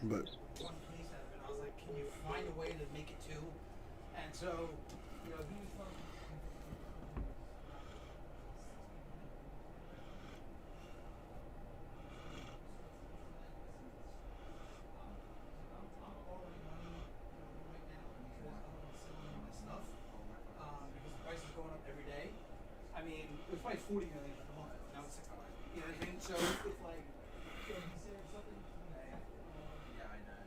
But one case out of it. I was like, can you find a way to make it two? And so, he was talking. I'm borrowing money, right now because I don't want to sit on all my stuff, because the price is going up every day. I mean, it was probably 40 million like a month ago. Now it's 65. You know what I mean? So it's like, so he said something to me that,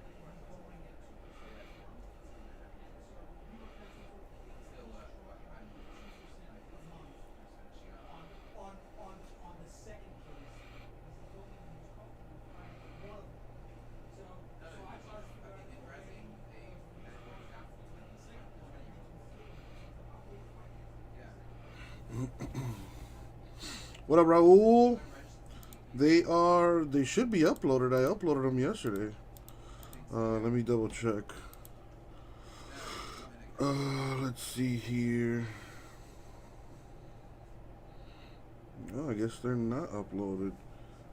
he's borrowing at 2%. And so we were paying some sort of case that was charging 2% a month on the second case because he told me when he was talking to me Friday one of them. So I tried to figure out, okay, he charged 2% on the second one, but he wants me to pay it. So I'll pay the finance on the second one. what up, Raul? They should be uploaded. I uploaded them yesterday. Let me double check. Let's see here. Oh, I guess they're not uploaded.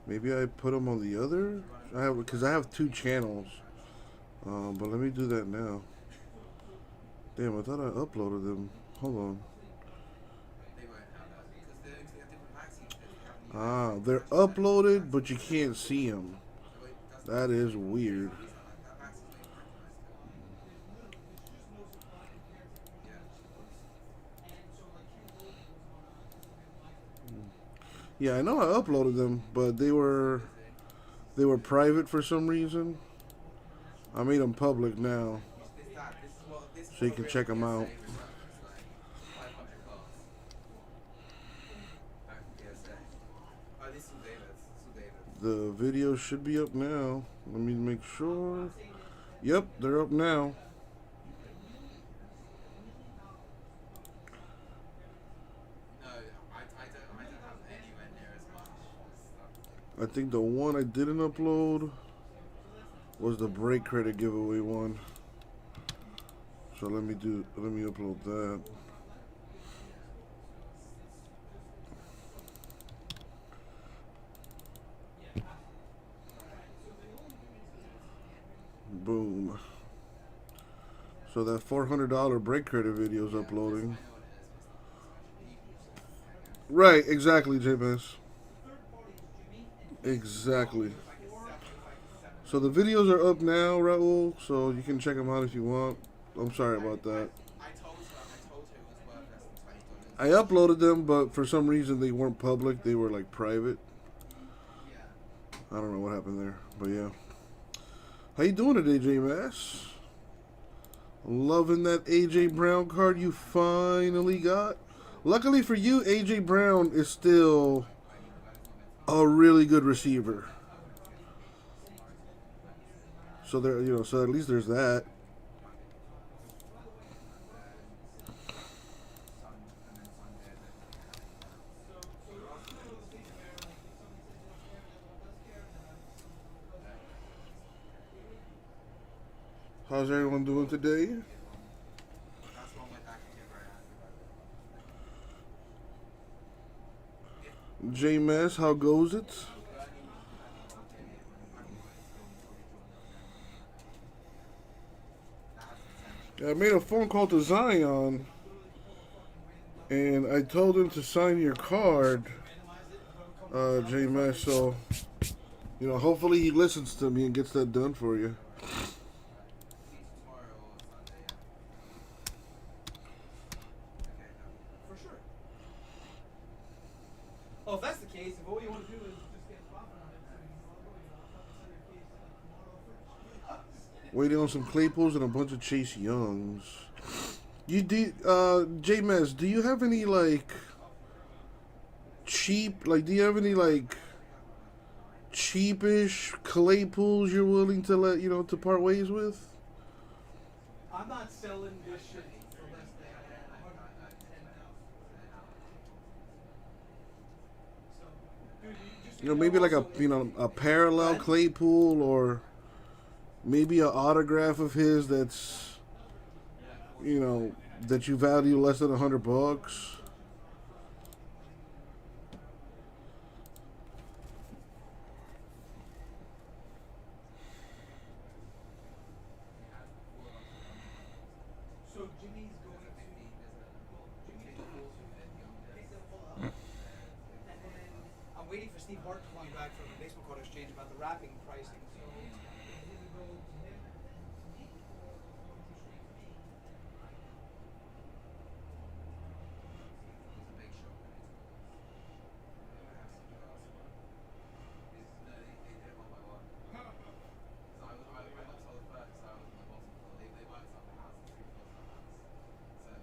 Maybe I put them on the other. Because I have two channels. But let me do that now. Damn, I thought I uploaded them. Hold on. Ah, they're uploaded, but you can't see them. That is weird. There's literally, there's just no supply compared to everything else he puts. And so like Ken Goldman was on Instagram Live today. Yeah, I know I uploaded them, but they were private for some reason. I made them public now, so you can check them out. The video should be up now. Let me make I'm sure. not saying that Yep, they're up now. you could really save $1 million from selling everything. $1 million worth of stuff. I think the one I didn't upload So that's not was the so break credit giveaway one. So let me upload that. yeah. All right. So the only difference is Boom. So that $400 break credit video is uploading. Right, exactly, JMS. the third party is Jimmy, and he's Exactly. before. So the videos are up now, Raul. So you can check them out if you want. I'm sorry about that. I uploaded them, but for some reason they weren't public. They were like private. I don't know what happened there, but yeah. How you doing today, JMS? Loving that AJ Brown card you finally got. Luckily for you, AJ Brown is still a really good receiver. So there, so at least there's that. So I'll see whether those things care. Like if somebody says they don't care, the other one does care, and then I see which one does care. How's everyone doing today? JMS, how goes it? I made a phone call to Zion, and I told him to sign your card, JMS. So, hopefully he listens to me and gets that done for you. For sure. Oh, if that's the case, if all you want to do is just get profit on it, then I'll probably sell your case tomorrow first. Waiting on some Claypools and a bunch of Chase Youngs. You did, JMS, do you have any cheap, do you have any cheapish Claypools you're willing to to part ways with? I'm not selling this shit for less than $110,000. So, dude, just so Maybe like also, a parallel What? Claypool, or maybe an autograph of his that's that you value less than $100.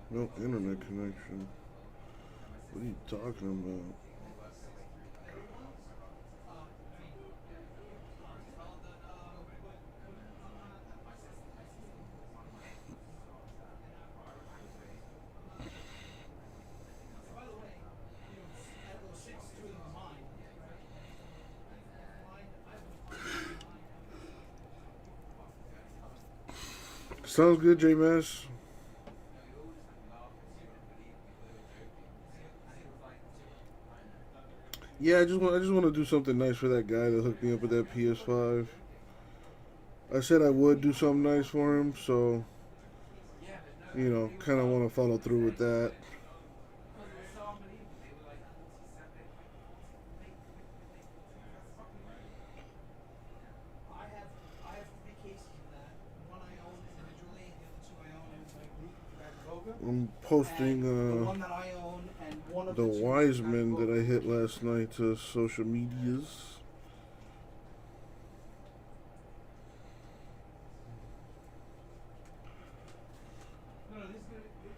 No internet connection. What are you talking about? By the way, at 06, two of them are mine. Sounds good, J Mass. Yeah, I just want to do something nice for that guy that hooked me up with that PS5. I said I would do something nice for him, so kind of want to follow through with that. I have three cases of that. One I own individually, the other two I own in my group, Ragaboga. I'm And the posting one that I own and one of the the two Wiseman that I Ragaboga. hit last night to social medias. No, this is gonna be.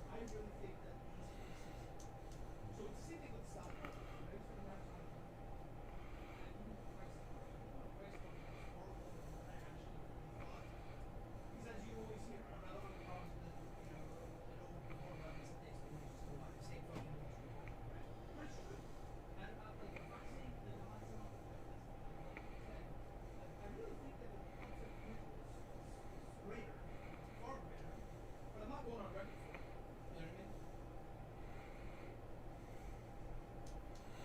I really think that these cases. So it's the same thing with the stock market. I used to imagine like, and even the price point was horrible than what I actually really thought. Because as you always hear, one of the problems with it overperformed by some days, but you just go buy the same fucking Wall Street. But it's true. And like, I'm not saying that I'm not saying that I really think that the concept of neutral is greater, far greater, but I'm not going on record for it. You know what I mean?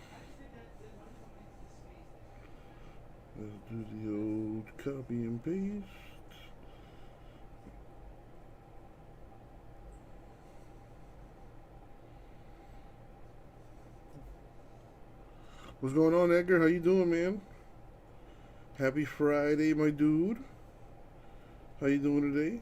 I just think that there's money coming into this space that Let's do the old copy and paste. What's going on, Edgar? How you doing, man? Happy Friday, my dude. How you doing today?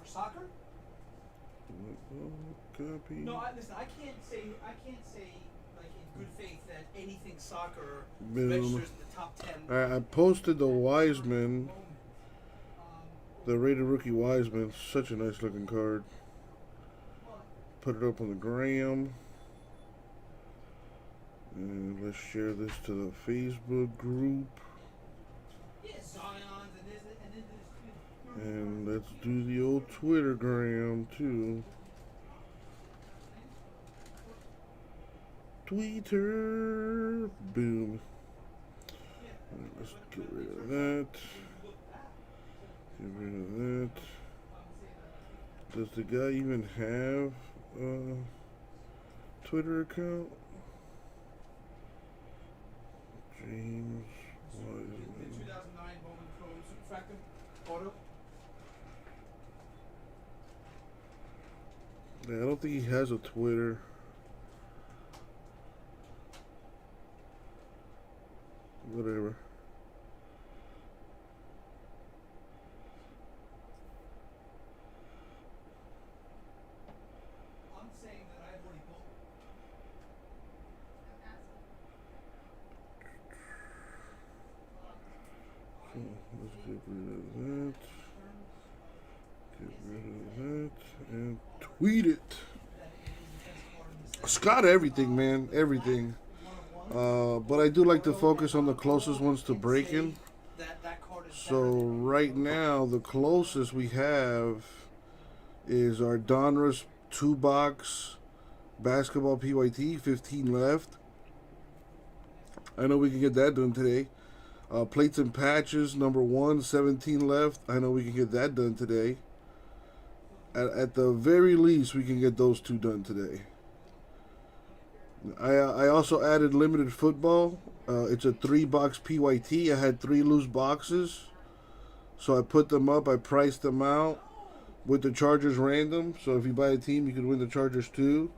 for soccer? Copy. No, listen. I can't say like in good faith that anything soccer Boom. registers in the top 10. I posted the Wiseman, moment. the rated rookie Wiseman. Such a nice looking card. Put it up on the gram. And let's share this to the Facebook group. Yeah, Zion's and this and then there's. And let's do the old Twitter gram too. Twitter. Boom. Let's get rid of that. Get rid of that. Does the guy even have a Twitter account? James The Wiseman. 2009 Bowman Pro Superfractor auto. Yeah, I don't think he has a Twitter. Whatever. I'm saying that I've already bought So let's get rid of that. Get rid of that. And tweet it. that it is the best card in the set. Scott, everything, man. Everything. But I do like to focus on the closest ones to breaking. That card is So better than right now, the closest we have is our Donruss 2-box basketball PYT, 15 left. I know we can get that done today. Plates and patches, number 1, 17 left. I know we can get that done today. At the very least, we can get those 2 done today. I also added limited football. It's a 3-box PYT. I had 3 loose boxes. So I put them up. I priced them out with the Chargers random. So if you buy a team, you can win the Chargers too.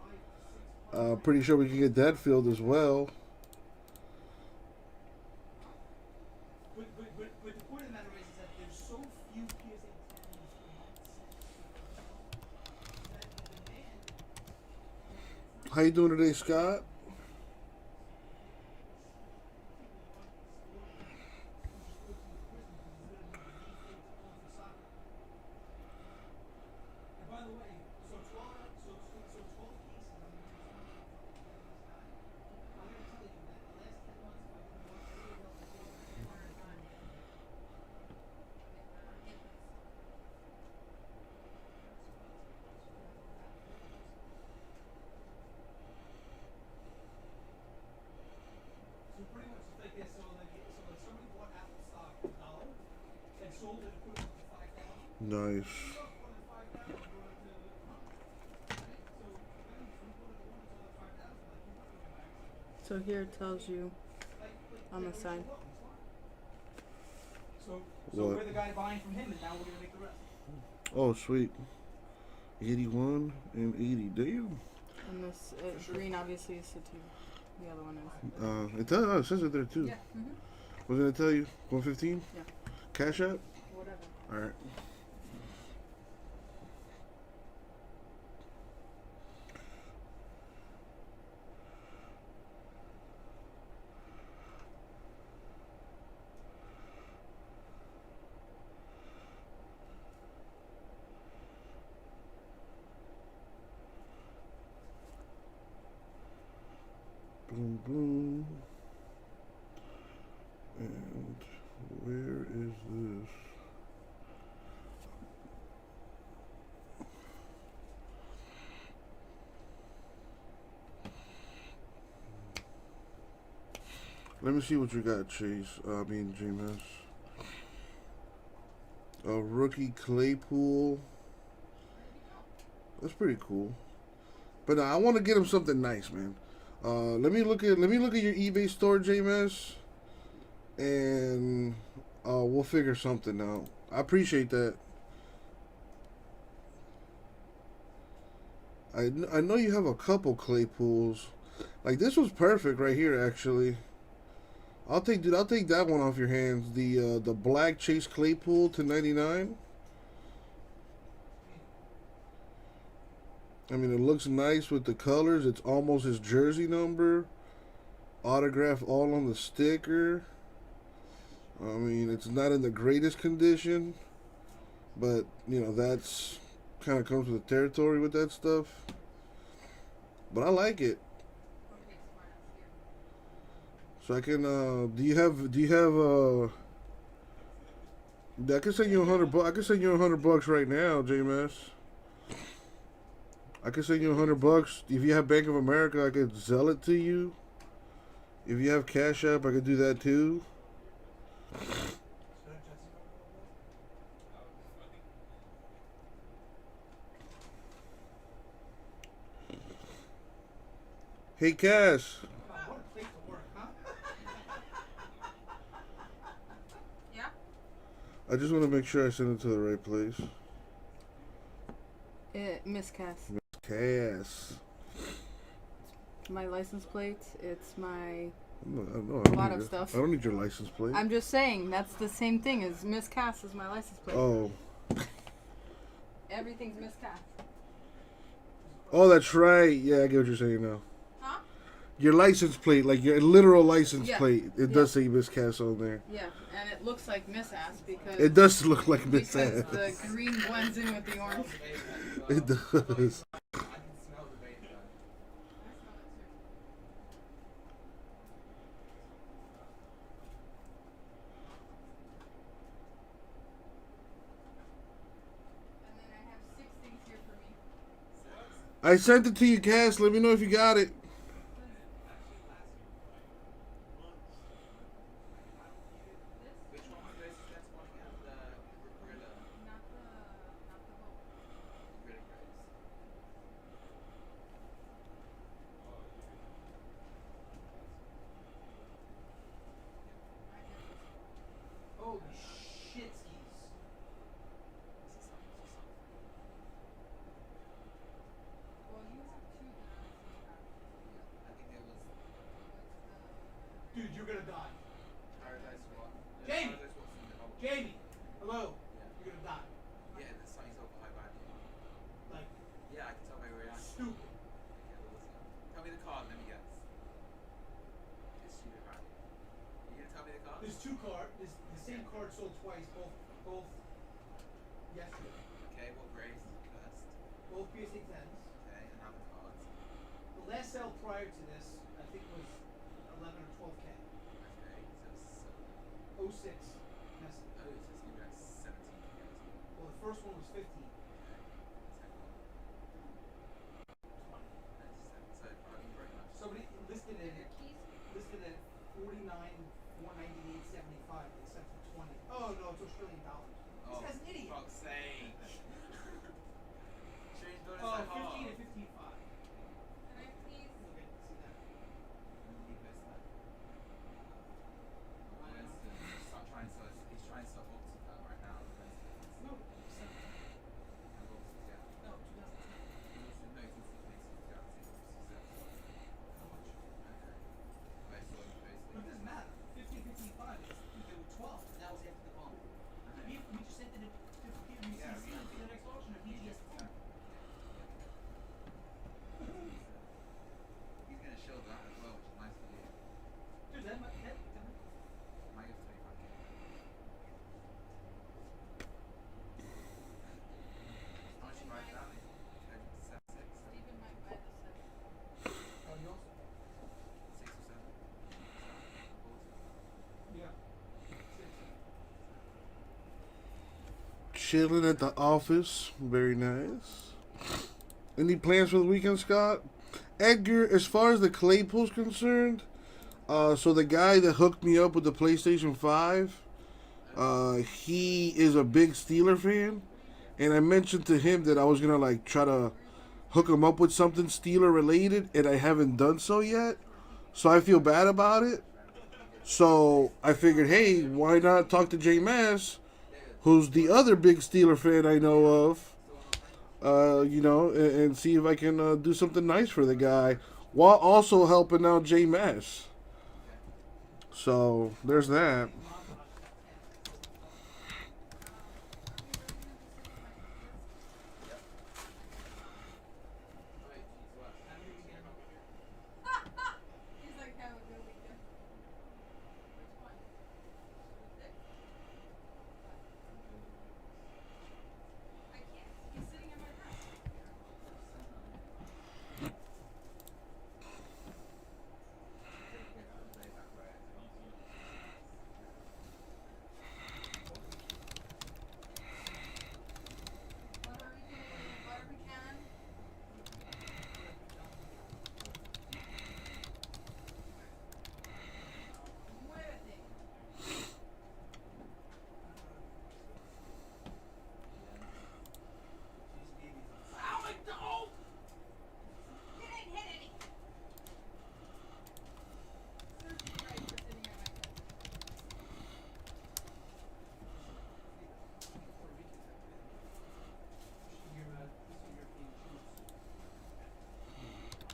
Pretty sure we can get that filled as well. But the point of the matter is that there's so few PSA 10s that the demand. How you doing today, Scott? And by the way, so 12 cases. I'm going to tell you that the last 10 months, I've been so pretty much it's like this. So like somebody bought Apple stock $1 and sold it and put it up to 5,000. Nice. So here it tells you on the side. So What? we're the guy buying from him, and now we're gonna make the rest. Oh, sweet. 81 and 80. Damn. And this green obviously is sativa. The other one is. It says it there too. Yeah. Mm-hmm. Was it tell you 115? Yeah. Cash App? Whatever. All right. Boom, boom. And where is this? Let me see what you got, Chase. James. A rookie Claypool. That's pretty cool. But I want to get him something nice, man. Let me look at your eBay store, JMS, and we'll figure something out. I appreciate that. I know you have a couple Claypools. Like this was perfect right here, actually. I'll take that one off your hands. The black Chase Claypool to 99. I mean, it looks nice with the colors. It's almost his jersey number. Autograph all on the sticker. I mean, it's not in the greatest condition. But, you know, that's kind of comes with the territory with that stuff. But I like it. So I can, do you have, I can send you $100. I can send you $100 right now, JMS. I can send you $100. If you have Bank of America, I could sell it to you. If you have Cash App, I could do that too. Hey, Cass. What a place to work, huh? Yeah. I just want to make sure I send it to the right place. Miss Cass. Cass. My license plate. It's my. No, A lot of stuff. I don't need your license plate. I'm just saying that's the same thing as Miss Cass is my license plate. Oh. Everything's Miss Cass. Oh, that's right. Yeah, I get what you're saying now. Huh? Your license plate, like your literal license Yeah. plate, it does say Miss Cass on there. Yeah, and it looks like Miss Ass because It does look like Miss because Ass. the green blends in with the orange. It does. I can smell the bait. And then I have 6 things here for me. I sent it to you, Cass. Let me know if you got it. 2 card. This the same card sold twice. Both yesterday. Okay, what grades first? Both PSA 10s. Okay, and other cards. The last sale prior to this, I think, was 11 or 12K. Okay, so 06. Message. oh, so it's gonna be like 17 years. Well, the first one was 15. Okay, second one. 20. So thank you very much. Somebody listed it at 49,498.75. They sent for 20. Oh no, it's Australian dollars. This guy's an idiot. Fuck's sake. Change bonus Oh, so hard. 15 and 15.5. Can I please? We'll get to see that. Keep this then. Winston, he's trying to stop Octopus right now. No, 7. No, 2010. How much? But it doesn't matter. 15, 15.5. They were 12. And that was after the bump. We just sent it to PWCC Yeah, for the next auction of DGS. He's gonna shield that as well, which is nice for you. Dude, that might. Might get 25k. How much you write down? 7, 6, Steven might buy the set. Oh, you also? 6 or 7. Yeah. 6. Chilling at the office. Very nice. Any plans for the weekend, Scott? Edgar, as far as the Claypool's concerned, so the guy that hooked me up with the PlayStation 5, he is a big Steeler fan. And I mentioned to him that I was going to like try to hook him up with something Steeler related, and I haven't done so yet. So I feel bad about it. So I figured, hey, why not talk to J Mass, who's the other big Steeler fan I know of, and see if I can do something nice for the guy while also helping out J Mass. So there's that. He's like, have a good weekend. Which one? 6? I can't. He's sitting in my house. Butter pecan. Muévete. Ow, my dog! You didn't hit any. Serves you right for sitting at my desk.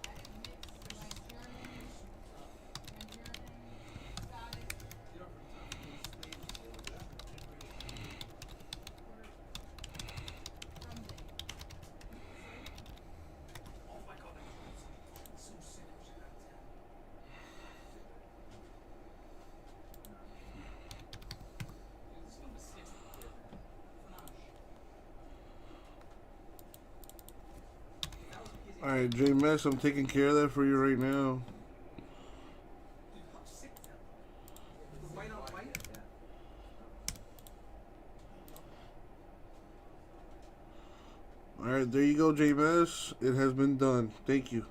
I mix my German, Scottish, from the Oh my god, that's so sick. Shit out of 10. Dude, this one was 60. All right, J Mass, I'm taking care of that for you right now. Dude, how sick is that? The white on white? All right, there you go, J Mass. It has been done. Thank you.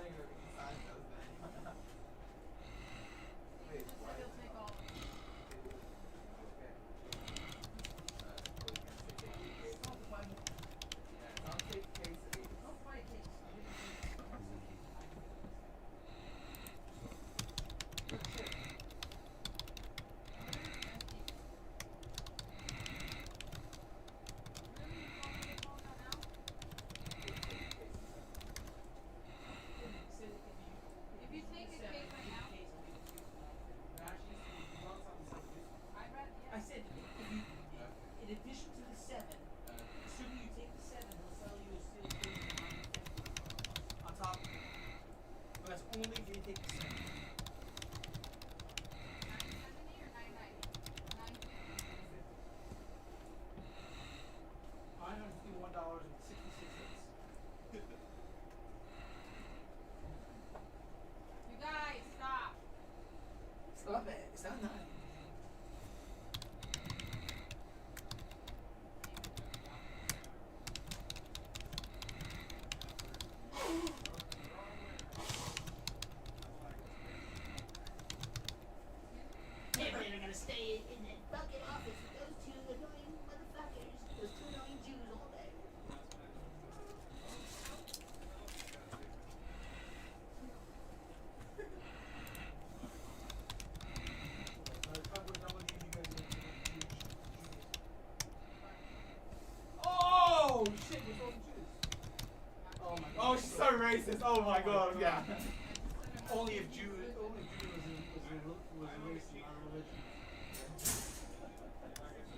running over inside those things. He Wait, just why? said he'll take all of them. Okay. Don't fight. Yeah, some take case. Don't fight, Kate. If you take a cake right now, I'd rather, I yeah. said, if you, in addition to the 7, assuming you take the 7, he'll sell you a steel case for on top of it. But that's only if you take the 7. 970 or 990? 950. $951.66. You guys, stop. Stop it. It's not 9. Everybody gonna stay in that fucking office with those 2 annoying motherfuckers, those 2 annoying Jews all day. Oh shit! What's wrong with Jews? Oh my god! Oh, she's so racist. Oh my god, yeah. Only if Jew was a race, not a religion. So,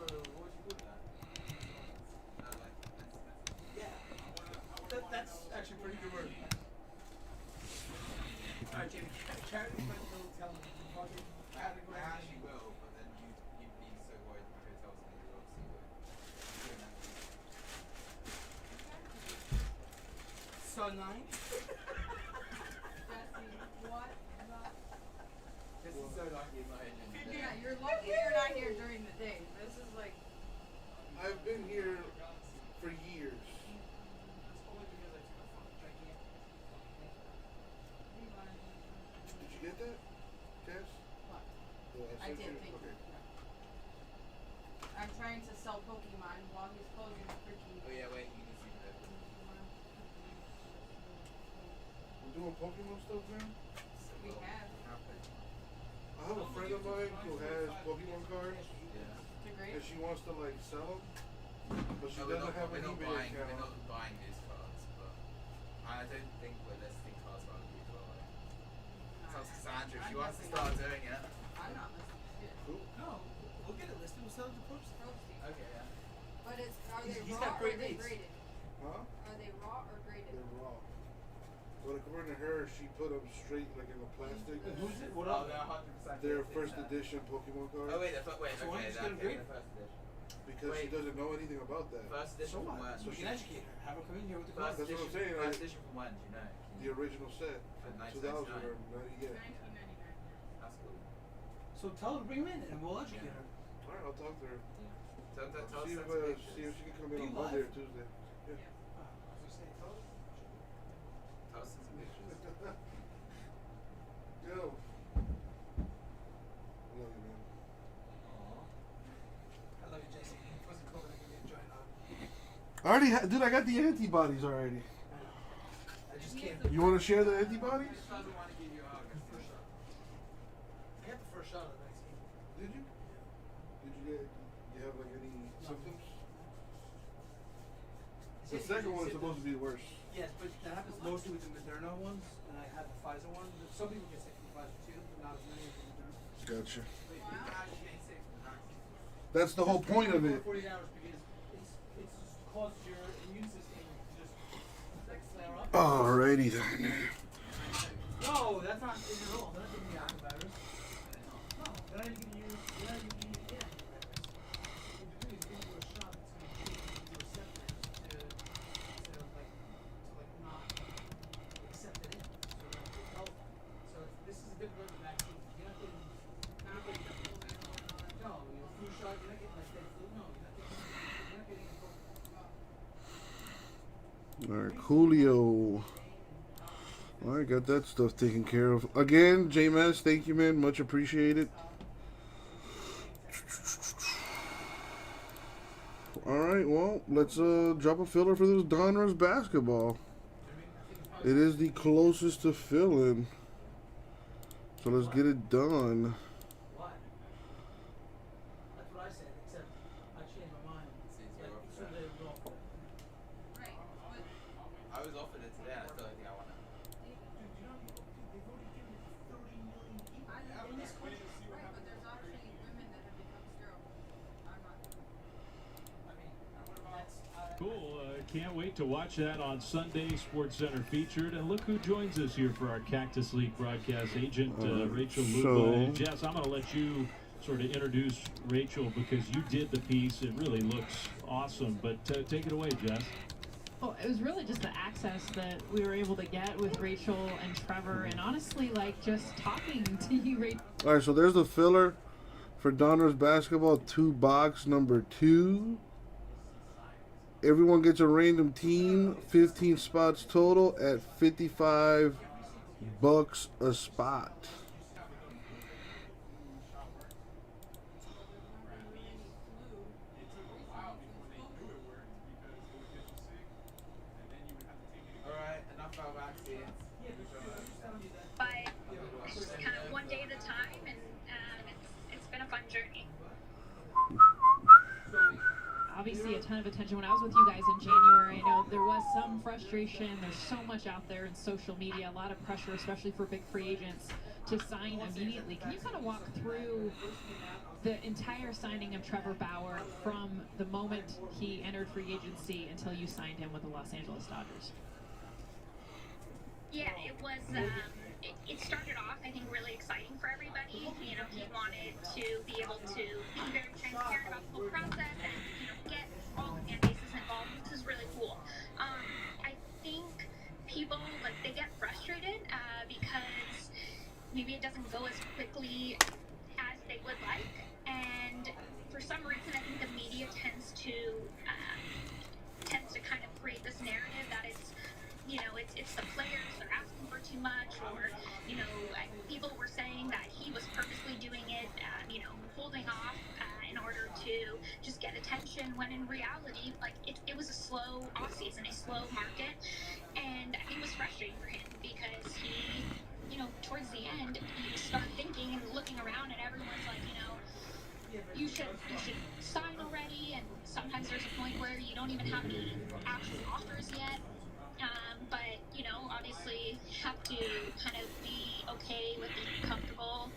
what would you call that? Yeah. That's actually a pretty good word. Alright, Jamie, carry this back to tell me. Fucking I actually will, but then you'd be so worried the hotel's going to be obviously doing that. Son 9? Jesse, what the? This is so lucky in my opinion. Yeah, you're lucky you're not here during the day. This is like, I've been here for years. Did you get that, Cass? what? Yeah, I sent did, you- thank okay. you. I'm trying to sell Pokemon while he's closing the freaking. Oh yeah, wait, you can see that. We're doing Pokemon stuff now? We have. I have a friend of mine who has Pokemon cards, Yeah. To and grade? she wants to like sell them, but she No, we're doesn't not, have we're an not eBay buying, we're account. not buying these cards, but I don't think we're listing cards for other people. So Cassandra, if she wants to start doing it. I'm not listening to it. Cool. No, we'll get it listed. We'll sell it to Post. Roasting. Okay, yeah. But it's, are they He's raw got or great are they rates. graded? Huh? Are they raw or graded? They're raw. But according to her, she put them straight like in a plastic. And who's it? What Oh, are they're they? 100%. They're gifted, first yeah. edition Pokemon cards. Oh wait, they're wait, So why okay, don't you that get 'em okay, graded? they're first edition. Because she Wait. doesn't know anything about that. First So edition from what? when? So we can educate her. Have her come in here with the First cards. That's what I'm edition, saying, first like- edition from when? Do you know? The original set from From 2000 or 90, 1999. yeah. 1999. That's cool. So tell her to bring them in and we'll educate Yeah. her. All right, I'll talk to her. Tell us See if, some pictures. see if she can come Do in you on Monday live? or Tuesday. Yeah. As we say, tell her. Tell us some pictures. Yo. I love you, man. I love you, Jesse. If it wasn't COVID, I could get a joint on. I already, dude. I got the antibodies already. I just can't. You want to share the antibodies? She doesn't want to give you a hug. First shot. I got the first shot of the vaccine. Did you? Did you get? You have like any symptoms? The second one is supposed to be worse. Yes, but that happens mostly with the Moderna ones, and I had the Pfizer one. Some people get sick from the Pfizer too, but not as many as the Moderna. Gotcha. Wait, you can actually get sick from the vaccine. That's the whole point of it. 48 hours because it's just causes your immune system to just like flare up. Alrighty then. No, that's not it at all. They're not giving you antivirus. No, they're not even giving you. They're not even giving you antivirus. What they're doing is giving you a shot that's going to kill your receptors to not accept it in. So that it tells them. So this is a different type of vaccine. You're not getting. No, your flu shot. You're not getting like that flu. No, you're not getting. You're not getting. Alright, Coolio. All right, got that stuff taken care of. Again, JMS, thank you, man. Much appreciated. All right, well, let's drop a filler for this Donruss basketball. It is the closest to fill-in, so let's get it done. What? That's what I said, except I changed my mind. Since you're Like, off so that. they would go for it. Right. But I was offered it today and I still don't think I want it. Dude, you know how many they've already given it to 30 million people I in this country. right, but there's actually women that have become sterile. I'm not doing it. I mean, that's Cool. Can't wait to watch that on Sunday. Sports Center featured. And look who joins us here for our Cactus League broadcast. Agent Rachel Luba. And Jess, I'm going to let you sort of introduce Rachel because you did the piece. It really looks awesome. But take it away, Jess. Well, it was really just the access that we were able to get with Rachel and Trevor, and honestly, like, just talking to you, Rachel. All right, so there's the filler for Donruss basketball 2 box number 2. Everyone gets a random team, 15 spots total at $55 a spot. Alright, enough about vaccines. But it's just kind of one day at a time, and it's been a fun journey. Obviously, a ton of attention when I was with you guys in January. I know there was some frustration. There's so much out there in social media, a lot of pressure, especially for big free agents, to sign immediately. Can you kind of walk through the entire signing of Trevor Bauer from the moment he entered free agency until you signed him with the Los Angeles Dodgers? Yeah, it was. It started off, I think, really exciting for everybody. You know, he wanted to be able to be very transparent about the whole process and get all the fan bases involved, which is really cool. I think people they get frustrated because maybe it doesn't go as quickly as they would like, and for some reason, I think the media tends to kind of create this narrative that it's the players, they're asking for too much, or people were saying that he was purposely doing it, holding off in order to just get attention, when in reality, it was a slow off season, a slow market, and it was frustrating for him because he, towards the end, you start thinking and looking around, and everyone's like, you should sign already, and sometimes there's a point where you don't even have any actual offers yet. But obviously have to kind of be okay with being comfortable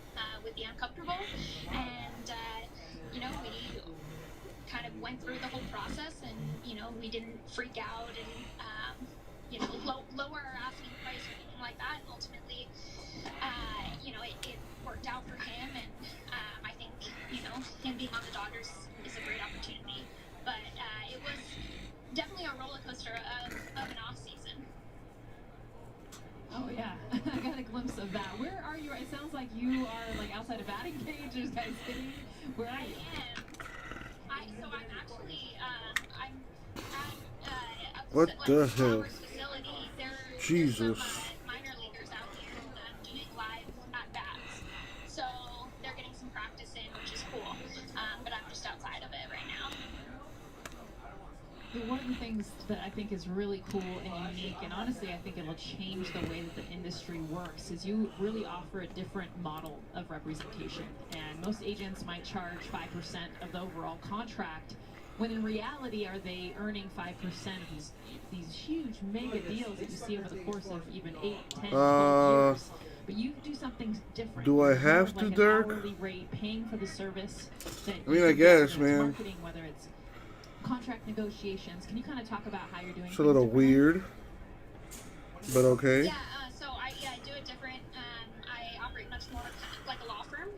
with the uncomfortable, and we kind of went through the whole process, and we didn't freak out and lower our asking price or anything like that. And ultimately, it worked out for him, and I think him being on the Dodgers is a great opportunity. But it was definitely a roller coaster of an off season. Oh yeah, I got a glimpse of that. Where are you? It sounds like you are like outside a batting cage. There's guys hitting. Where are you? I'm actually I'm at What the hell? Flowers facility. There's some minor leaguers out here doing live at bats, so they're getting some practice in, which is cool. But I'm just outside of it right now. One of the things that I think is really cool and unique, and honestly I think it'll change the way that the industry works, is you really offer a different model of representation. And most agents might charge 5% of the overall contract, when in reality are they earning 5% of these huge mega deals that you see over the course of even 8, 10, 12 years. But you do something different. Do I You're more have of to, like an Dirk? hourly rate, paying for the service that I mean, you I do, guess, whether it's man. marketing, whether it's contract negotiations. Can you kind of talk about how you're doing It's a little things differently? weird, but okay. Yeah, so I do it different. I operate much more like a law firm,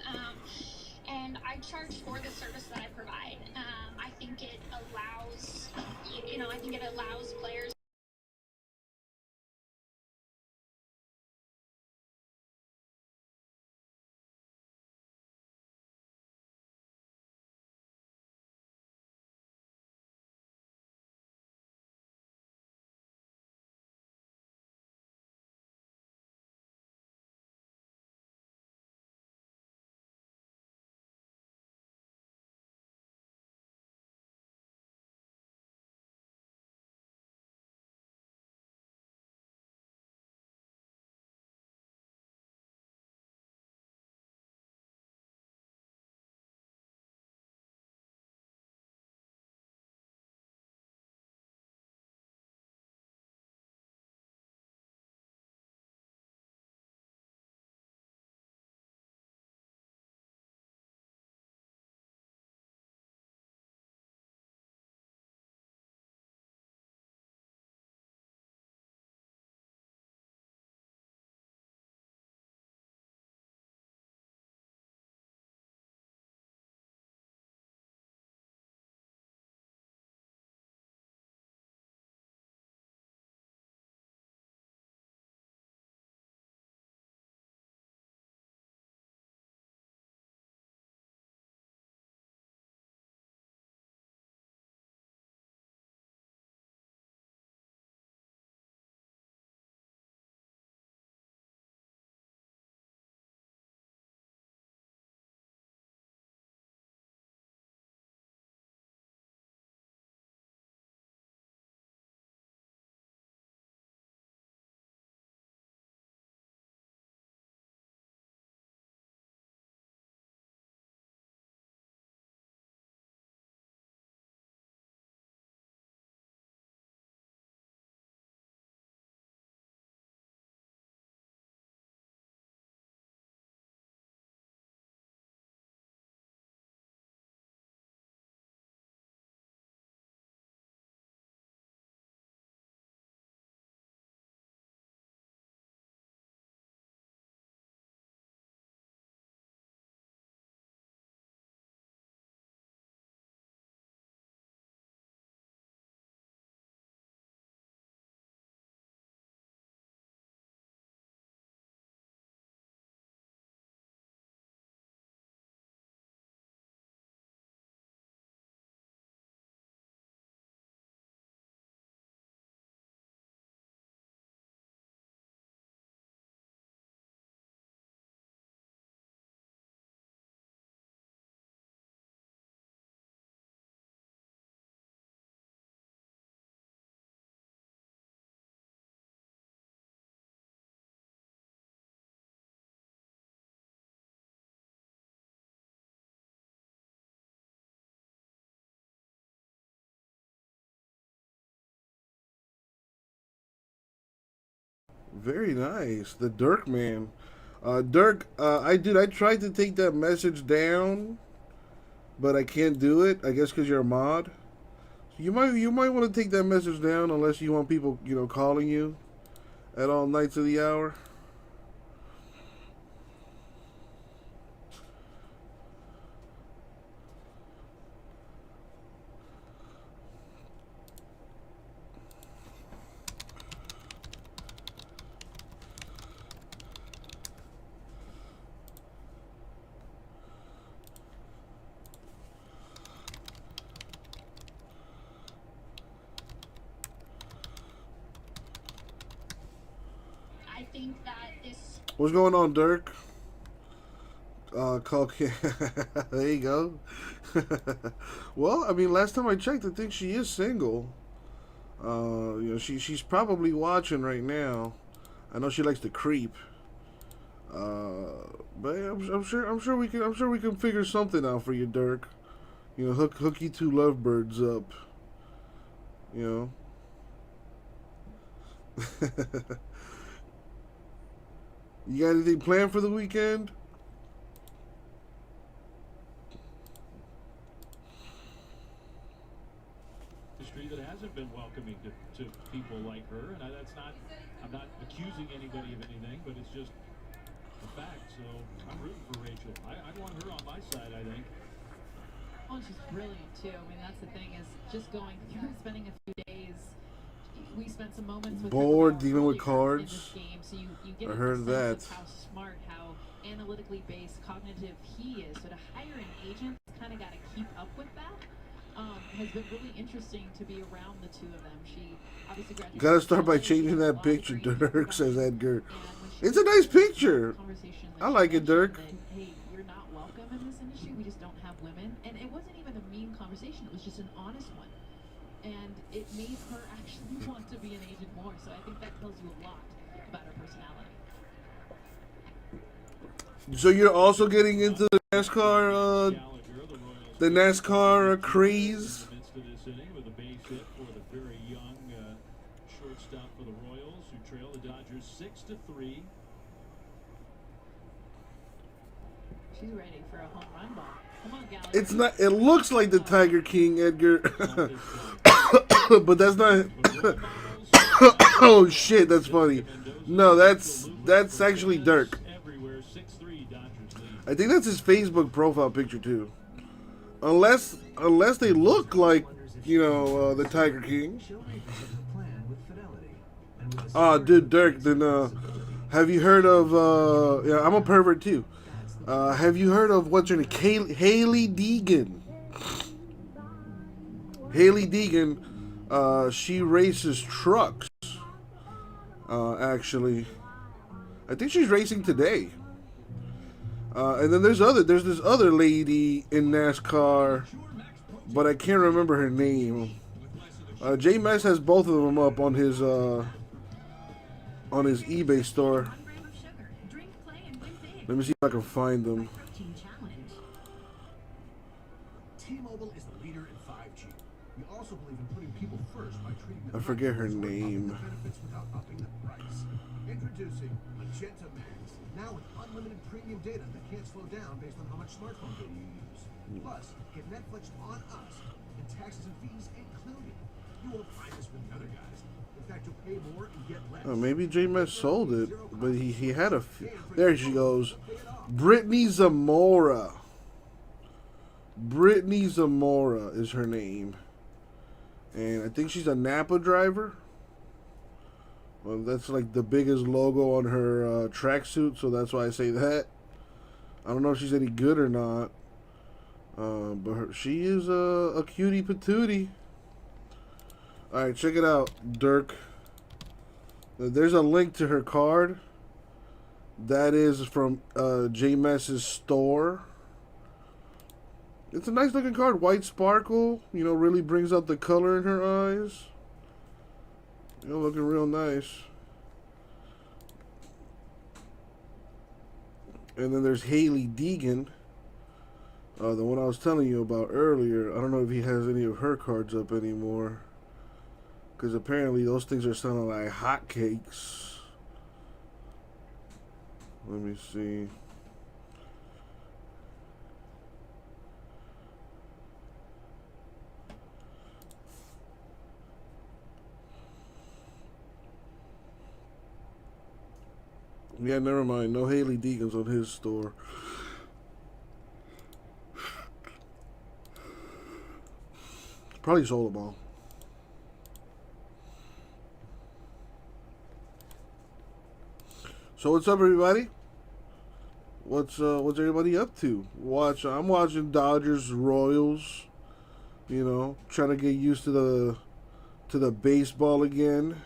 and I charge for the service that I provide. I think it allows, players Very nice. The Dirk man. Dirk, I tried to take that message down, but I can't do it. I guess because you're a mod. You might want to take that message down unless you want people, calling you at all nights of the hour. I think that this What's going on, Dirk? Call. There you go. Well, I mean, last time I checked, I think she is single. She's probably watching right now. I know she likes to creep. But I'm sure we can figure something out for you, Dirk. Hook you two lovebirds up. You got anything planned for the weekend? Industry that hasn't been welcoming to people like her, and I'm not accusing anybody of anything, but it's just a fact. So I'm rooting for Rachel. I want her on my side, I think. Oh, she's brilliant too. I mean, that's the thing is just going through, spending a few days. We spent some moments with Bored her dealing with earlier in cards. this game, so you get I a heard sense that. of how smart, how analytically based, cognitive he is. So to hire an agent, kind of got to keep up with that. Has been really interesting to be around the two of them. She obviously graduated. Gotta start by changing that picture, Dirk, says Edgar. It's a nice picture. I like it, Dirk. Hey, you're not welcome in this industry. We just don't have women. And it wasn't even a mean conversation. It was just an honest one. And it made her actually want to be an agent more. So I think that tells you a lot about her personality. So you're also getting into the NASCAR, the NASCAR craze? In the midst of this inning with a base hit for the very young shortstop for the Royals, who trail the Dodgers 6-3. She's ready for a home run ball. Come on, Gallagher. It's not. It looks like the Tiger King, Edgar, but that's not. Oh shit, that's funny. No, that's actually Dirk. Everywhere, 6-3 Dodgers lead. I think that's his Facebook profile picture too. Unless they look like, the Tiger King. Dude, Dirk. Then have you heard of? Yeah, I'm a pervert too. Have you heard of what's her name? Hailie Deegan. Hailie Deegan. She races trucks. Actually, I think she's racing today. And then there's this other lady in NASCAR, but I can't remember her name. J Mess has both of them up on his eBay store. Let me see if I can find them. T-Mobile is the leader in 5G. We also believe in putting people first by treating them I forget her like name. benefits without upping the price. Introducing Magenta Max, now with unlimited premium data that can't slow down based on how much smartphone data you use. Plus, get Netflix on us and taxes and fees included. You won't find this with the other guys. In fact, you'll pay more and get less. Maybe J Mess sold it, but he had a. There she goes. Brittany Zamora. Brittany Zamora is her name. And I think she's a Napa driver. Well, that's like the biggest logo on her tracksuit, so that's why I say that. I don't know if she's any good or not. But she is a cutie patootie. Alright, check it out, Dirk. There's a link to her card. That is from J Mess's store. It's a nice looking card. White sparkle. Really brings out the color in her eyes. Looking real nice. And then there's Hailie Deegan. The one I was telling you about earlier. I don't know if he has any of her cards up anymore. Because apparently those things are selling like hotcakes. Let me see. Yeah, never mind. No Haley Deacons on his store. Probably sold them all. So what's up, everybody? What's everybody up to? I'm watching Dodgers Royals. You know, trying to get used to the baseball again.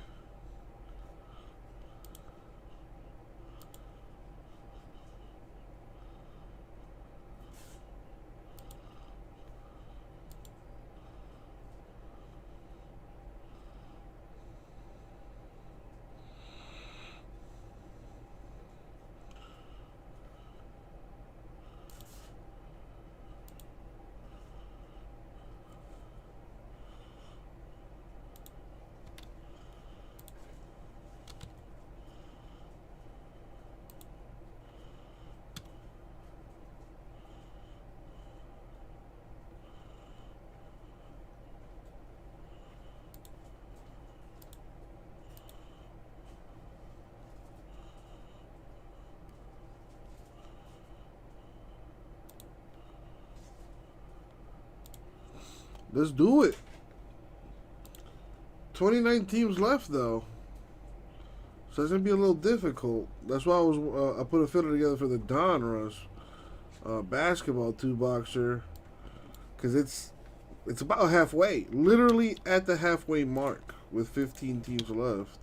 Let's do it. 29 teams left, though. So it's going to be a little difficult. That's why I put a filler together for the Donruss basketball 2-boxer. Because it's about halfway. Literally at the halfway mark with 15 teams left.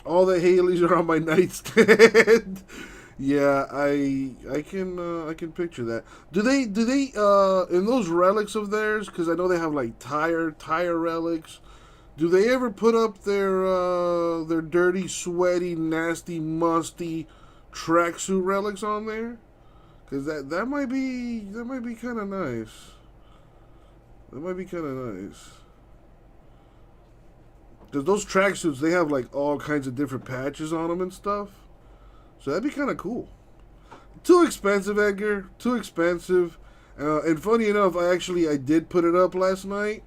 All the Haleys are on my nightstand. Yeah, I can picture that. Do they in those relics of theirs? Because I know they have like tire relics. Do they ever put up their dirty, sweaty, nasty, musty tracksuit relics on there? Because that might be kind of nice. That might be kind of nice. Because those tracksuits, they have like all kinds of different patches on them and stuff. So that'd be kind of cool. Too expensive, Edgar. Too expensive. And funny enough, I did put it up last night.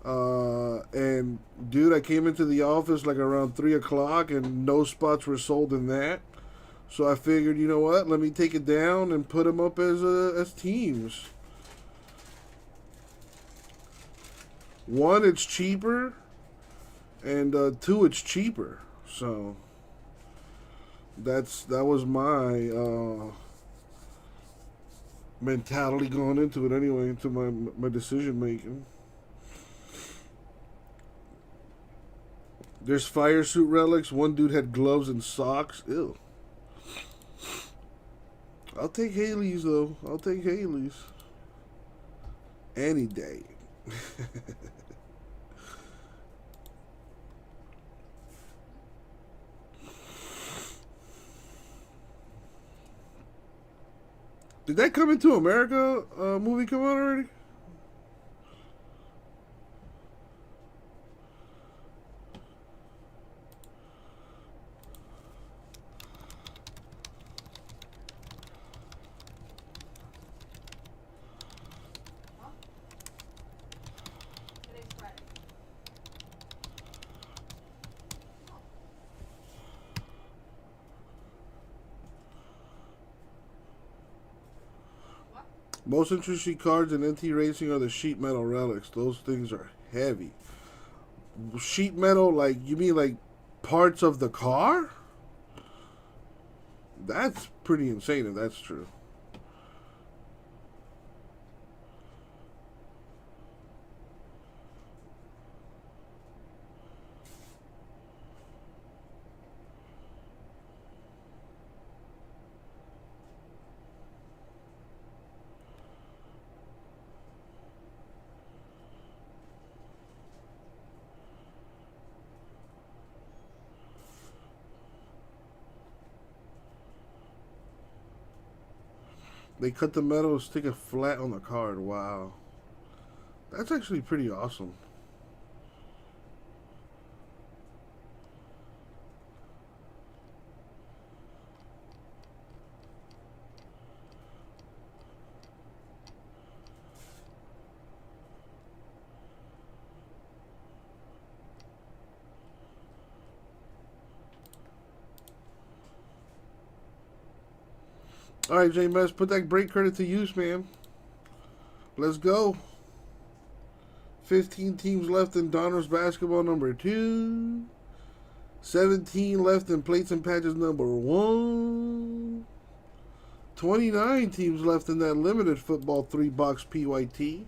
And dude, I came into the office like around 3 o'clock and no spots were sold in that. So I figured, you know what? Let me take it down and put them up as teams. One, it's cheaper. And two, it's cheaper. So that was my mentality going into it anyway, into my decision making. There's fire suit relics. One dude had gloves and socks. Ew. I'll take Haley's though. I'll take Haley's any day. Did that Come Into America movie come out already? Today's Friday. Most interesting cards in NT Racing are the sheet metal relics. Those things are heavy. Sheet metal, like, you mean like parts of the car? That's pretty insane if that's true. They cut the metal, stick it flat on the card. Wow. That's actually pretty awesome. All right, J-Mess, put that break credit to use, man. Let's go. 15 teams left in Donruss basketball number 2. 17 left in plates and patches number 1. 29 teams left in that limited football 3-box PYT.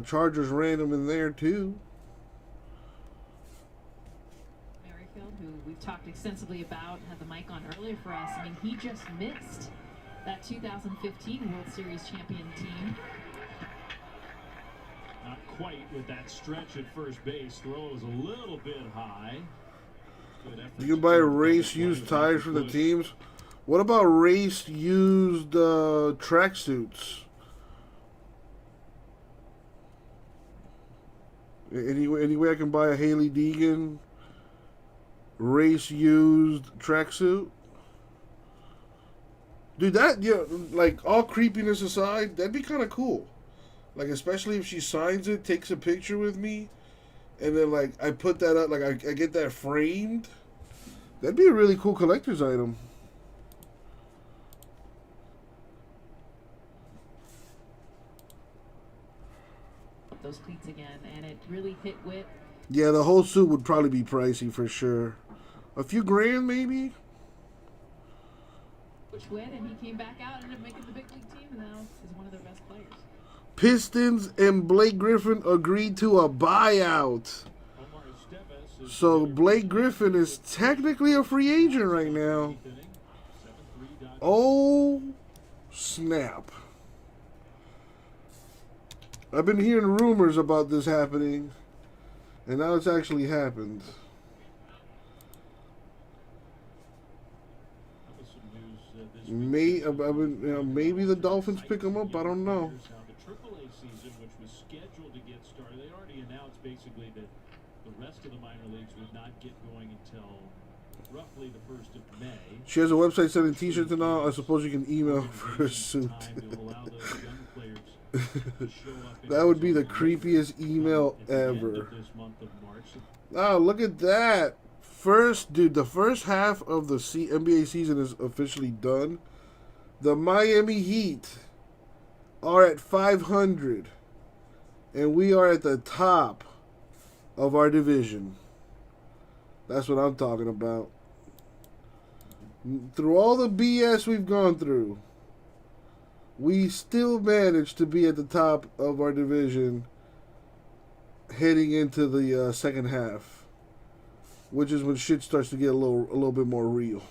Chargers random in there too. Merrifield, who we've talked extensively about, had the mic on earlier for us. I mean, he just missed that 2015 World Series champion team. Not quite with that stretch at first base. Throw was a little bit high. Good effort. You can buy race used tires for the teams. What about race used tracksuits? Any way I can buy a Haley Deegan race used tracksuit? Dude, that, yeah, like, all creepiness aside, that'd be kind of cool. Like, especially if she signs it, takes a picture with me, and then, like, I put that up, like, I get that framed. That'd be a really cool collector's item. Those cleats again, and it really hit Witt. Yeah, the whole suit would probably be pricey for sure. A few grand, maybe? Which Witt, and he came back out and ended up making the big league team, and now is one of their best players. Pistons and Blake Griffin agreed to a buyout. So Blake Griffin is technically a free agent right now. Oh, snap. I've been hearing rumors about this happening, and now it's actually happened. Maybe the Dolphins pick him up. I don't know. The AAA season, which was scheduled to get started, they already announced basically that the rest of the minor leagues would not get going until roughly the 1st of May. She has a website selling T-shirts and all. I suppose you can email for a suit. That would be the creepiest email ever. Oh, look at that. The first half of the NBA season is officially done. The Miami Heat are at 500, and we are at the top of our division. That's what I'm talking about. Through all the BS we've gone through, we still managed to be at the top of our division heading into the second half, which is when shit starts to get a little bit more real.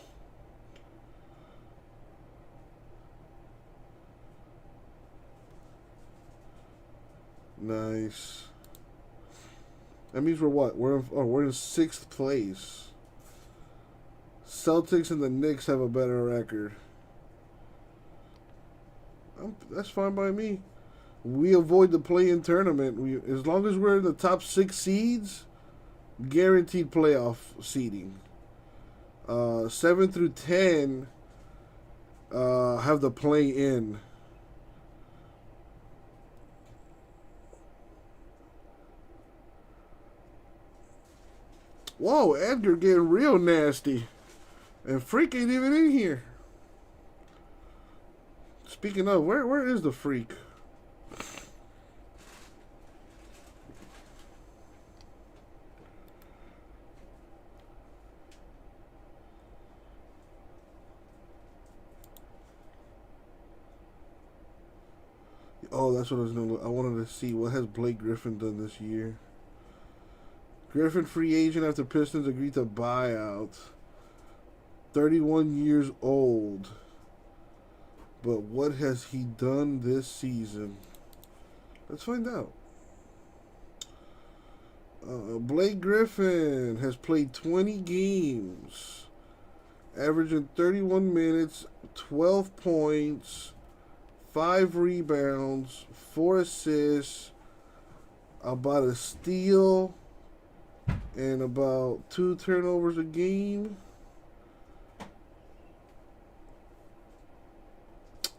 Nice. That means we're what? We're in 6th place. Celtics and the Knicks have a better record. That's fine by me. We avoid the play-in tournament. As long as we're in the top 6 seeds, guaranteed playoff seeding. 7 through 10 have the play-in. Whoa, Edgar getting real nasty. And Freak ain't even in here. Speaking of, where is the Freak? Oh, that's what I was gonna look. I wanted to see what has Blake Griffin done this year. Griffin free agent after Pistons agreed to buyout. 31 years old. But what has he done this season? Let's find out. Blake Griffin has played 20 games, averaging 31 minutes, 12 points, 5 rebounds, 4 assists, about a steal, and about 2 turnovers a game.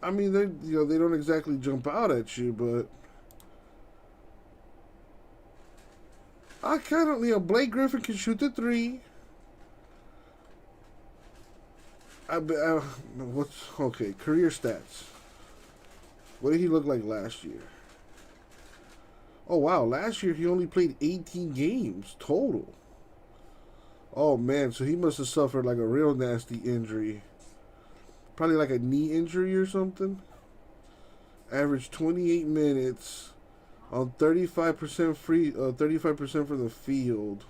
I mean, they don't exactly jump out at you, but I kind of, Blake Griffin can shoot the 3. What's okay? Career stats. What did he look like last year? Oh wow, last year he only played 18 games total. Oh man, so he must have suffered like a real nasty injury. Probably like a knee injury or something. Averaged 28 minutes on 35% 35% from the field.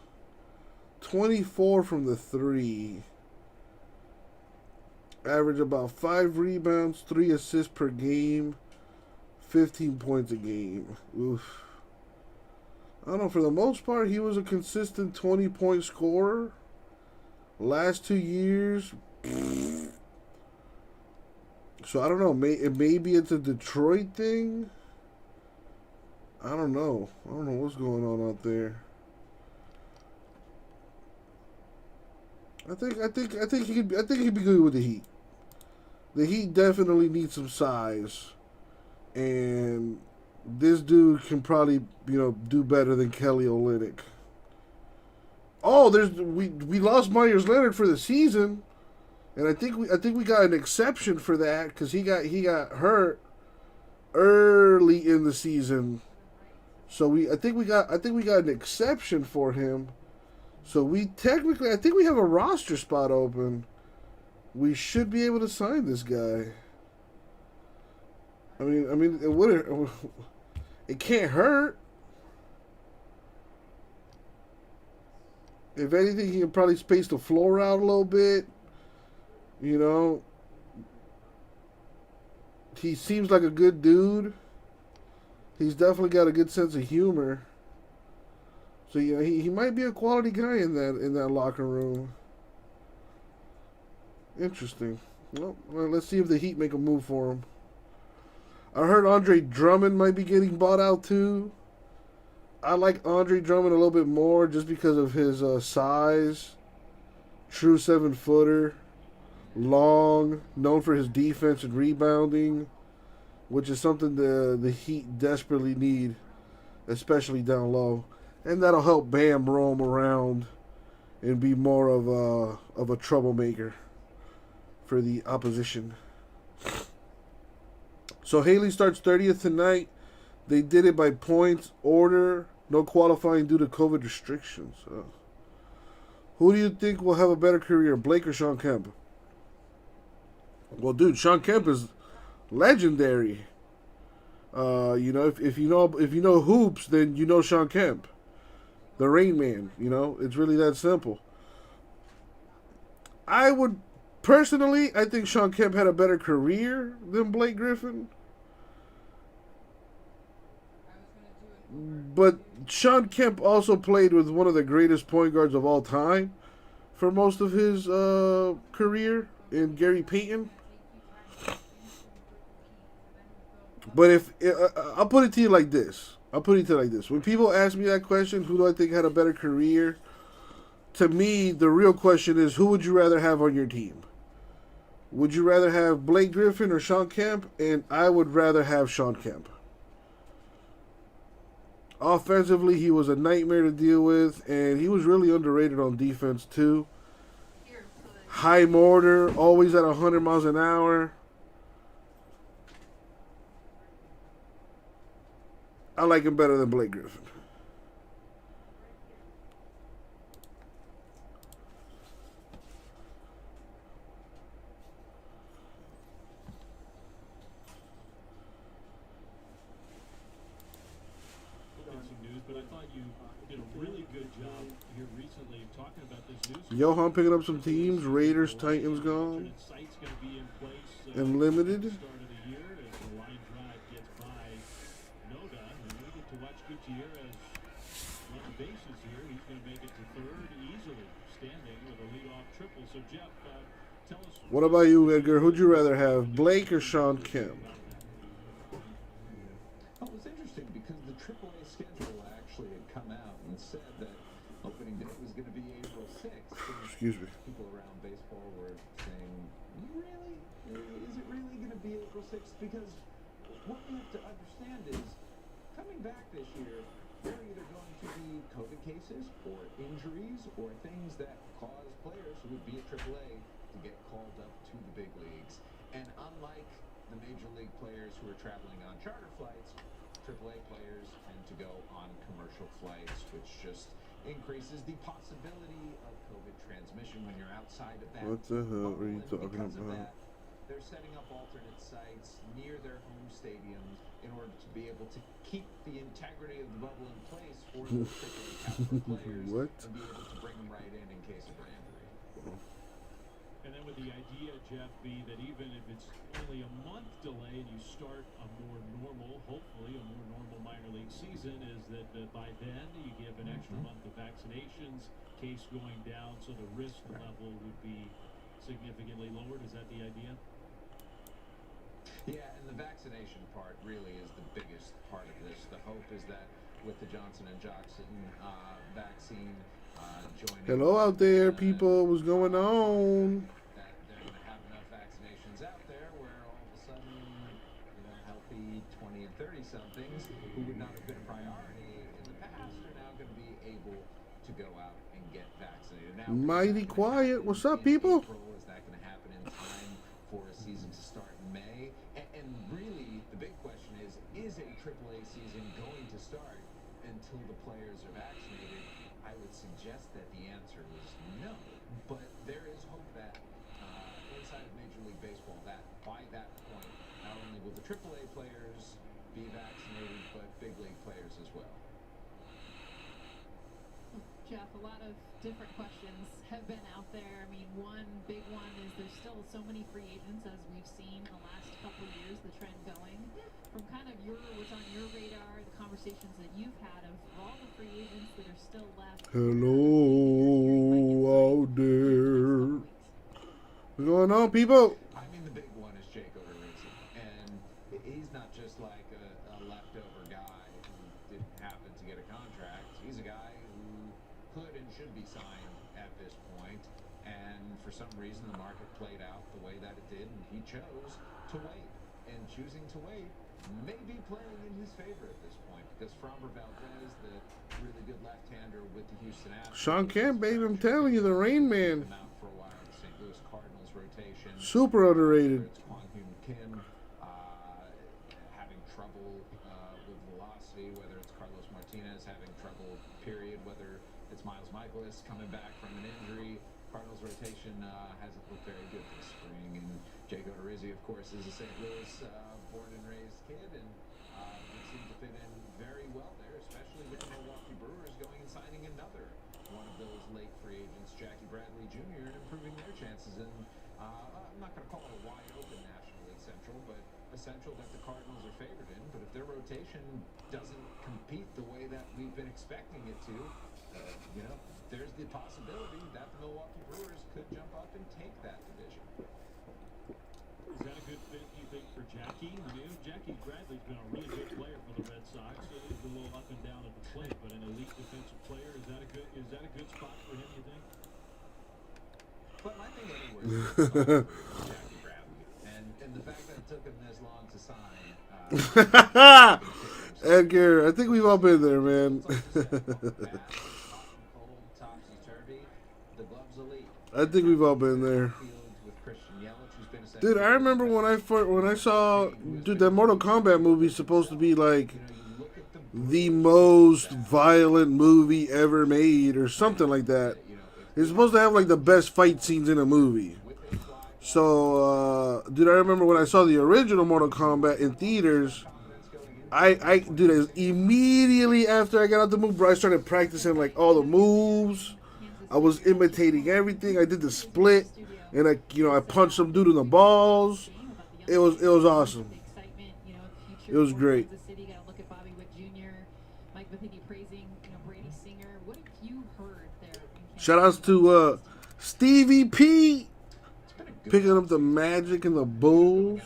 24 from the 3. Average about 5 rebounds, 3 assists per game, 15 points a game. Oof. I don't know, for the most part, he was a consistent 20-point scorer. Last 2 years, so I don't know, maybe it's a Detroit thing? I don't know. I don't know what's going on out there. I think he'd be good with the Heat. The Heat definitely need some size, and this dude can probably do better than Kelly Olynyk. Oh, we lost Myers Leonard for the season, and I think we got an exception for that because he got hurt early in the season. So I think we got an exception for him. So I think we have a roster spot open. We should be able to sign this guy. I mean, it can't hurt. If anything, he can probably space the floor out a little bit. He seems like a good dude. He's definitely got a good sense of humor. So he might be a quality guy in that locker room. Interesting. Well, let's see if the Heat make a move for him. I heard Andre Drummond might be getting bought out too. I like Andre Drummond a little bit more just because of his size. True 7-footer. Long. Known for his defense and rebounding. Which is something the Heat desperately need. Especially down low. And that'll help Bam roam around and be more of a troublemaker for the opposition. So Haley starts 30th tonight. They did it by points order. No qualifying due to COVID restrictions. Who do you think will have a better career, Blake or Shawn Kemp? Well, dude, Shawn Kemp is legendary. If you know hoops, then you know Shawn Kemp, the Rain Man. It's really that simple. I think Shawn Kemp had a better career than Blake Griffin. But Shawn Kemp also played with one of the greatest point guards of all time for most of his career in Gary Payton. But I'll put it to you like this. When people ask me that question, who do I think had a better career? To me, the real question is, who would you rather have on your team? Would you rather have Blake Griffin or Shawn Kemp? And I would rather have Shawn Kemp. Offensively, he was a nightmare to deal with, and he was really underrated on defense too. High mortar, always at 100 miles an hour. I like him better than Blake Griffin. But I thought you did a really good job here recently talking about this news. Johan picking up some teams. Raiders, Titans gone. And limited. Start of the year as the line drive gets by Noda, and we get to watch Gutierrez on the bases here. He's going to make it to third easily, standing with a leadoff triple. So Jeff, tell us. What about you, Edgar? Who'd you rather have, Blake or Shawn Kemp? Well, it's interesting because the AAA schedule actually had come out and said that opening day was going to be April 6th. Excuse me. People around baseball were saying, really? Is it really going to be April 6th? Because what we have to understand is, coming back this year, there are either going to be COVID cases or injuries or things that cause players who would be at AAA to get called up to the big leagues. And unlike the major league players who are traveling on charter flights, AAA players tend to go on commercial flights, which just increases the possibility of COVID transmission when you're outside of that. What the hell are you And talking because of about? that, they're setting up alternate sites near their home stadiums in order to be able to keep the integrity of the bubble in place for those AAA caliber players What? and be able to bring them right in case of an injury. And then would the idea, Jeff, be that even if it's only a month delay and you start a more normal, hopefully a more normal minor league season, is that by then you give an extra month of vaccinations, case going down, so the risk level would be significantly lowered? Is that the idea? Yeah, and the vaccination part really is the biggest part of this. The hope is that with the Johnson & Johnson vaccine joining... Hello out there, people. What's going on? That they're going to have enough vaccinations out there where all of a sudden, healthy 20 and 30-somethings who would not have been a priority in the past are now going to be able to go out and get vaccinated. Now, Mighty quiet. What's up, in people? April, is that going to happen in time for a season to start in May? And really, the big question is a AAA season going to start until the players are vaccinated? I would suggest that the answer is no. But there is hope that inside of Major League Baseball, that by that point, not only will the AAA players be vaccinated, but big league players as well. Jeff, a lot of different questions have been out there. I mean, one big one is there's still so many free agents, as we've seen the last couple of years, the trend going. From kind of what's on your radar, the conversations that you've had of all the free agents that are still left. Hello out there. What's going on, people? I mean, the big one is Jake Odorizzi, and he's not just like a leftover guy who didn't happen to get a contract. He's a guy who could and should be signed at this point, and for some reason the market played out the way that it did, and he chose to wait. And choosing to wait may be playing in his favor at this point, because Framber Valdez, the really good left-hander with the Houston Astros, Sean Kemp, baby, I'm telling you, the Rain Man. been out for a while. The St. Louis Cardinals rotation. Super underrated. Whether it's Kwang Hyun Kim having trouble with velocity, whether it's Carlos Martinez having trouble, period, whether it's Miles Michaelis coming back from an injury. Cardinals rotation hasn't looked very good this spring, and Jake Odorizzi, of course, is a St. Louis born and raised kid, and he seemed to fit in very well there, especially with the Milwaukee Brewers going and signing another one of those late free agents, Jackie Bradley Jr., and improving their chances. And I'm not going to call it a wide open National League Central, but a Central that the Cardinals are favored in. But if their rotation doesn't compete the way that we've been expecting it to, there's the possibility that the Milwaukee Brewers could jump up and take that division. Is that a good fit, you think, for Jackie? Jackie Bradley's been a really good player for the Red Sox. He's a little up and down at the plate, but an elite defensive player. Is that a good spot for him, you think? But my thing anyway is Jackie Bradley, and the fact that it took him this long to sign. Edgar, I think we've all been there, man. I think we've all been there. Dude, I remember when I saw, that Mortal Kombat movie is supposed to be like the most violent movie ever made or something like that. It's supposed to have like the best fight scenes in a movie. So, dude, I remember when I saw the original Mortal Kombat in theaters, dude, immediately after I got out the movie, bro, I started practicing like all the moves. I was imitating everything. I did the split, and I punched some dude in the balls. It was awesome. It was great. Shout outs to Stevie P picking up the Magic and the Bulls.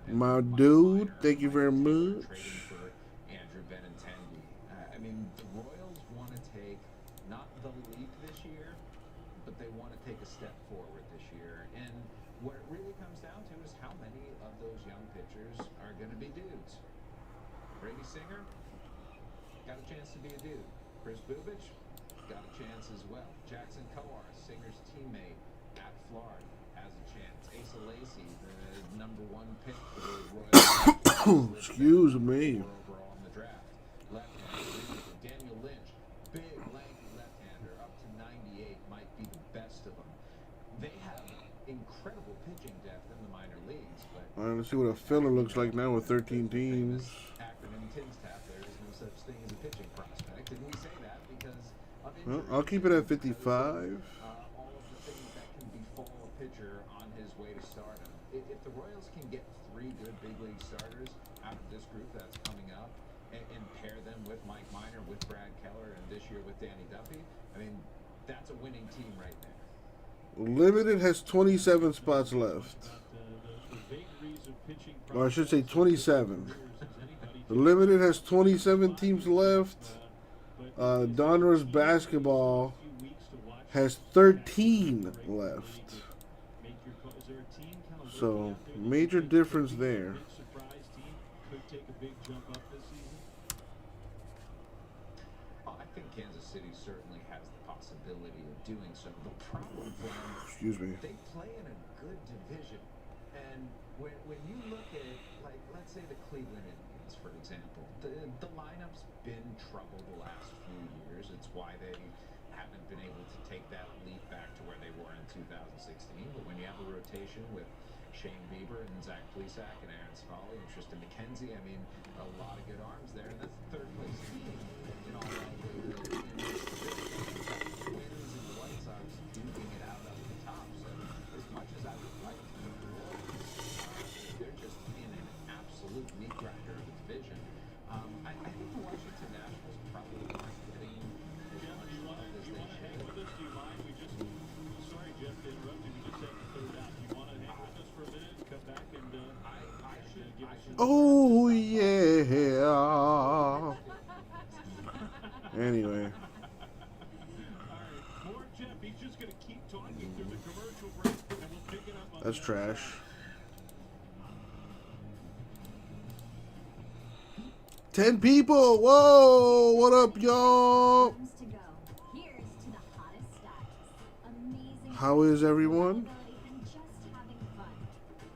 My dude, thank you very much. I mean, the Royals want to take not the leap this year, but they want to take a step forward this year. And what it really comes down to is how many of those young pitchers are going to be dudes. Brady Singer got a chance to be a dude. Chris Bubich got a chance as well. Jackson Kowar, Singer's teammate, at Florida has a chance. Asa Lacy, the #1 pick for the Royals. Excuse me. Overall in the draft. Left-hander, Daniel Lynch, big, lanky left-hander, up to 98, might be the best of them. They have incredible pitching depth in the minor leagues, but All right, let's see what a filler looks like now with 13 teams. acronym TINS tap, there is no such thing as a pitching prospect, and we say that because of Well, injuries. I'll keep it at 55. All of the things that can befall a pitcher on his way to stardom. If the Royals can get 3 good big league starters out of this group that's coming up and pair them with Mike Minor, with Brad Keller, and this year with Danny Duffy, I mean, that's a winning team right there. Limited has 27 spots left. Or I should say 27. The Limited has 27 teams left. Donruss Basketball has 13 left. So, major difference there. I think Kansas City certainly has the possibility of doing so. The problem for them, Excuse me. they play in a good division. And when you look at, like, let's say the Cleveland Indians, for example, the lineup's been trouble the last few years. It's why they haven't been able to take that leap back to where they were in 2016. But when you have a rotation with Shane Bieber and Zach Plesac and Aaron Scully and Tristan McKenzie, I mean, a lot of good arms there. And that's the 3rd place team in all that Twins and the White Sox duking it out up the top. So as much as I would like to see the Royals, they're just in an absolute meat grinder of the division. I think the Washington Nationals probably aren't getting as much love as they should. Sorry, Jeff, to interrupt you. We just had the 3rd out. You want to hang with us for a minute and come back and give us your... Oh, yeah. Anyway. All right, more Jeff. He's just going to keep talking through the commercial break, and we'll pick it up on That's the trash. Ten people. Whoa. What up, y'all? Times to go. Here's to the hottest styles. Amazing. How is everyone? And just having fun.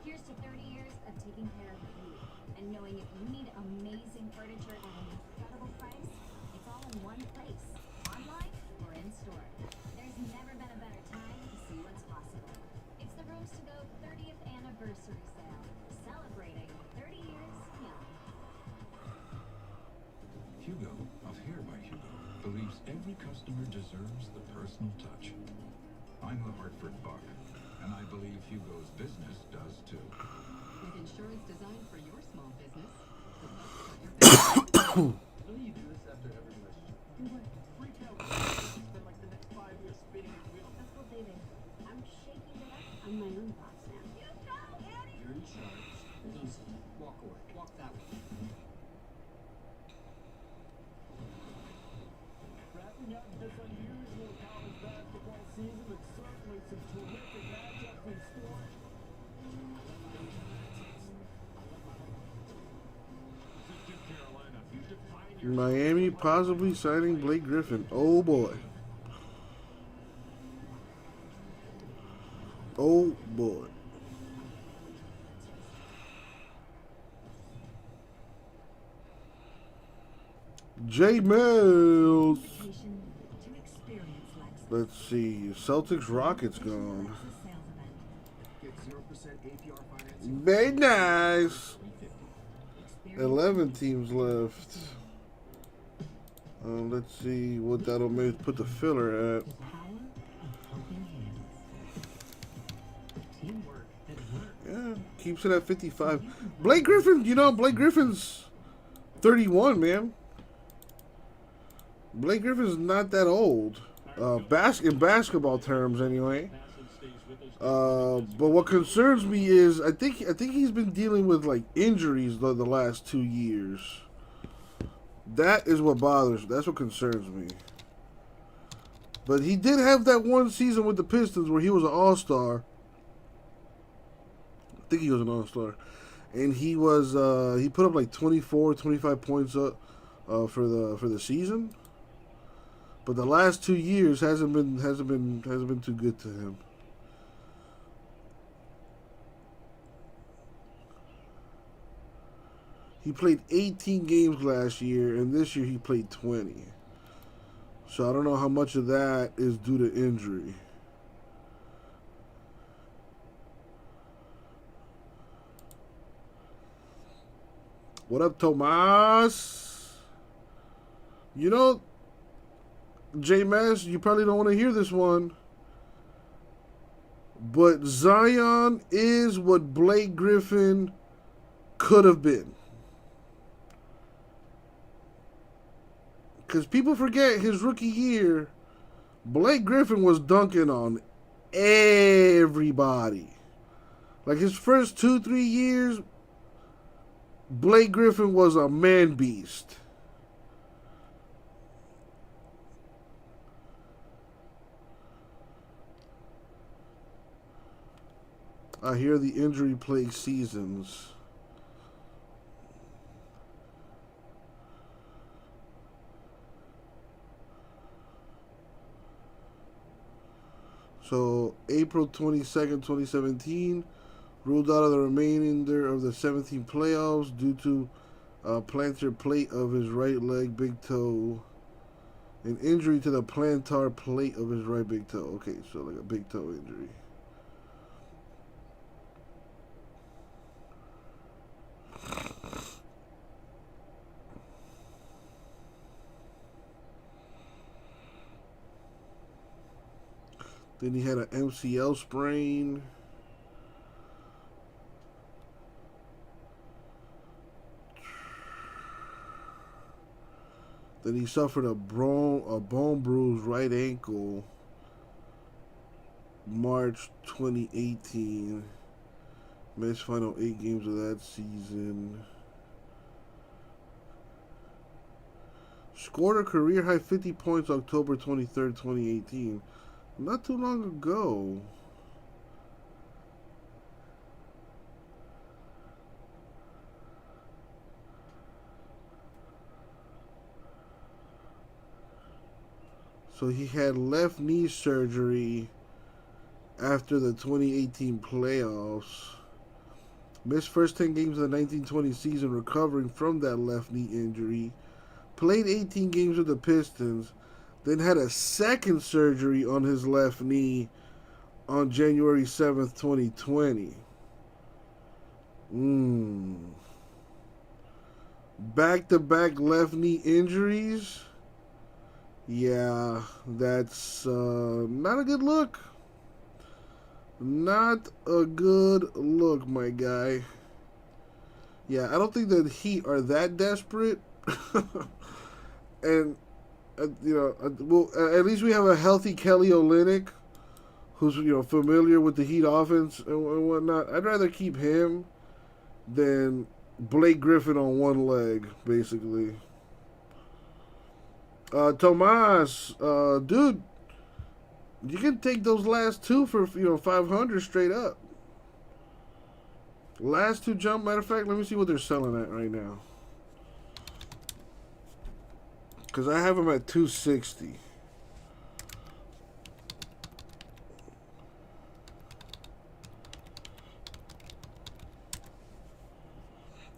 Here's to 30 years of taking care of you. And knowing if you need amazing furniture at an incredible price, it's all in one place. Online or in store. There's never been a better time to see what's possible. It's the Rooms to Go 30th anniversary sale. Celebrating 30 years young. Hugo of Hair by Hugo believes every customer deserves the personal touch. I'm the Hartford Buck, and I believe Hugo's business does too. With insurance designed for your small business, the Bucks got your back. When do you do this after every relationship? Do what? Freak out. Spend like the next 5 years spinning your wheels. That's what, baby. I'm shaking it up. I'm my own boss now. You go, Eddie! You're in charge. Easy. Walk away. Walk that way. Wrapping up this unusual college basketball season with certainly some terrific matchups in store. Miami possibly signing Blake Griffin. Oh, boy. Oh, boy. J Mills. Let's see. Celtics Rockets gone. Get 0% APR financing. Very nice. 11 teams left. Let's see what that'll make put the filler at. Yeah, keeps it at 55. Blake Griffin, you know, Blake Griffin's 31, man. Blake Griffin's not that old. In basketball terms, anyway. But what concerns me is I think he's been dealing with like injuries the last 2 years. That is what bothers. That's what concerns me. But he did have that one season with the Pistons where he was an all-star. I think he was an all-star, and he was he put up like 24, 25 points up for the season. But the last 2 years hasn't been too good to him. He played 18 games last year, and this year he played 20. So I don't know how much of that is due to injury. What up, Tomas? You know, J-Mass, you probably don't want to hear this one, but Zion is what Blake Griffin could have been. Because people forget his rookie year, Blake Griffin was dunking on everybody. Like his first 2-3 years, Blake Griffin was a man beast. I hear the injury plagued seasons. So, April 22nd, 2017, ruled out of the remainder of the 17 playoffs due to a plantar plate of his right leg, big toe. An injury to the plantar plate of his right big toe. Okay, so like a big toe injury. Then he had an MCL sprain. Then he suffered a bone bruise right ankle March 2018. Missed final 8 games of that season. Scored a career high 50 points October 23rd, 2018. Not too long ago. So he had left knee surgery after the 2018 playoffs. Missed first 10 games of the 1920 season recovering from that left knee injury. Played 18 games with the Pistons. Then had a second surgery on his left knee on January 7th, 2020. Back-to-back left knee injuries. Yeah, that's not a good look. Not a good look, my guy. Yeah, I don't think the Heat are that desperate. And, well, at least we have a healthy Kelly Olynyk, who's, familiar with the Heat offense and whatnot. I'd rather keep him than Blake Griffin on one leg, basically. Tomas, dude, you can take those last two for 500 straight up. Last two jump. Matter of fact, let me see what they're selling at right now. Because I have them at 260.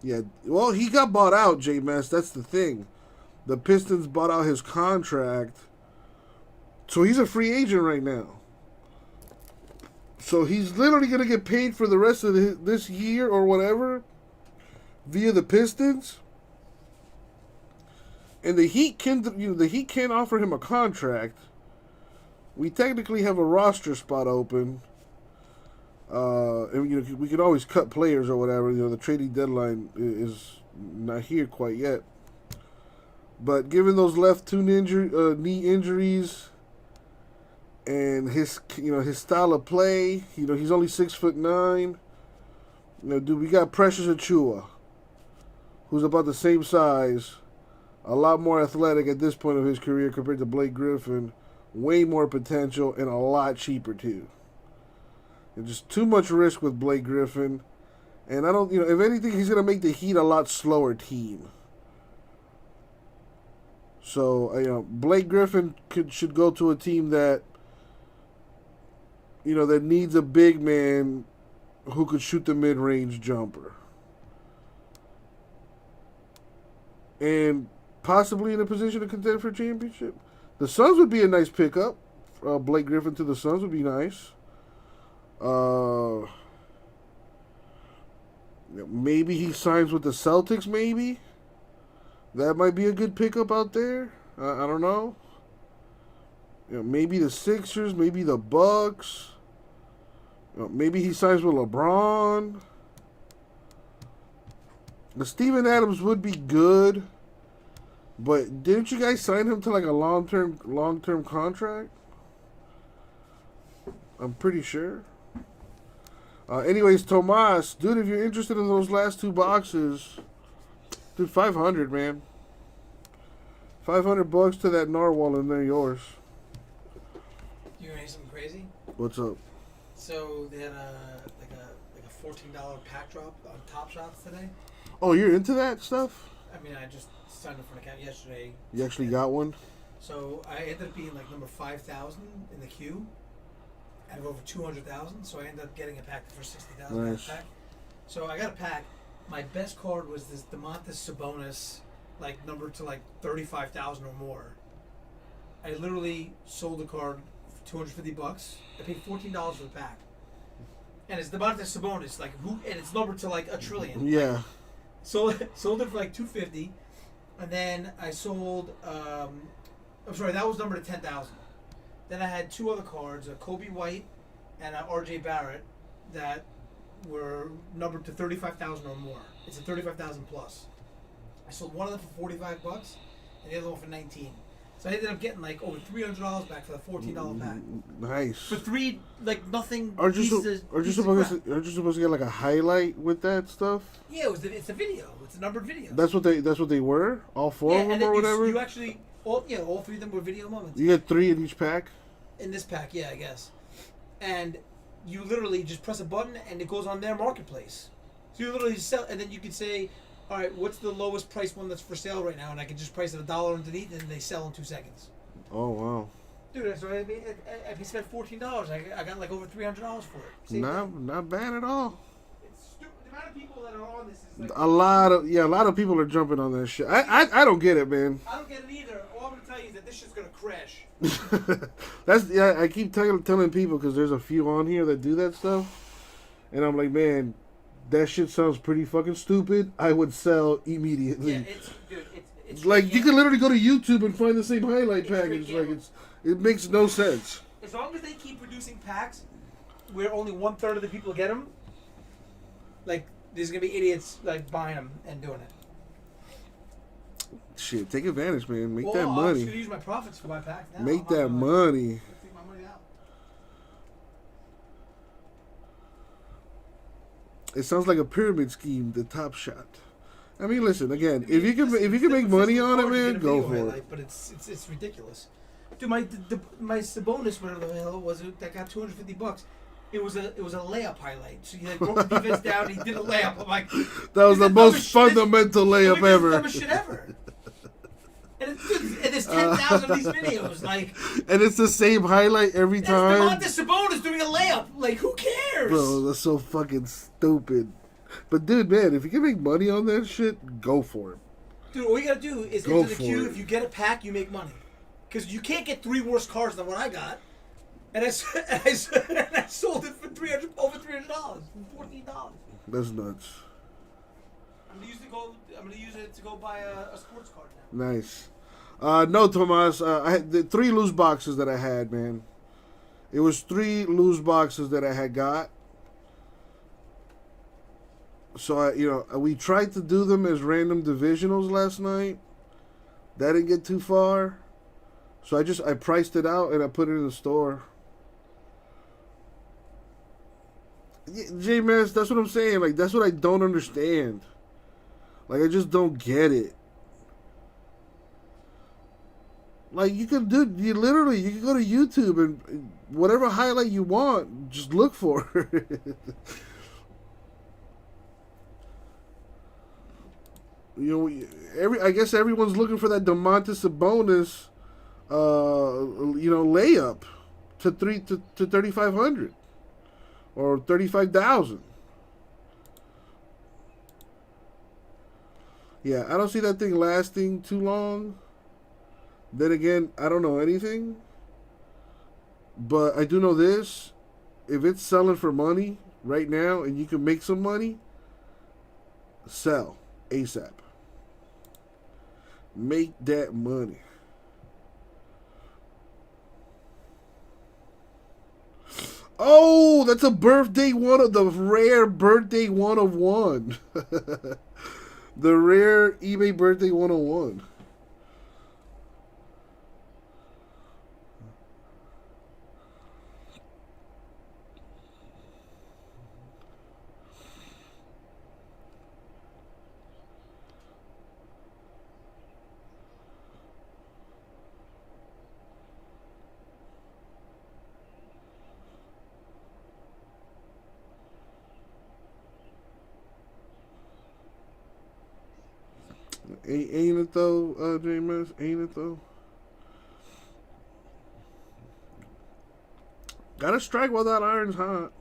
Yeah, well, he got bought out, J-Mass. That's the thing. The Pistons bought out his contract. So he's a free agent right now. So he's literally going to get paid for the rest of this year or whatever via the Pistons. And the Heat can't offer him a contract. We technically have a roster spot open. And we can always cut players or whatever. The trading deadline is not here quite yet. But given those left two knee injuries and his style of play, he's only 6'9". Dude, we got Precious Achiuwa, who's about the same size, a lot more athletic at this point of his career compared to Blake Griffin, way more potential, and a lot cheaper too. And just too much risk with Blake Griffin, and I don't, if anything, he's gonna make the Heat a lot slower team. So, Blake Griffin should go to a team that, that needs a big man who could shoot the mid-range jumper. and possibly in a position to contend for a championship. The Suns would be a nice pickup. Blake Griffin to the Suns would be nice. Maybe he signs with the Celtics, maybe. That might be a good pickup out there. I don't know. Maybe the Sixers, maybe the Bucks. Maybe he signs with LeBron. The Steven Adams would be good. But didn't you guys sign him to like a long-term contract? I'm pretty sure. Anyways, Tomas, dude, if you're interested in those last two boxes, dude, 500, man. $500 to that narwhal, and they're yours. You want to hear something crazy? What's up? So they had a $14 pack drop on Top Shots today. Oh, you're into that stuff? I mean, I just signed up for an account yesterday. You actually got one? So I ended up being like number 5,000 in the queue. Out of over 200,000, so I ended up getting a pack for 60,000. Nice. Pack. So I got a pack. My best card was this Domantas Sabonis, like numbered to like 35,000 or more. I literally sold the card for $250. I paid $14 for the pack, and it's Domantas Sabonis, like who, and it's numbered to like a trillion. Yeah. Sold it for like $250, and then I sold. I'm sorry, that was numbered to 10,000. Then I had two other cards, a Kobe White and a RJ Barrett, that were numbered to 35,000 or more. It's a 35,000 plus. I sold one of them for $45 and the other one for $19. So I ended up getting like over $300 back for the $14 pack. Nice. For three, like nothing. Aren't you pieces supposed of crap. to get like a highlight with that stuff? Yeah, it's a video. It's a numbered video. That's what they were? All four of them and then or whatever? You actually, all three of them were video moments. You get 3 in each pack? In this pack, yeah, I guess. And you literally just press a button and it goes on their marketplace. So you literally sell, and then you can say, all right, what's the lowest price one that's for sale right now? And I can just price it $1 underneath, and they sell in 2 seconds. Oh, wow. Dude, so I spent $14. I got like over $300 for it. Not bad at all. It's stupid. The amount of people that are on this is like... A lot of people are jumping on that shit. I don't get it, man. I don't get it either. All I'm going to tell you is that this shit's going to crash. I keep telling people, because there's a few on here that do that stuff, and I'm like, man, that shit sounds pretty fucking stupid. I would sell immediately. Yeah, it's like you can literally go to YouTube and find the same highlight package. Like it makes no sense. As long as they keep producing packs where only 1/3 of the people get them, like there's gonna be idiots like buying them and doing it. Shit, take advantage, man. Make that I'm money. just gonna use my profits for my packs now. Make that money. Take my money out. It sounds like a pyramid scheme. The Top Shot. I mean, listen again. If you can make money on it, man, go for it. But it's ridiculous. Dude, my Sabonis, whatever the hell it was, that got $250. It was a layup highlight. So he like broke the defense down. And he did a layup. I'm like, that was the most fundamental layup ever. That's the dumbest shit ever. And there's 10,000 of these videos, like. And it's the same highlight every time. Domantas Sabonis doing a layup. Like, who cares? Bro, that's so fucking stupid. But dude, man, if you can make money on that shit, go for it. Dude, all you gotta do is enter the queue. If you get a pack, you make money. Because you can't get 3 worse cards than what I got. And I sold it for over $300, $14. That's nuts. I'm gonna use it to go buy a sports card now. Nice. No, Tomas. I had the 3 loose boxes that I had, man. It was 3 loose boxes that I had got. So we tried to do them as random divisionals last night. That didn't get too far. So I priced it out and I put it in the store. J-Mass, that's what I'm saying. Like, that's what I don't understand. Like, I just don't get it. Like, you can go to YouTube and whatever highlight you want, just look for it. I guess everyone's looking for that Domantas Sabonis, layup to 3,500 or 35,000. Yeah, I don't see that thing lasting too long. Then again, I don't know anything. But I do know this. If it's selling for money right now and you can make some money, sell ASAP. Make that money. Oh, that's a birthday one of the rare birthday 101. The rare eBay birthday 101. Ain't it though, James? Ain't it though? Gotta strike while that iron's hot.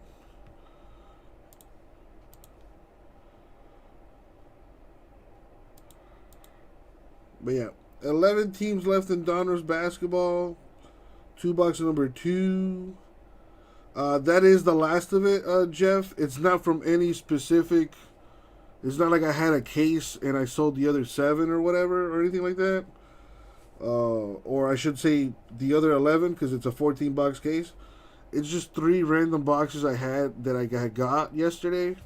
But yeah, 11 teams left in Donruss basketball. 2 box number 2. That is the last of it, Jeff. It's not from any specific. It's not like I had a case and I sold the other 7 or whatever or anything like that. Or I should say the other 11 because it's a 14 box case. It's just 3 random boxes I had that I got yesterday.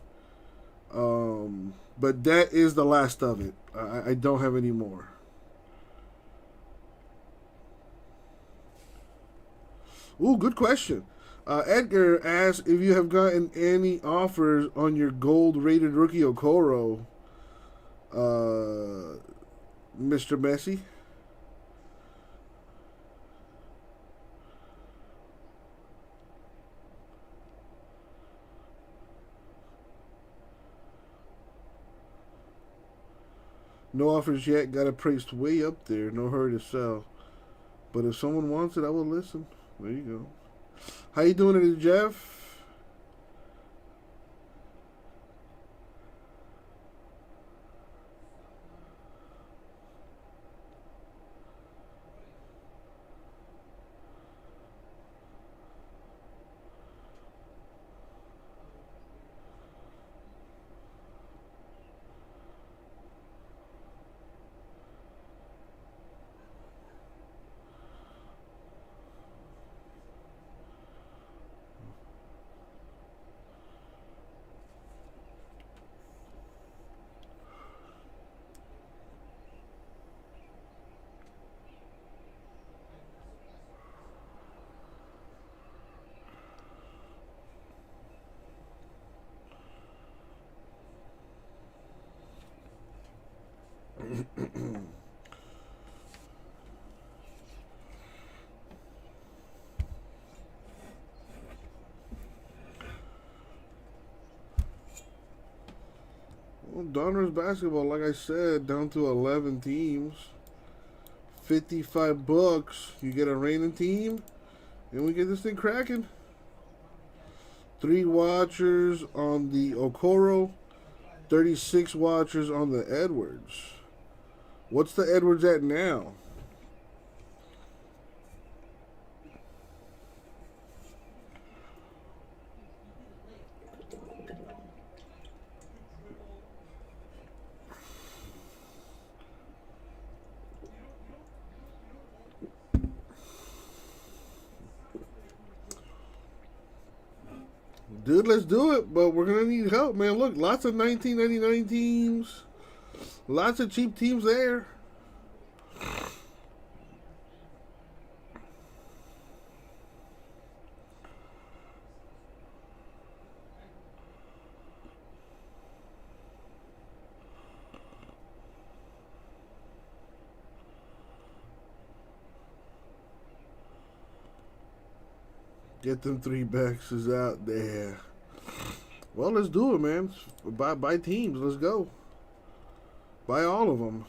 But that is the last of it. I don't have any more. Ooh, good question. Edgar asked if you have gotten any offers on your gold-rated rookie Okoro, Mr. Messi. No offers yet. Got it priced way up there. No hurry to sell. But if someone wants it, I will listen. There you go. How you doing today, Jeff? Well, Donruss basketball, like I said, down to 11 teams. $55. You get a reigning team, and we get this thing cracking. 3 watchers on the Okoro, 36 watchers on the Edwards. What's the Edwards at now? Dude, let's do it, but we're going to need help, man. Look, lots of 1999 teams. Lots of cheap teams there. Get them 3 boxes out there. Well, let's do it, man. Buy teams. Let's go. Buy all of them.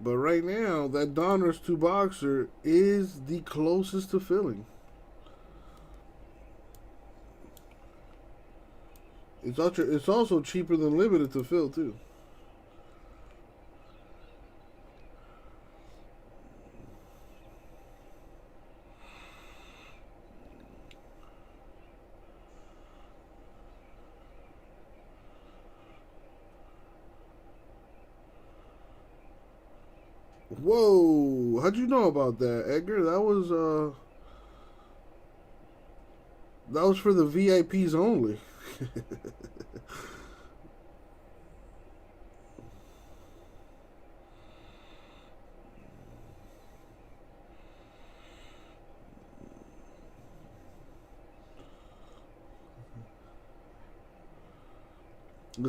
But right now, that Donruss 2-boxer is the closest to filling. It's also cheaper than limited to fill, too. Whoa! How'd you know about that, Edgar? That was for the VIPs only.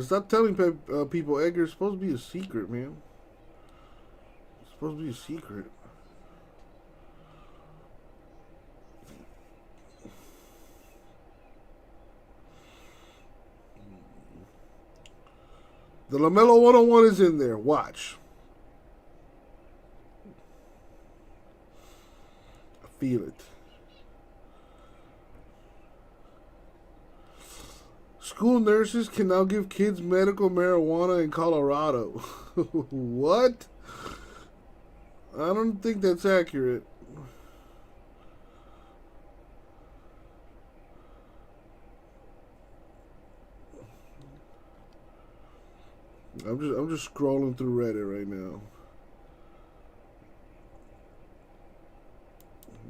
Stop telling people, Edgar. It's supposed to be a secret, man. It's supposed to be a secret. The LaMelo 101 is in there. Watch. I feel it. School nurses can now give kids medical marijuana in Colorado. What? I don't think that's accurate. I'm just scrolling through Reddit right now.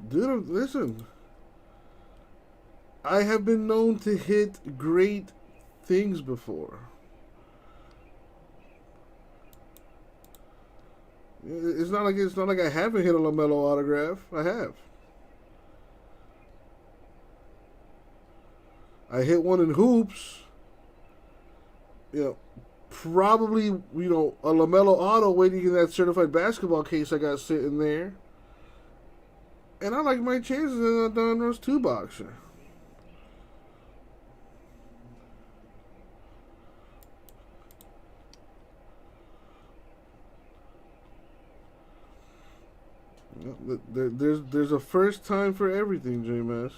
Dude, listen. I have been known to hit great things before. It's not like I haven't hit a LaMelo autograph. I have. I hit one in hoops. You know, probably, a LaMelo auto waiting in that certified basketball case I got sitting there. And I like my chances in a Don Rose 2 boxer. There's a first time for everything, JMS.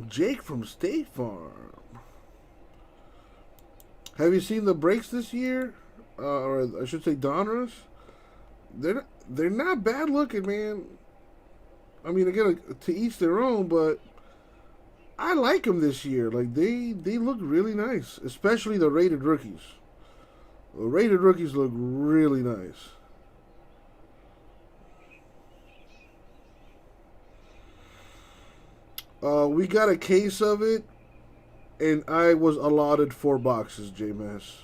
Jake from State Farm. Have you seen the breaks this year? Or I should say Donruss? They're not bad looking, man. I mean, again, to each their own, but I like them this year. Like, they look really nice, especially the rated rookies. The rated rookies look really nice. We got a case of it, and I was allotted 4 boxes, JMS.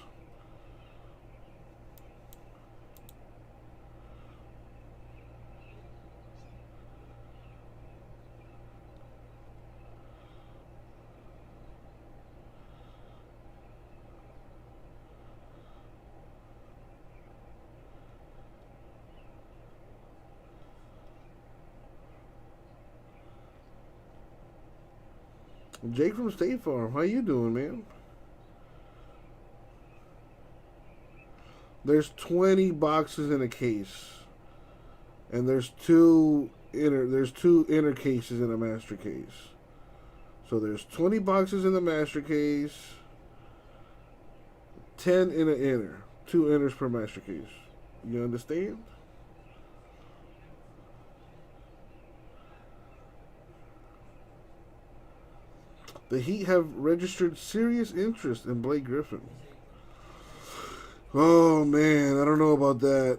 Jake from State Farm, how you doing, man? There's 20 boxes in a case, and there's two inner cases in a master case. So there's 20 boxes in the master case, 10 in an inner, 2 inners per master case. You understand? The Heat have registered serious interest in Blake Griffin. Oh, man, I don't know about that.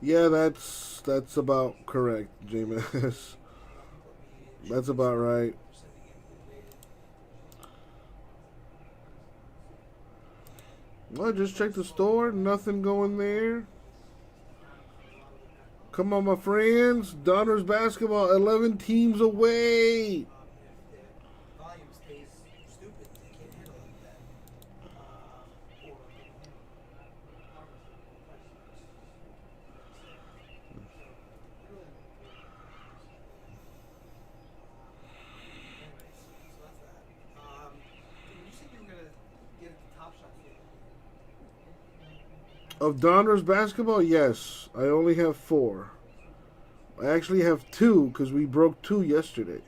Yeah, that's about correct, James. That's about right. Well, just check the store. Nothing going there. Come on, my friends. Donruss basketball, 11 teams away. Of Donruss basketball, yes. I only have 4. I actually have 2 because we broke 2 yesterday.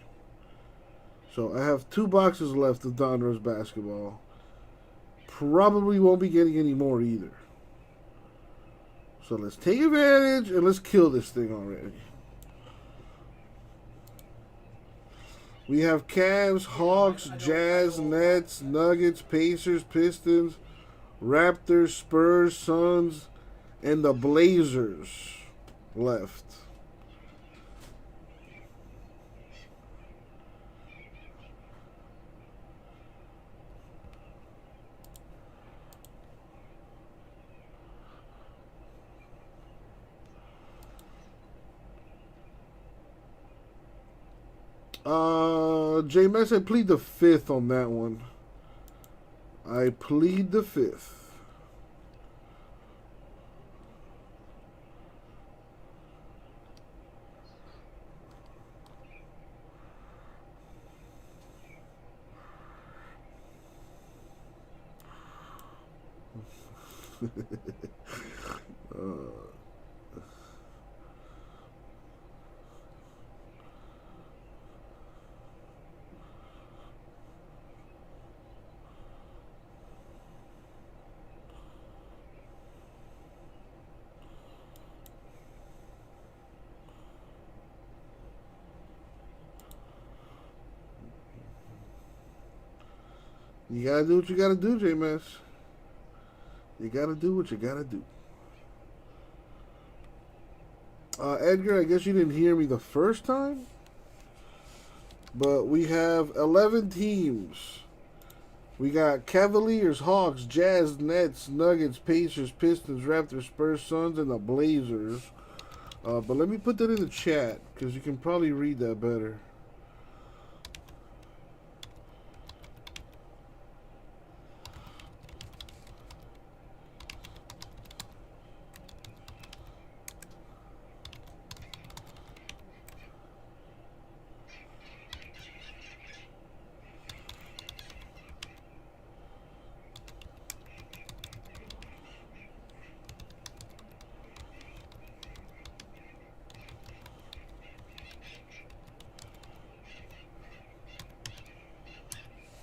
So I have 2 boxes left of Donruss basketball. Probably won't be getting any more either. So let's take advantage and let's kill this thing already. We have Cavs, Hawks, Jazz, Nets, Nuggets, Pacers, Pistons, Raptors, Spurs, Suns, and the Blazers left. J-Mess, I plead the 5th on that one. I plead the 5th. You gotta do what you gotta do, J-Mess. You gotta do what you gotta do. Edgar, I guess you didn't hear me the first time. But we have 11 teams. We got Cavaliers, Hawks, Jazz, Nets, Nuggets, Pacers, Pistons, Raptors, Spurs, Suns, and the Blazers. But let me put that in the chat, because you can probably read that better.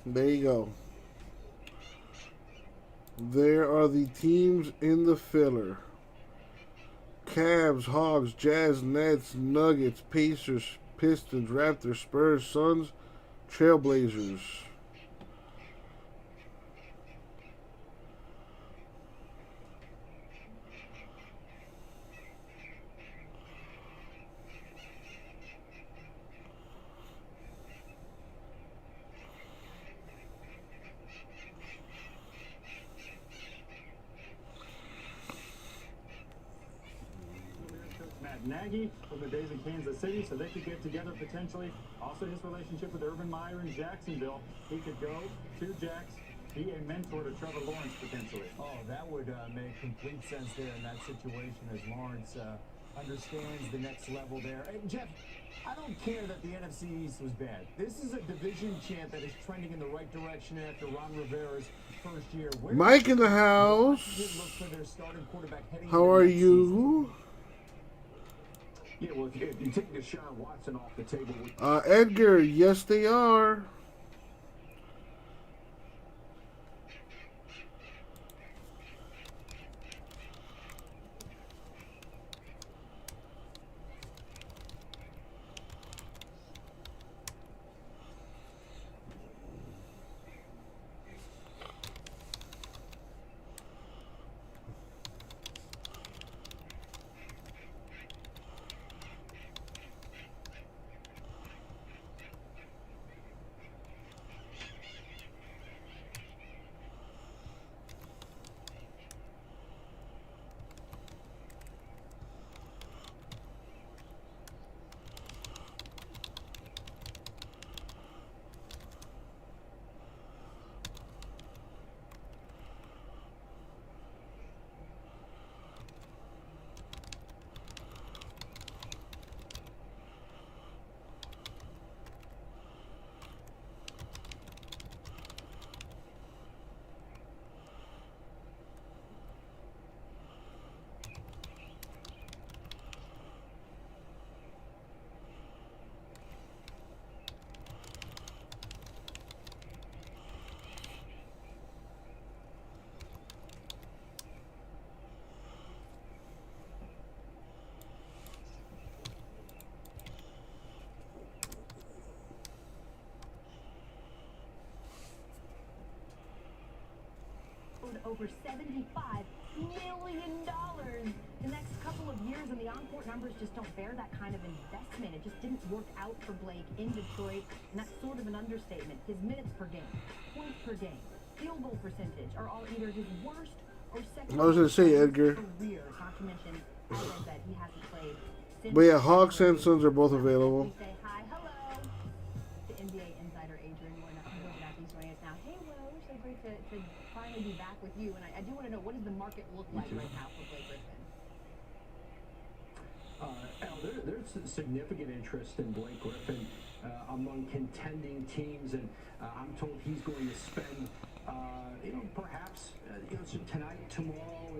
There you go. There are the teams in the filler. Cavs, Hawks, Jazz, Nets, Nuggets, Pacers, Pistons, Raptors, Spurs, Suns, Trailblazers. Nagy from the days in Kansas City, so they could get together potentially. Also, his relationship with Urban Meyer in Jacksonville. He could go to Jacks, be a mentor to Trevor Lawrence potentially. Oh, that would make complete sense there in that situation as Lawrence understands the next level there. And Jeff, I don't care that the NFC East was bad. This is a division champ that is trending in the right direction after Ron Rivera's first year. Mike in the house. How are you? Yeah, well, if you take Deshaun Watson off the table... Edgar, yes they are. over $75 million the next couple of years, and the on-court numbers just don't bear that kind of investment. It just didn't work out for Blake in Detroit, and that's sort of an understatement. His minutes per game, points per game, field goal percentage are all either his worst or second. I was gonna say Edgar. Career, not to mention, as I said, he hasn't played since. But yeah, Hawks and Suns are both available. We say hi, hello, to NBA insider Adrian Wojnarowski joining us now. Hey, Woj, so great to finally be back with you. And I do want to know, what does the market look like right now for Blake Griffin? There's significant interest in Blake Griffin among contending teams, and I'm told he's going to spend, perhaps tonight, tomorrow,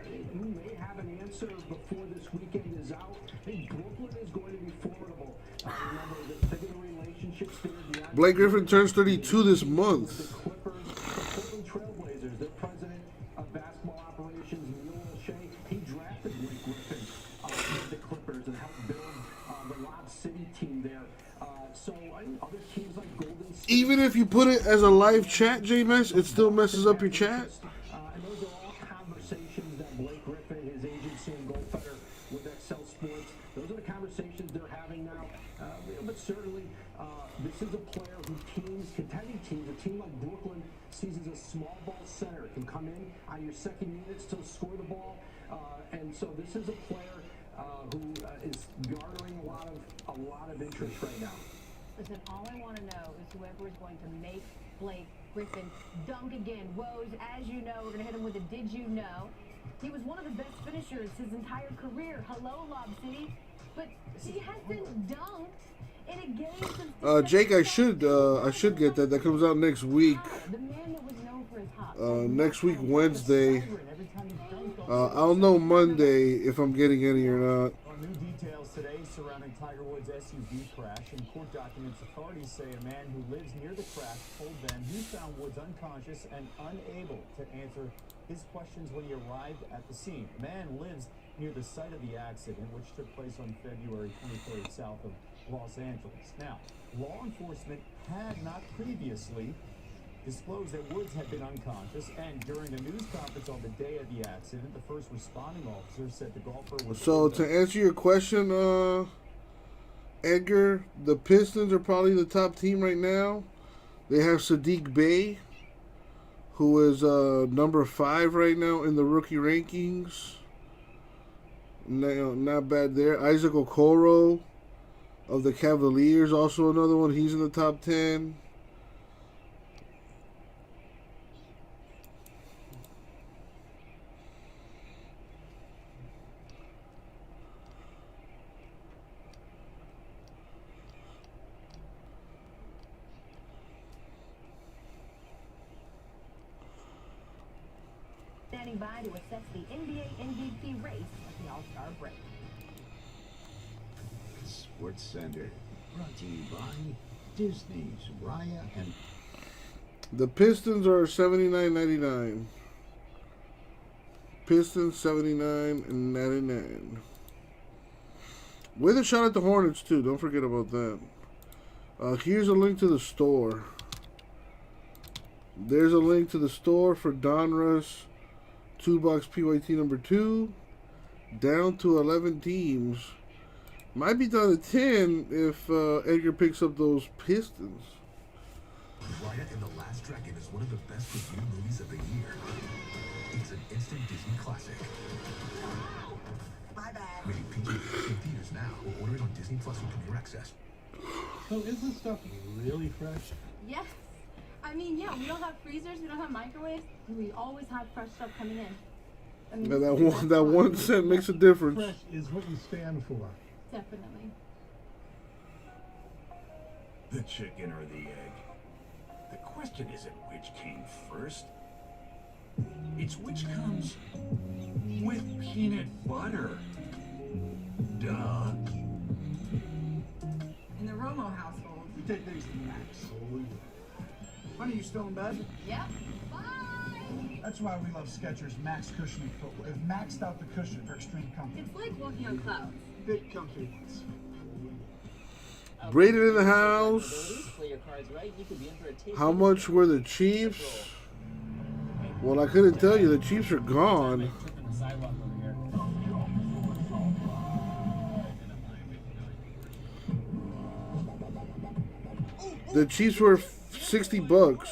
and we may have an answer before this weekend is out. I think Brooklyn is going to be formidable. Remember the bigger relationships there. Blake Griffin turns 32 this month. The Clippers, the Portland Trailblazers, their president of basketball operations, Neil O'Shea, he drafted Blake Griffin with the Clippers and helped build the Lob City team there. So other teams like Golden State. Even if you put it as a live chat, JMS, it still messes up your chat. And those are all conversations that Blake Griffin, his agent Sam Goldfeder with XL Sports, those are the conversations they're having now. But certainly, this is a player who contending teams, a team like Brooklyn sees as a small ball center, can come in on your second unit, still score the ball. And so this is a player who is garnering a lot of interest right now. Listen, all I want to know is whoever is going to make Blake Griffin dunk again. Woj, as you know, we're going to hit him with a did you know. He was one of the best finishers his entire career. Hello, Lob City. But he hasn't dunked in a game since Jake, I should get that. That comes out next week. the man that was known for his hops. Next week, Wednesday. I'll know Monday if I'm getting any or not. New details today surrounding Tiger Woods' SUV crash. In court documents, authorities say a man who lives near the crash told them he found Woods unconscious and unable to answer his questions when he arrived at the scene. The man lives near the site of the accident, which took place on February 23rd south of Los Angeles. Now, law enforcement had not previously disclosed that Woods had been unconscious, and during a news conference on the day of the accident, the first responding officer said the golfer was... So to answer your question, Edgar, the Pistons are probably the top team right now. They have Sadiq Bey, who is number 5 right now in the rookie rankings. Not bad there. Isaac Okoro of the Cavaliers, also another one. He's in the top 10. Standing by to assess the NBA MVP race at the All-Star break. Sports Center, brought to you by Disney's Raya and... The Pistons are $79.99. Pistons $79.99. With a shot at the Hornets too. Don't forget about that. Here's a link to the store. There's a link to the store for Donruss 2-box PYT number 2. Down to 11 teams. Might be down to 10 if Edgar picks up those Pistons. Raya and the Last Dragon is one of the best reviewed movies of the year. It's an instant Disney classic. My bad. Rated PG in theaters now, or order it on Disney Plus with Premier Access. So is this stuff really fresh? Yes. I mean, yeah, we don't have freezers, we don't have microwaves, and we always have fresh stuff coming in. I mean, Now that 1 cent makes a difference. Fresh is what you stand for. definitely. The chicken or the egg? The question isn't which came first. It's which comes with peanut butter. Duh. In the Romo household, we take things to the max. Honey, you still in bed? Yep. That's why we love Skechers Max Cushioning footwear. They've maxed out the cushion for extreme comfort. It's like walking on clouds. Big comfy ones. Braden in the house. How much were the Chiefs? Well, I couldn't tell you. The Chiefs are gone. The Chiefs were $60.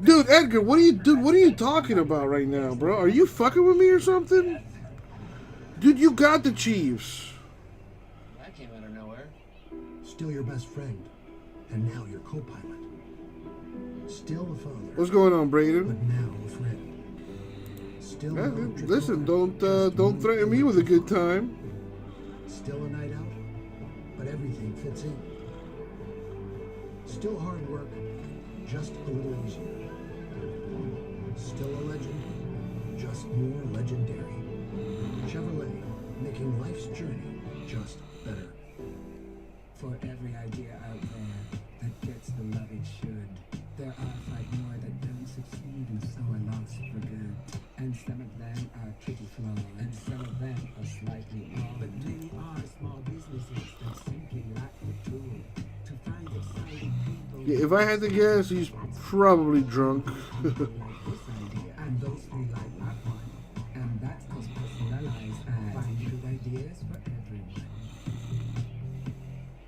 Dude, Edgar, what are you talking about right now, bro? Are you fucking with me or something? Dude, you got the Chiefs. That came out of nowhere. Still your best friend, and now your co-pilot. Still a father. What's going on, Braden? But now a friend. Still Yeah, dude, listen, don't threaten me with a good time. Still a night out, but everything fits in. Still hard work, just a little easier. Still a legend, just more legendary. Chevrolet, making life's journey just better. For every idea out there that gets the love it should, there are 5 more that don't succeed and so are lost for good. And some of them are pretty flawed, and some of them are slightly odd. But many are small businesses that simply lack the tool to find exciting people. Yeah, if I had to guess, he's probably drunk. And those 3 like that one. And that's as personalized as 5 good ideas for everyone.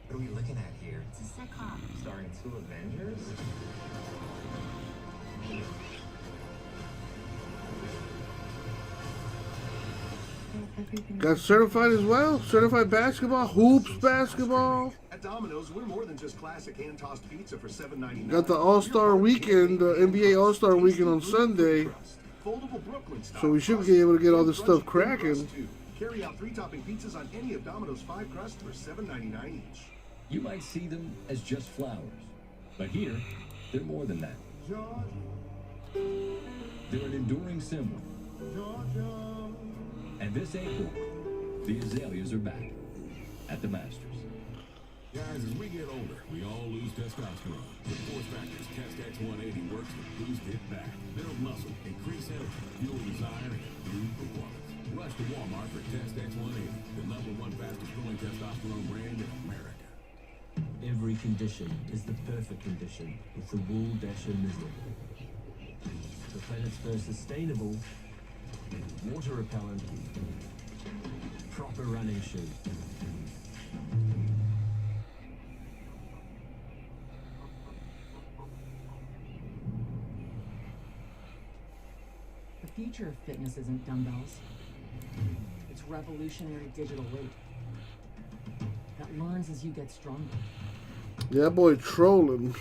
What are we looking at here? It's a sitcom. Starring 2 Avengers? Got certified as well. Certified basketball, hoops basketball. At Domino's, we're more than just classic hand-tossed pizza for $7.99. Got the All-Star Weekend, NBA All-Star Weekend on Sunday. Foldable Brooklyn style. So we should be able to get all this stuff cracking. Carry out 3-topping pizzas on any of Domino's 5 crusts for $7.99 each. You might see them as just flowers, but here, they're more than that. They're an enduring symbol. And this April, the azaleas are back at the Masters. Guys, as we get older, we all lose testosterone. With Force Factors, Test X 180 works to boost it back. Build muscle, increase energy, fuel desire, and improve performance. Rush to Walmart for Test X 180, the #1 fastest growing testosterone brand in America. Every condition is the perfect condition with the Wool Dasher Mizzle. The planet's first sustainable, water repellent, proper running shoe. The future of fitness isn't dumbbells. It's revolutionary digital weight that learns as you get stronger. Yeah, that boy trolling.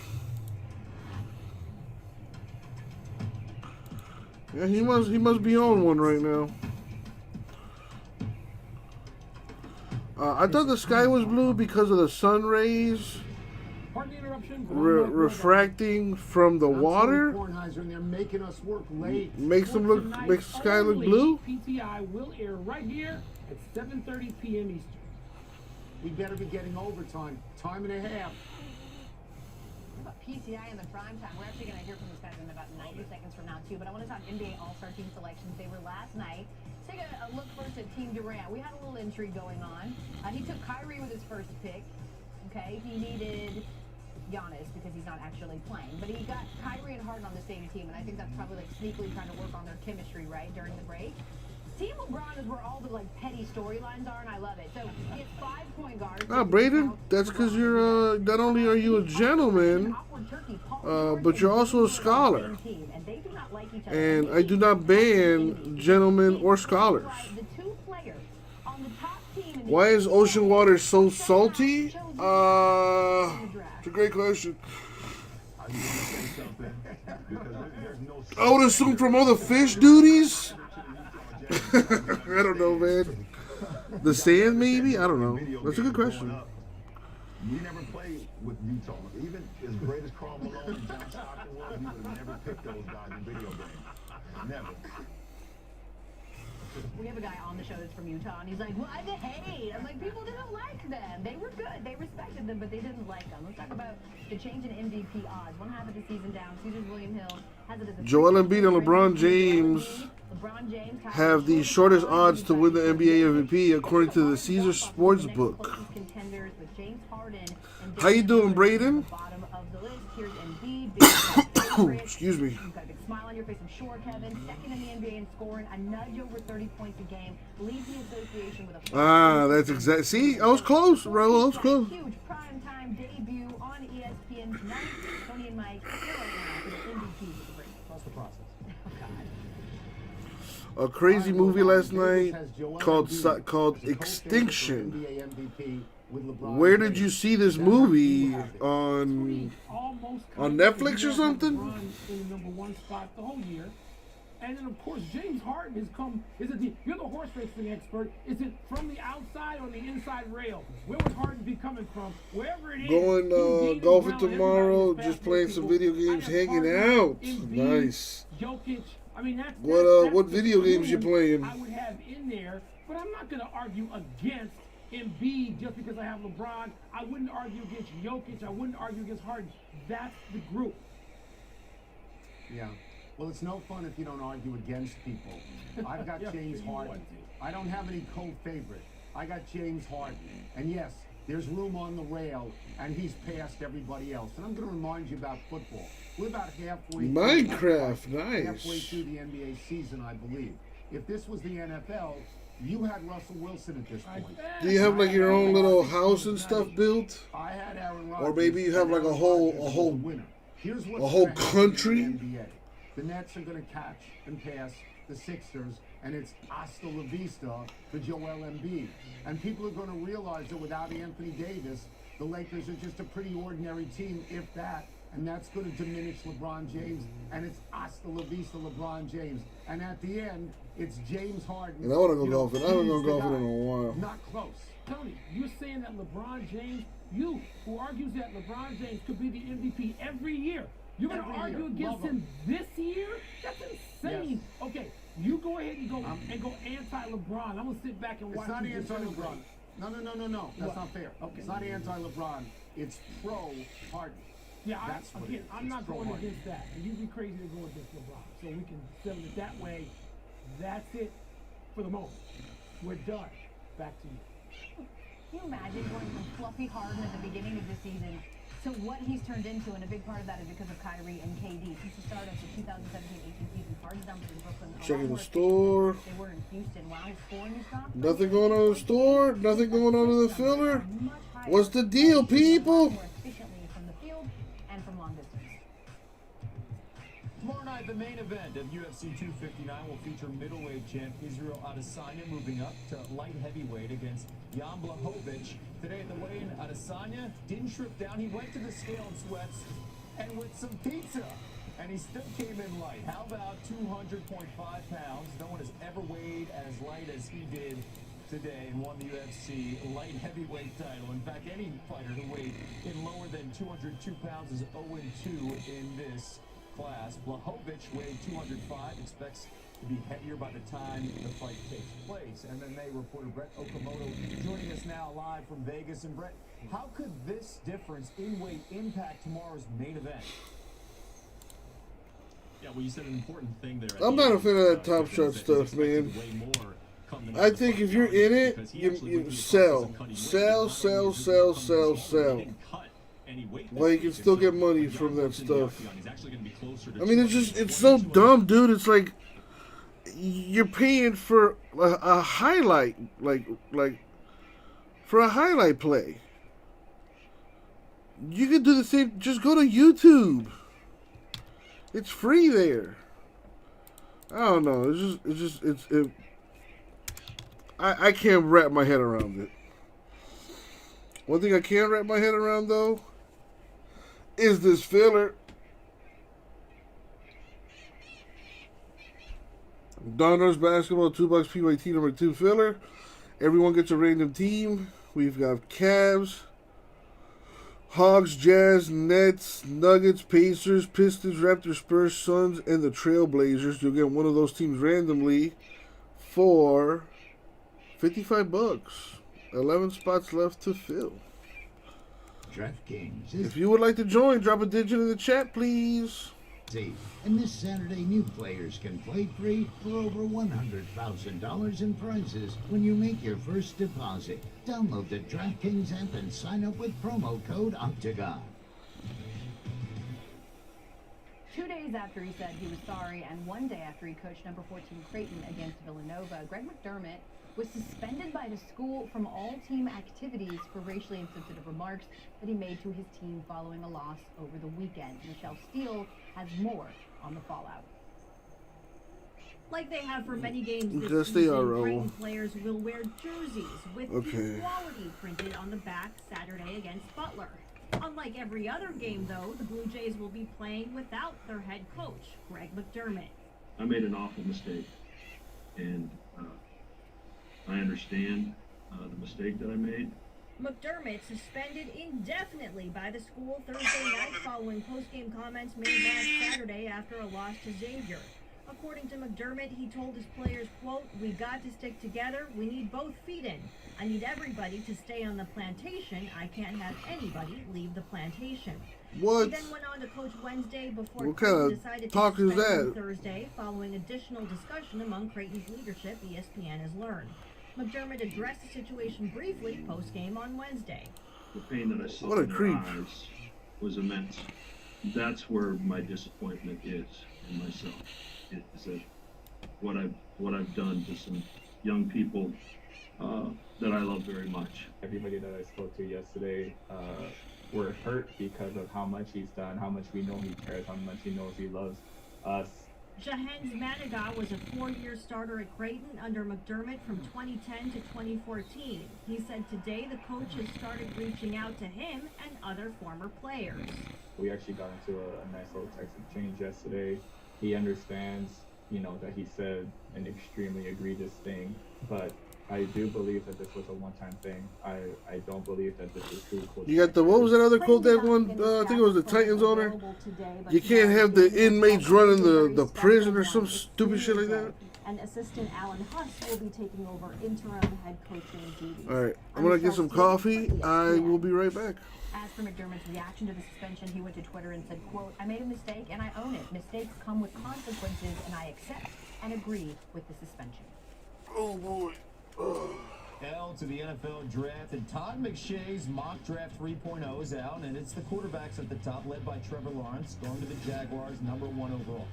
Yeah, he must be on one right now. I thought the sky was blue because of the sun rays refracting from the water. And they're making us work late. Makes the sky look blue. PTI will air right here at 7:30 p.m. Eastern. We better be getting overtime. Time and a half. What about PTI in the prime time? We're actually going to hear from this guy in about 90 seconds from now, too. But I want to talk NBA All-Star team selections. They were last night. Take a look first at Team Durant. We had a little intrigue going on. He took Kyrie with his first pick. Okay, he needed Giannis because he's not actually playing. But he got Kyrie and Harden on the same team, and I think that's probably like sneakily trying to work on their chemistry, right, during the break. Team LeBron is where all the like petty storylines are, and I love it. So he has 5 point guards. Ah, Braden, that's because you're not only are you a gentleman, but you're also a scholar. And I do not ban gentlemen or scholars. Why is ocean water so salty? It's a great question. I would assume from all the fish duties. I don't know, man. The sand, maybe? I don't know. That's a good question. We never played with Utah. Even as great as Karl Malone and John Stockton were, we would have never picked those guys in video games. Never. We have a guy on the show that's from Utah, and he's like, "Why the hate?" I'm like, people didn't like them. They were good. They respected them, but they didn't like them. Let's talk about the change in MVP odds. 1/2 of the season down. Caesars William Hill has it as a Joel Embiid and LeBron James have the shortest odds to win the NBA MVP according to the Caesar Sportsbook. Contenders with James Harden and How you doing, Braden? bottom of the list. Here's Embiid. average. Excuse me. You've got a big smile on your face, I'm sure, Kevin. Second in the NBA in scoring, a nudge over 30 points a game. Leads the association with a That's exact. See, I was close, bro. I was close. huge primetime debut on ESPN tonight. Tony and Mike here right now for the MVP of the break. Trust the process. A crazy movie last night called Extinction. Where did you see this movie on Netflix or something? In the number one spot the whole year. And then, of course, James Harden has come. You're the horse racing expert. Is it from the outside or the inside rail? Where would Harden be coming from? Wherever it is. Going golfing tomorrow, just playing some video games, hanging out. Nice. Jokic. I mean, that's what video games you playing? I would have in there, but I'm not going to argue against Embiid just because I have LeBron. I wouldn't argue against Jokic. I wouldn't argue against Harden. That's the group. Yeah. Well, it's no fun if you don't argue against people. I've got James Harden. I don't have any co-favorite. I got James Harden. And yes, there's room on the rail, and he's past everybody else. And I'm going to remind you about football. We're about halfway Minecraft, nice. Halfway through the NBA season, I believe. If this was the NFL, you had Russell Wilson at this point. Do you have like your own little house and stuff built? I had Aaron Rodgers. Or maybe you have like a whole country? The Nets are going to catch and pass the Sixers, and it's hasta la vista for Joel Embiid. And people are going to realize that without Anthony Davis, the Lakers are just a pretty ordinary team, if that. And that's going to diminish LeBron James, and it's hasta la vista LeBron James. And at the end, it's James Harden. And I want to go golfing. I haven't gone golfing in a while. Not close. Tony, you're saying that LeBron James, you who argues that LeBron James could be the MVP every year, you're going to argue against him this year? That's insane. Yes. Okay, you go ahead and go anti-LeBron. I'm going to sit back and watch. It's not anti-LeBron. No. That's not fair. Okay. It's not anti-LeBron. It's pro-Harden. Yeah, that's I'm not going against that. And you'd be crazy to go against LeBron. So we can settle it that way. That's it for the moment. We're done. Back to you. Can you imagine going from fluffy Harden at the beginning of the season to what he's turned into? And a big part of that is because of Kyrie and KD. Since the start of the 2017-18 season, Harden's numbers in Brooklyn. Checking the store. They were in Houston. Wow, his scoring has dropped. Nothing going on in the store. Nothing going on in the filler. What's the deal, people? Tomorrow night, the main event of UFC 259 will feature middleweight champ Israel Adesanya moving up to light heavyweight against Jan Blachowicz. Today at the weigh-in, Adesanya didn't strip down. He went to the scale in sweats and with some pizza, and he still came in light. How about 200.5 pounds? No one has ever weighed as light as he did today and won the UFC light heavyweight title. In fact, any fighter who weighed in lower than 202 pounds is 0-2 in this class. Blachowicz weighed 205, expects to be heavier by the time the fight takes place. MMA reporter Brett Okamoto joining us now live from Vegas. And Brett, how could this difference in weight impact tomorrow's main event? Yeah, well, you said an important thing there. I'm not a fan of that Top Shot stuff, man. I think if you're in it, you sell. Well, you can still get money from that stuff. I mean, it's so dumb, dude. It's like you're paying for a highlight, like for a highlight play. You could do the same. Just go to YouTube. It's free there. I don't know. I can't wrap my head around it. One thing I can't wrap my head around, though, is this filler. Donruss Basketball, $2 PYT number 2 filler. Everyone gets a random team. We've got Cavs, Hawks, Jazz, Nets, Nuggets, Pacers, Pistons, Raptors, Spurs, Suns, and the Trailblazers. You'll get one of those teams randomly for $55. 11 spots left to fill. DraftKings. If you would like to join, drop a digit in the chat, please. And this Saturday, new players can play free for over $100,000 in prizes when you make your first deposit. Download the DraftKings app and sign up with promo code OCTAGON. 2 days after he said he was sorry and 1 day after he coached number 14 Creighton against Villanova, Greg McDermott was suspended by the school from all team activities for racially insensitive remarks that he made to his team following a loss over the weekend. Michelle Steele has more on the fallout. Like they have for many games this Just they season, are, Creighton players will wear jerseys with Okay. equality printed on the back Saturday against Butler. Unlike every other game, though, the Blue Jays will be playing without their head coach, Greg McDermott. I made an awful mistake, and I understand the mistake that I made. McDermott suspended indefinitely by the school Thursday night following post-game comments made last Saturday after a loss to Xavier. According to McDermott, he told his players, quote, "We got to stick together. We need both feet in. I need everybody to stay on the plantation. I can't have anybody leave the plantation." What? He then went on to coach Wednesday before What Creighton kind of decided talk to is suspend him that? Thursday following additional discussion among Creighton's leadership, ESPN has learned. McDermott addressed the situation briefly post-game on Wednesday. The pain that I saw What a in their creep. eyes was immense. That's where my disappointment is in myself. Is that what I've done to some young people that I love very much. Everybody that I spoke to yesterday were hurt because of how much he's done, how much we know he cares, how much he knows he loves us. Jahenz Manigat was a 4-year starter at Creighton under McDermott from 2010 to 2014. He said today the coach has started reaching out to him and other former players. We actually got into a nice little text exchange yesterday. He understands, that he said an extremely egregious thing, but I do believe that this was a one-time thing. I don't believe that this is true. You got the, what was that other quote that one? I think it was the Titans owner. You can't have the inmates running the prison or some stupid shit like that. And assistant Alan Huss will be taking over interim head coaching duties. All right, I'm gonna get some coffee. I will be right back. As for McDermott's reaction to the suspension, he went to Twitter and said, quote, "I made a mistake and I own it. Mistakes come with consequences and I accept and agree with the suspension." Oh boy. L to the NFL draft, and Todd McShay's mock draft 3.0 is out, and it's the quarterbacks at the top, led by Trevor Lawrence, going to the Jaguars, #1 overall.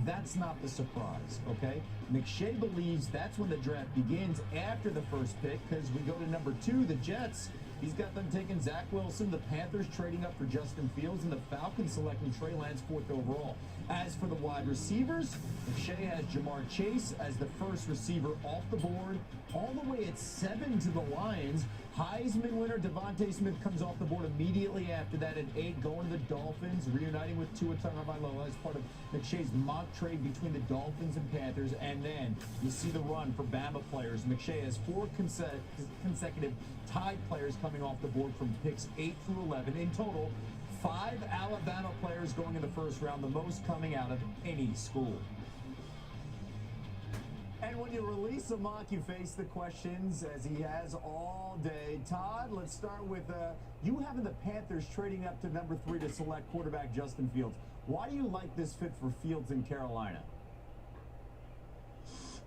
That's not the surprise, okay? McShay believes that's when the draft begins after the first pick, because we go to #2, the Jets. He's got them taking Zach Wilson, the Panthers trading up for Justin Fields, and the Falcons selecting Trey Lance 4th overall. As for the wide receivers, McShay has Jamar Chase as the first receiver off the board, all the way at 7 to the Lions. Heisman winner Devontae Smith comes off the board immediately after that at 8, going to the Dolphins, reuniting with Tua Tagovailoa as part of McShay's mock trade between the Dolphins and Panthers. And then you see the run for Bama players. McShay has 4 consecutive Tide players coming off the board from picks 8 through 11. In total, 5 Alabama players going in the first round, the most coming out of any school. And when you release a mock, you face the questions, as he has all day. Todd, let's start with you having the Panthers trading up to #3 to select quarterback Justin Fields. Why do you like this fit for Fields in Carolina?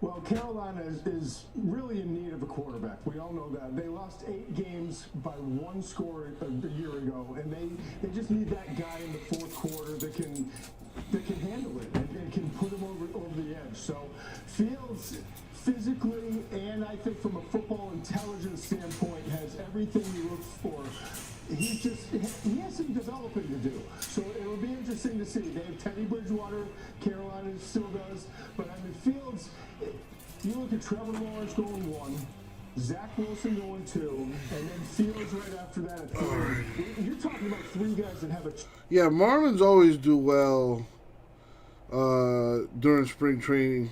Well, Carolina is really in need of a quarterback. We all know that. They lost 8 games by 1 score a year ago, and they just need that guy in the 4th quarter that can handle it and can put him over the edge. So Fields, physically and I think from a football intelligence standpoint, has everything you look for. He has some developing to do. So it'll be interesting to see. They have Teddy Bridgewater, Carolina still does, but I mean Fields, you look at Trevor Lawrence going 1, Zach Wilson going 2, and then Fields right after that at 3. You're talking about 3 guys that have a... Yeah, Marlins always do well during spring training.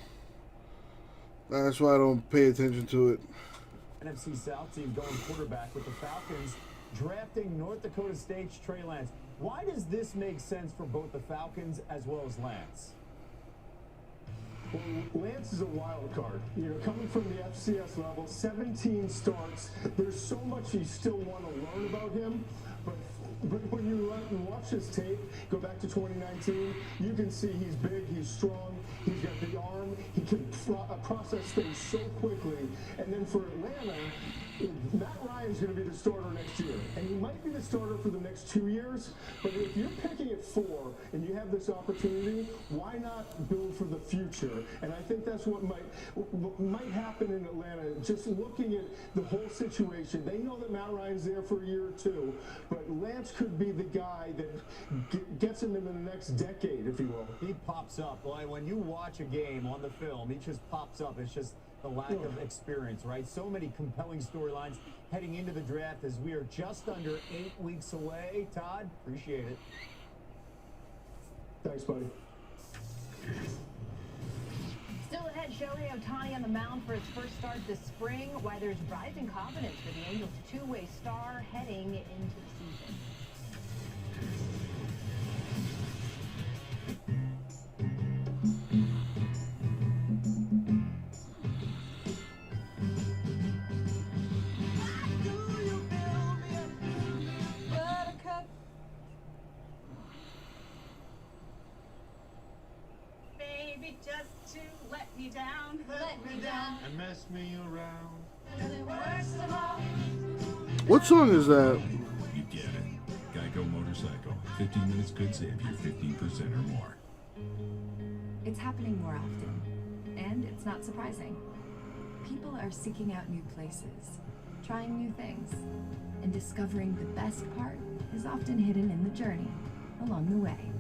That's why I don't pay attention to it. NFC South team going quarterback with the Falcons drafting North Dakota State's Trey Lance. Why does this make sense for both the Falcons as well as Lance? Well, Lance is a wild card. Coming from the FCS level, 17 starts. There's so much you still want to learn about him, but when you watch his tape, go back to 2019, you can see he's big, he's strong, he's got the arm, he can process things so quickly. And then for Atlanta, Matt Ryan Ryan's going to be the starter next year, and he might be the starter for the next 2 years. But if you're picking at 4 and you have this opportunity, why not build for the future? And I think that's what might happen in Atlanta. Just looking at the whole situation, they know that Matt Ryan's there for a year or two, but Lance could be the guy that gets him in the next decade, if you will. He pops up. Boy, when you watch a game on the film, he just pops up. It's just the lack of experience, right? So many compelling storylines heading into the draft as we are just under 8 weeks away. Todd, appreciate it. Thanks, buddy. Still ahead, Shohei Ohtani on the mound for his first start this spring. Why there's rising confidence for the Angels' two-way star heading into the season. Baby, just to let me down. Let me down. And mess me around. And it works them all. What song is that? You get it. Geico Motorcycle. 15 minutes could save you 15% or more. It's happening more often, and it's not surprising. People are seeking out new places, trying new things, and discovering the best part is often hidden in the journey, along the way.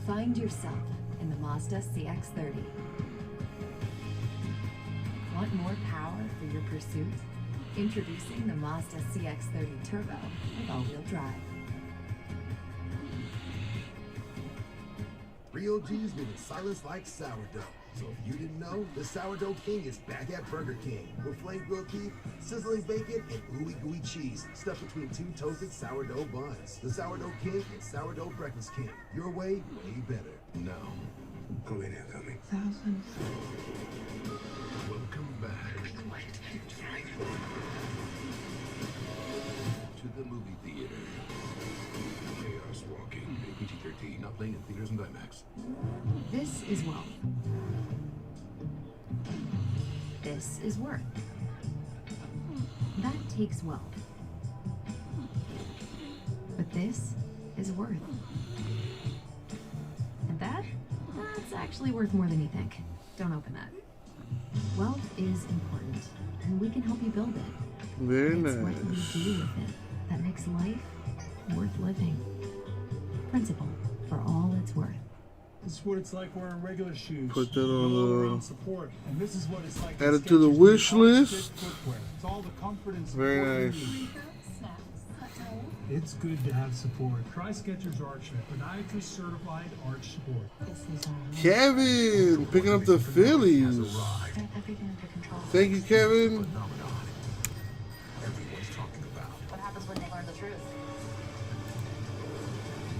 Find yourself in the Mazda CX-30. Want more power for your pursuit? Introducing the Mazda CX-30 Turbo with all-wheel drive. Real G's living silence like sourdough. So if you didn't know, the Sourdough King is back at Burger King with flame grilled beef, sizzling bacon, and ooey gooey cheese stuffed between 2 toasted sourdough buns. The Sourdough King and Sourdough Breakfast King. Your way, way better. No. Who ain't it coming? Thousands. Welcome back to the movie theater. Chaos Walking, PG-13, not playing in theaters and IMAX. This is wealth. This is worth. That takes wealth. But this is worth. And that's actually worth more than you think. Don't open that. Wealth is important, and we can help you build it. Very It's nice. what you do with it that makes life worth living. Principle for all it's worth. This is what it's like wearing regular shoes. Put that No on all-around support. And this is what it's like. Add it to the wish list. Footwear. It's all the comfort and support. Very you nice. need. It's good to have support. Try Skechers Arch Fit, podiatrist certified arch support. Kevin picking up the Phillies. Thank you, Kevin. Everyone's talking about What happens when they learn the truth?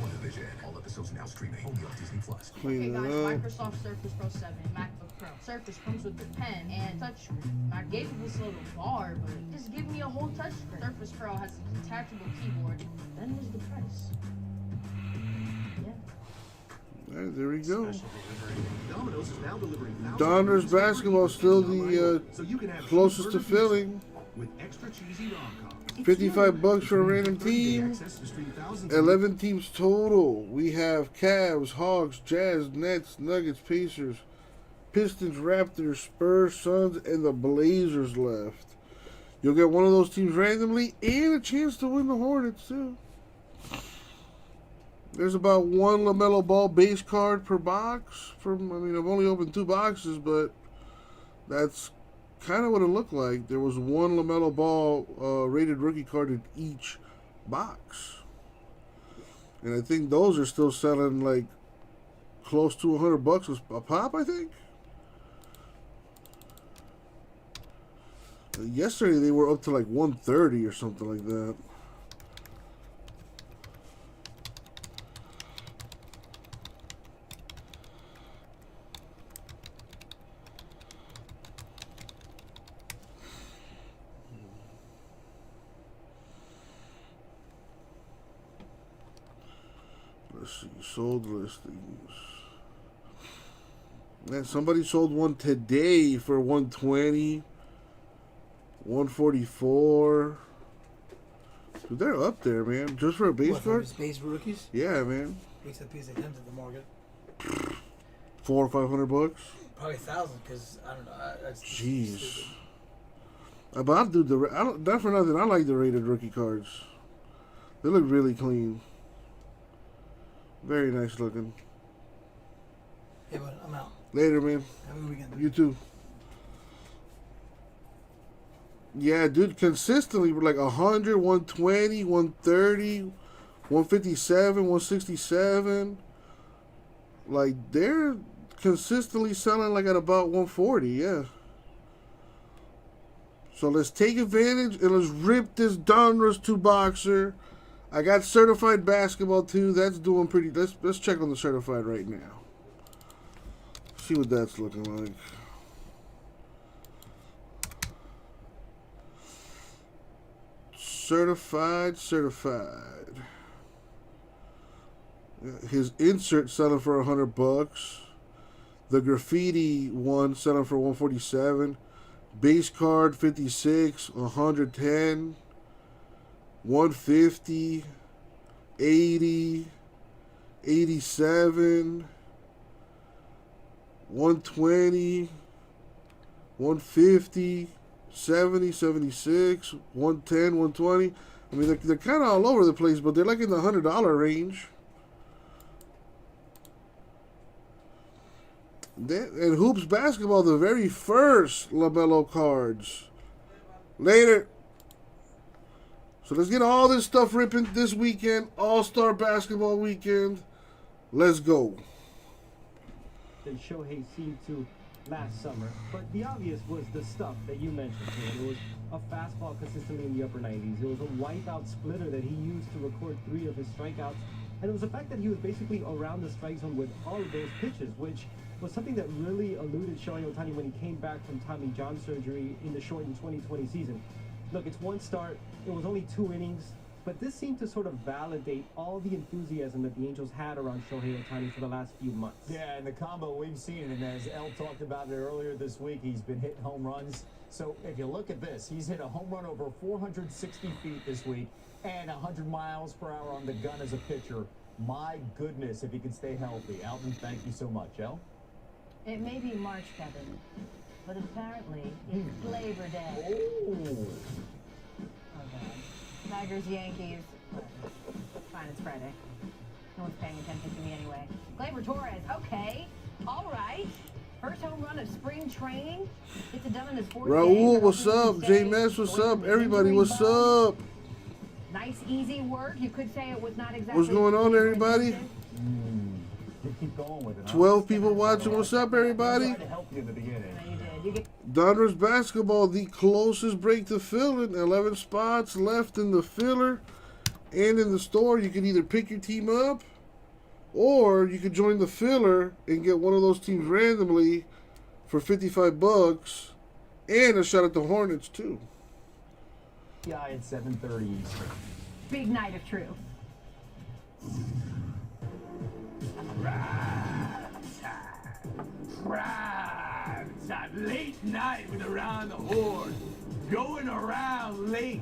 WandaVision. All episodes now streaming only on Disney Plus. Clean Okay, it guys, up. Microsoft Surface Pro 7 and MacBook Pro. Surface comes with the pen and touchscreen. I gave it this little bar, but just give me a whole touchscreen. Surface Pro has a detachable keyboard. Then there's the price. All right, there we go. Domino's is now delivering thousands Donners of free basketball still the so you can have closest to cheeseburger filling. with extra cheesy rom-com. $55 for a random team. Access to stream thousands of 11 teams total. We have Cavs, Hawks, Jazz, Nets, Nuggets, Pacers, Pistons, Raptors, Spurs, Suns, and the Blazers left. You'll get one of those teams randomly and a chance to win the Hornets too. There's about one LaMelo Ball base card per box. I've only opened 2 boxes, but that's kind of what it looked like. There was one LaMelo Ball rated rookie card in each box. And I think those are still selling like close to $100 a pop, I think. Yesterday they were up to like 130 or something like that. Let's see, sold listings. Man, somebody sold one today for 120, 144. Dude, they're up there, man. Just for a base What, for card? Space rookies? Yeah, man. Picks up piece that comes to the market. $400 or $500. Probably 1,000 because I don't know. That's Jeez. stupid. But I do the. I don't. Not for nothing. I like the rated rookie cards. They look really clean. Very nice looking. Hey, but I'm out. Later, man. Have a good weekend. You too. Yeah, dude, consistently we're like 100, 120, 130, 157, 167. Like, they're consistently selling like at about 140, yeah. So let's take advantage and let's rip this Donruss 2-boxer. I got certified basketball too. That's doing pretty. Let's check on the certified right now. See what that's looking like. Certified. His insert selling for $100. The graffiti one selling for $147. Base card 56, 110, 150, 80, 87, 120, 150, 70, 76, 110, 120. I mean, they're kind of all over the place, but they're like in the $100 range. And Hoops Basketball, the very first LaMelo cards. Later. So let's get all this stuff ripping this weekend. All-Star Basketball weekend. Let's go. Than Shohei seemed to last summer. But the obvious was the stuff that you mentioned. It was a fastball consistently in the upper 90s. It was a wipeout splitter that he used to record 3 of his strikeouts. And it was the fact that he was basically around the strike zone with all of those pitches, which was something that really eluded Shohei Ohtani when he came back from Tommy John surgery in the shortened 2020 season. Look, it's one start, it was only 2 innings, but this seemed to sort of validate all the enthusiasm that the Angels had around Shohei Ohtani for the last few months. Yeah, and the combo we've seen, and as El talked about it earlier this week, he's been hitting home runs. So if you look at this, he's hit a home run over 460 feet this week and 100 miles per hour on the gun as a pitcher. My goodness, if he can stay healthy. Alvin, thank you so much. El? It may be March, Kevin, but apparently it's Labor Day. Oh. Okay. Tigers, Yankees. Fine, it's Friday. No one's paying attention to me anyway. Gleyber Torres, okay. All right. First home run of spring training. Gets it done in his 4th game. Raul, what's up? J-Mess, what's up? Everybody, what's up? Nice, easy work. You could say it was not exactly... What's going on, everybody? Keep going with it. 12 people watching. What's up, everybody? I tried to help you in the beginning. Donruss Basketball, the closest break to filling. 11 spots left in the filler. And in the store, you can either pick your team up, or you could join the filler and get one of those teams randomly for $55 and a shot at the Hornets, too. Yeah, at 7:30 Eastern. Big night of truth. Prime time. Late night with Around the Horn. Going around late.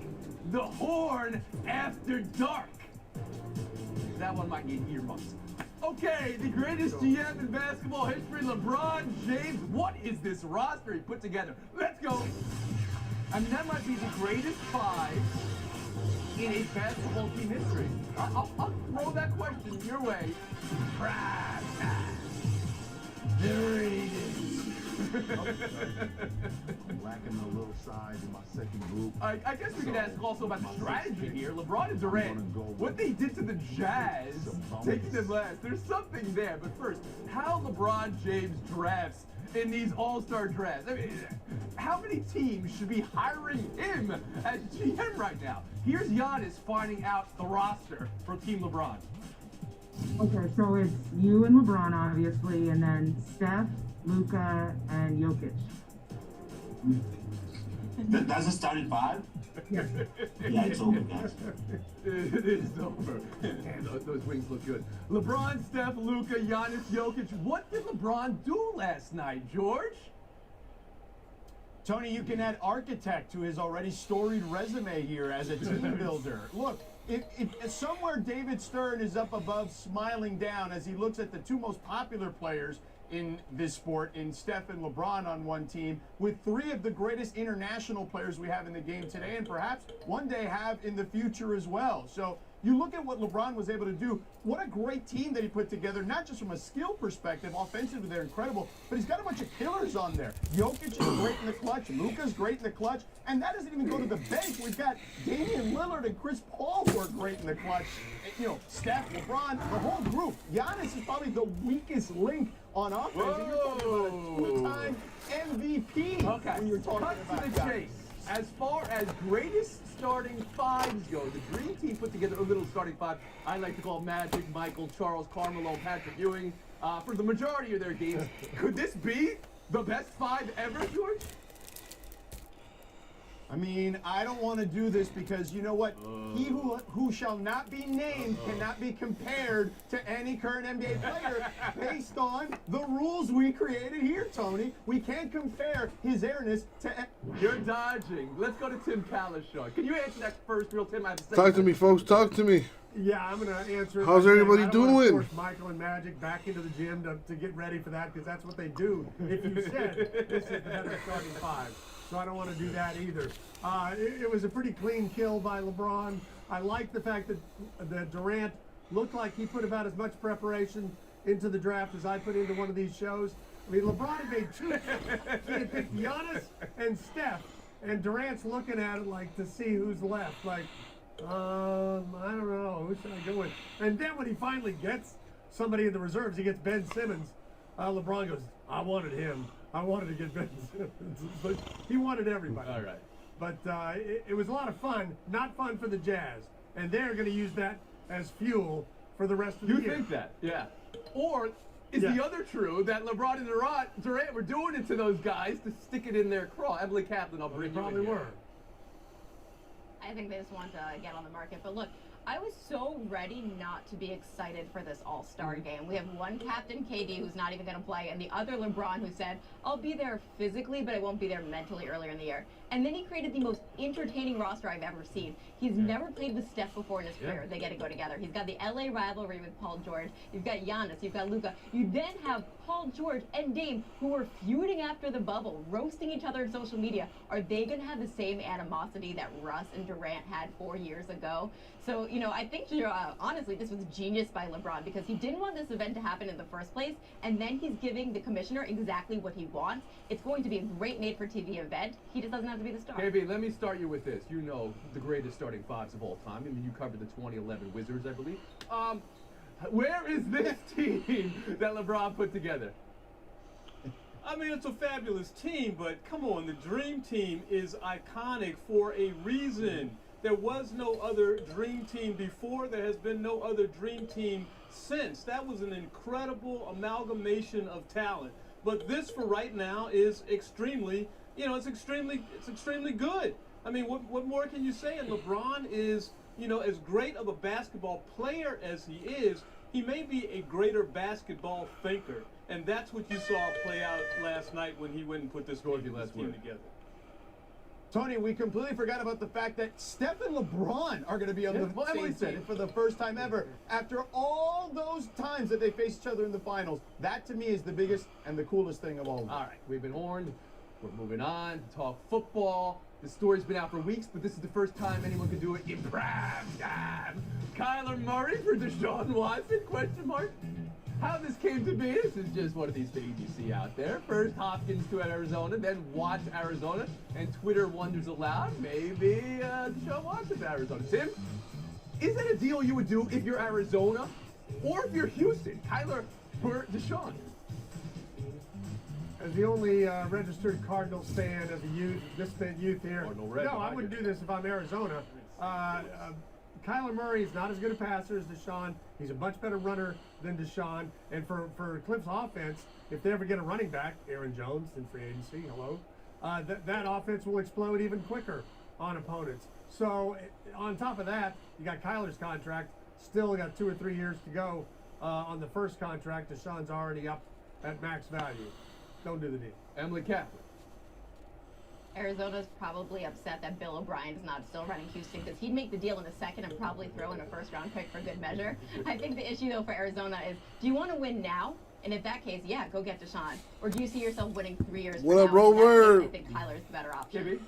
The Horn After Dark. That one might need earmuffs. Okay, the greatest GM in basketball history, LeBron James. What is this roster he put together? Let's go. I mean, that might be the greatest 5 in a basketball team history. I'll throw that question your way. Prime time. There it is. I'm lacking a little size in my second group. I guess we could ask also about the strategy here. LeBron and Durant, what they did to the Jazz, taking them last. There's something there. But first, how LeBron James drafts in these all-star drafts. I mean, how many teams should be hiring him as GM right now? Here's Giannis finding out the roster for Team LeBron. Okay, so it's you and LeBron, obviously, and then Steph, Luka, and Jokic. That's a starting 5? Yes. Yeah, it's over, guys. It is over. Man, those wings look good. LeBron, Steph, Luka, Giannis, Jokic. What did LeBron do last night, George? Tony, you can add architect to his already storied resume here as a team builder. Look, if somewhere David Stern is up above smiling down as he looks at the two most popular players in this sport, in Steph and LeBron on one team, with three of the greatest international players we have in the game today, and perhaps one day have in the future as well. So you look at what LeBron was able to do. What a great team that he put together, not just from a skill perspective. Offensively, they're incredible, but he's got a bunch of killers on there. Jokic is great in the clutch. Luka's great in the clutch. And that doesn't even go to the bench. We've got Damian Lillard and Chris Paul who are great in the clutch. You know, Steph, LeBron, the whole group. Giannis is probably the weakest link on offense. And you're talking about a two-time MVP. Okay, when you're talking cut about to the Giannis. chase. As far as greatest starting fives go, the Dream Team put together a little starting five I like to call Magic, Michael, Charles, Carmelo, Patrick Ewing for the majority of their games. Could this be the best five ever, George? I mean, I don't want to do this because you know what? He who shall not be named cannot be compared to any current NBA player based on the rules we created here, Tony. We can't compare his airness to... You're dodging. Let's go to Tim Kalishaw. Can you answer that first, real Tim? I have a Talk to me, folks. Talk to me. Yeah, I'm going to answer it. How's by saying everybody I don't wanna doing? force Michael and Magic back into the gym to get ready for that because that's what they do. If you said this is the better starting five. So I don't want to do that either. It was a pretty clean kill by LeBron. I like the fact that Durant looked like he put about as much preparation into the draft as I put into one of these shows. I mean, LeBron had made two. He had picked Giannis and Steph, and Durant's looking at it like to see who's left. Like, I don't know, who should I go with? And then when he finally gets somebody in the reserves, he gets Ben Simmons. LeBron goes, I wanted him. I wanted to get Ben Simmons. But he wanted everybody. All right. But it was a lot of fun. Not fun for the Jazz. And they're going to use that as fuel for the rest of the year. You think that? Yeah. Or is the other true that LeBron and Durant were doing it to those guys to stick it in their craw? Emily Kaplan, I'll bring you in. Probably here. were. I think they just want to get on the market. But look, I was so ready not to be excited for this All-Star game. We have one captain, KD, who's not even going to play, and the other, LeBron, who said, I'll be there physically, but I won't be there mentally earlier in the year. And then he created the most entertaining roster I've ever seen. He's never played with Steph before in his career. They get to go together. He's got the LA rivalry with Paul George. You've got Giannis. You've got Luka. You then have Paul George and Dame, who were feuding after the bubble, roasting each other on social media. Are they going to have the same animosity that Russ and Durant had 4 years ago? So, you know, I think, honestly, this was genius by LeBron because he didn't want this event to happen in the first place, and then he's giving the commissioner exactly what he wants. It's going to be a great made-for-TV event. He just doesn't have to be the star. KB, let me start you with this. You know the greatest starting fives of all time. I mean, you covered the 2011 Wizards, I believe. Where is this team that LeBron put together? I mean, it's a fabulous team, but come on, the Dream Team is iconic for a reason. There was no other Dream Team before. There has been no other Dream Team since. That was an incredible amalgamation of talent. But this, for right now, is extremely, it's extremely good. I mean, what more can you say? And LeBron is, as great of a basketball player as he is, he may be a greater basketball thinker. And that's what you saw play out last night when he went and put this team together. Tony, we completely forgot about the fact that Steph and LeBron are going to be on the same team for the first time ever. After all those times that they faced each other in the finals, that to me is the biggest and the coolest thing of all of them. All right, we've been warned. We're moving on to talk football. The story's been out for weeks, but this is the first time anyone can do it in prime time. Kyler Murray for Deshaun Watson, question mark? How this came to be, this is just one of these things you see out there. First Hopkins to Arizona, then watch Arizona, and Twitter wonders aloud, maybe Deshaun Watson to Arizona. Tim, is that a deal you would do if you're Arizona or if you're Houston? Kyler for Deshaun. As the only registered Cardinals fan as a youth, misspent youth here, no, I wouldn't do this if I'm Arizona. Kyler Murray is not as good a passer as Deshaun. He's a much better runner than Deshaun. And for Cliff's offense, if they ever get a running back, Aaron Jones in free agency, that offense will explode even quicker on opponents. So on top of that, you got Kyler's contract. Still got 2 or 3 years to go on the first contract. Deshaun's already up at max value. Don't do the deal. Emily Kaplan. Arizona's probably upset that Bill O'Brien is not still running Houston because he'd make the deal in a second and probably throw in a first-round pick for good measure. I think the issue, though, for Arizona is, do you want to win now? And if that case, yeah, go get Deshaun. Or do you see yourself winning 3 years from What now? up, Rover? I think Kyler's the better option.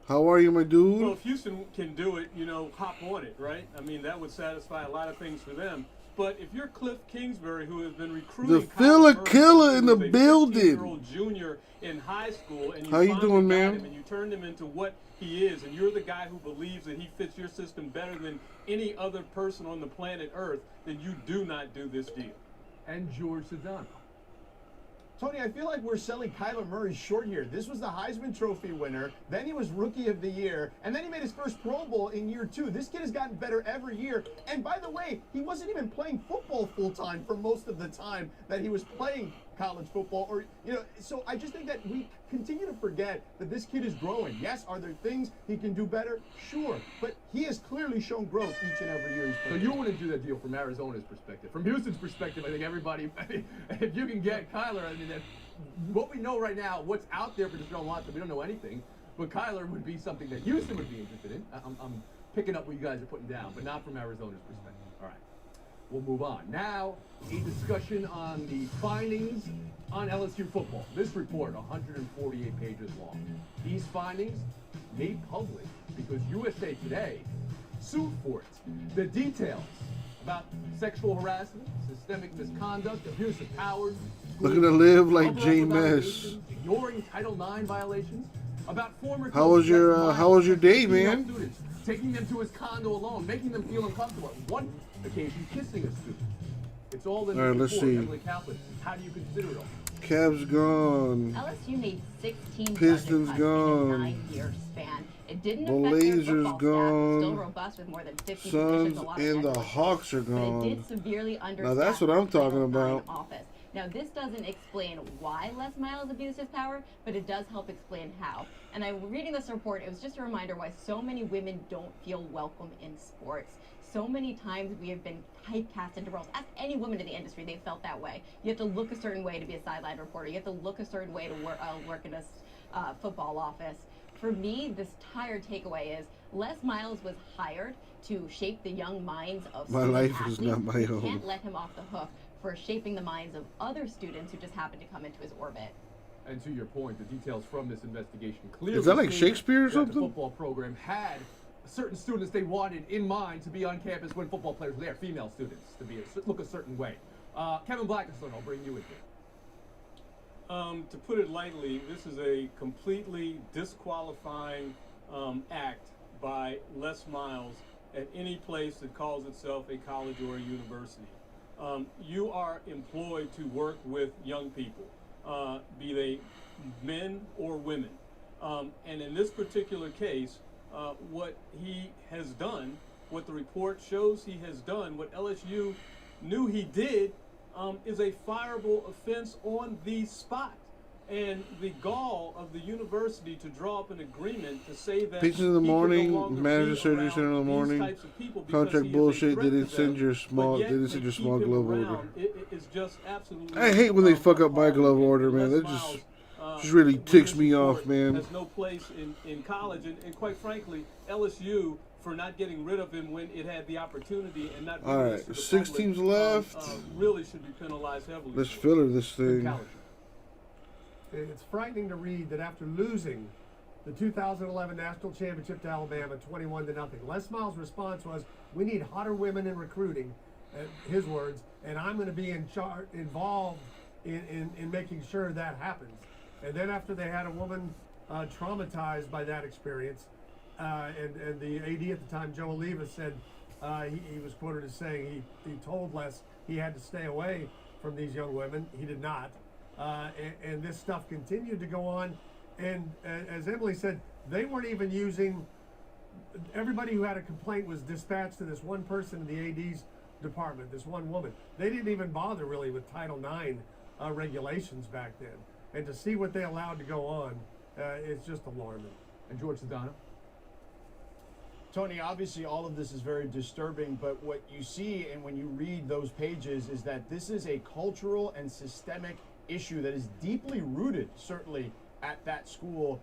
How are you, my dude? Well, if Houston can do it, hop on it, right? I mean, that would satisfy a lot of things for them. But if you're Cliff Kingsbury, who has been recruiting The Filler Killer in the building. year-old junior in high school, and How you doing, man? him and you turned him into what he is, and you're the guy who believes that he fits your system better than any other person on the planet Earth, then you do not do this deal. And George Sedano. Tony, I feel like we're selling Kyler Murray short here. This was the Heisman Trophy winner. Then he was Rookie of the Year. And then he made his first Pro Bowl in year 2. This kid has gotten better every year. And by the way, he wasn't even playing football full-time for most of the time that he was playing college football. So I just think that we continue to forget that this kid is growing. Yes, are there things he can do better? Sure. But he has clearly shown growth each and every year he's So played. you want to do that deal from Arizona's perspective. From Houston's perspective, I think everybody, if you can get Kyler, I mean, what we know right now, what's out there for Deshaun Watson, we don't know anything. But Kyler would be something that Houston would be interested in. I'm picking up what you guys are putting down, but not from Arizona's perspective. All right. We'll move on. Now, a discussion on the findings on LSU football. This report, 148 pages long. These findings made public because USA Today sued for it. The details about sexual harassment, systemic misconduct, abuse of power, Looking to live like overall J-Mess. allegations, ignoring Title IX violations, about former How was your day, man? students, taking them to his condo alone, making them feel uncomfortable. At one occasion, kissing a student. It's all in the All right, let's report. see. Emily Kaplan, how do you consider it all? Cavs gone. LSU made 16 Pistons budget cuts gone. in a 9-year span. It didn't The affect their Blazers football staff, still gone. robust with more than 50 Suns positions, a lot of and the general Hawks are but it gone. did severely understaff Now that's what I'm the Title talking IX about. office. Now this doesn't explain why Les Miles abused his power, but it does help explain how. And I'm reading this report, it was just a reminder why so many women don't feel welcome in sports. So many times we have been typecast into roles. Ask any woman in the industry, they felt that way. You have to look a certain way to be a sideline reporter. You have to look a certain way to work in a football office. For me, this entire takeaway is Les Miles was hired to shape the young minds of My student life athletes. is not my You own. can't let him off the hook for shaping the minds of other students who just happen to come into his orbit. And to your point, the details from this investigation clearly Is that like stated Shakespeare or that something? The football program had certain students they wanted in mind to be on campus when football players were there, female students, to look a certain way. Kevin Blackiston, I'll bring you in here. To put it lightly, this is a completely disqualifying act by Les Miles at any place that calls itself a college or a university. You are employed to work with young people, be they men or women. And in this particular case, what he has done, what the report shows he has done, what LSU knew he did, is a fireable offense on the spot. And the gall of the university to draw up an agreement to say that Pictures in the he could no morning, longer manager be surgery around center in the these morning. types of people because he Contract is a bullshit. threat They to didn't send them, your but small. yet They didn't send they your keep small him glove around. order. It is just absolutely. I hate when they fuck up my glove order, man. That just really ticks me off, man. Has no place in college, and quite frankly, LSU for not getting rid of him when it had the opportunity and not. All right, released to the 6 public, teams left. Really should be penalized heavily. Let's filler this thing. It's frightening to read that after losing the 2011 national championship to Alabama 21-0, Les Miles' response was, "We need hotter women in recruiting," his words, "and I'm going to be involved in making sure that happens." And then after they had a woman traumatized by that experience, and the AD at the time, Joe Oliva, said he was quoted as saying he told Les he had to stay away from these young women. He did not. And this stuff continued to go on. And as Emily said, they weren't even using, everybody who had a complaint was dispatched to this one person in the AD's department, this one woman. They didn't even bother really with Title IX regulations back then. And to see what they allowed to go on, it's just alarming. And George Sedano? Tony, obviously all of this is very disturbing, but what you see and when you read those pages is that this is a cultural and systemic issue that is deeply rooted, certainly, at that school.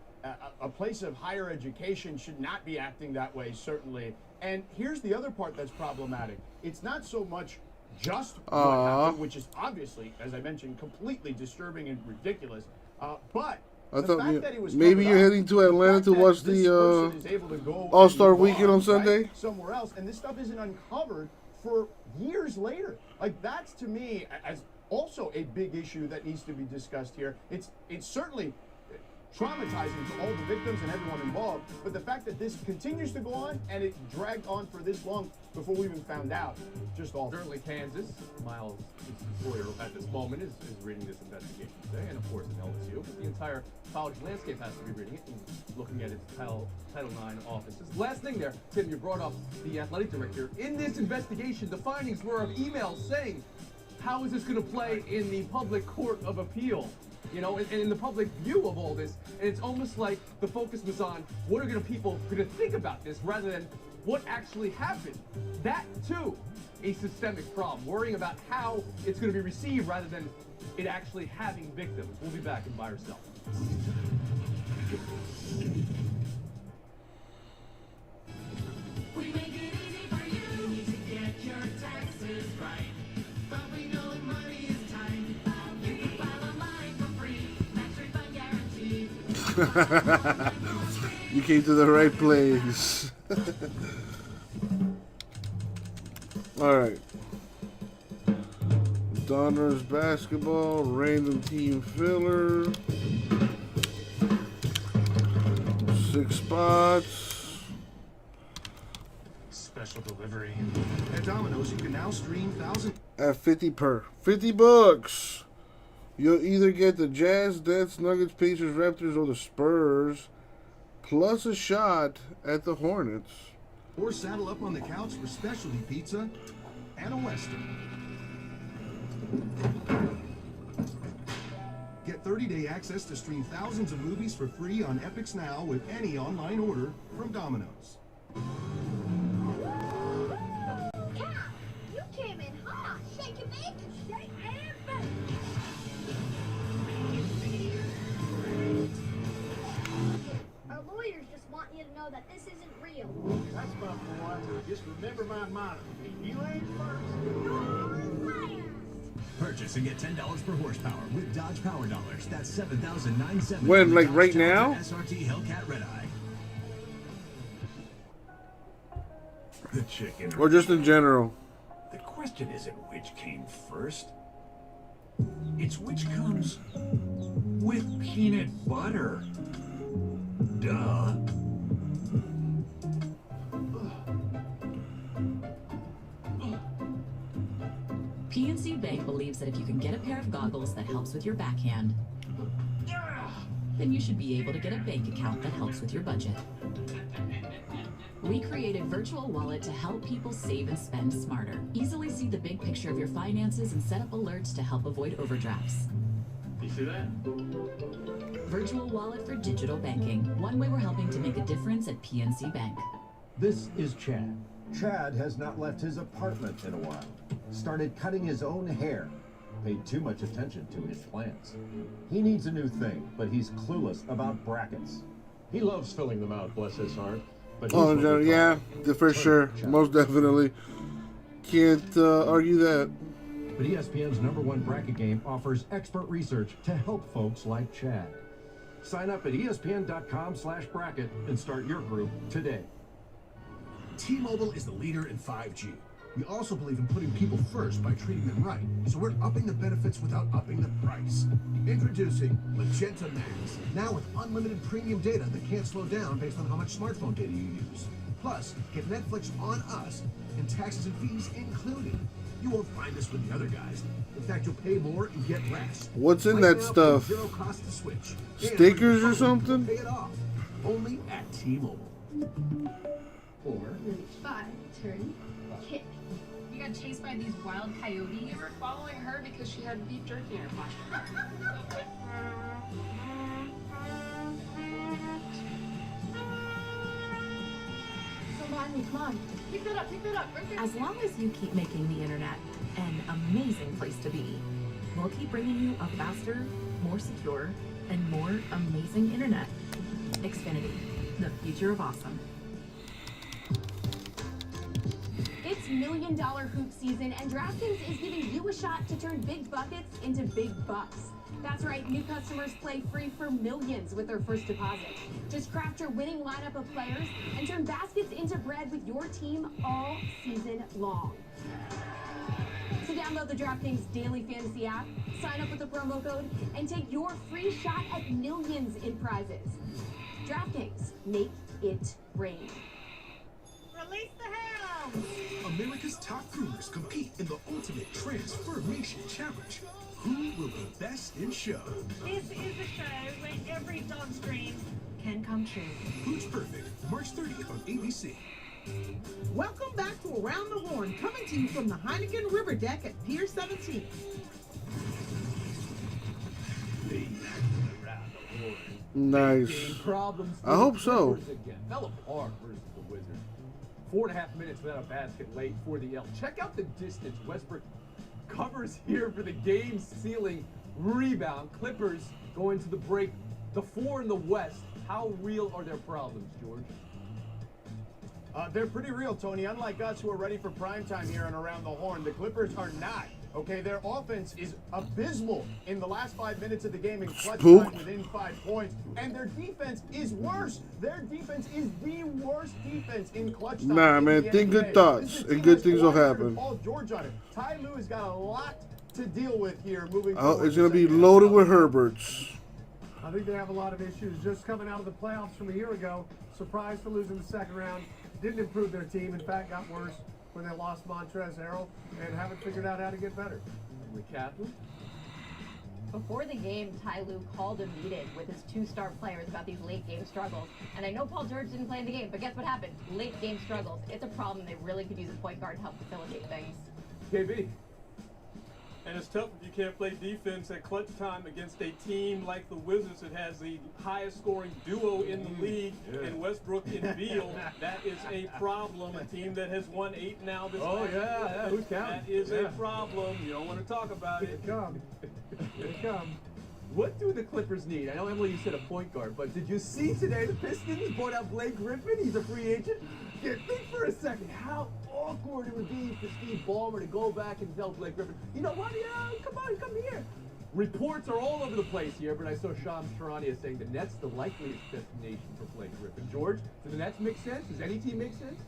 a place of higher education should not be acting that way, certainly. And here's the other part that's problematic. It's not so much just what happened, which is obviously, as I mentioned, completely disturbing and ridiculous, but I the thought fact that it was maybe covered you're up, heading to Atlanta to watch this the person is able to go All-Star and move Weekend on Sunday. right, somewhere else, and this stuff isn't uncovered for years later. Like, that's to me as also a big issue that needs to be discussed here. It's certainly traumatizing to all the victims and everyone involved, but the fact that this continues to go on and it dragged on for this long before we even found out, just awful. Certainly Kansas. Miles' lawyer at this moment is reading this investigation today, and of course in LSU, but the entire college landscape has to be reading it and looking at its Title IX offices. Last thing there, Tim, you brought up the athletic director. In this investigation, the findings were of emails saying, how is this going to play in the public court of appeal? You know, and in the public view of all this, and it's almost like the focus was on what are people going to think about this rather than what actually happened. That, too, a systemic problem, worrying about how it's going to be received rather than it actually having victims. We'll be back in Buy or Sell. We make it easy for you to get your taxes right. But we know money is tight. You can file online for free. Max refund guaranteed. You came to the right place. Alright. Donners basketball, random team filler. 6 spots. Special delivery. At Domino's, you can now stream thousands. At 50 per. 50 bucks. You'll either get the Jazz, Nets, Nuggets, Pacers, Raptors, or the Spurs, plus a shot at the Hornets. Or saddle up on the couch for specialty pizza and a Western. Get 30-day access to stream thousands of movies for free on Epix Now with any online order from Domino's. You came in hot. Shake and bake. Shake and bake. Our lawyers just want you to know that this isn't real. That's my boy. Just remember my motto. If you ain't first, Purchase and get $10 per horsepower with Dodge Power Dollars. That's $7,970. When, like right now? SRT Hellcat Red Eye. The chicken. Or just in general? The question isn't which came first. It's which comes with peanut butter. Duh. PNC Bank believes that if you can get a pair of goggles that helps with your backhand, then you should be able to get a bank account that helps with your budget. We created Virtual Wallet to help people save and spend smarter. Easily see the big picture of your finances and set up alerts to help avoid overdrafts. You see that? Virtual Wallet for digital banking. One way we're helping to make a difference at PNC Bank. This is Chad. Chad has not left his apartment in a while. Started cutting his own hair. Paid too much attention to his plants. He needs a new thing, but he's clueless about brackets. He loves filling them out, bless his heart. But Oh, yeah, for sure. Most definitely. Can't argue that. But ESPN's #1 bracket game offers expert research to help folks like Chad. Sign up at ESPN.com/bracket and start your group today. T-Mobile is the leader in 5G. We also believe in putting people first by treating them right, so we're upping the benefits without upping the price. Introducing Magenta Max, now with unlimited premium data that can't slow down based on how much smartphone data you use. Plus, get Netflix on us, and taxes and fees included. You won't find this with the other guys. In fact, you'll pay more and get less. What's in Right that now, for stuff? Zero cost to switch. And Stickers or when you something? pay it off. Only at T-Mobile. 4, 5, turn, kick. You got chased by these wild coyotes. You were following her because she had beef jerky in her pocket. Come on. Pick that up, right there. As long as you keep making the internet an amazing place to be, we'll keep bringing you a faster, more secure, and more amazing internet. Xfinity, the future of awesome. It's $1 million hoop season, and DraftKings is giving you a shot to turn big buckets into big bucks. That's right, new customers play free for millions with their first deposit. Just craft your winning lineup of players and turn baskets into bread with your team all season long. So download the DraftKings Daily Fantasy app, sign up with the promo code, and take your free shot at millions in prizes. DraftKings, make it rain. Release the hounds! America's top groomers compete in the ultimate transformation challenge. Who will be best in show? This is a show where every dog's dream can come true. Who's Perfect? March 30th on ABC. Welcome back to Around the Horn, coming to you from the Heineken River Deck at Pier 17. Nice. Problems I hope so. again. Fell apart versus the Wizards. 4.5 minutes without a basket late for the L. Check out the distance. Westbrook covers here for the game-sealing rebound. Clippers going to the break. The 4 in the West. How real are their problems, George? They're pretty real, Tony. Unlike us who are ready for prime time here and Around the Horn, the Clippers are not. Okay, their offense is abysmal in the last 5 minutes of the game in clutch time within 5 points, and their defense is worse. Their defense is the worst defense in clutch time. Nah, man, think good thoughts and good things will happen. Paul George on it. Ty Lue has got a lot to deal with here moving Oh, forward. it's going to be loaded with Herberts. I think they have a lot of issues just coming out of the playoffs from a year ago. Surprised to lose in the second round. Didn't improve their team. In fact, got worse when they lost Montrezl Harrell and haven't figured out how to get better. Catherine? Before the game, Ty Lue called a meeting with his 2-star players about these late game struggles. And I know Paul George didn't play in the game, but guess what happened? Late game struggles. It's a problem. They really could use a point guard to help facilitate things. KB. And it's tough if you can't play defense at clutch time against a team like the Wizards that has the highest scoring duo in the league in Westbrook and Beal. That is a problem. A team that has won 8 now this last year. Who's counting? That is a problem. You don't want to talk about it. Here it come. What do the Clippers need? I know, Emily, you said a point guard, but did you see today the Pistons brought out Blake Griffin? He's a free agent. Yeah, think for a second how awkward it would be for Steve Ballmer to go back and tell Blake Griffin, you know what, come here. Reports are all over the place here, but I saw Shams Charania saying the Nets the likeliest destination for Blake Griffin. George, do the Nets make sense? Does any team make sense?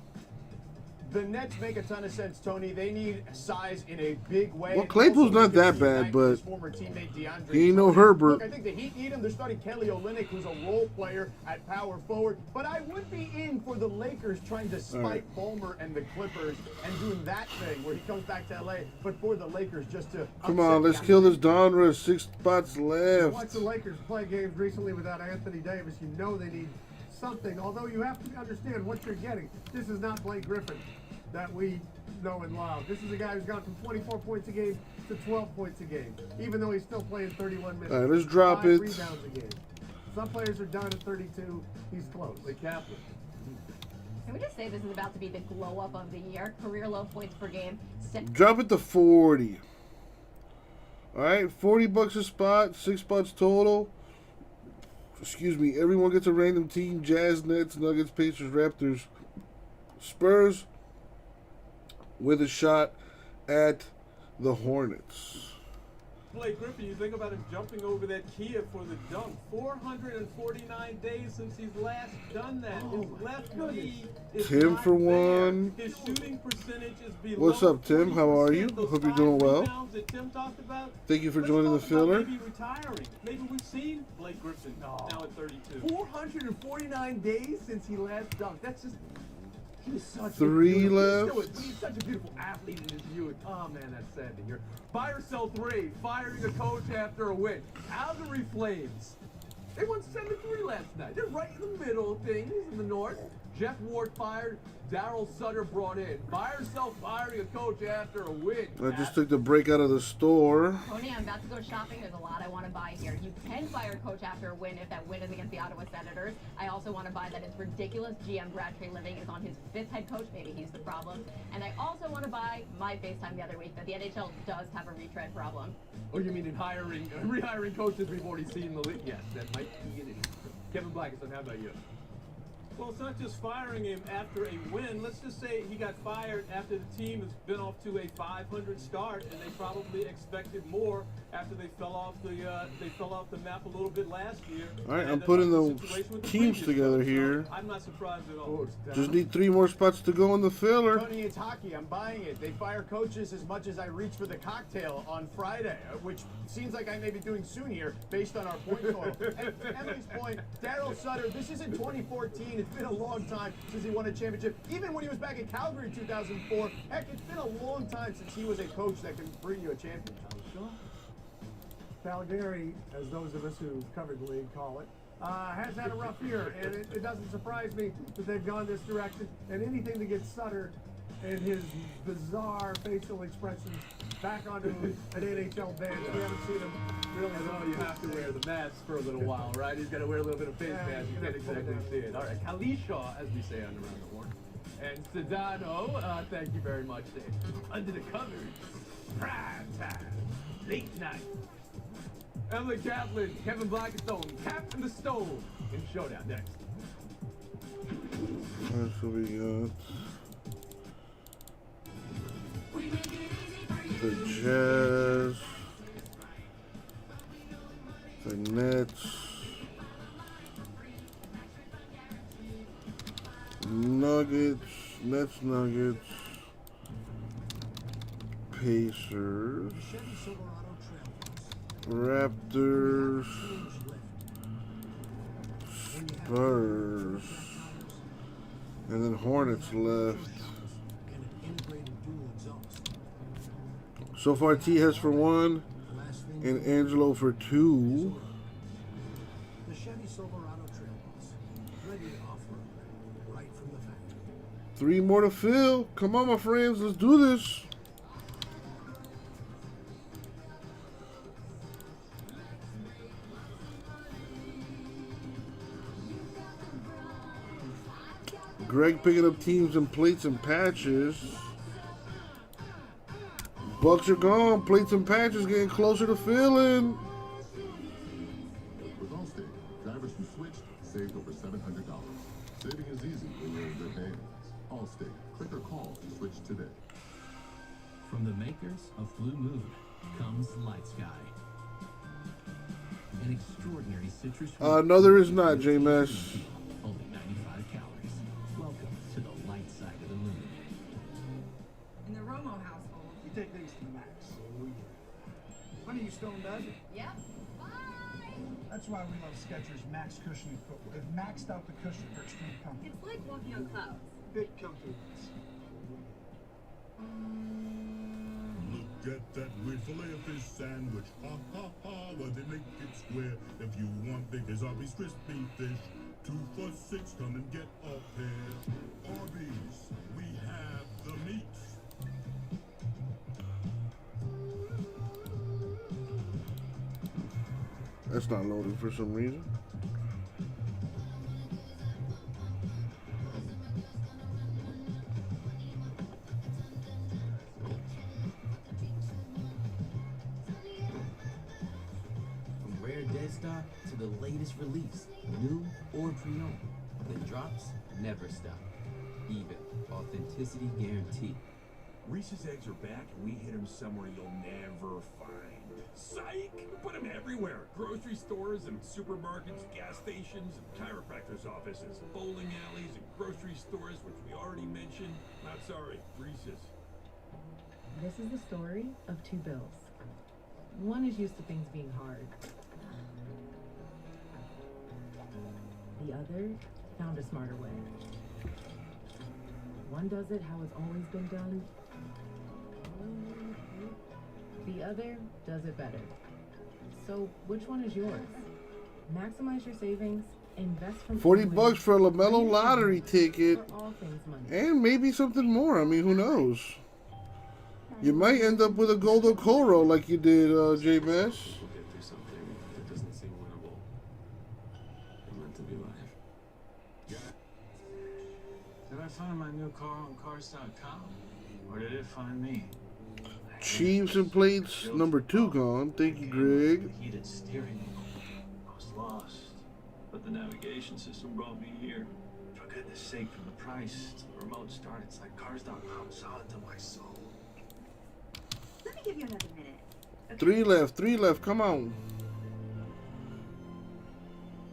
The Nets make a ton of sense, Tony. They need size in a big way. Well, Claypool's not that bad, but he ain't no Herbert. Look, I think the Heat need him. They're starting Kelly Olynyk, who's a role player at power forward. But I would be in for the Lakers trying to spike Ballmer and the Clippers and doing that thing where he comes back to LA. But for the Lakers, just to Come on, let's kill this Donruss. 6 spots left. Watch the Lakers play games recently without Anthony Davis. You know they need something. Although you have to understand what you're getting. This is not Blake Griffin that we know and love. This is a guy who's gone from 24 points a game to 12 points a game, even though he's still playing 31 minutes. All right, let's drop 5 it. rebounds a game. Some players are done at 32. He's close. Can we just say this is about to be the glow up of the year? Career low points per game. Drop it to 40. All right, $40 a spot, 6 spots total. Excuse me. Everyone gets a random team: Jazz, Nets, Nuggets, Pacers, Raptors, Spurs, with a shot at the Hornets. Blake Griffin, you think about him jumping over that Kia for the dunk. 449 days since he's last done that. His left knee is Tim not for there. one. His shooting percentage is below. What's up, Tim? How are you? Those Hope you're 5 doing well. rebounds that Tim talked about. Thank you for Let's joining the talk about filler. Maybe retiring. Maybe we've seen Blake Griffin now at 32. 449 days since he last dunked. That's just... He's such 3 left. He's such a beautiful athlete in his youth. Oh, man, that's sad to hear. Buy or sell 3. Firing a coach after a win. Calgary Flames. They won 7-3 last night. They're right in the middle of things in the north. Jeff Ward fired. Daryl Sutter brought in. Buy or sell firing a coach after a win. I just took the break out of the store. Tony, I'm about to go shopping. There's a lot I want to buy here. You can fire a coach after a win if that win is against the Ottawa Senators. I also want to buy that it's ridiculous GM Brad Treliving is on his 5th head coach. Maybe he's the problem. And I also want to buy my FaceTime the other week that the NHL does have a retread problem. Oh, you mean in rehiring coaches we've already seen in the league? Yes, that might be an issue. Kevin Blackistone, how about you? Well, it's not just firing him after a win. Let's just say he got fired after the team has been off to a 500 start, and they probably expected more after they fell off the map a little bit last year. All right, I'm putting the teams together here. I'm not surprised at all. Just need 3 more spots to go in the filler. Tony, it's hockey. I'm buying it. They fire coaches as much as I reach for the cocktail on Friday, which seems like I may be doing soon here based on our point total. And to Emily's point, Daryl Sutter, this isn't 2014. It's been a long time since he won a championship. Even when he was back in Calgary in 2004, heck, it's been a long time since he was a coach that can bring you a championship. Calgary, as those of us who covered the league call it, has had a rough year, and it doesn't surprise me that they've gone this direction. And anything to get Sutter and his bizarre facial expressions back onto an NHL bench. We haven't seen him really. Although you have to wear the mask for a little while, right? He's got to wear a little bit of face mask. You can't exactly see it. All right, Kalishaw, as we say on Around the Horn. And Sedano, thank you very much, Dave. Under the covers, prime time, late night. Emily Kaplan, Kevin Blackistone, Captain the Stone in Showdown next. That's what we got. The Jazz, the Nets, Nuggets, Pacers, Raptors, Spurs, and then Hornets left. So far, T has for 1 and Angelo for 2. The Chevy Silverado Trailbus, ready to off-road, right from the factory. 3 more to fill. Come on, my friends, let's do this. Greg picking up teams and plates and patches. Bucks are gone. Plates and patches getting closer to filling. With Allstate, drivers who switched saved over $700. Saving is easy when you're in good hands. Allstate. Click or call to switch today. From the makers of Blue Moon comes Light Sky. An extraordinary citrus. No, there is not, J-Mass. Only 95 calories. Welcome to the light side of the moon. In the Romo household, We take things to the max. Honey, you still in bed? Yep. That's why we love Skechers Max Cushioning footwear. They've maxed out the cushion for extreme comfort. It's like walking on clouds. Big comfortableness. Look at that weird filet of fish sandwich. Ha ha ha, why they make it square? If you want Baker's Arby's crispy fish, 2 for $6, come and get a pair. Arby's, we have the meat. That's not loading for some reason. From rare dead stock to the latest release, new or pre-owned, the drops never stop. Even authenticity guarantee. Reese's eggs are back, and we hit them somewhere you'll never find. Psych! We put them everywhere. Grocery stores and supermarkets, gas stations, and chiropractors' offices, bowling alleys, and grocery stores, which we already mentioned. Not sorry, Reese's. This is the story of 2 Bills. One is used to things being hard. The other found a smarter way. One does it how it's always been done. The other does it better. So which one is yours? Maximize your savings, invest from $40 for a LaMelo lottery ticket, for all things money. and maybe something more. I mean, who knows? You might end up with a Golden Coro like you did, J-Bass. We'll get through something that doesn't seem winnable. And meant to be life. Did I find my new car on Cars.com? Or did it find me? Chiefs and plates, number 2 gone. Thank you, Greg. Heated steering wheel. I was lost. But the navigation system brought me here. For goodness sake, from the price to the remote start, it's like Cars.com solid to my soul. Let me give you another minute. 3 left, come on.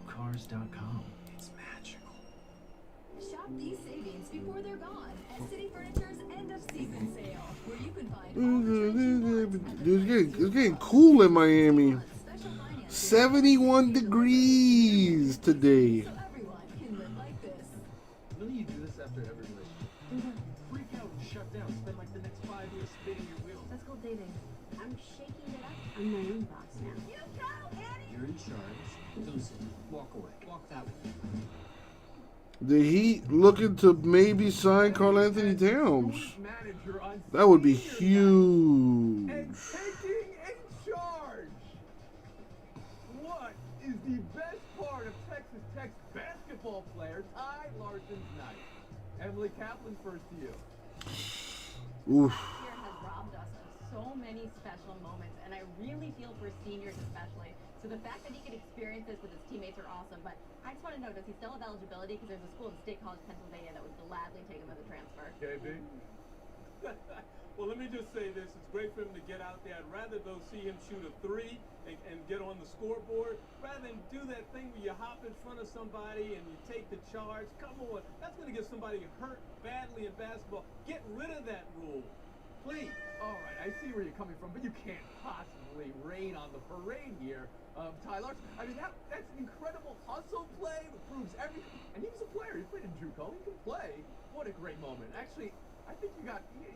Cars.com. It's magical. Shop these savings before they're gone at City Furniture's end of season sale, where you can find Dude, it's getting cool in Miami. 71 degrees today. When do you do this after every relationship? Freak out and shut down. Spend like the next 5 years spinning your wheels. Let's go dating. I'm shaking it up. I'm my own boss now. You go, Eddie! You're in charge. Don't sit. Walk away. Walk that way. The Heat looking to maybe sign Karl Anthony Towns. That would be huge. And taking in charge. What is the best part of Texas Tech's basketball player Ty Larson's night? Emily Kaplan, first to you. Oof. Last year has robbed us of so many special moments, and I really feel for seniors especially. So the fact that he could experience this with his teammates are awesome, but I just want to know, does he still have eligibility? Because there's a school in State College, Pennsylvania that would gladly take him as a transfer. KB? Well, let me just say this. It's great for him to get out there. I'd rather, though, see him shoot a 3 and get on the scoreboard rather than do that thing where you hop in front of somebody and you take the charge. Come on. That's going to get somebody hurt badly in basketball. Get rid of that rule. Please. All right, I see where you're coming from, but you can't possibly rain on the parade here. Ty Larson, I mean, that's an incredible hustle play that proves everything. And he was a player. He played in JUCO. He can play. What a great moment. Actually, I think you're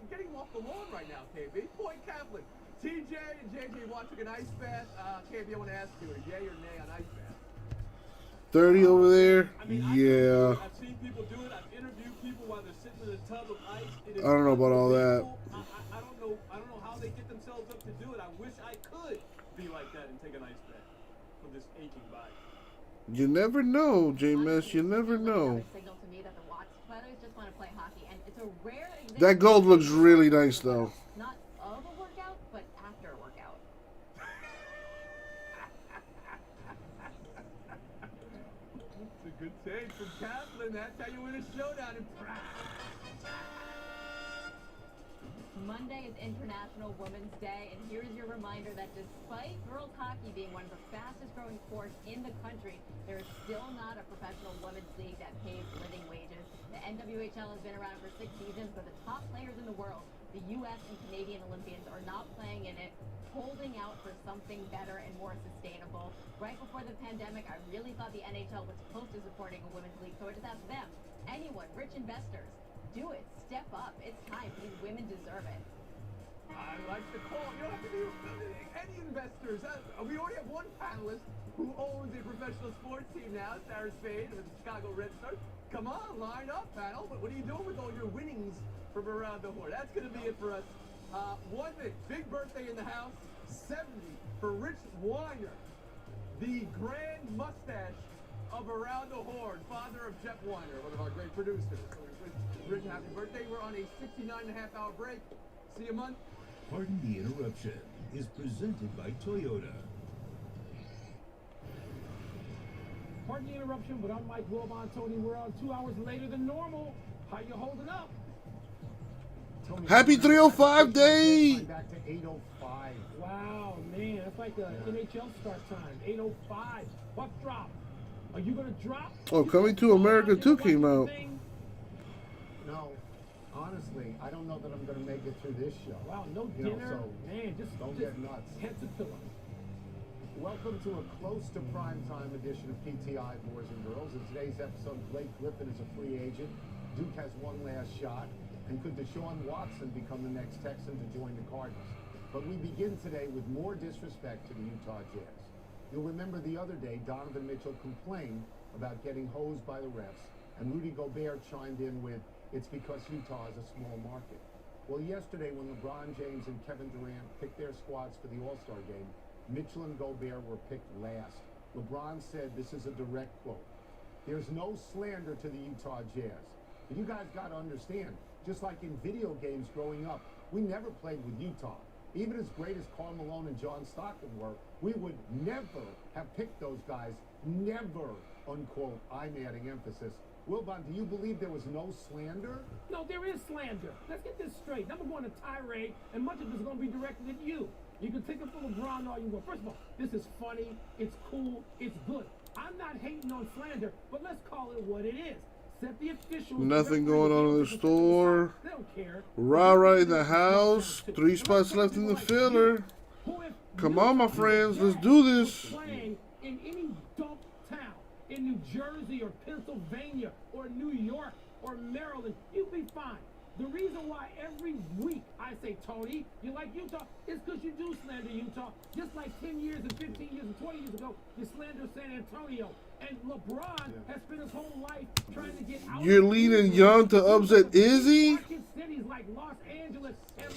getting him off the lawn right now, KB. Point Kaplan. TJ and JJ Watt took an ice bath. KB, I want to ask you, yay or nay on ice bath? 30 over there? Yeah. I've seen people do it. I've interviewed people while they're sitting in a tub of ice. I don't know about all that. I don't know how they get themselves up to do it. I wish I could be like that and take an ice bath for this aching body. You never know, J-Mess. You never know. Signal to me that the Watts brothers just want to play hockey, and it's a rare example. That gold looks really nice, though. Not of a workout, but after a workout. It's a good take from Kaplan. That's how you win a showdown in prime. Monday is International Women's Day, and here's your reminder that despite girls hockey being one of the fastest growing sports in the country, there is still not a professional women's league that pays living wages. The NWHL has been around for 6 seasons, but the top players in the world, the U.S. and Canadian Olympians, are not playing in it, holding out for something better and more sustainable. Right before the pandemic, I really thought the NHL was close to supporting a women's league, so I just asked them, anyone, rich investors, do it. Step up. It's time. These women deserve it. I like the call. You don't have to be any investors. We already have one panelist who owns a professional sports team now, Sarah Spade with the Chicago Red Stars. Come on, line up, panel. What are you doing with all your winnings from around the horn? That's going to be it for us. One thing, big birthday in the house, 70 for Rich Weiner, the grand mustache of Around the Horn, father of Jeff Weiner, one of our great producers. So Rich, happy birthday. We're on a 69.5-hour break. See you Monday. Pardon the Interruption is presented by Toyota. Pardon the interruption, but I'm Mike Wilbon. Tony, we're on 2 hours later than normal. How you holding up? Tony, Happy 305 day! Back to 8:05. Wow, man, that's like the NHL start time. 8:05. Puck drop. Are you gonna drop? Oh, Coming to America 2 came out. No, honestly, I don't know that I'm going to make it through this show. Wow, no You know, dinner. so Man, just don't get nuts. Head to pillow. Welcome to a close to primetime edition of PTI Boys and Girls. In today's episode, Blake Griffin is a free agent. Duke has one last shot. And could Deshaun Watson become the next Texan to join the Cardinals? But we begin today with more disrespect to the Utah Jazz. You'll remember the other day, Donovan Mitchell complained about getting hosed by the refs, and Rudy Gobert chimed in with, it's because Utah is a small market. Well, yesterday when LeBron James and Kevin Durant picked their squads for the All-Star game, Mitchell and Gobert were picked last. LeBron said, this is a direct quote, there's no slander to the Utah Jazz. But you guys got to understand, just like in video games growing up, we never played with Utah. Even as great as Karl Malone and John Stockton were, we would never have picked those guys never, unquote, I'm adding emphasis. Wilbon, do you believe there was no slander? No, there is slander. Let's get this straight. I'm going to tirade, and much of this is going to be directed at you. You can take it for LeBron all you want. First of all, this is funny, it's cool, it's good. I'm not hating on slander, but let's call it what it is. Set the officials. Nothing going on in the store. They don't care. Rah-rah in the house. 3 spots left in the filler. Come on, my friends. Let's do this. Playing in any dump town in New Jersey or Pennsylvania or New York or Maryland, you'd be fine. The reason why every week I say, Tony, you like Utah, is because you do slander Utah. Just like 10 years and 15 years and 20 years ago, you slandered San Antonio. And LeBron has spent his whole life trying to get out. You're leaning Young to upset Izzy? Cities like Los Angeles and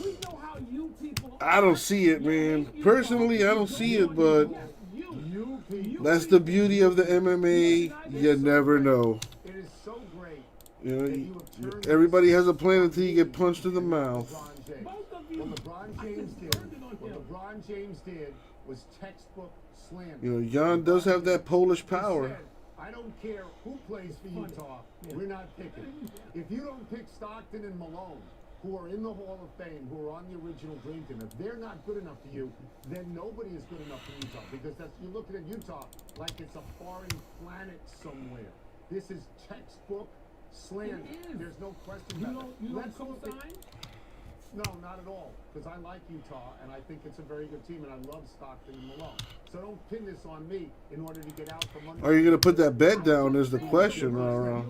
we know how you people I don't see it, man. Personally, I don't see it, but that's the beauty of the MMA. You never know. It is so great. You know, everybody has a plan until you get punched in the mouth. What LeBron James did was textbook slander. You know, Jan does have that Polish power. I don't care who plays for Utah. We're not picking. If you don't pick Stockton and Malone, who are in the Hall of Fame, who are on the original Dream Team, if they're not good enough for you, then nobody is good enough for Utah. Because you're looking at Utah like it's a foreign planet somewhere. This is textbook slander. There's no question about it. You don't co-sign? No, not at all. Because I like Utah, and I think it's a very good team, and I love Stockton and Malone. So don't pin this on me in order to get out from under. Are you going to put that bet down? Is the question, Laura.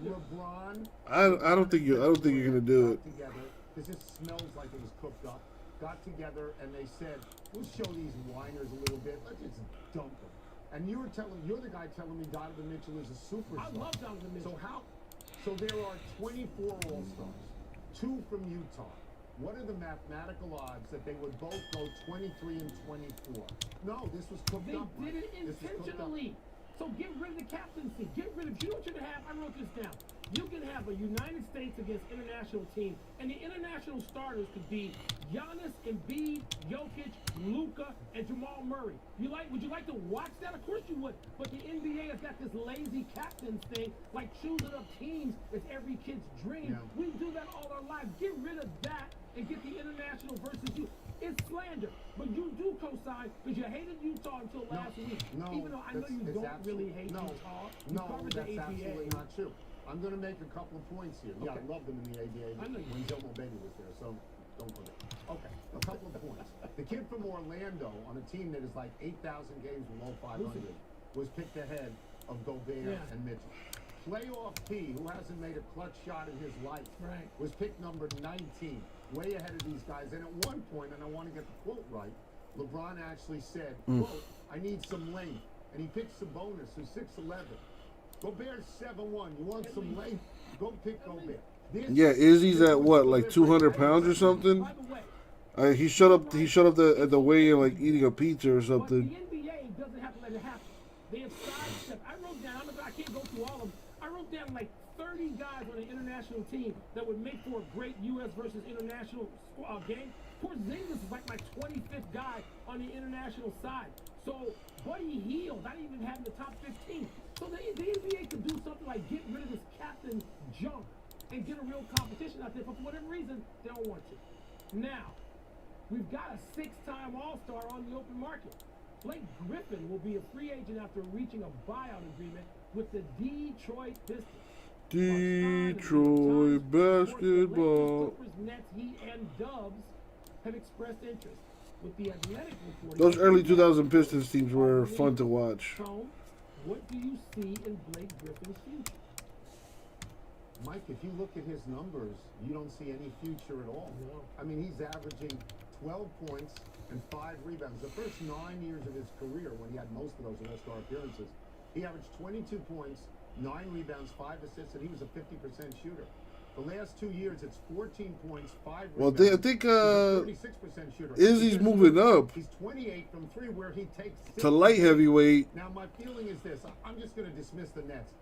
LeBron. I don't think you're going to do it. Together, because it smells like it was cooked up. Got together and they said, "We'll show these whiners a little bit. Let's just dump them." And you're the guy telling me Donovan Mitchell is a superstar. I love Donovan Mitchell. So there are 24 All-Stars, 2 from Utah. What are the mathematical odds that they would both go 23 and 24? No, this was cooked up. They did it intentionally. So get rid of the captaincy. Get rid of. You know what you can have? I wrote this down. You can have a United States against international team, and the international starters could be Giannis, Embiid, Jokic, Luka, and Jamal Murray. Would you like to watch that? Of course you would. But the NBA has got this lazy captains thing, like choosing up teams is every kid's dream. Yeah. We do that all our lives. Get rid of that and get the international versus you. It's slander, but you do co-sign because you hated Utah until last week. No, even though I know you don't really hate Utah. No, that's absolutely not true. I'm going to make a couple of points here. Yeah, I loved him in the ABA when Jomo Baby was there, so don't forget. Okay, a couple of points. The kid from Orlando on a team that is like 8,000 games below 500 was picked ahead of Gobert and Mitchell. Playoff P, who hasn't made a clutch shot in his life, was picked number 19, way ahead of these guys. And at one point, and I want to get the quote right, LeBron actually said, quote, "I need some length." And he picked Sabonis, who's 6'11". Gobert's 7'1". You want some length? Go pick Gobert. Yeah, Izzy's at what, like 200 pounds or something? He showed up at the weigh-in like eating a pizza or something. But the NBA doesn't have to let it happen. They have sidestepped. I wrote down, I can't go through all of them. I wrote down like 30 guys on an international team that would make for a great U.S. versus international game. Porzingis is like my 25th guy on the international side. So Buddy Hield, I didn't even have in the top 15. So the NBA could do something like get rid of this captain junk and get a real competition out there. But for whatever reason, they don't want to. Now, we've got a 6-time All-Star on the open market. Blake Griffin will be a free agent after reaching a buyout agreement with the Detroit Pistons. Detroit basketball. Clippers, Nets, Heat, and Dubs have expressed interest. With the Athletic reporting, those early 2000 Pistons teams were fun to watch. So, what do you see in Blake Griffin's future? Mike, if you look at his numbers, you don't see any future at all. No. I mean, he's averaging 12 points and 5 rebounds. The first 9 years of his career, when he had most of those All-Star appearances, he averaged 22 points, 9 rebounds, 5 assists, and he was a 50% shooter. The last 2 years, it's 14 points, 5 rebounds. Well, I think 36% shooter. Izzy's moving up. He's 28 from 3, where he takes 6 to light heavyweight. Now, my feeling is this. I'm just going to dismiss the Nets.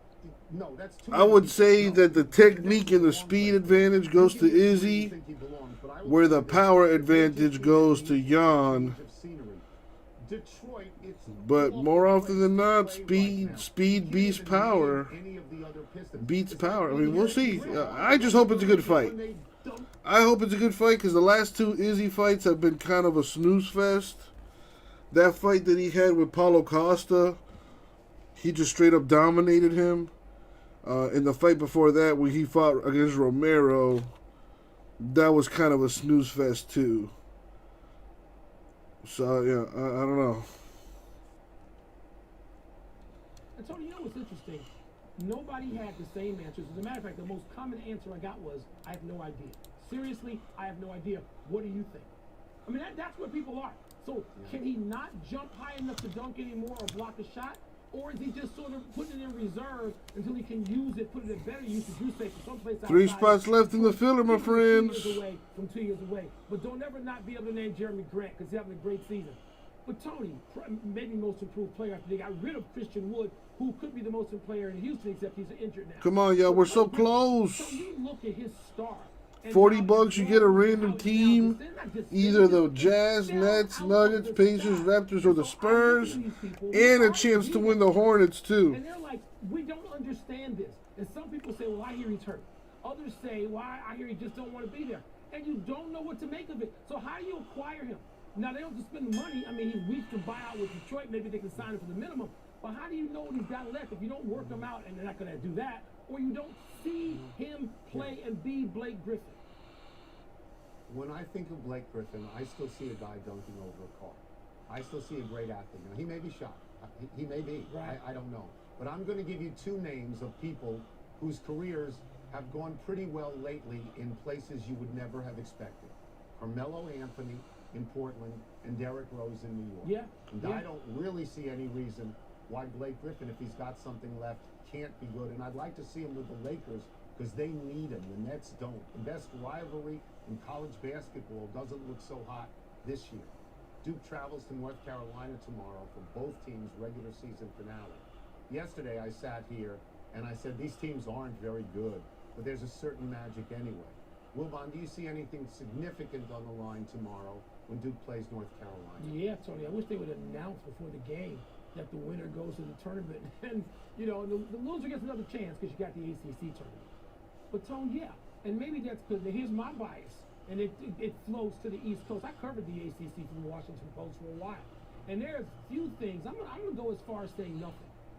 No, that's too I would say that the technique and the speed advantage goes to Izzy, where the power advantage goes to Jan. Detroit, it's But more often than not, speed beats power. Beats power. I mean, we'll see. I just hope it's a good fight. I hope it's a good fight because the last two Izzy fights have been kind of a snooze fest. That fight that he had with Paulo Costa, he just straight up dominated him. In the fight before that, when he fought against Romero, that was kind of a snooze fest too. So, yeah, I don't know. And Tony, you know what's interesting? Nobody had the same answers. As a matter of fact, the most common answer I got was, I have no idea. Seriously, I have no idea. What do you think? I mean, that's where people are. So can he not jump high enough to dunk anymore or block a shot? Or is he just sort of putting it in reserve until he can use it, put it in better use, as you say, for someplace outside? 3 spots left in the filler, my friends. 2 years away from 2 years away. But don't ever not be able to name Jeremy Grant because he's having a great season. But Tony, maybe most improved player after they got rid of Christian Wood, who could be the most improved player in Houston, except he's injured now. Come on, y'all. We're so close. So you look at his star. $40, you get a random team, either the Jazz, Nets, Nuggets, Pacers, Raptors, or the Spurs, and a chance to win the Hornets too. And they're like, we don't understand this. And some people say, well, I hear he's hurt. Others say, well, I hear he just don't want to be there. And you don't know what to make of it. So how do you acquire him? Now, they don't have to spend the money. I mean, he's weak to buy out with Detroit. Maybe they can sign him for the minimum. But how do you know what he's got left if you don't work him out, and they're not going to do that, or you don't see him play and be Blake Griffin? When I think of Blake Griffin, I still see a guy dunking over a car. I still see a great athlete. Now, he may be shot. He may be. Right. I don't know. But I'm going to give you 2 names of people whose careers have gone pretty well lately in places you would never have expected. Carmelo Anthony in Portland and Derrick Rose in New York. Yeah. And I don't really see any reason why Blake Griffin, if he's got something left, can't be good. And I'd like to see him with the Lakers because they need him. The Nets don't. The best rivalry in college basketball doesn't look so hot this year. Duke travels to North Carolina tomorrow for both teams' regular season finale. Yesterday I sat here and I said these teams aren't very good, but there's a certain magic anyway. Wilbon, do you see anything significant on the line tomorrow when Duke plays North Carolina? Yeah, Tony, I wish they would announce before the game that the winner goes to the tournament. And, you know, the loser gets another chance because you got the ACC tournament. But, Tony, yeah. And maybe that's because here's my bias. And it flows to the East Coast. I covered the ACC from the Washington Post for a while. And there's a few things. I'm gonna go as far as saying nothing.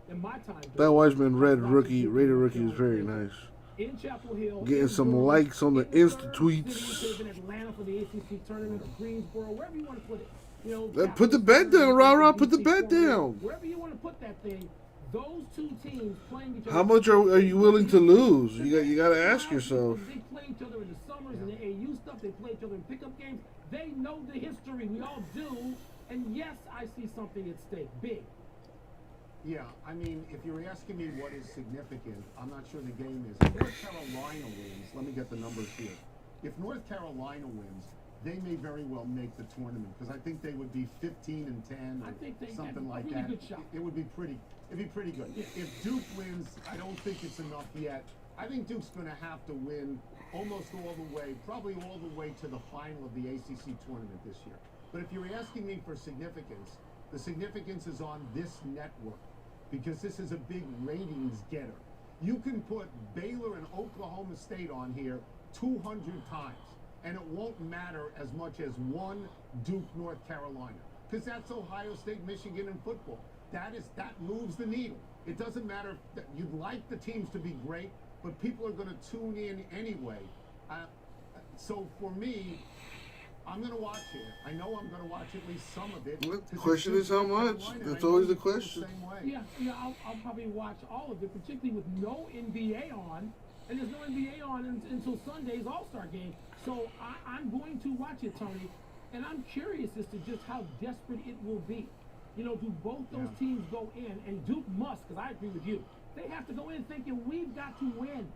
In my time. That Wiseman Raider rookie is very nice. In Chapel Hill. Getting some likes on the Insta tweets. In Atlanta for the ACC tournament or Greensboro, wherever you want to put it. You know, put the bet down, rah-rah, put the bet down. Wherever you want to put that thing, those 2 teams playing each other. How much are you willing to lose? You got to ask yourself. They play each other in the summers and the AU stuff. They play each other in pickup games. They know the history. We all do. And yes, I see something at stake. Big. Yeah, I mean, if you're asking me what is significant, I'm not sure the game is. If North Carolina wins, let me get the numbers here. If North Carolina wins, they may very well make the tournament because I think they would be 15 and 10 or something like that. Good shot. It would be pretty. It'd be pretty good. Yeah. If Duke wins, I don't think it's enough yet. I think Duke's going to have to win almost all the way, probably all the way to the final of the ACC tournament this year. But if you're asking me for significance, the significance is on this network because this is a big ratings getter. You can put Baylor and Oklahoma State on here 200 times, and it won't matter as much as one Duke, North Carolina, because that's Ohio State, Michigan in football. That moves the needle. It doesn't matter that you'd like the teams to be great, but people are going to tune in anyway. So for me, I'm going to watch it. I know I'm going to watch at least some of it. The question is how much? That's always the question. Yeah, I'll probably watch all of it, particularly with no NBA on. And there's no NBA on until Sunday's All-Star game. So I'm going to watch it, Tony. And I'm curious as to just how desperate it will be. You know, do both those teams go in? And Duke must, because I agree with you. They have to go in thinking we've got to win.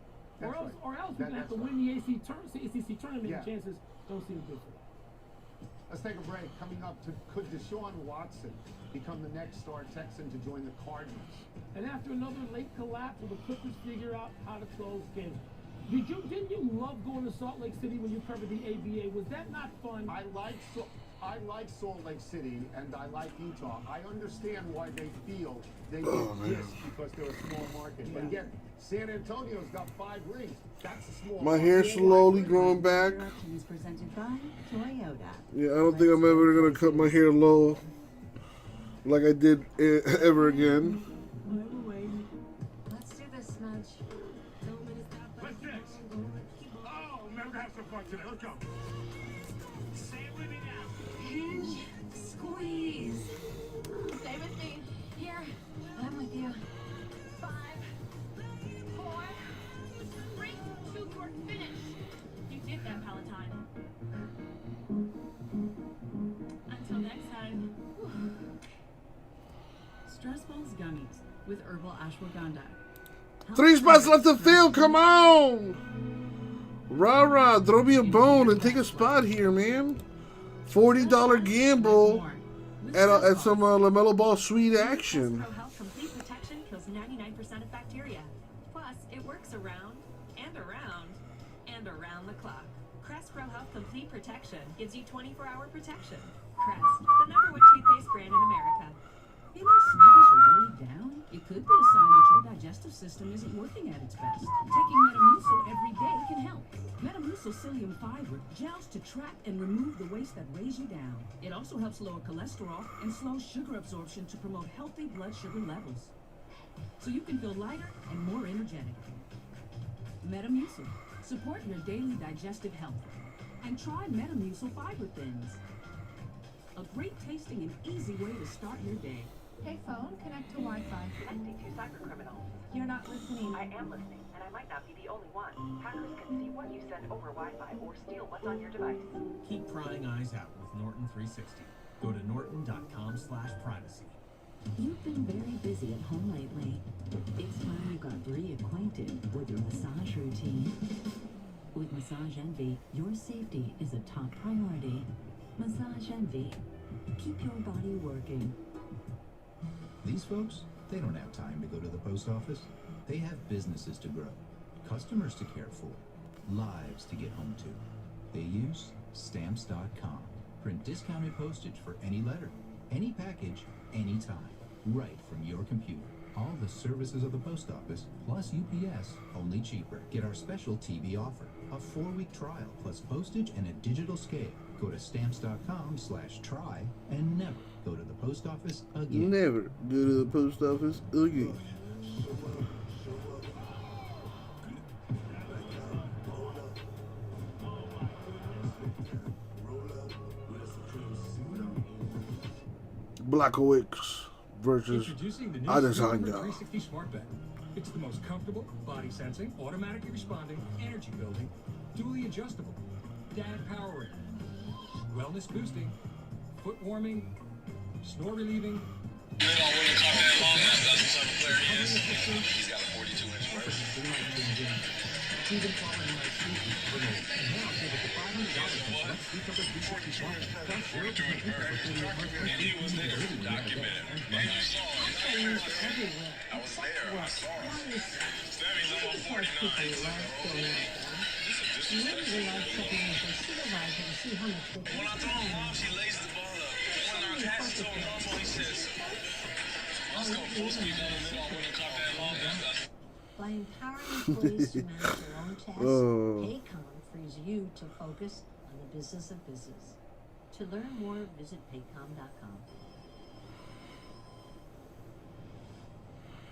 Or else we're going to have to win the ACC tournament. And chances don't seem good for them. Let's take a break. Coming up, could Deshaun Watson become the next star Texan to join the Cardinals? And after another late collapse, will the Clippers figure out how to close games? Didn't you love going to Salt Lake City when you covered the ABA? Was that not fun? I like Salt Lake City and I like Utah. I understand why they feel they get this because they're a small market. But again, San Antonio's got 5 rings. That's a small My hair's slowly growing back. Presented by Toyota. Yeah, I don't think I'm ever gonna cut my hair low like I did ever again. Let's do this, Smudge. What's next? Oh, man, we're gonna have some fun today. Let's go. Say it with me now. Hinge, squeeze. Stay with me. Here, I'm with you. 5, 4, 3, 2, you're finished. You did that, Palatine. Until next time. Stress balls gummies with herbal ashwagandha. 3 spots left to fill. Come on. Rah, throw me a bone and take a spot here, man. $40 gamble at some LaMelo Ball sweet action. Pro Health Complete Protection kills 99% of bacteria. Plus, it works around and around and around the clock. Crest Pro Health Complete Protection gives you 24-hour protection. Crest, the #1 toothpaste brand in America. Feeling sluggish or weighed down? It could be a sign that your digestive system isn't working at its best. Taking Metamucil every day can help. Metamucil psyllium fiber gels to trap and remove the waste that weighs you down. It also helps lower cholesterol and slows sugar absorption to promote healthy blood sugar levels. So you can feel lighter and more energetic. Metamucil. Support your daily digestive health. And try Metamucil Fiber Thins. A great tasting and easy way to start your day. Hey phone, connect to Wi-Fi. Connecting to cybercriminal. You're not listening. I am listening, and I might not be the only one. Hackers can see what you send over Wi-Fi or steal what's on your device. Keep prying eyes out with Norton 360. Go to norton.com/privacy. You've been very busy at home lately. It's time you got reacquainted with your massage routine. With Massage Envy, your safety is a top priority. Massage Envy. Keep your body working. These folks, they don't have time to go to the post office. They have businesses to grow, customers to care for, lives to get home to. They use Stamps.com. Print discounted postage for any letter, any package, anytime, right from your computer. All the services of the post office, plus UPS, only cheaper. Get our special TV offer, a 4-week trial, plus postage and a digital scale. Go to Stamps.com/try and never go to the post office again. Never go to the post office again. Blackowicz versus Introducing the new Adesanya. 360 Smart Bed. It's the most comfortable, body sensing, automatically responding, energy building, dually adjustable, dad powering, wellness boosting, foot warming, snore relieving. He's got a 42-inch waist. Even following my sleep remote. And now save up to $500 on select sleep cover 360 Smart Bed. Plus, zero to And he was there, documented. And you saw it. I was there. I saw it. Sammy's almost 49. He's like, oh, man. This is disrespectful. When I throw him off, she lays the ball up. When I pass it to him also, he says, let's go full speed down the middle. I wouldn't have caught that long. By empowering employees to manage their own tasks, Paycom frees you to focus on the business of business. To learn more, visit paycom.com.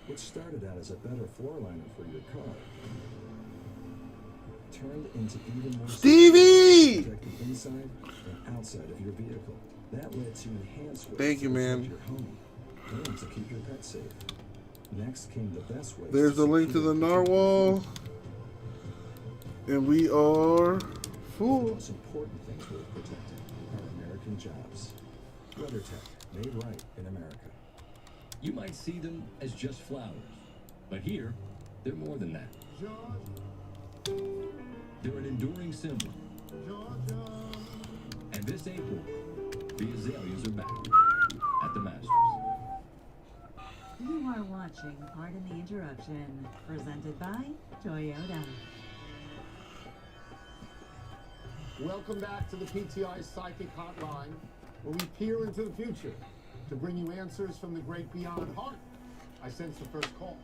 What started out as a better floor liner for your car turned into even more Stevie! to protect the inside and outside of your vehicle. That led to enhanced ways Thank you, to man. protect your home and to keep your pet safe. Next came the best way. There's the link to the narwhal. And we are The full. most important things worth protecting are American jobs. WeatherTech, made right in America. You might see them as just flowers, but here, they're more than that. They're an enduring symbol. And this April, the azaleas are back at the Masters. You are watching Pardon the Interruption, presented by Toyota. Welcome back to the PTI Psychic Hotline, where we peer into the future to bring you answers from the great beyond. Hunt, I sense the first call.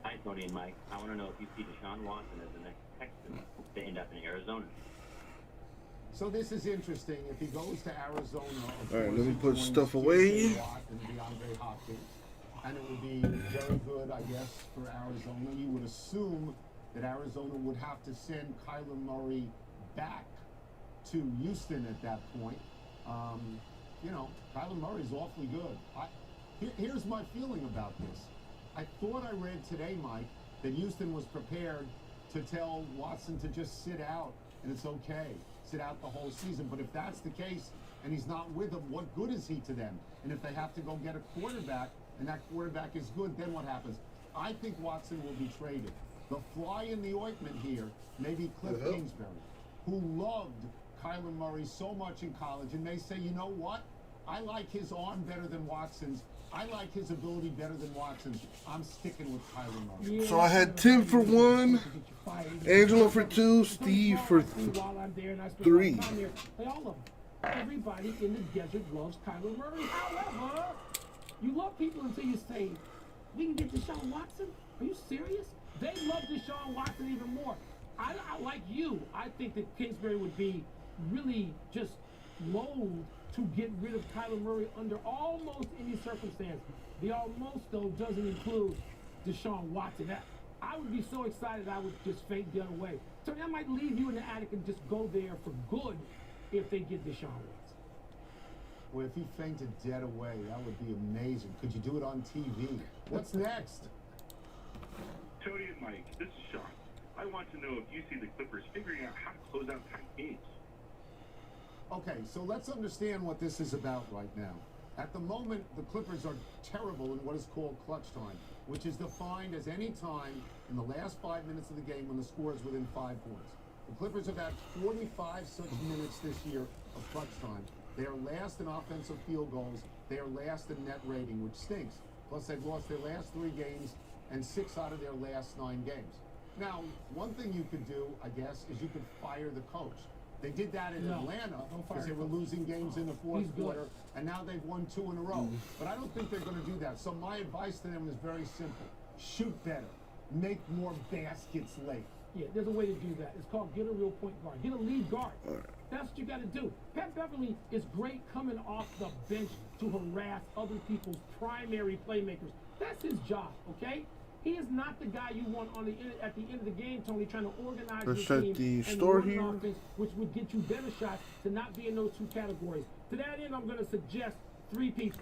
Hi, Tony and Mike. I want to know if you see Deshaun Watson as the next Texan to end up in Arizona. So this is interesting. If he goes to Arizona, all right, let me put stuff away. And DeAndre Hopkins, and it would be very good, I guess, for Arizona. You would assume that Arizona would have to send Kyler Murray back to Houston at that point. You know, Kyler Murray's awfully good. Here's my feeling about this. I thought I read today, Mike, that Houston was prepared to tell Watson to just sit out, and it's okay. Sit out the whole season. But if that's the case, and he's not with them, what good is he to them? And if they have to go get a quarterback, and that quarterback is good, then what happens? I think Watson will be traded. The fly in the ointment here may be Cliff Kingsbury, who loved Kyler Murray so much in college, and they say, you know what? I like his arm better than Watson's. I like his ability better than Watson's. I'm sticking with Kyler Murray. So I had Tim for 1, Angelo for 2, Steve for 3. They all love him. Everybody in the desert loves Kyler Murray. However, you love people until you say, we can get Deshaun Watson? Are you serious? They love Deshaun Watson even more. I like you. I think that Kingsbury would be really just loath to get rid of Kyler Murray under almost any circumstance. The almost, though, doesn't include Deshaun Watson. I would be so excited I would just faint the other way. So that might leave you in the attic and just go there for good if they get Deshaun Watson. Well, if he fainted dead away, that would be amazing. Could you do it on TV? What's next? Tony and Mike, this is Sean. I want to know if you see the Clippers figuring out how to close out tight games. Okay, so let's understand what this is about right now. At the moment, the Clippers are terrible in what is called clutch time, which is defined as any time in the last 5 minutes of the game when the score is within 5 points. The Clippers have had 45 such minutes this year of clutch time. They are last in offensive field goals. They are last in net rating, which stinks. Plus, they've lost their last 3 games and 6 out of their last 9 games. Now, one thing you could do, I guess, is you could fire the coach. They did that in Atlanta because they were losing games in the fourth quarter, and now they've won 2 in a row. But I don't think they're going to do that. So my advice to them is very simple. Shoot better. Make more baskets late. Yeah, there's a way to do that. It's called get a real point guard. Get a lead guard. That's what you got to do. Pat Beverly is great coming off the bench to harass other people's primary playmakers. That's his job, okay? He is not the guy you want on at the end of the game, Tony, trying to organize your team the and store run here. offense, which would get you better shots to not be in those 2 categories. To that end, I'm going to suggest 3 people.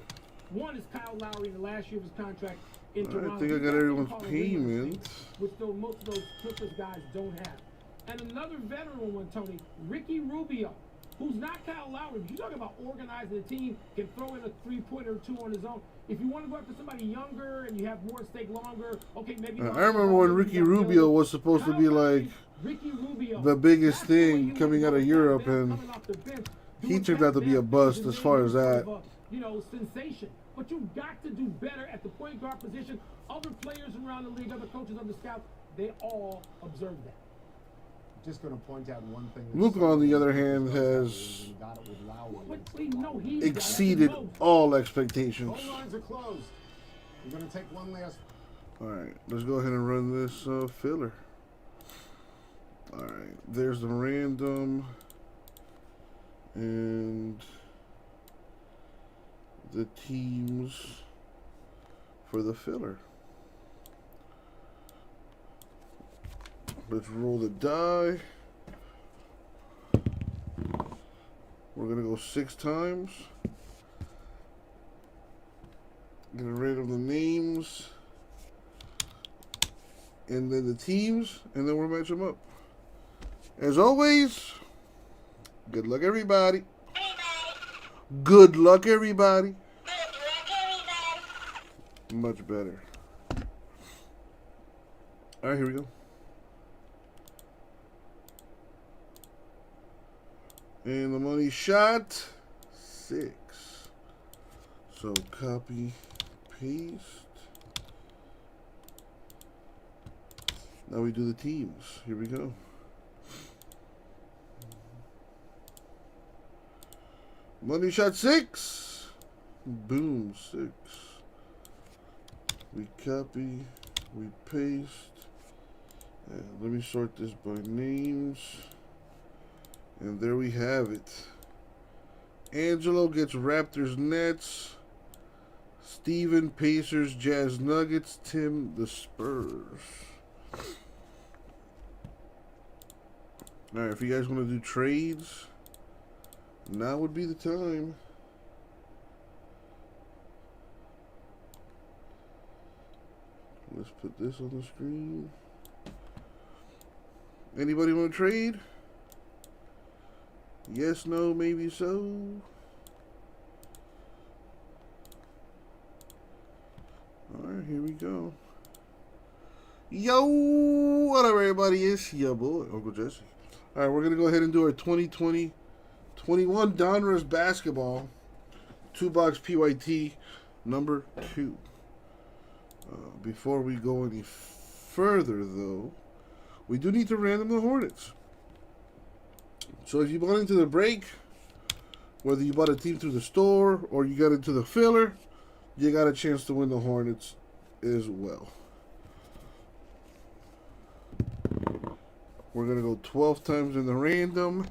One is Kyle Lowry in the last year of his contract in Toronto. I think I got everyone's payments. Which though most of those Clippers guys don't have. And another veteran one, Tony, Ricky Rubio, who's not Kyle Lowry. But you talk about organizing a team, can throw in a 3-pointer or 2 on his own. If you want to go after somebody younger and you have more at stake longer, okay, maybe. I remember when Ricky Rubio was supposed to be like the biggest thing coming out of Europe, and he turned out to be a bust as far as that. You know, sensation. But you've got to do better at the point guard position. Other players around the league, other coaches, other scouts, they all observe that. Just going to point out one thing. Luka, on the other hand, has exceeded all expectations. Phone lines are closed. We're going to take one last. All right, let's go ahead and run this filler. All right, there's the random and the teams for the filler. Let's roll the die. We're gonna go 6 times. Gonna random the names and then the teams, and then we'll match them up. As always, good luck, everybody. Good luck, everybody. Much better. All right, here we go. And the money shot 6. So copy, paste. Now we do the teams. Here we go. Money shot 6. Boom, 6. We copy. We paste. And let me sort this by names. And there we have it. Angelo gets Raptors Nets. Steven Pacers Jazz Nuggets. Tim the Spurs. Alright, if you guys want to do trades, now would be the time. Let's put this on the screen. Anybody want to trade? Yes, no, maybe so. Alright, here we go. Yo, what up, everybody? It's your boy, Uncle Jesse. Alright, we're going to go ahead and do our 2020-21 Donruss Basketball 2-box PYT number 2. Before we go any further, though, we do need to random the Hornets. So if you bought into the break, whether you bought a team through the store or you got into the filler, you got a chance to win the Hornets as well. We're going to go 12 times in the random.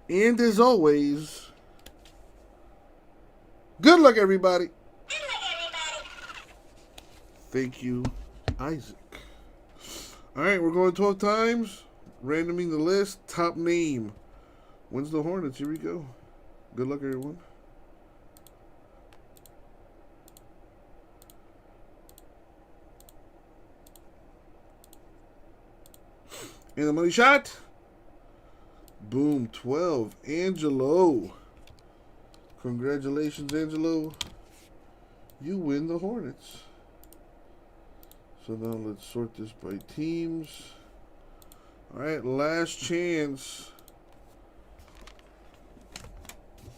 And as always, good luck, everybody. Thank you, Isaac. All right, we're going 12 times. Randoming the list. Top name wins the Hornets. Here we go. Good luck, everyone. And the money shot. Boom, 12. Angelo. Congratulations, Angelo. You win the Hornets. So now let's sort this by teams. All right, last chance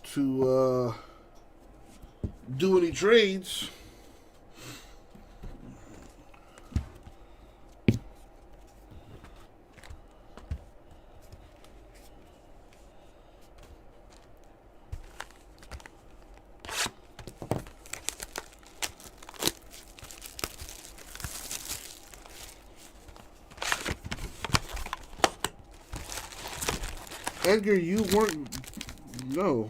to do any trades. Edgar, you weren't... No.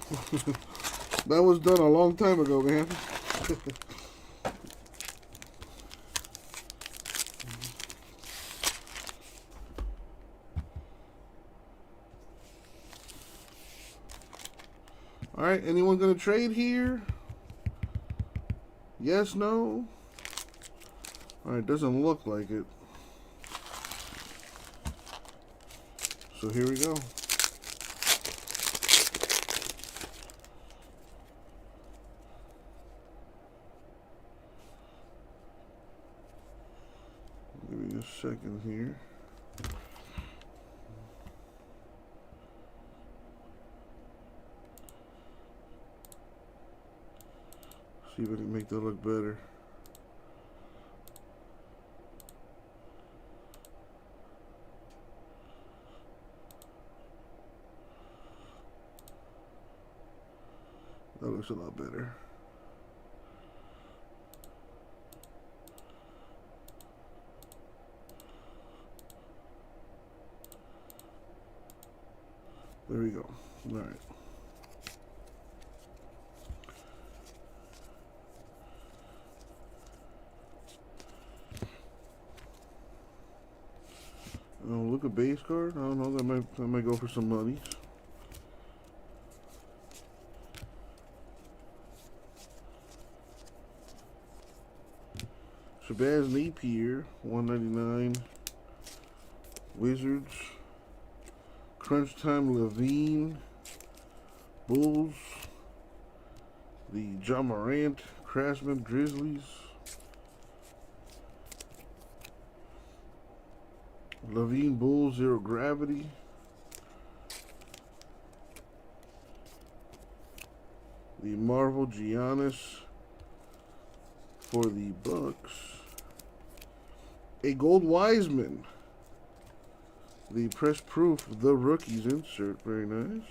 That was done a long time ago, man. Alright, anyone gonna trade here? Yes, no? Alright, doesn't look like it. So here we go. Give me a second here. See if I can make that look better. That looks a lot better. There we go. All right. Oh, look, a base card. I don't know. That might go for some money. Shabazz Napier, 199. Wizards. Crunch Time Levine. Bulls. The John Morant. Craftsman Grizzlies. Levine Bulls, Zero Gravity. The Marvel Giannis for the Bucks. A Gold Wiseman. The Press Proof, The Rookies insert. Very nice.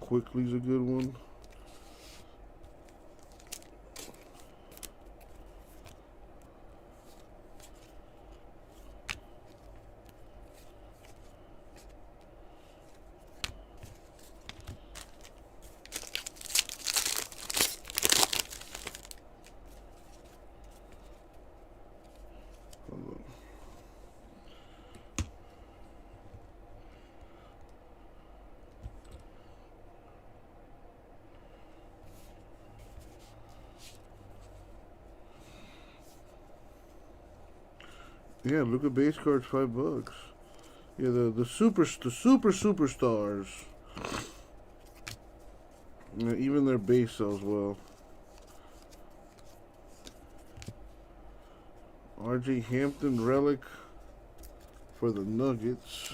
Quickly's a good one. Yeah, look at base cards, $5. Yeah, the superstars. Yeah, even their base sells well. RJ Hampton relic for the Nuggets.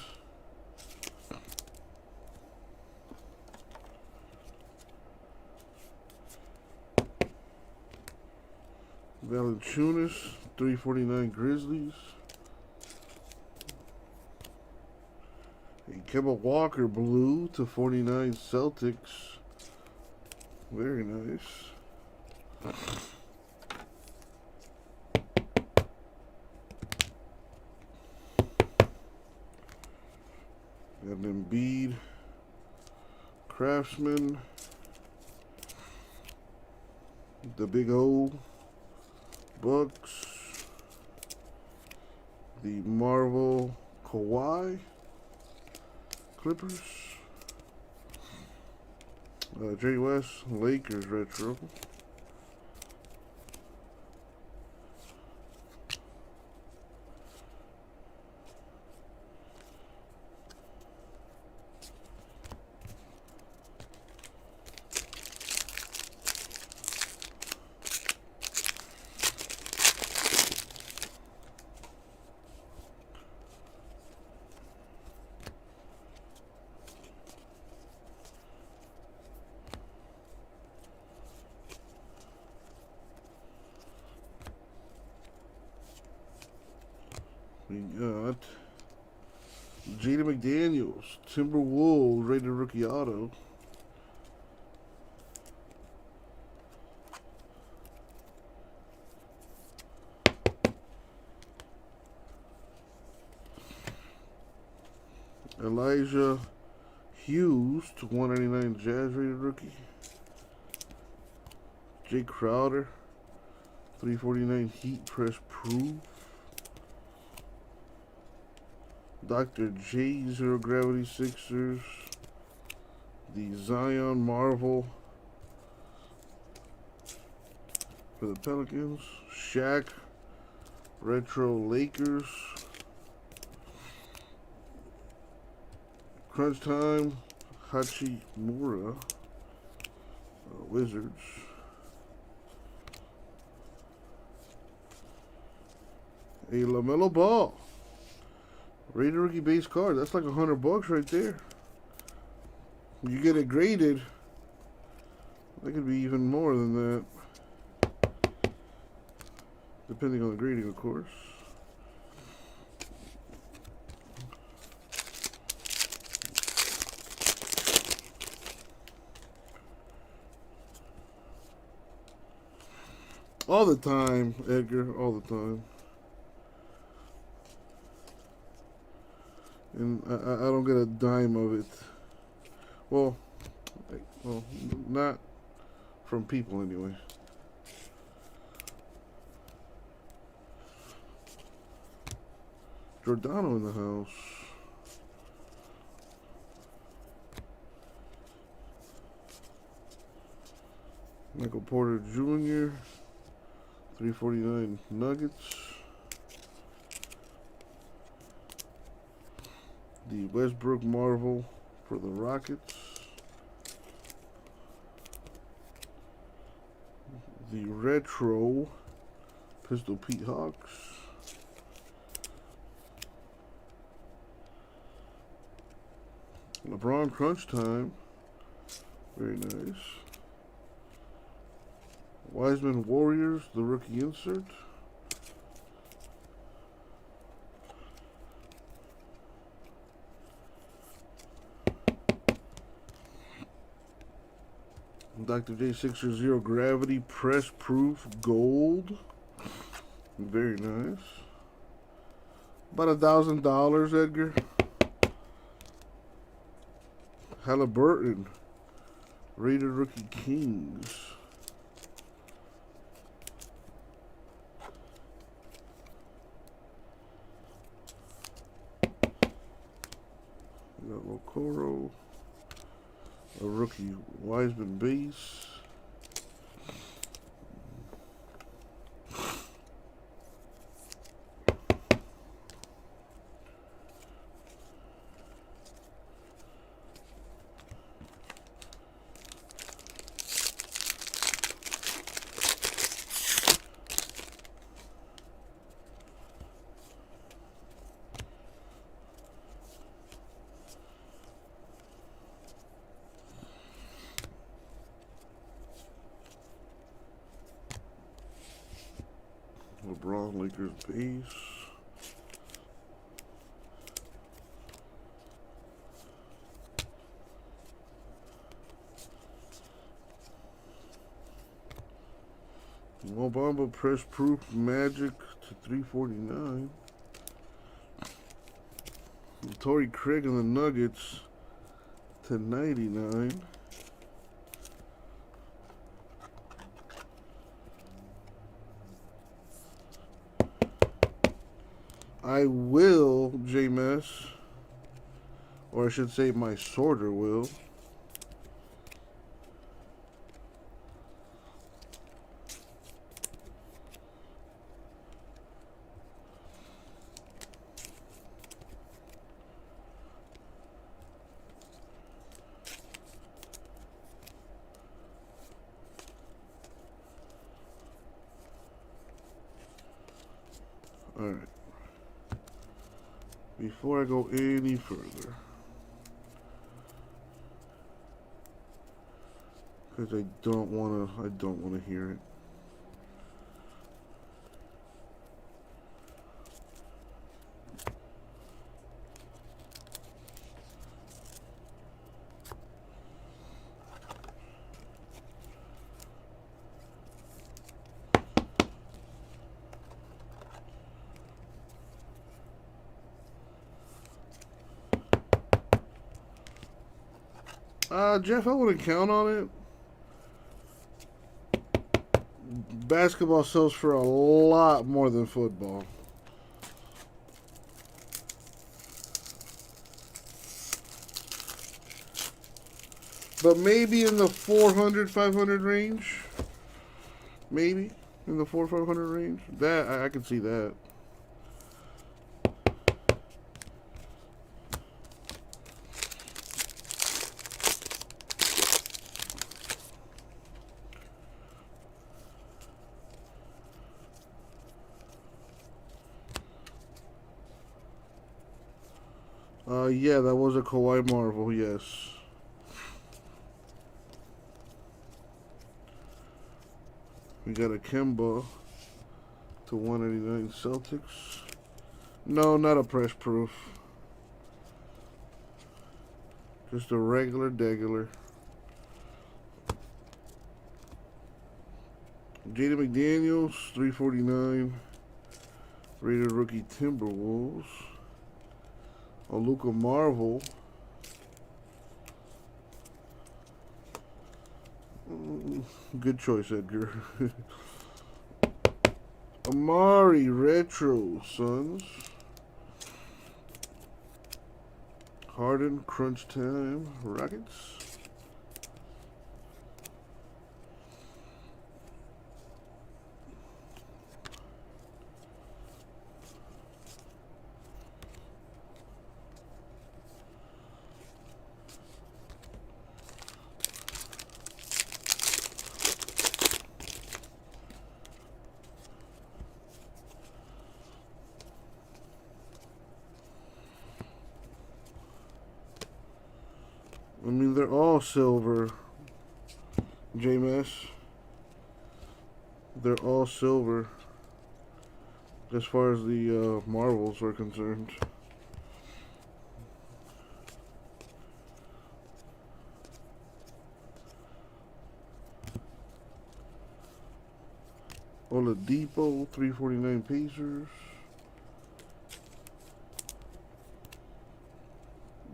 Valanciunas, 349 Grizzlies. Kemba Walker blue /49 Celtics. Very nice. Got an Embiid Craftsman. The Big O Bucks. The Marvel Kawhi Clippers. Jerry West Lakers retro. We got Jaden McDaniels, Timberwolves, rated rookie auto. Elijah Hughes /199 Jazz rated rookie. Jake Crowder, 349 Heat press proof. Dr. J, Zero Gravity Sixers. The Zion Marvel for the Pelicans. Shaq, Retro Lakers. Crunch Time, Hachimura, Wizards. A LaMelo Ball. Rated rookie base card. That's like $100 right there. You get it graded, that could be even more than that. Depending on the grading, of course. All the time, Edgar. All the time. And I don't get a dime of it. Well, not from people anyway. Giordano in the house. Michael Porter Jr. 349 Nuggets. The Westbrook Marvel for the Rockets. The Retro Pistol Pete Hawks. LeBron Crunch Time. Very nice. Wiseman Warriors, the rookie insert. Dr. J. Zero Gravity Press Proof Gold. Very nice. About $1,000, Edgar. Halliburton. Rated Rookie Kings. We got Okoro. A rookie Wiseman base. LeBron Lakers base. Obama Press Proof Magic to 349. Torrey Craig and the Nuggets to 99. I will, J-Mess, or I should say my sorter will. All right. Before I go any further, because I don't want to hear it. Jeff, I wouldn't count on it. Basketball sells for a lot more than football. But maybe in the 400, 500 range. Maybe in the 400, 500 range. That I can see that. Yeah, that was a Kawhi Marvel, yes. We got a Kemba to 189 Celtics. No, not a press proof. Just a regular degular. Jaden McDaniels, 349. Rated Rookie Timberwolves. A Luka Marvel. Good choice, Edgar. Amari Retro Suns. Harden Crunch Time Rockets. I mean, they're all silver, J-Mess. They're all silver as far as the Marvels are concerned. Oladipo, 349 Pacers.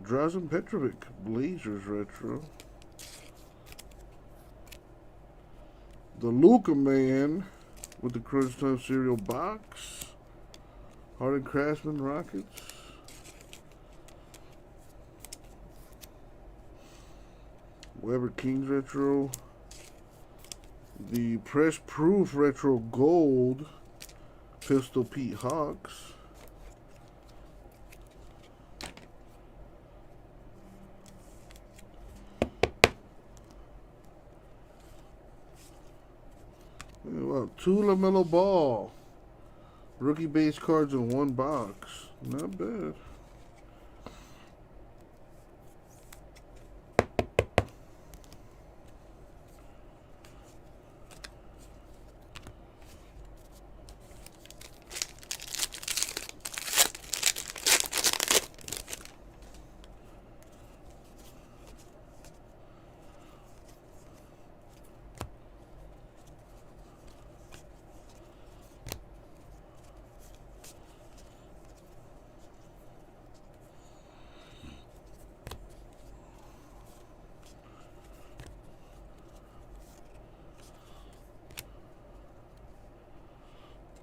Drazen Petrovic, Blazers retro. The Luka Man with the Crunch Time cereal box. Harden Craftsman, Rockets. Weber Kings retro. The Press Proof retro gold. Pistol Pete Hawks. Wow, 2 LaMelo Ball. Rookie base cards in 1 box. Not bad.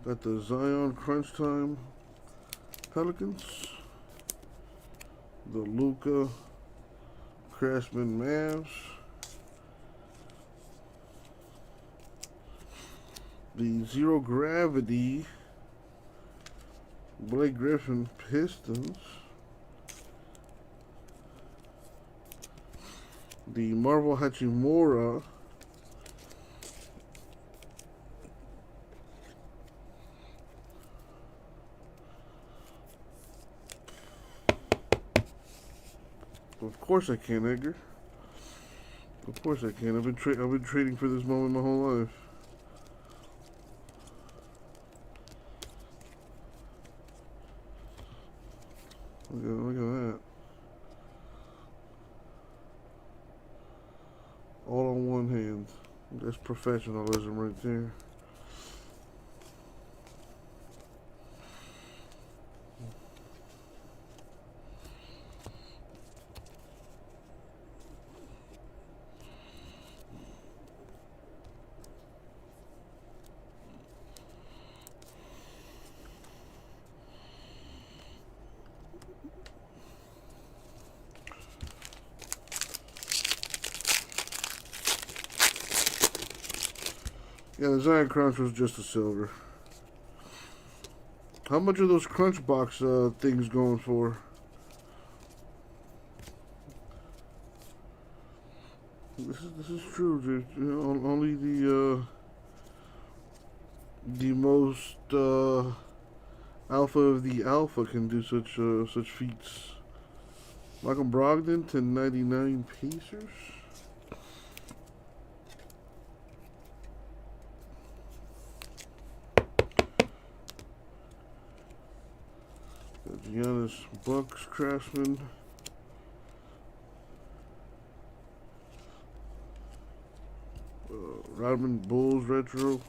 Got the Zion Crunch Time Pelicans. The Luka Craftsman Mavs. The Zero Gravity Blake Griffin Pistons. The Marvel Hachimura Of course I can, Edgar. Of course I can. I've been trading for this moment my whole life. Look at that. All on one hand. That's professionalism right there. Yeah, the Zion Crunch was just a silver. How much are those Crunch Box things going for? This is true, dude. You know, only the most alpha of the alpha can do such feats. Malcolm Brogdon to 99 Pacers. Giannis Bucks Craftsman. Rodman Bulls retro.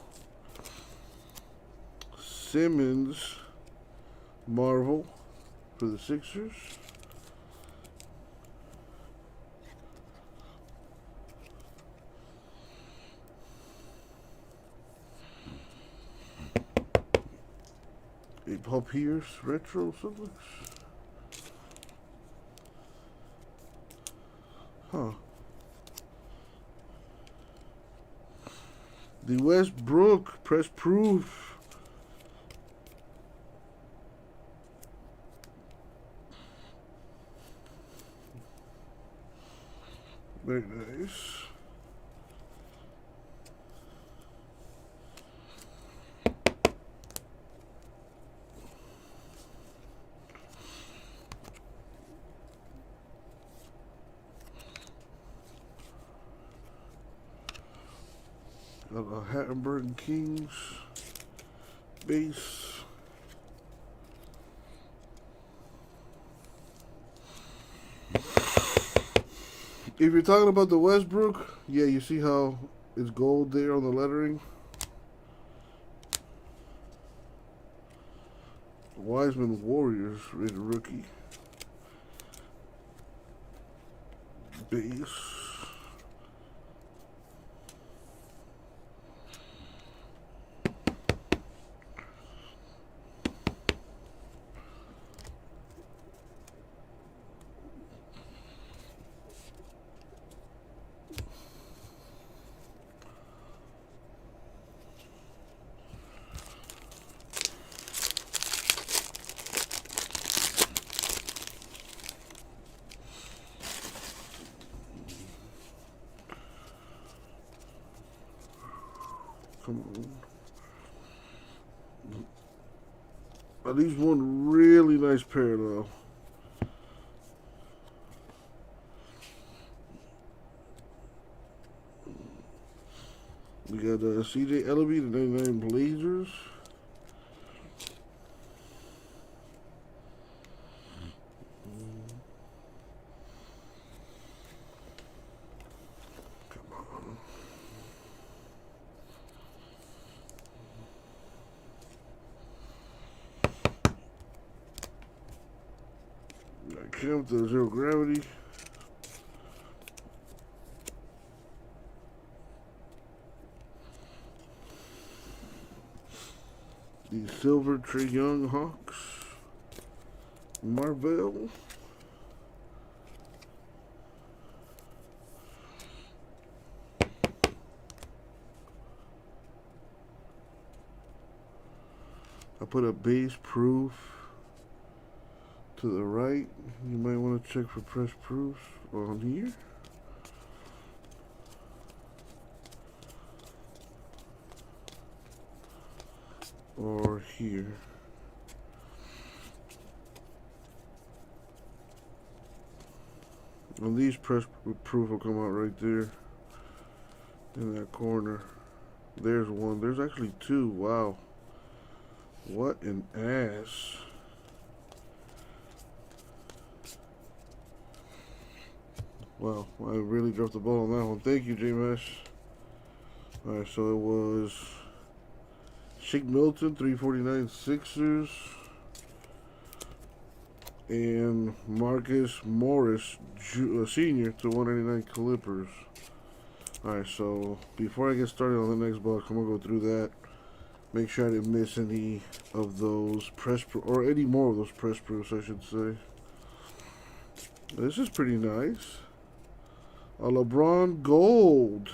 Simmons Marvel for the Sixers. Paul Pierce retro Celtics. Huh. The Westbrook Press Proof. Very nice. Hattenberg Kings base. If you're talking about the Westbrook, yeah, you see how it's gold there on the lettering. Wiseman Warriors rated rookie. Base. Come on. At least one really nice parallel. We got CJ Ellaby, the 99 Blazers. Kemp, the Zero Gravity. The Silver Trae Young Hawks. Marvel. I put a base proof to the right. You might want to check for press proofs on here. Or here. And these press proof will come out right there in that corner. There's one. There's actually two. Wow. What an ass. Wow, I really dropped the ball on that one. Thank you, J-Mesh. Alright, so it was Shake Milton, 349 Sixers. And Marcus Morris, Senior, to 199 Clippers. Alright, so before I get started on the next box, I'm going to go through that. Make sure I didn't miss any of those press or any more of those press proofs, I should say. This is pretty nice. A LeBron Gold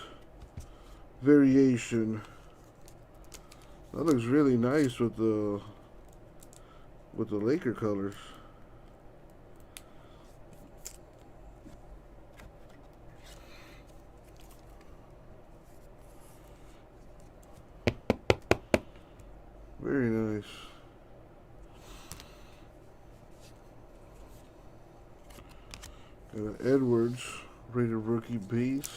variation. That looks really nice with the Laker colors. Very nice. Got an Edwards rated rookie base.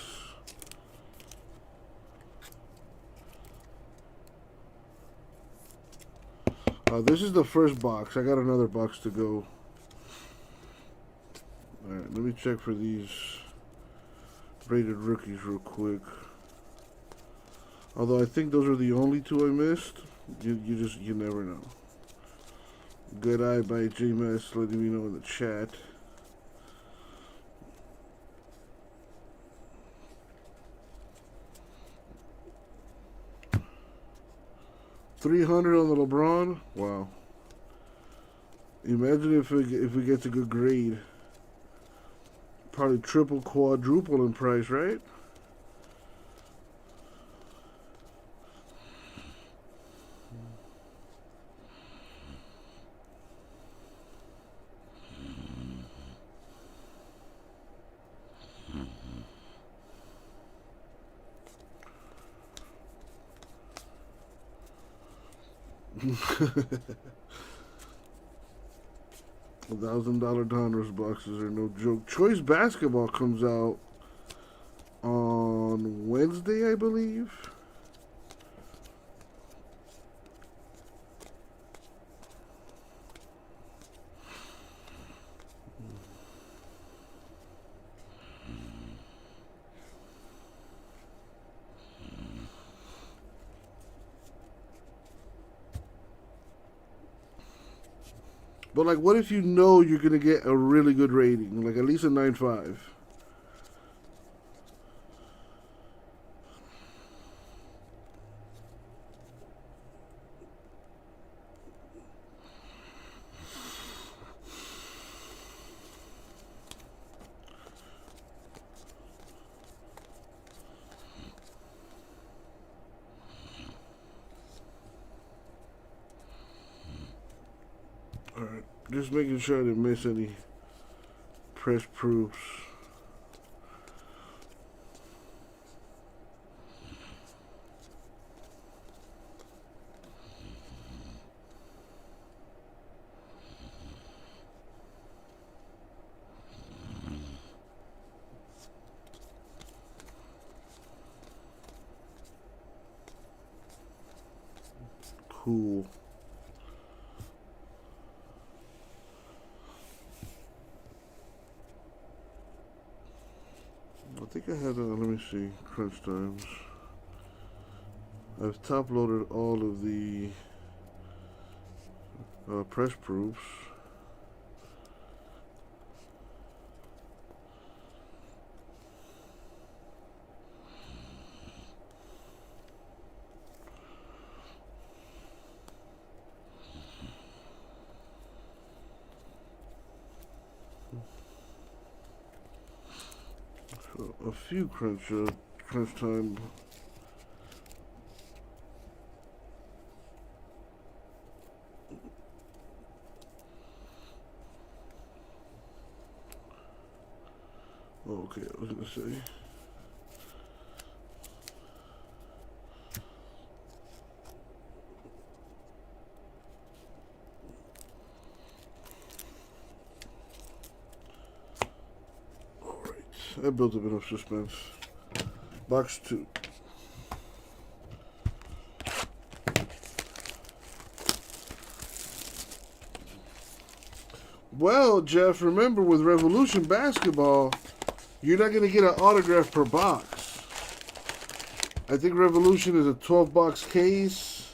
This is the first box. I got another box to go. Alright, let me check for these rated rookies real quick. Although I think those are the only two I missed. You never know. Good eye by J-Mess letting me know in the chat. $300 on the LeBron. Wow. Imagine if we get a good grade. Probably triple, quadruple in price, right? $1,000 Donruss boxes are no joke. Choice Basketball comes out on Wednesday, I believe. But like, what if you know you're gonna get a really good rating, like at least a 9.5? Alright, just making sure I didn't miss any press proofs. Cool. I think I had, let me see, crunch times. I've top loaded all of the press proofs. A few crunch time. Okay, I was gonna say. I built a bit of suspense. Box 2. Well, Jeff, remember with Revolution Basketball, you're not going to get an autograph per box. I think Revolution is a 12-box case.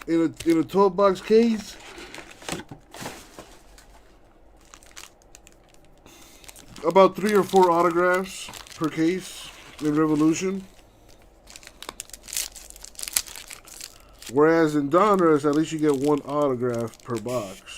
In a 12-box case, about 3 or 4 autographs per case in Revolution. Whereas in Donruss, at least you get 1 autograph per box.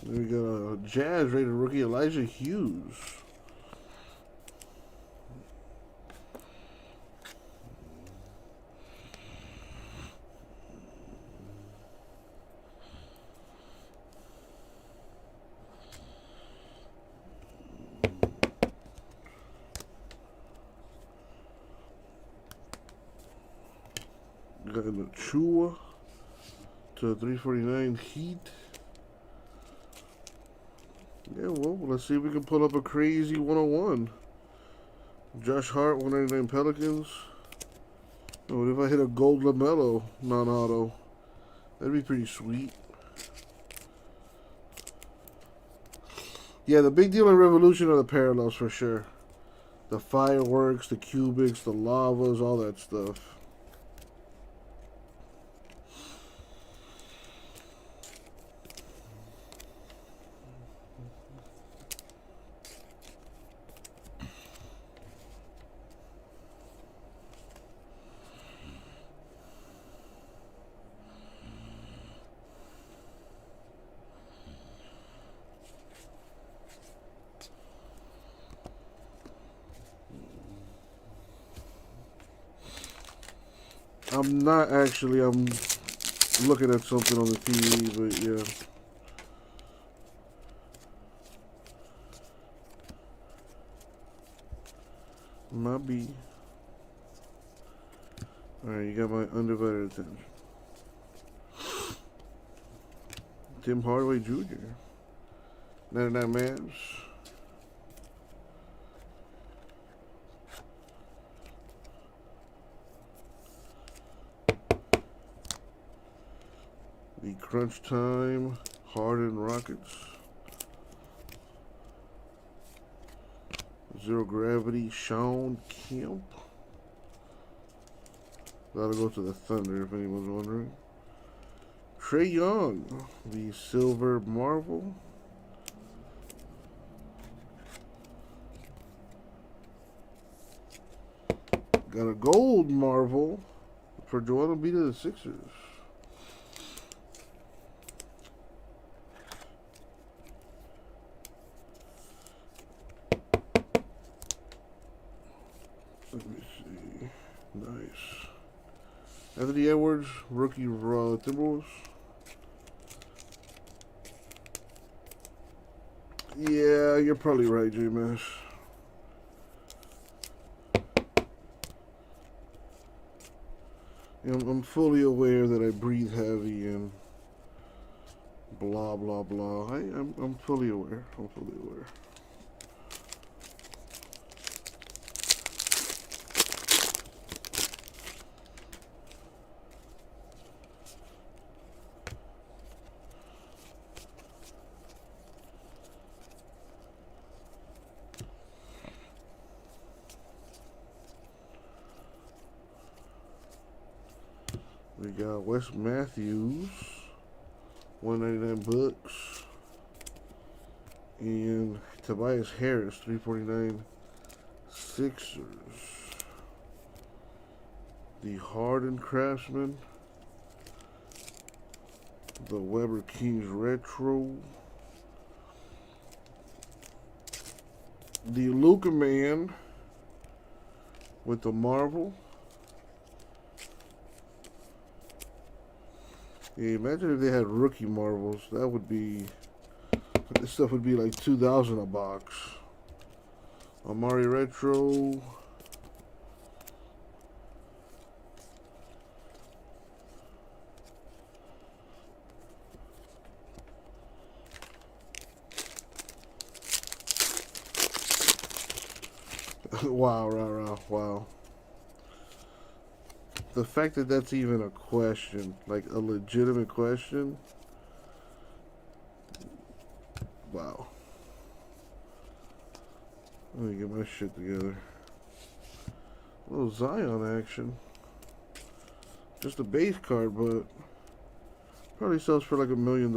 We got a Jazz rated rookie, Elijah Hughes. Got a Chua to 349 Heat. Yeah, well, let's see if we can pull up a crazy 101. Josh Hart, 199 Pelicans. Oh, what if I hit a gold LaMelo non-auto? That'd be pretty sweet. Yeah, the big deal in Revolution are the parallels for sure. The fireworks, the cubics, the lavas, all that stuff. I'm not actually, I'm looking at something on the TV, but yeah. Might be. Alright, you got my undivided attention. Tim Hardaway Jr. 99 Mavs. Crunch Time, Harden Rockets. Zero Gravity, Sean Kemp. That'll go to the Thunder if anyone's wondering. Trae Young, the Silver Marvel. Got a Gold Marvel for Joel Embiid of the Sixers. Let me see. Nice. Anthony Edwards, rookie Timberwolves. Yeah, you're probably right, J-Mash. I'm fully aware that I breathe heavy and blah blah blah. I'm fully aware. I'm fully aware. We got Wes Matthews, 199 bucks, and Tobias Harris, 349 Sixers. The Harden Craftsman, the Weber Kings Retro, the Luka Man with the Marvel. Yeah, imagine if they had rookie Marvels. That would be, this stuff would be like $2,000 a box. Amari Retro. Wow. The fact that that's even a question, like a legitimate question. Wow. Let me get my shit together. A little Zion action. Just a base card, but probably sells for like $1 million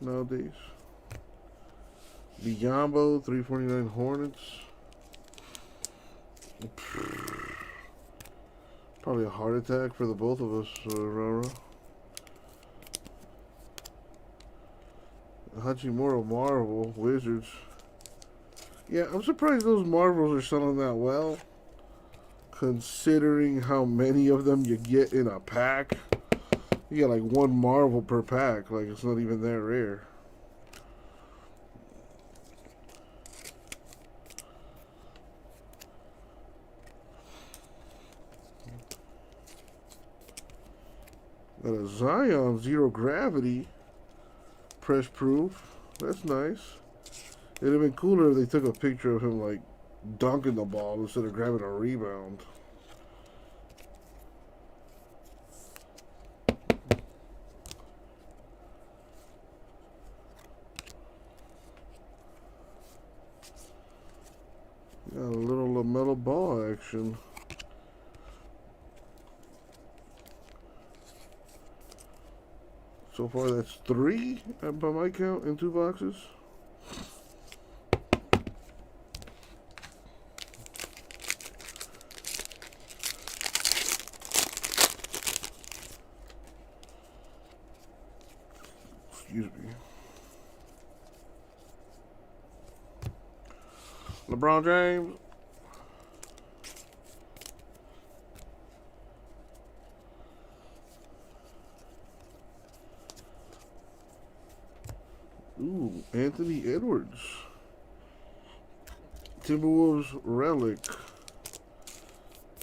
nowadays. Biyombo, 349 Hornets. Probably a heart attack for the both of us, Rara. Hachimura Marvel, Wizards. Yeah, I'm surprised those Marvels are selling that well, considering how many of them you get in a pack. You get like one Marvel per pack, like it's not even that rare. Got a Zion Zero Gravity press proof. That's nice. It'd have been cooler if they took a picture of him like dunking the ball instead of grabbing a rebound. Got a little LaMelo Ball action. So far, that's 3 by my count in 2 boxes. Excuse me. LeBron James. Ooh, Anthony Edwards. Timberwolves relic.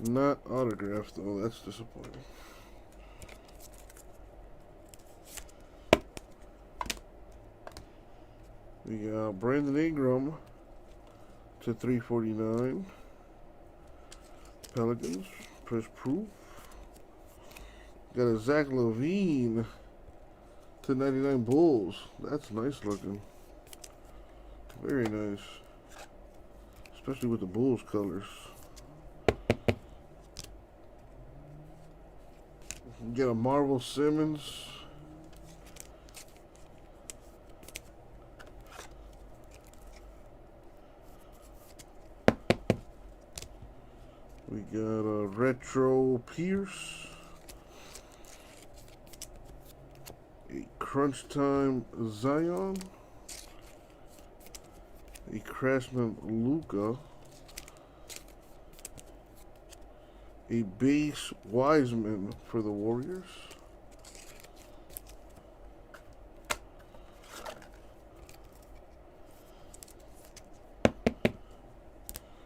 Not autographed though, that's disappointing. We got Brandon Ingram to 349. Pelicans, press proof. Got a Zach LaVine /99 Bulls. That's nice looking. Very nice. Especially with the Bulls colors. Get a Marvel Simmons. We got a Retro Pierce. A Crunch Time Zion. A Craftsman Luka. A base Wiseman for the Warriors.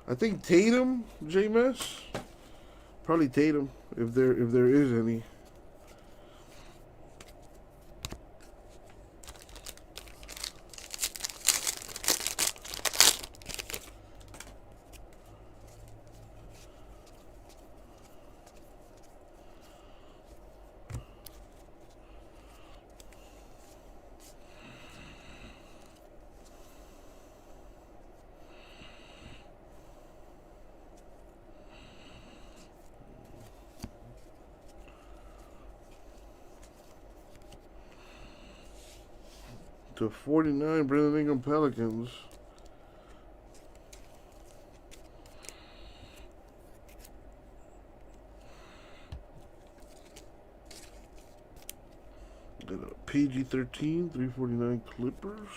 I think Tatum, J-Mess. Probably Tatum, if there is any. To 49, Brandon Ingram Pelicans. Got a PG-13, 349 Clippers.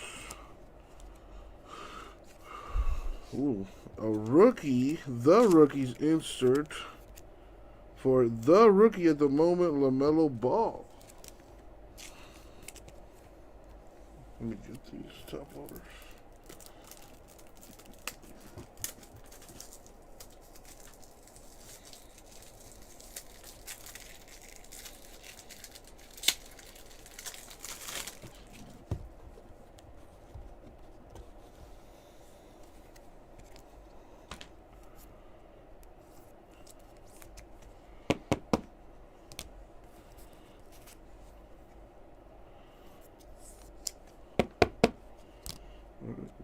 Ooh, a rookie, the rookie's insert for the rookie at the moment, LaMelo Ball. Let me get these top loaders.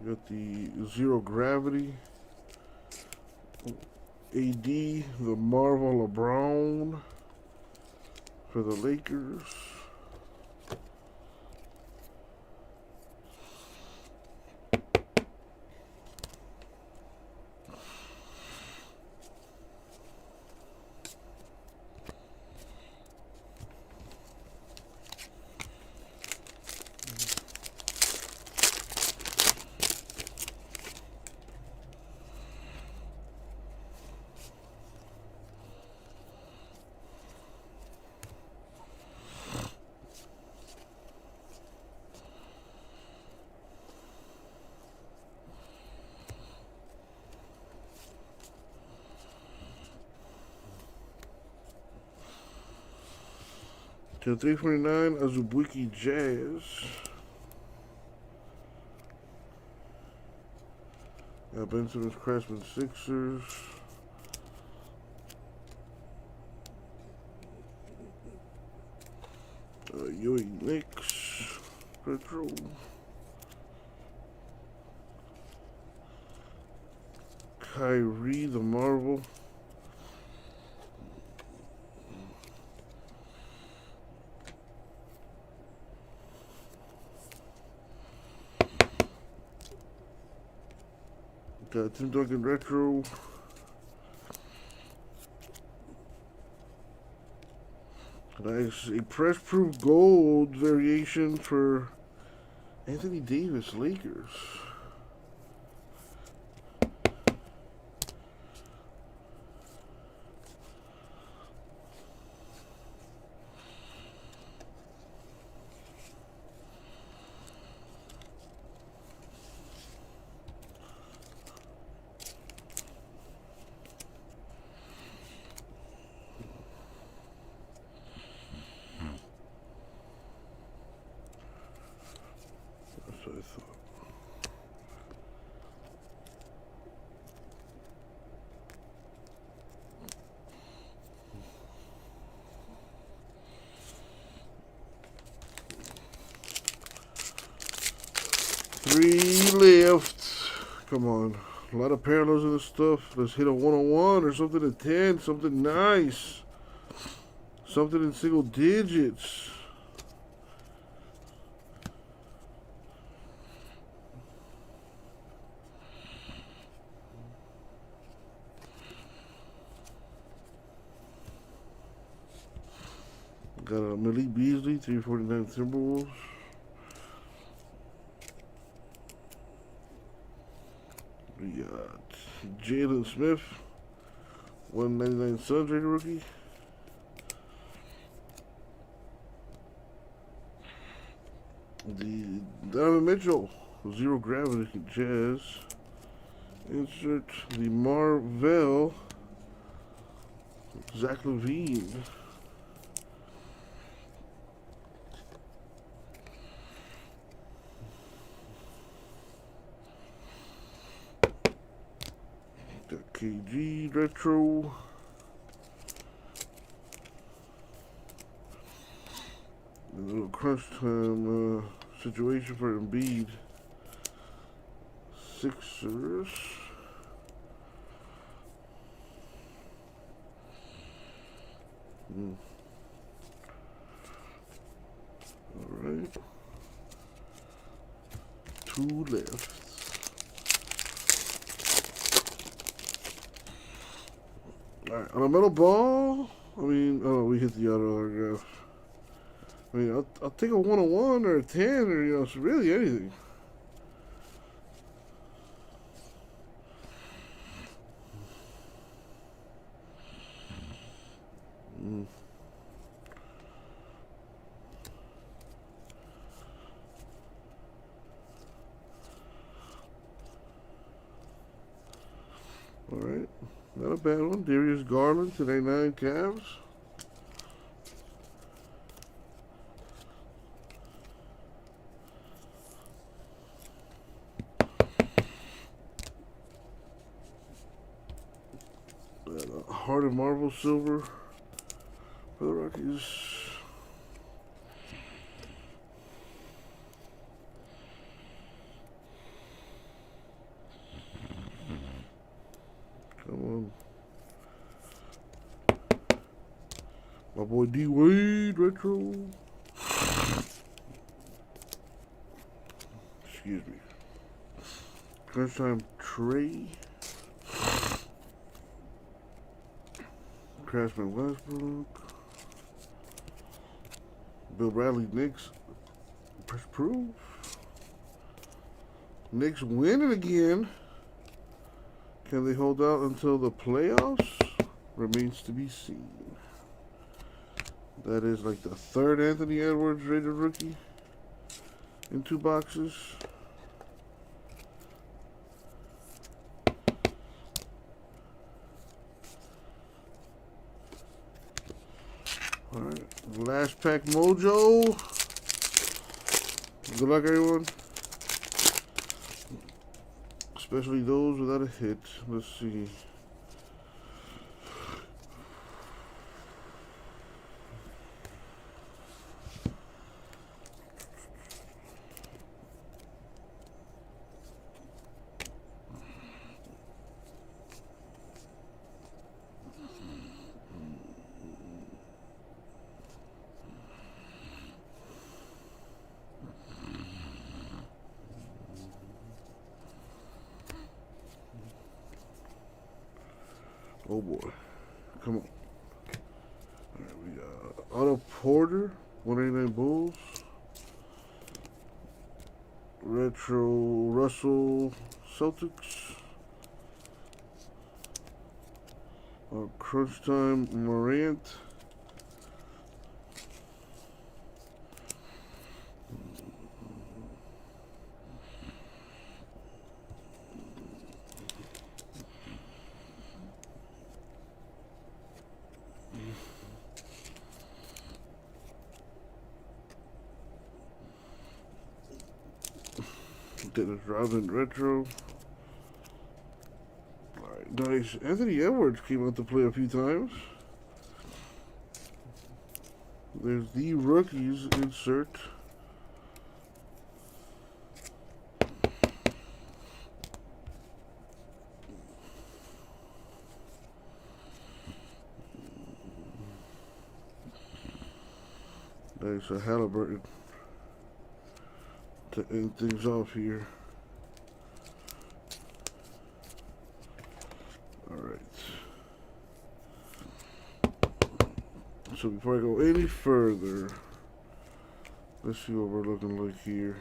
Got the Zero Gravity, AD, the Marvel LeBron for the Lakers. To 349, Azubuike Jazz. Ben Simmons, Craftsman Sixers. Ewing Knicks. Retro. Kyrie, the Marvel. Got Tim Duncan Retro. Nice. A press proof gold variation for Anthony Davis, Lakers. That's what I thought. 3 left. Come on. A lot of parallels in this stuff. Let's hit a 101 or something at 10. Something nice. Something in single digits. Got a Malik Beasley, 349 Timberwolves. We got Jalen Smith, 199 Suns rated rookie. The Donovan Mitchell, 0 gravity Jazz. Insert the Marvell, Zach LaVine. Got KG retro. A little crunch time situation for Embiid. Sixers. All right. 2 left. All right, on a metal ball. I mean, oh, we hit the auto autograph. I mean, I'll take a 101 or a 10 or, you know, it's really anything. All right, not a bad one. Darius Garland, 299 Cavs. Heart of Marble Silver for the Rockies. Come on. My boy D Wade retro. Excuse me. Crunch time Trey. Craftsman Westbrook. Bill Bradley Knicks. Press proof. Knicks winning again. Can they hold out until the playoffs? Remains to be seen. That is like the 3rd Anthony Edwards rated rookie in 2 boxes. Alright, last pack mojo. Good luck, everyone. Especially those without a hit. Let's see. Oh boy. Come on. Alright, we got Otto Porter, 189 Bulls. Retro Russell Celtics. Crunch time Morant. Dennis Rodman retro. Alright, nice. Anthony Edwards came out to play a few times. There's the rookies insert. a Halliburton to end things off here. Alright. So before I go any further, let's see what we're looking like here.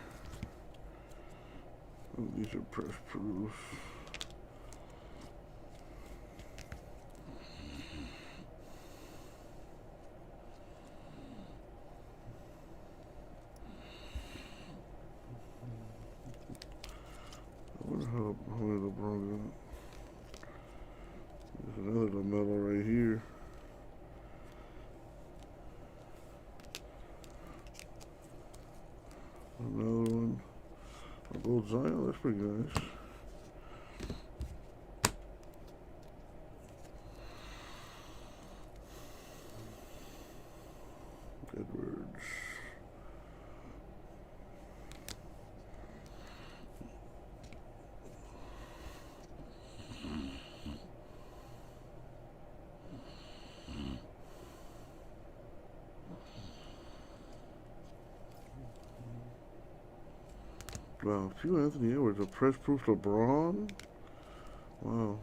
Oh, these are press proof. I wonder how many LeBron got. There's another LaMelo right here. Another one. A gold Zion, that's pretty nice. Edwards. Wow, a few Anthony Edwards, a press proof LeBron. Wow.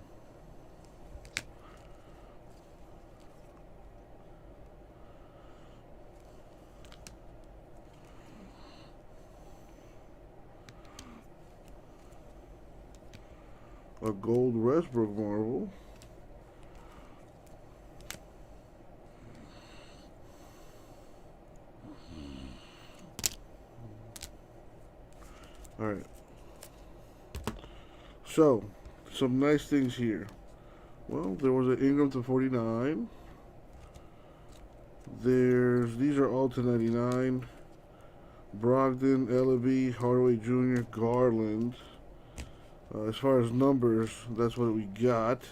A gold Westbrook marble. Alright. So, some nice things here. Well, there was an Ingram to 49. These are all to 99. Brogdon, Ellaby, Hardaway Jr., Garland. As far as numbers, that's what we got.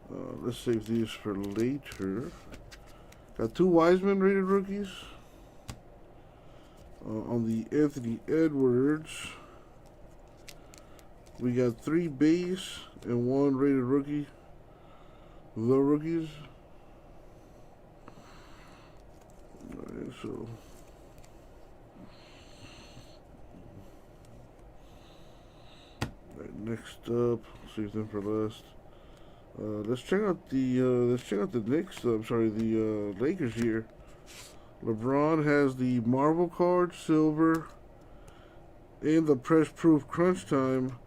Let's save these for later. Got 2 Wiseman rated rookies. On the Anthony Edwards, we got 3 base and 1 rated rookie. The rookies. Alright, so next up, save them for last. Let's check out the Knicks. I'm sorry, the Lakers here. LeBron has the Marvel card, silver, and the press proof crunch time.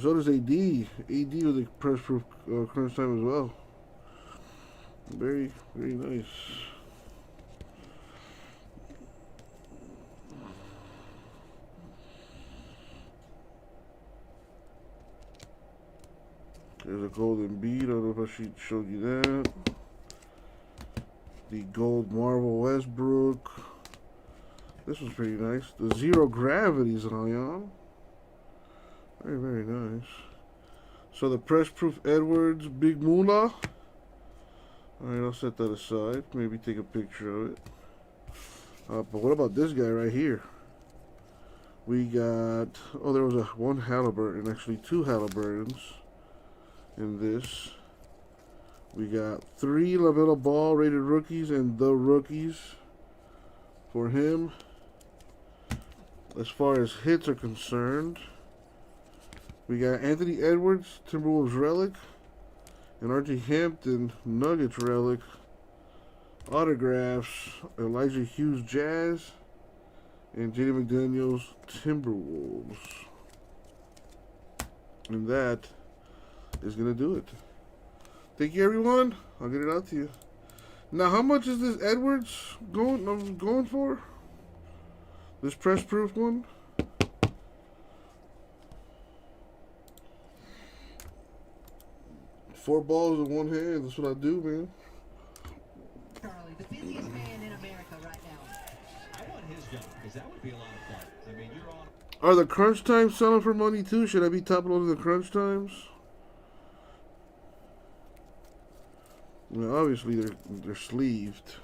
So does AD. AD with the press proof crunch time as well. Very, very nice. There's a golden bead. I don't know if I showed you that. The gold Marvel Westbrook. This was pretty nice. The Zero Gravity Zion. Very, very nice. So the press proof Edwards Big Moolah. Alright, I'll set that aside. Maybe take a picture of it. But what about this guy right here? We got... Oh, there was one Halliburton. Actually, 2 Halliburtons in this. We got 3 LaMelo Ball rated rookies and the rookies for him. As far as hits are concerned, we got Anthony Edwards, Timberwolves relic, and R.J. Hampton, Nuggets relic, autographs, Elijah Hughes Jazz, and J.D. McDaniels Timberwolves. And that is going to do it. Thank you, everyone. I'll get it out to you. Now, how much is this Edwards going for? This press proof one? Four balls in one hand. That's what I do, man. Charlie, the busiest man in America right now. I want his job because that would be a lot of fun. I mean, you're on. Are the crunch times selling for money too? Should I be top loading the crunch times? Well, obviously they're sleeved.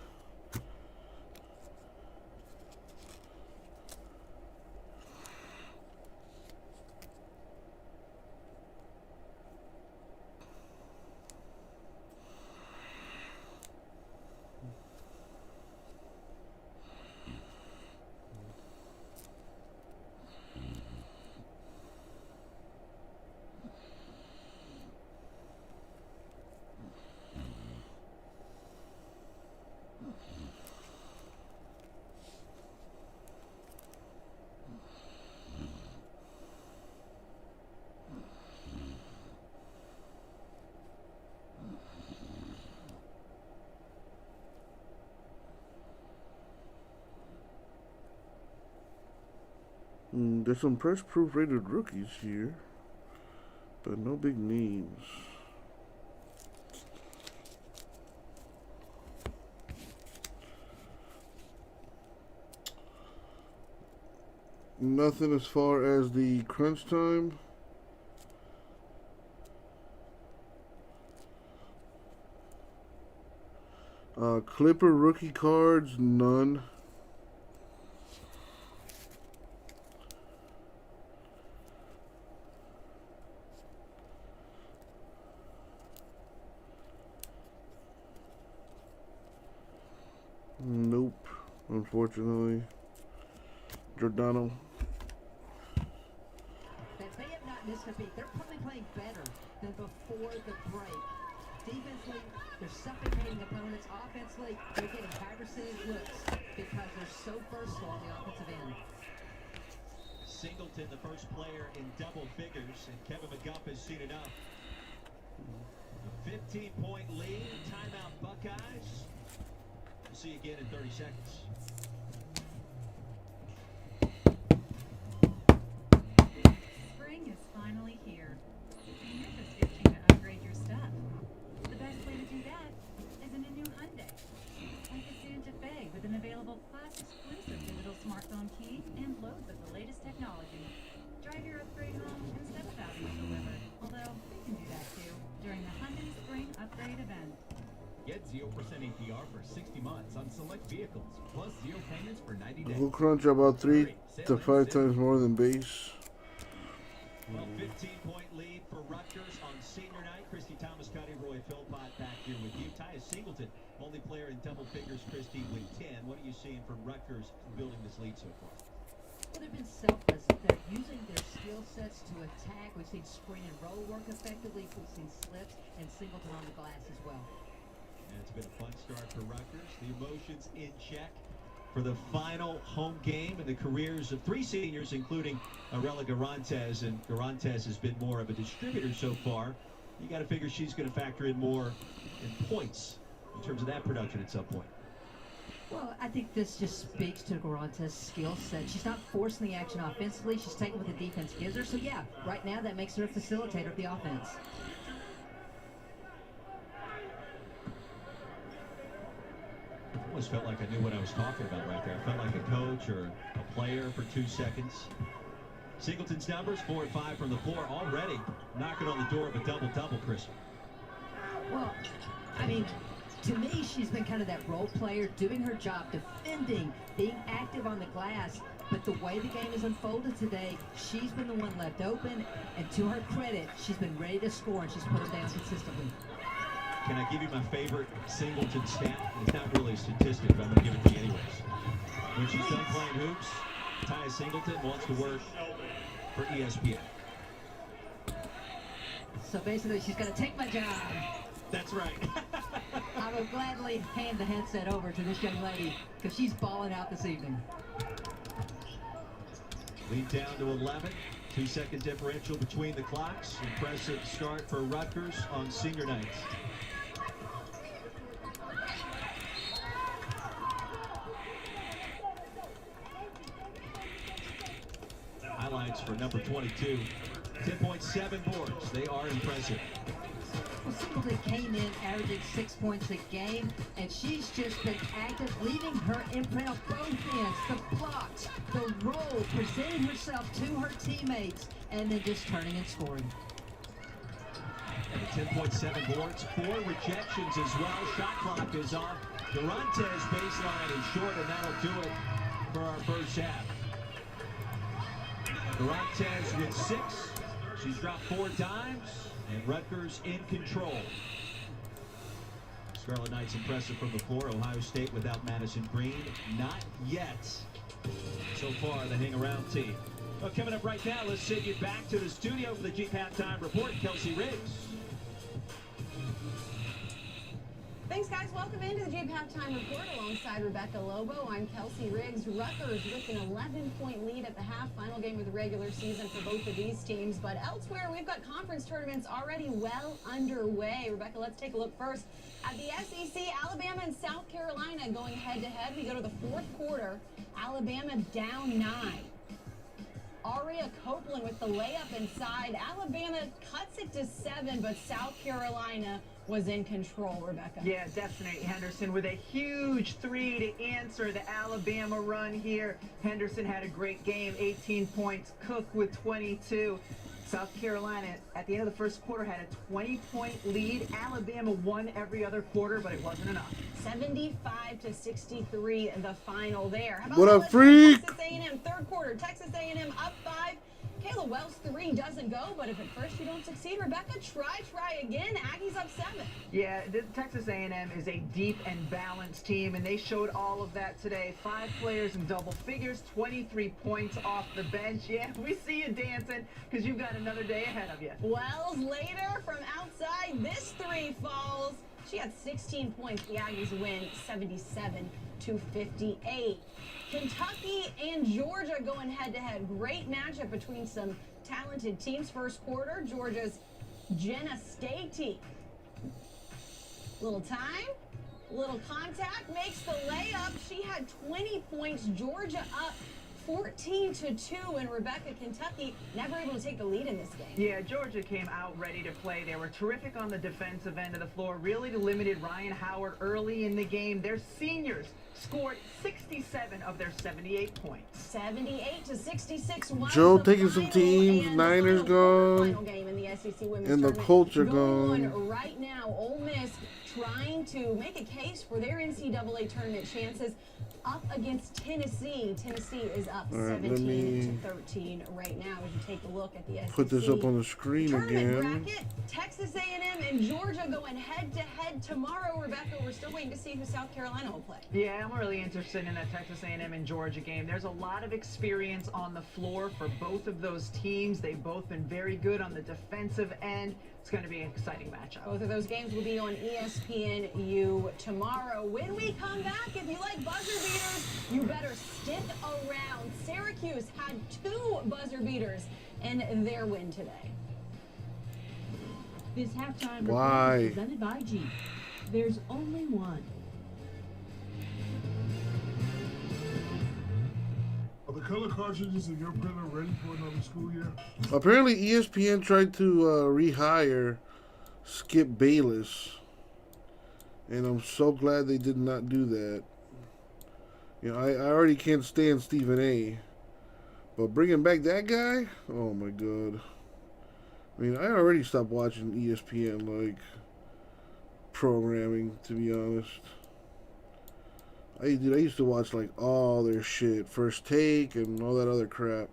There's some press proof rated rookies here, but no big names. Nothing as far as the crunch time. Clipper rookie cards, none. Nope, unfortunately. Giordano. They have not missed a beat. They're probably playing better than before the break. Defensively, they're suffocating opponents. Offensively, they're getting high percentage looks because they're so versatile on the offensive end. Singleton, the first player in double figures, and Kevin McGuff has seen enough. A 15-point lead, timeout Buckeyes. We'll see you again in 30 seconds. Spring is finally here, and you're just itching to upgrade your stuff. The best way to do that is in a new Hyundai. Like a Santa Fe with an available class-exclusive digital smartphone key and loads of the latest technology. Drive your upgrade home instead of having it delivered. Although, we can do that too during the Hyundai Spring Upgrade event. Get 0% APR for 60 months on select vehicles, plus 0 payments for 90 days. Whole crunch about 3 to 5 times more than base. Well, 15-point lead for Rutgers on senior night. Christy Thomas, Cuddy, Roy Philpott back here with you. Tyus Singleton, only player in double figures, Christy, with 10. What are you seeing from Rutgers building this lead so far? Well, they've been selfless. They're using their skill sets to attack. We've seen screen and roll work effectively. We've seen slips and Singleton on the glass as well. And it's been a fun start for Rutgers. The emotions in check for the final home game in the careers of 3 seniors, including Arella Garantes. And Garantes has been more of a distributor so far. You got to figure she's going to factor in more in points in terms of that production at some point. Well, I think this just speaks to Garante's skill set. She's not forcing the action offensively. She's taking what the defense gives her. So, yeah, right now that makes her a facilitator of the offense. I almost felt like I knew what I was talking about right there. I felt like a coach or a player for 2 seconds. Singleton's numbers, 4 and 5 from the floor, already knocking on the door of a double-double, Chris. Well, I mean, to me, she's been kind of that role player, doing her job, defending, being active on the glass. But the way the game has unfolded today, she's been the one left open. And to her credit, she's been ready to score, and she's put them down consistently. Can I give you my favorite Singleton stat? It's not really a statistic, but I'm going to give it to you anyways. When she's done playing hoops, Tyus Singleton wants to work for ESPN. So basically, she's going to take my job. That's right. I will gladly hand the headset over to this young lady because she's balling out this evening. Lead down to 11. 2-second differential between the clocks. Impressive start for Rutgers on senior night. Highlights for number 22. 10.7 boards. They are impressive. Well, Singleton came in averaging 6 points a game, and she's just been active, leaving her imprint on both ends, the blocks, the roll, presenting herself to her teammates, and then just turning and scoring. And 10.7 boards, 4 rejections as well. Shot clock is off. Garantes baseline is short, and that'll do it for our first half. Garantes with 6. She's dropped 4 dimes. And Rutgers in control. Scarlet Knights impressive from the floor. Ohio State without Madison Green. Not yet. So far, the hang-around team. Well, coming up right now, let's send you back to the studio for the Jeep Halftime Report. Kelsey Riggs. Thanks, guys. Welcome into the Jeep Halftime Report alongside Rebecca Lobo. I'm Kelsey Riggs. Rutgers with an 11-point lead at the half. Final game of the regular season for both of these teams. But elsewhere, we've got conference tournaments already well underway. Rebecca, let's take a look first at the SEC. Alabama and South Carolina going head-to-head. We go to the fourth quarter. Alabama down 9. Aria Copeland with the layup inside. Alabama cuts it to 7, but South Carolina was in control, Rebecca. Yeah, Destiny Henderson with a huge 3 to answer the Alabama run here. Henderson had a great game, 18 points. Cook with 22. South Carolina, at the end of the first quarter, had a 20-point lead. Alabama won every other quarter, but it wasn't enough. 75 to 63, the final there. How about What up, LSU, freak? Texas A&M, third quarter. Texas A&M up 5. Kayla Wells 3 doesn't go, but if at first you don't succeed, Rebecca, try again. Aggies up 7. Yeah, Texas A&M is a deep and balanced team, and they showed all of that today. 5 players in double figures, 23 points off the bench. Yeah, we see you dancing because you've got another day ahead of you. Wells later from outside. This 3 falls. She had 16 points. The Aggies win 77 to 58. Kentucky and Georgia going head-to-head. Great matchup between some talented teams. First quarter, Georgia's Jenna Stati. Little time, little contact, makes the layup. She had 20 points. Georgia up 14 to 2, and Rebecca, Kentucky never able to take the lead in this game. Yeah, Georgia came out ready to play. They were terrific on the defensive end of the floor, really limited Ryan Howard early in the game. Their seniors scored 67 of their 78 points. 78 to 66. Joe taking some teams. Niners gone. Final game in the SEC Women's And the Tournament. Colts are Going gone. on right now. Ole Miss trying to make a case for their NCAA tournament chances up against Tennessee. Tennessee is up All right, 17 to 13 right now as you take a look at the SEC. Put this up on the screen Tournament again. bracket, Texas A&M and Georgia going head-to-head tomorrow. Rebecca, we're still waiting to see who South Carolina will play. Yeah, I'm really interested in that Texas A&M and Georgia game. There's a lot of experience on the floor for both of those teams. They've both been very good on the defensive end. It's going to be an exciting matchup. Both of those games will be on ESPNU tomorrow. When we come back, if you like buzzer beaters, you better stick around. Syracuse had 2 buzzer beaters in their win today. This halftime Why? report is presented by Jeep. There's only one. Are the color cartridges in your printer ready for another school year? Apparently, ESPN tried to rehire Skip Bayless, and I'm so glad they did not do that. You know, I already can't stand Stephen A, but bringing back that guy, oh my god. I mean, I already stopped watching ESPN like programming, to be honest. I used to watch like all their shit, First Take and all that other crap.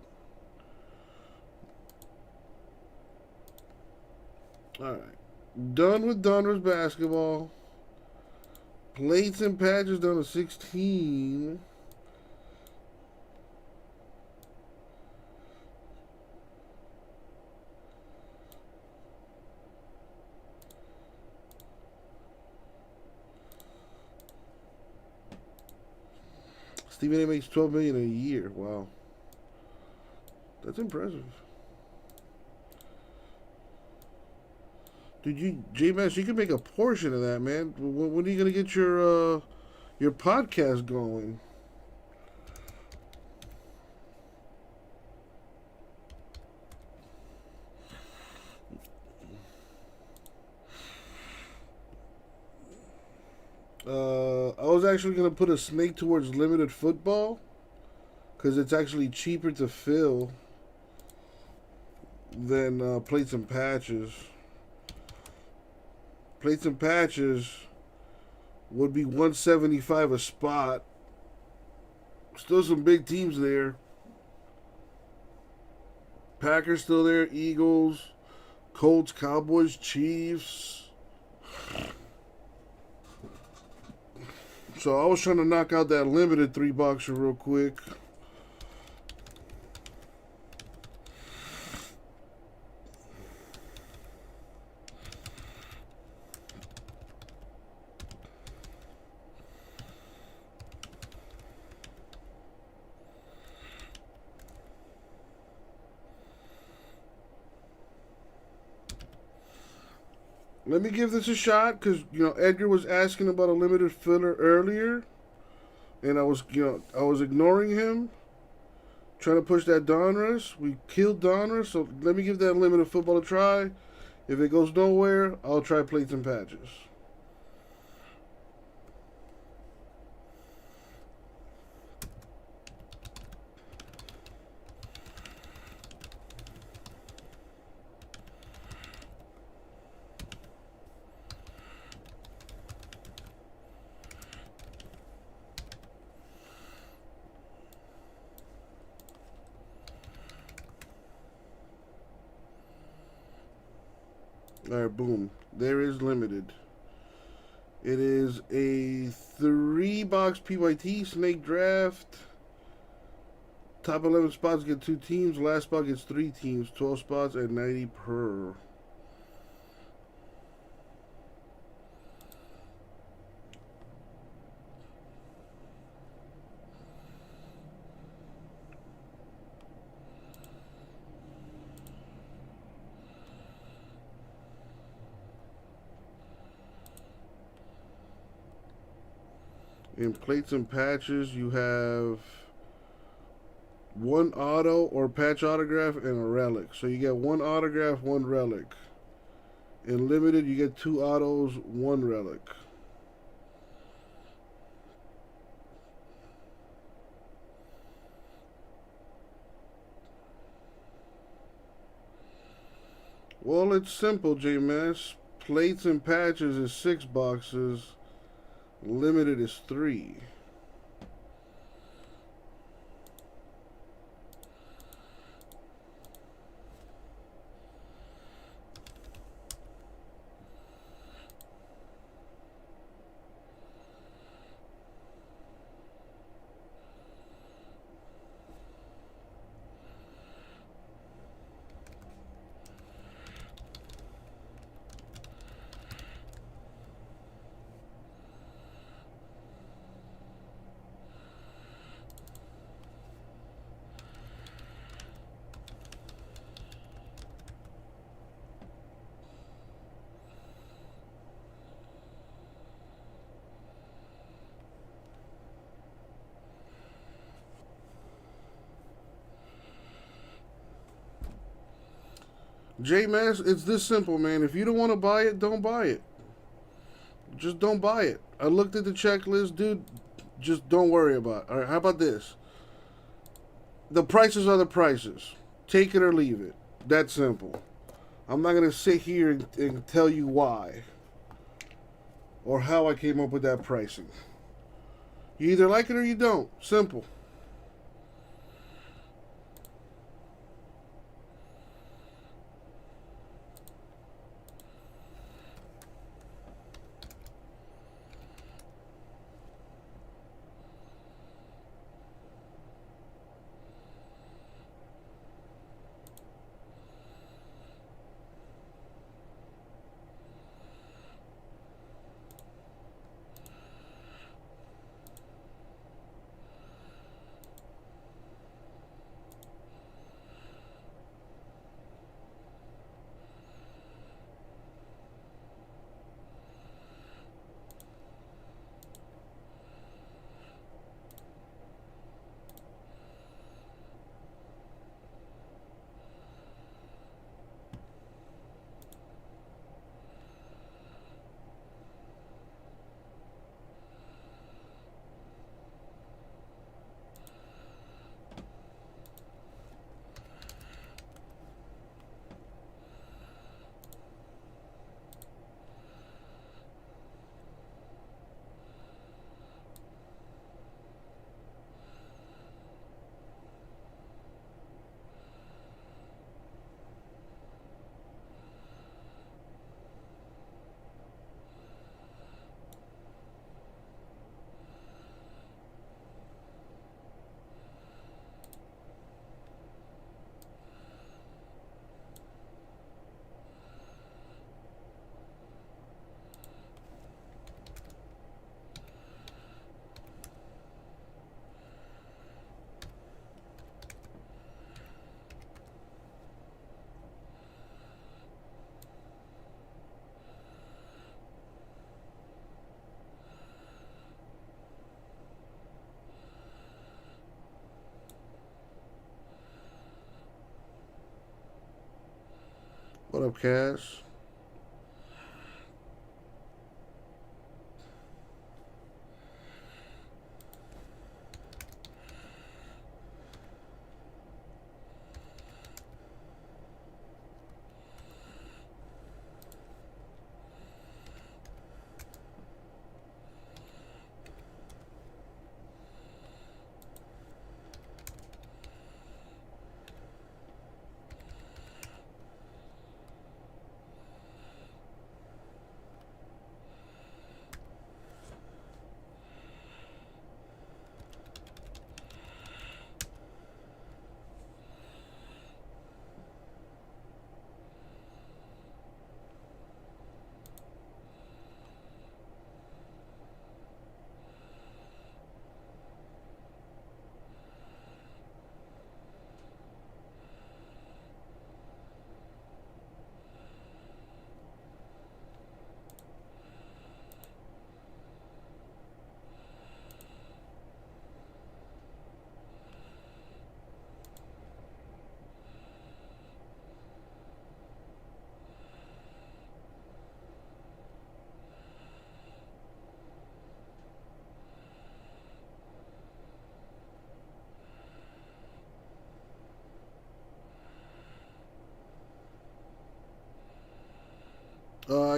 Alright. Done with Donruss basketball. Plates and patches down to 16. Stephen A makes $12 million a year. Wow, that's impressive. Dude, J-Mass, you can make a portion of that, man. When are you gonna get your podcast going? I was actually going to put a snake towards limited football because it's actually cheaper to fill than plates and patches. Plates and patches would be $175 a spot. Still some big teams there. Packers still there, Eagles, Colts, Cowboys, Chiefs. So I was trying to knock out that limited 3-boxer real quick. Let me give this a shot because, you know, Edgar was asking about a limited filler earlier. And I was ignoring him. Trying to push that Donruss. We killed Donruss, so let me give that limited football a try. If it goes nowhere, I'll try plates and patches. Alright, boom. There is limited. It is a 3-box PYT snake draft. Top 11 spots get 2 teams. Last spot gets 3 teams. 12 spots at 90 per. In plates and patches, you have 1 auto or patch autograph and a relic. So you get 1 autograph, 1 relic. In limited, you get 2 autos, 1 relic. Well, it's simple, J-Mass. Plates and patches is 6 boxes. Limited is 3. J-Mass, it's this simple, man. If you don't want to buy it, don't buy it. Just don't buy it. I looked at the checklist, dude. Just don't worry about it. All right, how about this? The prices are the prices. Take it or leave it. That simple. I'm not going to sit here and tell you why or how I came up with that pricing. You either like it or you don't. Simple. What up, Cass?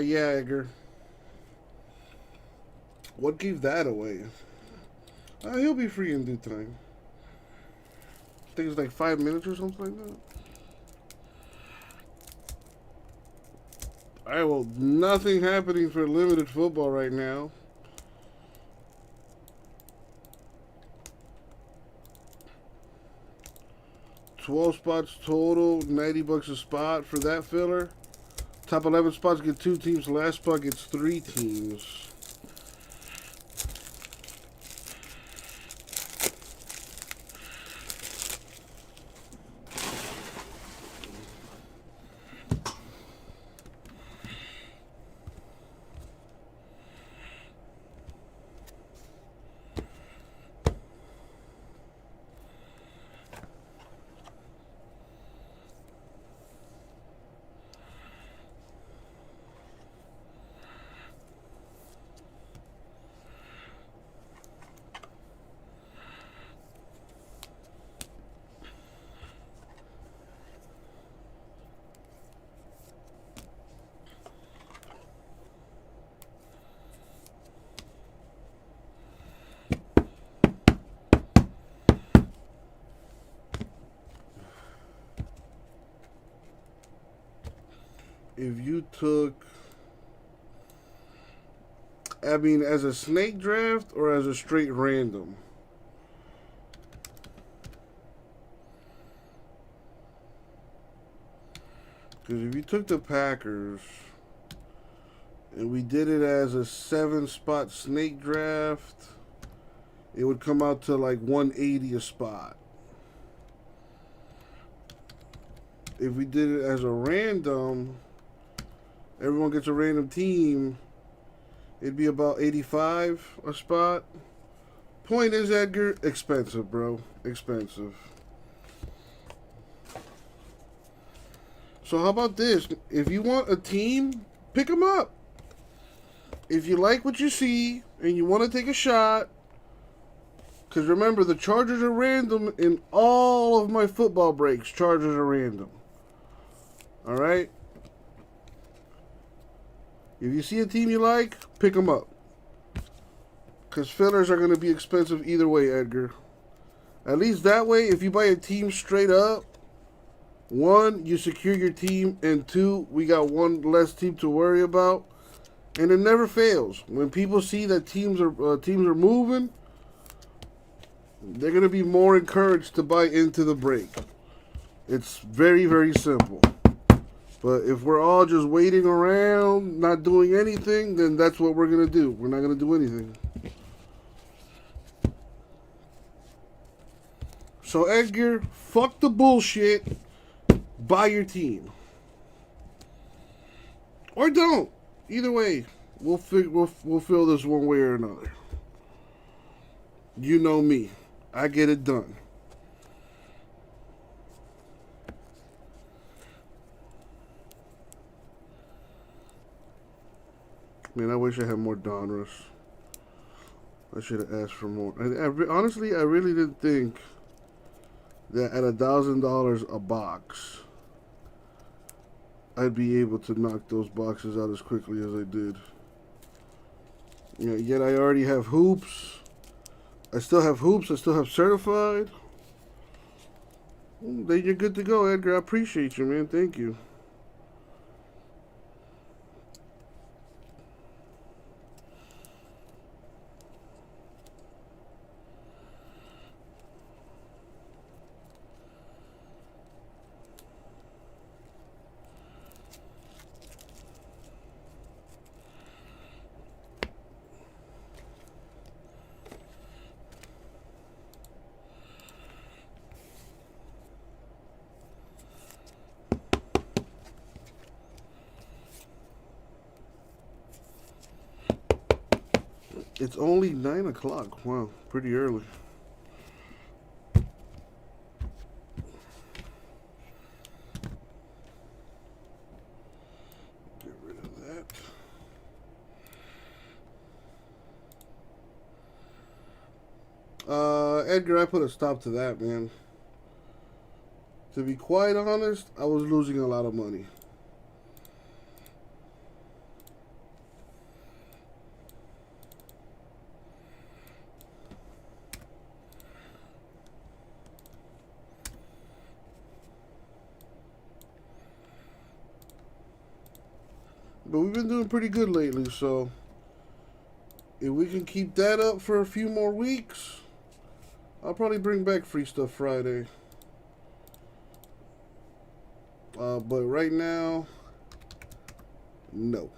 Yeah, Edgar. What gave that away? He'll be free in due time. I think it's like 5 minutes or something like that. Alright, well, nothing happening for limited football right now. $12 spots total, $90 a spot for that filler. Top 11 spots get 2 teams. Last spot gets 3 teams. If you took, I mean, as a snake draft or as a straight random? Because if you took the Packers and we did it as a 7-spot snake draft, it would come out to like 180 a spot. If we did it as a random, everyone gets a random team, it'd be about 85 a spot. Point is, Edgar, expensive, bro. Expensive. So how about this? If you want a team, pick them up. If you like what you see and you want to take a shot, because remember, the Chargers are random in all of my football breaks. Chargers are random. All right? If you see a team you like, pick them up. Because fillers are going to be expensive either way, Edgar. At least that way, if you buy a team straight up, 1, you secure your team, and 2, we got one less team to worry about. And it never fails. When people see that teams are moving, they're going to be more encouraged to buy into the break. It's very, very simple. But if we're all just waiting around, not doing anything, then that's what we're going to do. We're not going to do anything. So, Edgar, fuck the bullshit. Buy your team. Or don't. Either way, we'll fill this one way or another. You know me. I get it done. Man, I wish I had more Donruss. I should have asked for more. Honestly, I really didn't think that at $1,000 a box, I'd be able to knock those boxes out as quickly as I did. Yet I already have hoops. I still have hoops. I still have certified. Then you're good to go, Edgar. I appreciate you, man. Thank you. It's only 9 o'clock. Wow, pretty early. Get rid of that. Edgar, I put a stop to that, man. To be quite honest, I was losing a lot of money. But we've been doing pretty good lately, so if we can keep that up for a few more weeks, I'll probably bring back Free Stuff Friday. But right now, no.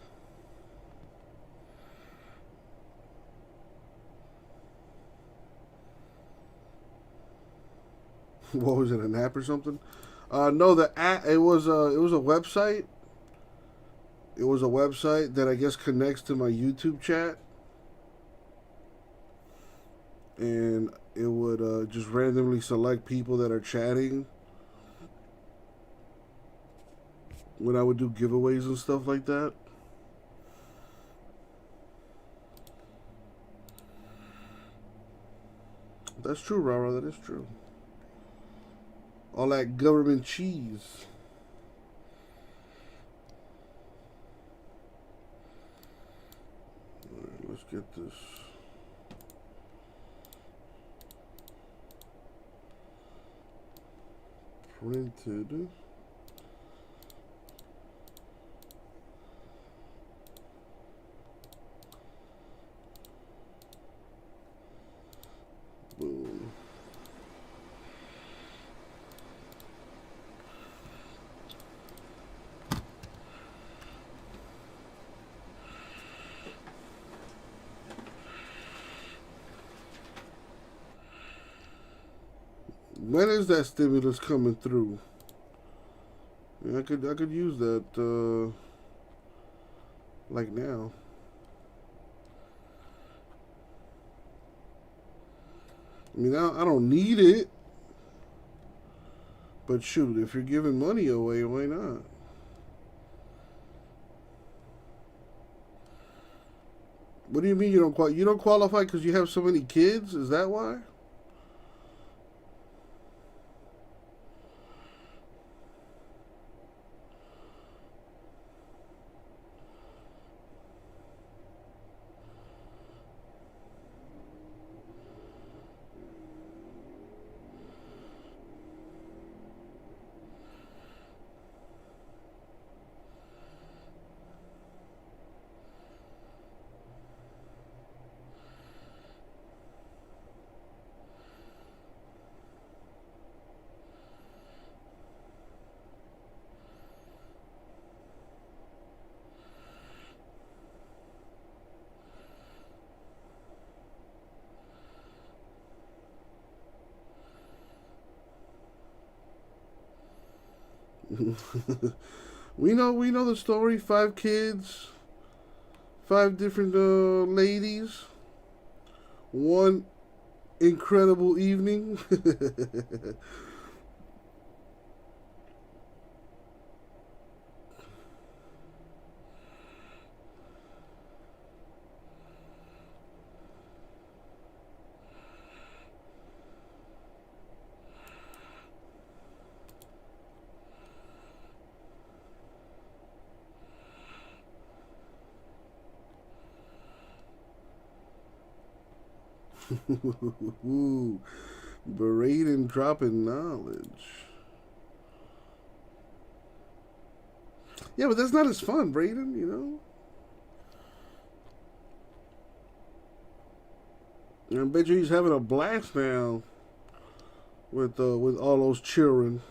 What was it, an app or something? No, the app. It was a website. It was a website that I guess connects to my YouTube chat, and it would just randomly select people that are chatting when I would do giveaways and stuff like that. That's true, Rara. That is true. All that government cheese. All right, let's get this. Printed. Boom. When is that stimulus coming through? Yeah, I could use that like now. I mean, I don't need it, but shoot, if you're giving money away, why not? What do you mean you don't qualify because you have so many kids? Is that why? we know the story. 5 kids, 5 different ladies, one incredible evening. Braden dropping knowledge. Yeah, but that's not as fun, Braden, you know? I bet you he's having a blast now with all those children.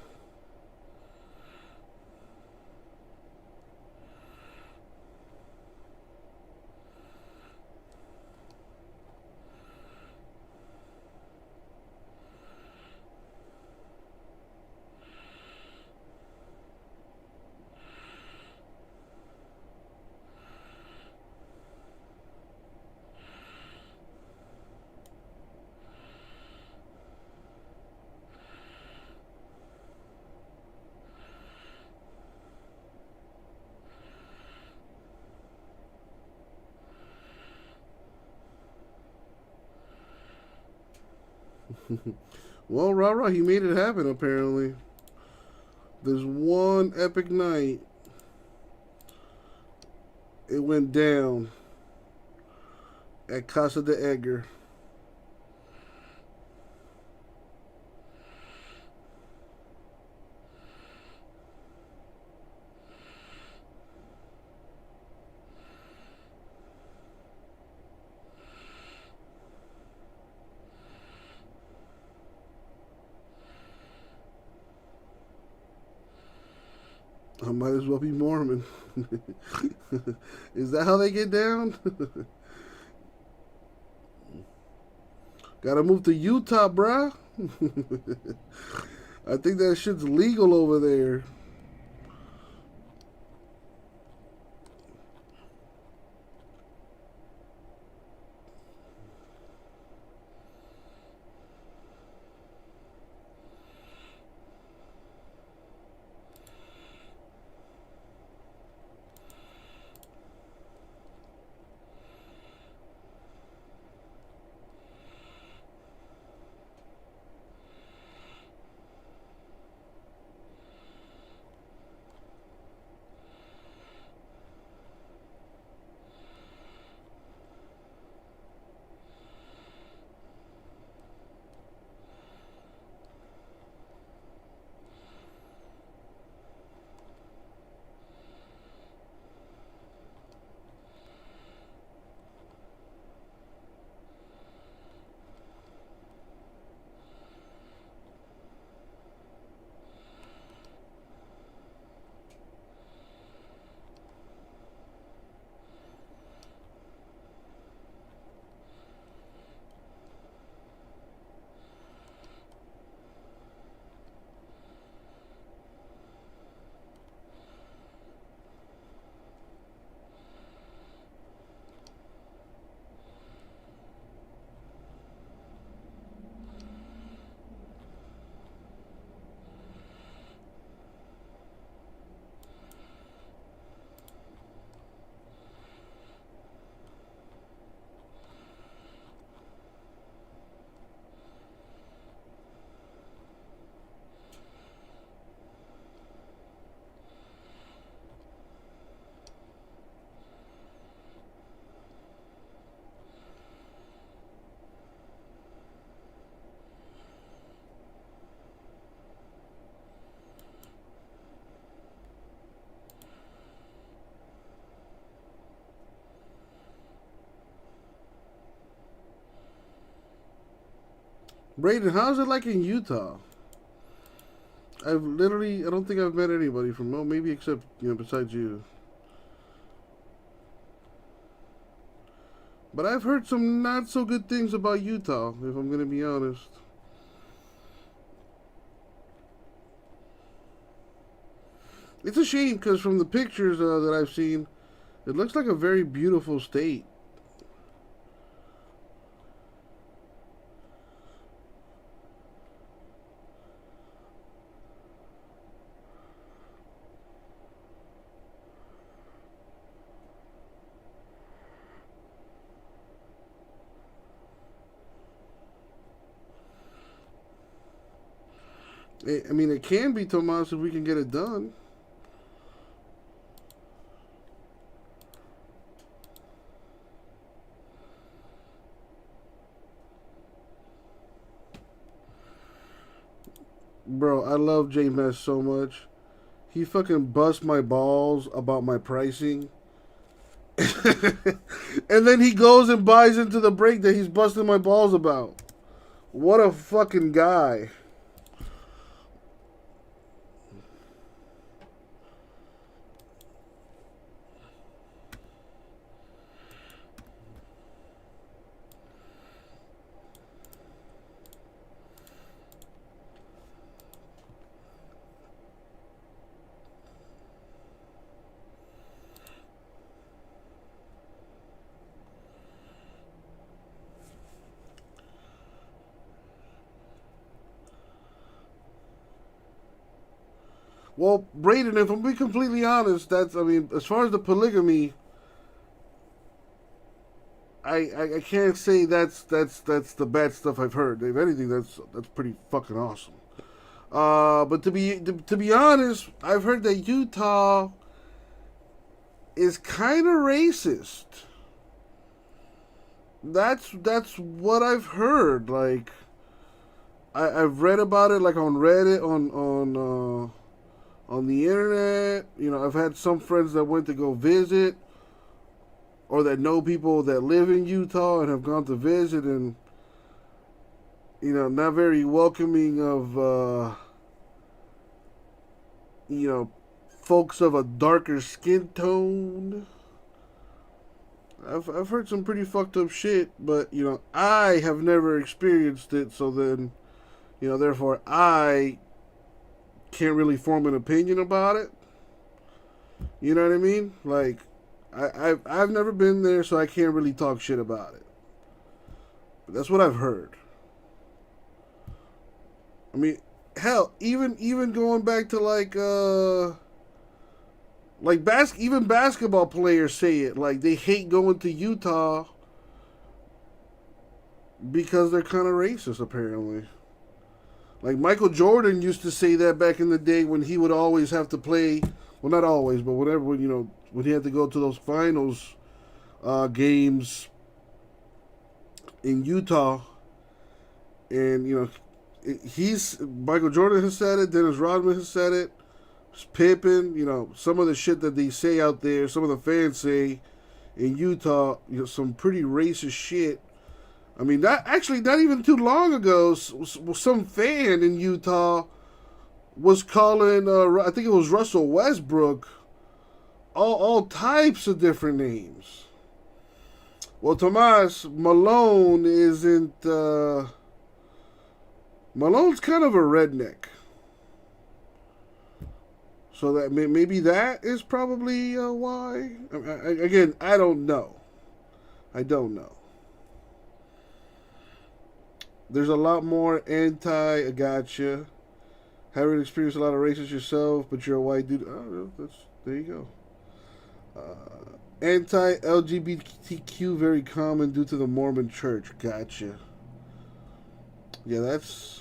Well, Rara, he made it happen, apparently. There's one epic night. It went down at Casa de Edgar. I might as well be Mormon. Is that how they get down? Gotta move to Utah, bruh. I think that shit's legal over there. Braden, how's it like in Utah? I don't think I've met anybody from, well, maybe except, besides you. But I've heard some not so good things about Utah, if I'm going to be honest. It's a shame because from the pictures that I've seen, it looks like a very beautiful state. I mean, it can be, Tomas, if we can get it done. Bro, I love J Mess so much. He fucking busts my balls about my pricing. And then he goes and buys into the break that he's busting my balls about. What a fucking guy. Well, Braden, if I'm being completely honest, I mean, as far as the polygamy, I can't say that's the bad stuff I've heard. If anything, that's pretty fucking awesome. But to be honest, I've heard that Utah is kind of racist. That's what I've heard. Like, I've read about it, like on Reddit, on the internet. You know, I've had some friends that went to go visit, or that know people that live in Utah and have gone to visit, and, you know, not very welcoming of, you know, folks of a darker skin tone. I've heard some pretty fucked up shit, but, you know, I have never experienced it, so then, you know, therefore I can't really form an opinion about it. You know what I mean? Like, I've never been there, so I can't really talk shit about it. But that's what I've heard. I mean, hell, even going back to even basketball players say it. Like, they hate going to Utah because they're kind of racist, apparently. Like, Michael Jordan used to say that back in the day when he would always have to play, well, not always, but whenever, you know, when he had to go to those finals games in Utah. And, you know, Michael Jordan has said it, Dennis Rodman has said it, Pippen, you know, some of the shit that they say out there, some of the fans say in Utah, you know, some pretty racist shit. I mean, not even too long ago, some fan in Utah was calling, I think it was Russell Westbrook, all types of different names. Well, Tomas, Malone isn't, Malone's kind of a redneck. So that maybe that is probably why. Again, I don't know. I don't know. There's a lot more I gotcha. Haven't experienced a lot of races yourself, but you're a white dude. Oh, there you go. Anti-LGBTQ, very common due to the Mormon church. Gotcha. Yeah, that's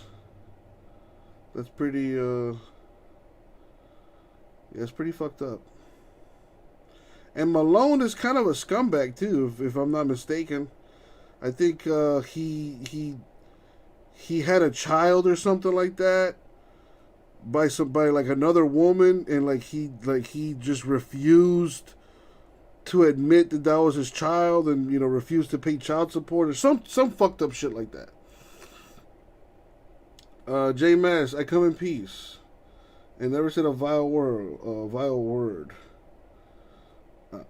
pretty, yeah, it's pretty fucked up. And Malone is kind of a scumbag, too, if I'm not mistaken. I think he had a child or something like that by like another woman, and he just refused to admit that was his child, and, you know, refused to pay child support or some fucked up shit like that. J Mass, I come in peace and never said a vile word.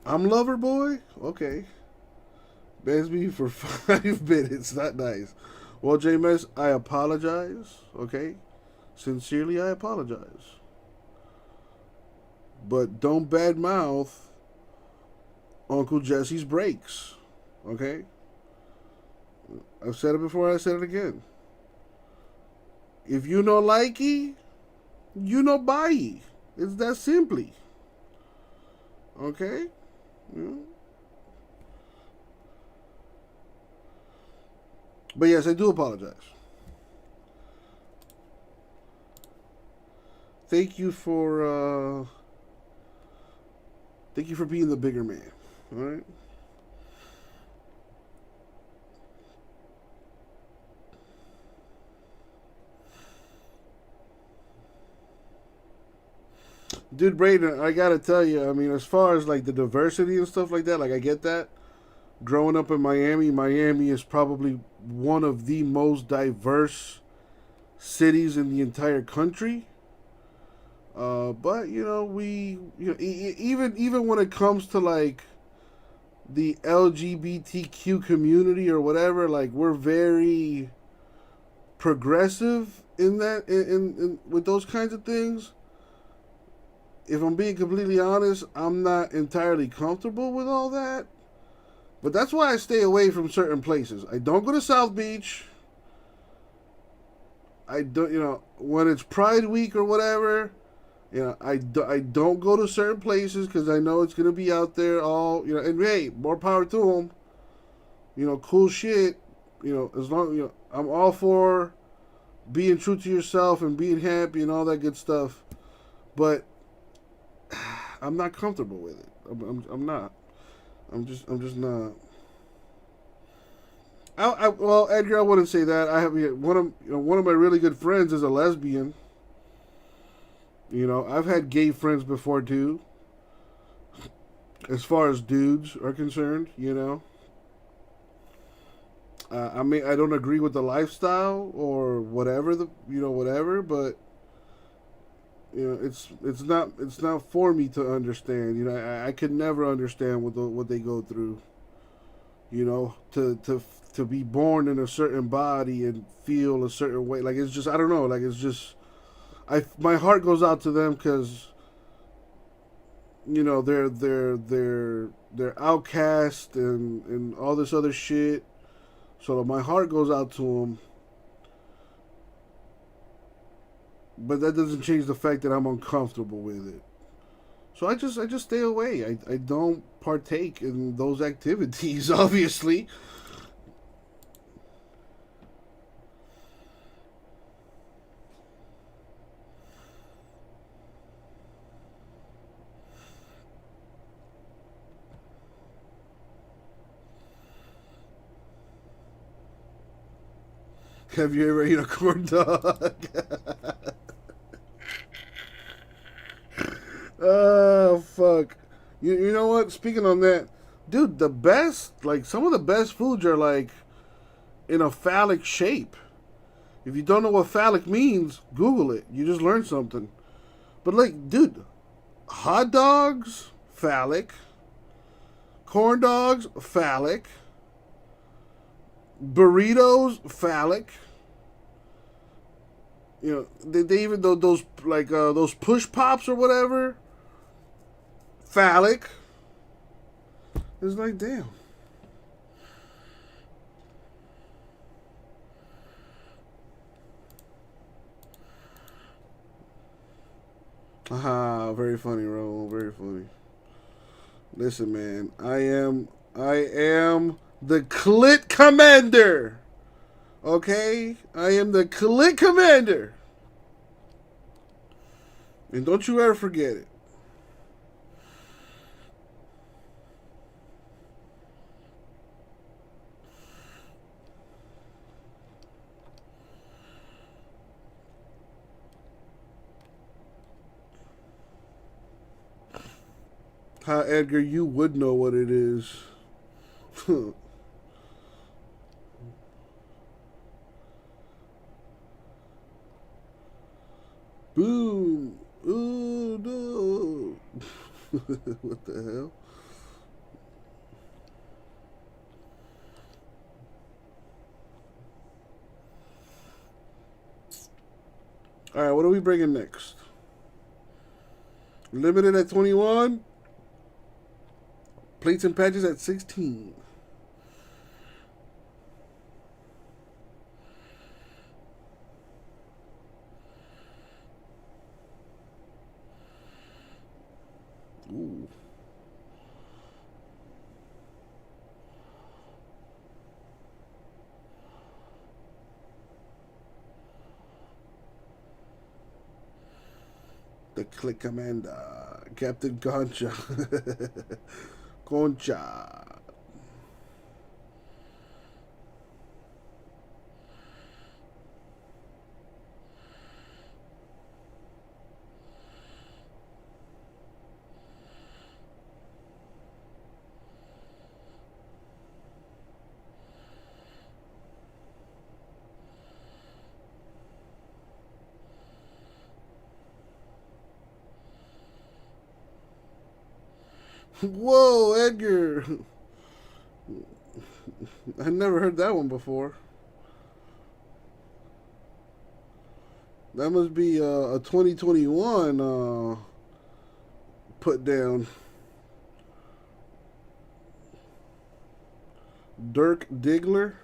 I'm lover boy. Okay. Bans me for 5 minutes. Not nice. Well, J Mass, I apologize. Okay. Sincerely, I apologize. But don't badmouth Uncle Jesse's breaks. Okay? I've said it before, I said it again. If you no likey, you no buy. It's that simply. Okay? Yeah. But yes, I do apologize. Thank you for being the bigger man. All right? dude, Braden, I gotta tell you, I mean, as far as like the diversity and stuff like that, like I get that. Growing up in Miami, Miami is probably one of the most diverse cities in the entire country. But even when it comes to like the LGBTQ community or whatever, like we're very progressive in that in with those kinds of things. If I'm being completely honest, I'm not entirely comfortable with all that. But that's why I stay away from certain places. I don't go to South Beach. I don't, when it's Pride Week or whatever, I don't go to certain places because I know it's going to be out there all, and hey, more power to them. Cool shit. As long, I'm all for being true to yourself and being happy and all that good stuff. But I'm not comfortable with it. I'm not. I'm just not. Well, Edgar, I wouldn't say that. I have one of my really good friends is a lesbian. I've had gay friends before too. As far as dudes are concerned, I mean, I don't agree with the lifestyle or whatever whatever, but it's not for me to understand. I could never understand what they go through. To be born in a certain body and feel a certain way. Like it's just, I don't know. Like it's just, my heart goes out to them because they're outcast and all this other shit. So my heart goes out to them. But that doesn't change the fact that I'm uncomfortable with it. So I just stay away. I don't partake in those activities, obviously. Have you ever eaten a corn dog? Oh, fuck. You know what? Speaking on that, dude, some of the best foods are like in a phallic shape. If you don't know what phallic means, Google it. You just learned something. But like, dude, hot dogs, phallic. Corn dogs, phallic. Burritos, phallic. They even those like those push pops or whatever, phallic. It's like, damn. Haha, very funny, Ro. Very funny. Listen, man, I am the Clit Commander. Okay? I am the Clit Commander. And don't you ever forget it. How, Edgar, you would know what it is. Boom. Oh, no. What the hell? All right, what are we bringing next? Limited at 21. Plates and patches at 16. Ooh. The Clit Commander, Captain Concha. Concha. Whoa, Edgar. I never heard that one before. That must be a 2021 put down. Dirk Diggler.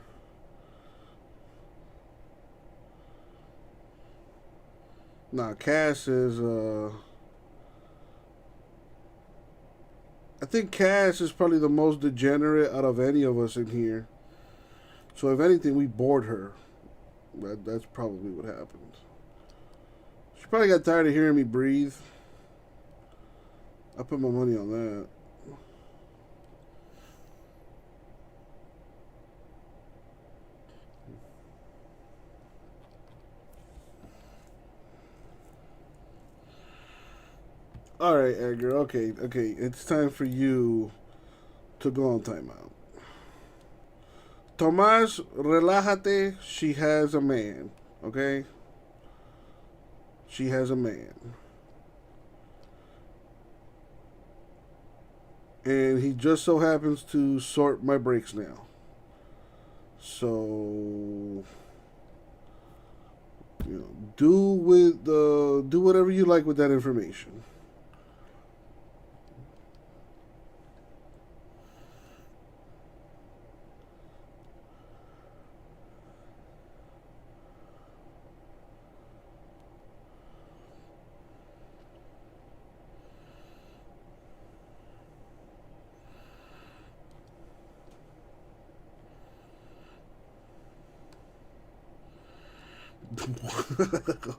Nah, Cass is I think Cass is probably the most degenerate out of any of us in here. So if anything, we bored her. That's probably what happened. She probably got tired of hearing me breathe. I put my money on that. All right, Edgar. Okay. It's time for you to go on timeout. Tomás, relájate. She has a man. Okay? She has a man. And he just so happens to sort my breaks now. So, do whatever you like with that information.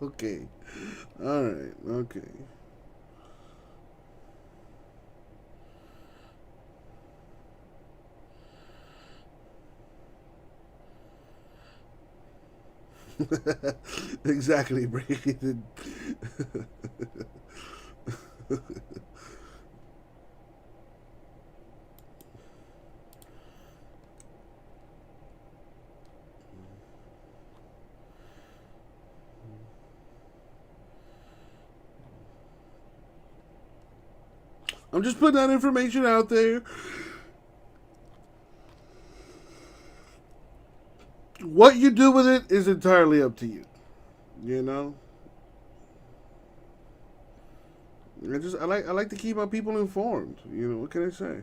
Okay. All right. Okay. Exactly, Brandon. I'm just putting that information out there. What you do with it is entirely up to you. You know? I like to keep my people informed. You know, what can I say?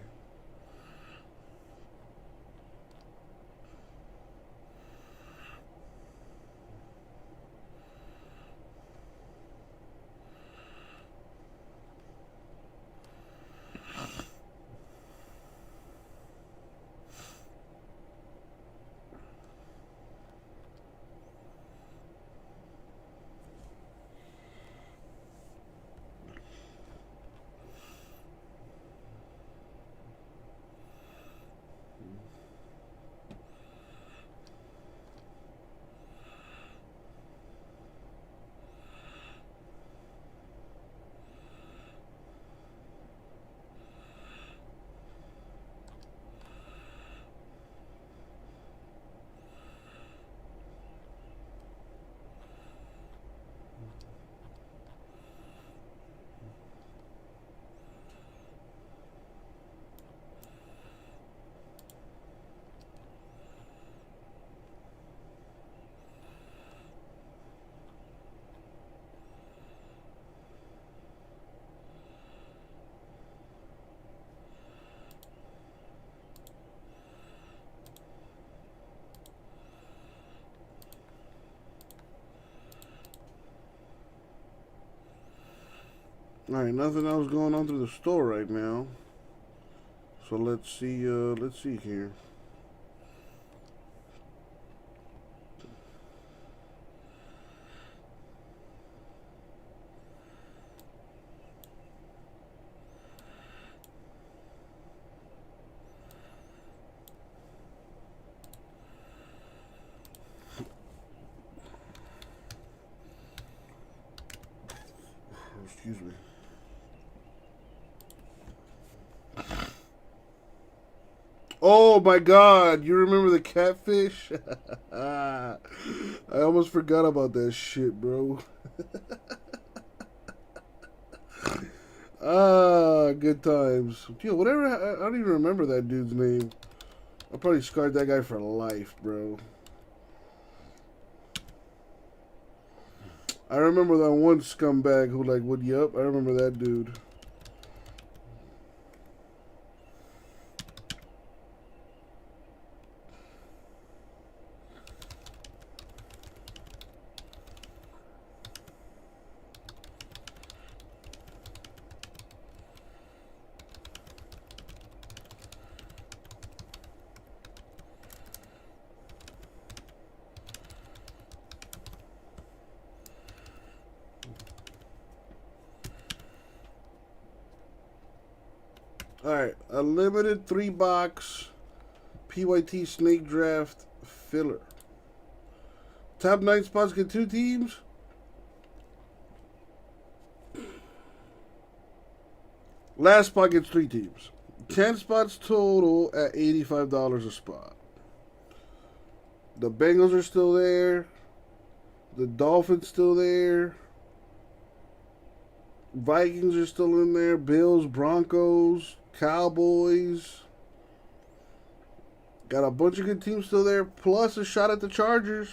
Alright, nothing else going on through the store right now. So let's see here. Excuse me. Oh my God, you remember the catfish? I almost forgot about that shit, bro. Good times. Yo, whatever. I don't even remember that dude's name. I probably scarred that guy for life, bro. I remember that one scumbag who like would yup. I remember that dude. Alright, a limited 3-box PYT Snake Draft filler. Top 9 spots get 2 teams. Last spot gets 3 teams. 10 spots total at $85 a spot. The Bengals are still there. The Dolphins still there. Vikings are still in there. Bills, Broncos, Cowboys. Got a bunch of good teams still there, plus a shot at the Chargers.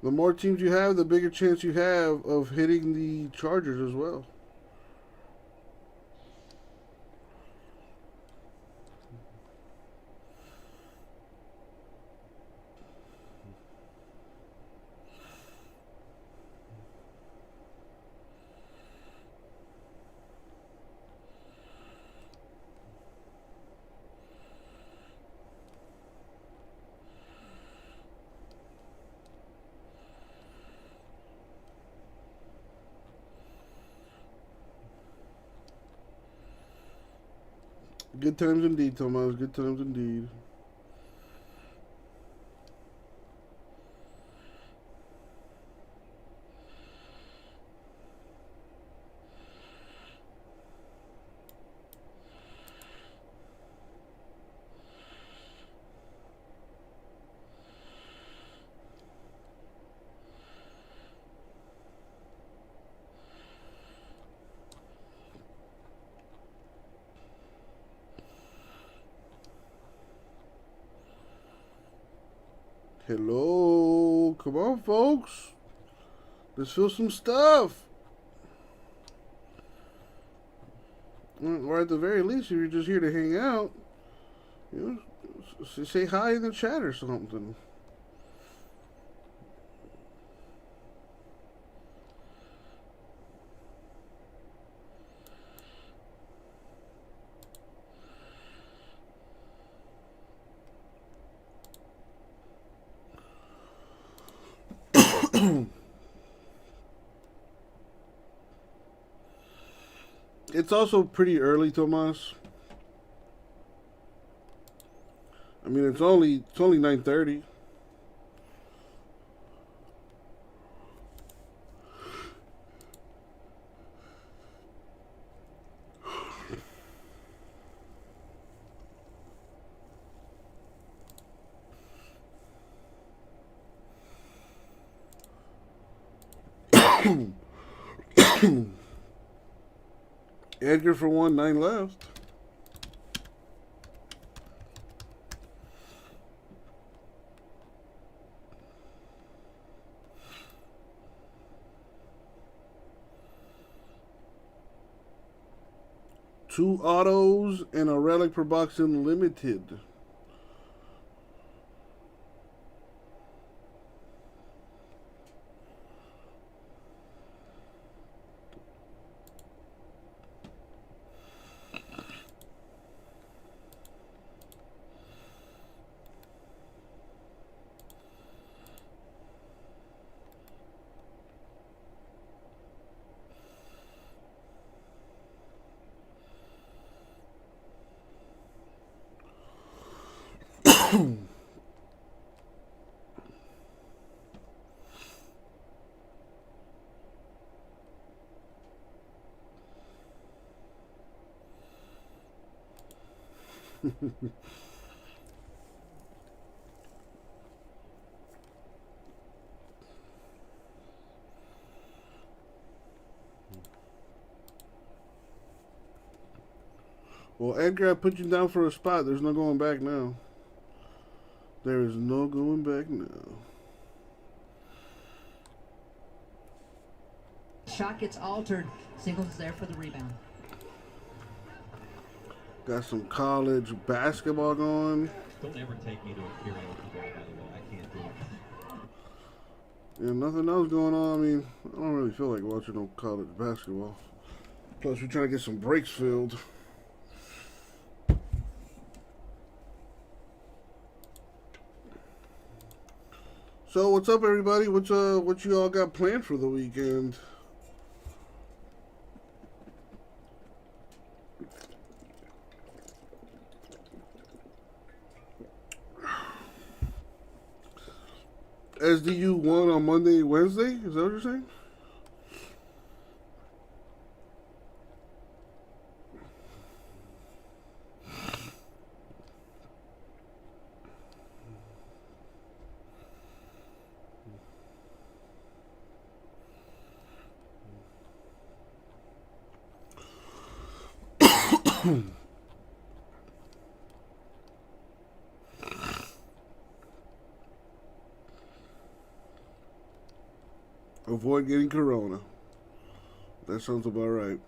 The more teams you have, the bigger chance you have of hitting the Chargers as well. Good times indeed, Tomas. Good times indeed. Hello, come on, folks. Let's feel some stuff. Or at the very least, if you're just here to hang out, you know, say hi in the chat or something. It's also pretty early, Tomas. I mean, it's only 9:30. Edgar for 1, 9 left. Two autos and a relic per box unlimited. Well, Edgar, I put you down for a spot. There's no going back now. There is no going back now. Shot gets altered. Singles is there for the rebound. Got some college basketball going. Don't ever take me to a karaoke bar, by the way. I can't do it. Yeah, nothing else going on. I mean, I don't really feel like watching no college basketball. Plus, we're trying to get some breaks filled. So, what's up, everybody? What you all got planned for the weekend? SDU won on Monday, Wednesday? Is that what you're saying? Avoid getting corona. That sounds about right.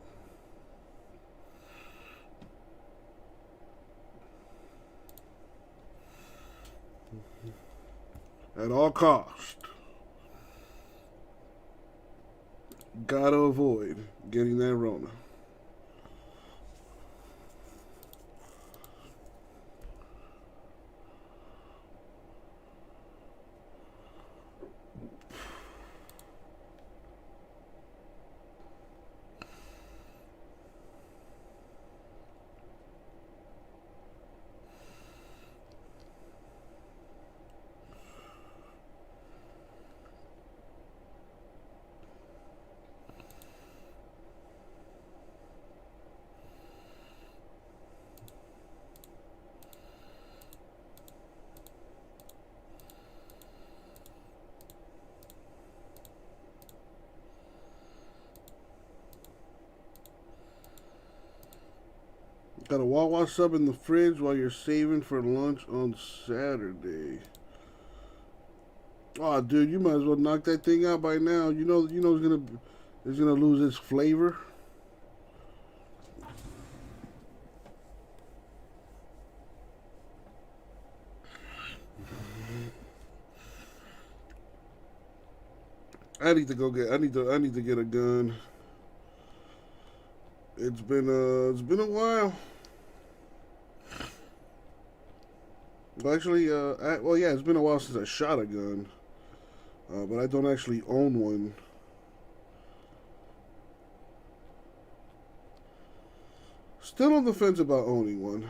At all cost. Gotta avoid getting that Rona. Got a Wawa sub in the fridge while you're saving for lunch on Saturday. Oh, dude, you might as well knock that thing out by now. You know, it's gonna lose its flavor. I need to go get. I need to get a gun. It's been a while. Well, actually, well, yeah, it's been a while since I shot a gun, but I don't actually own one. Still on the fence about owning one.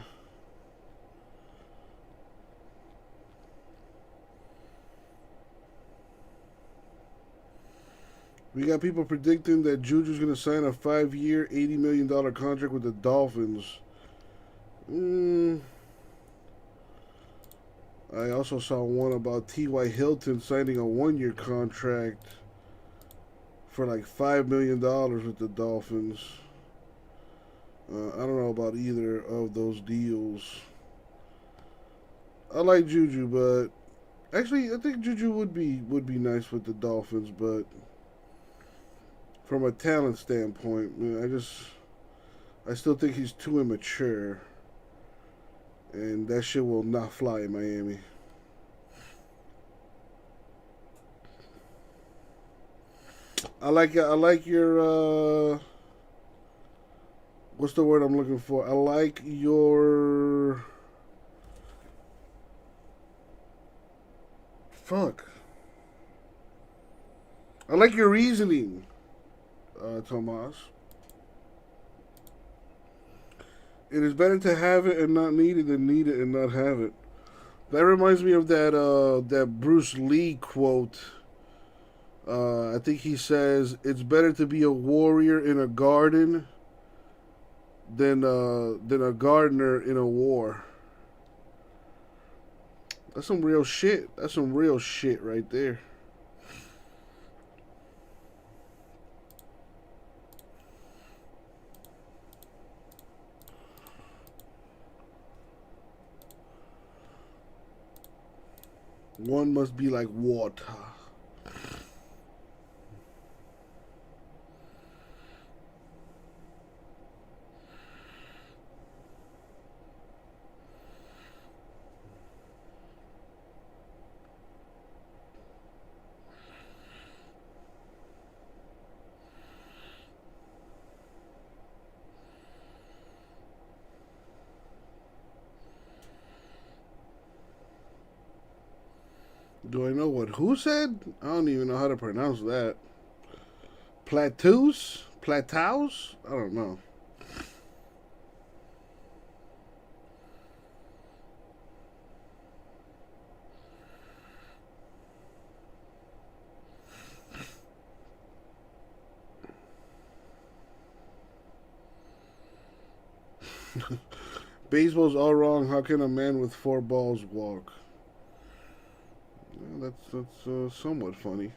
We got people predicting that Juju's going to sign a 5-year, $80 million contract with the Dolphins. I also saw one about T.Y. Hilton signing a 1-year contract for like $5 million with the Dolphins. I don't know about either of those deals. I like Juju, but actually, I think Juju would be nice with the Dolphins, but from a talent standpoint, man, I still think he's too immature. And that shit will not fly in Miami. I like your what's the word I'm looking for? I like your I like your reasoning, Tomas. It is better to have it and not need it than need it and not have it. That reminds me of that Bruce Lee quote. I think he says it's better to be a warrior in a garden than a gardener in a war. That's some real shit. That's some real shit right there. One must be like water. Do I know what who said? I don't even know how to pronounce that. Plateaus? Plateaus? I don't know. Baseball's all wrong. How can a man with 4 balls walk? Well, that's somewhat funny.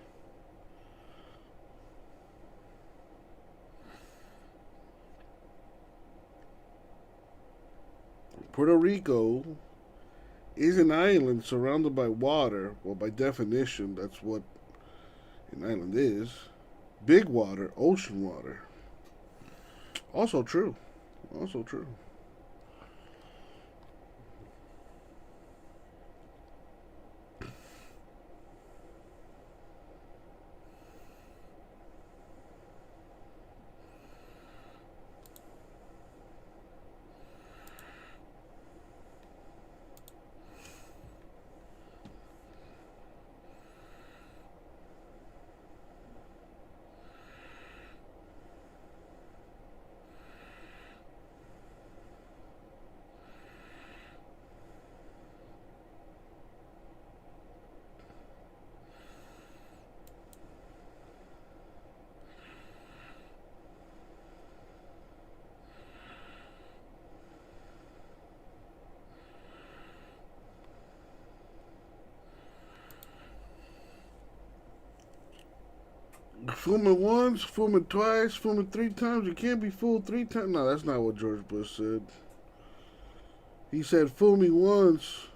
Puerto Rico is an island surrounded by water. Well, by definition, that's what an island is. Big water, ocean water. Also true. Also true. Fool me once, fool me twice, fool me 3 times. You can't be fooled 3 times. No, that's not what George Bush said. He said, fool me once,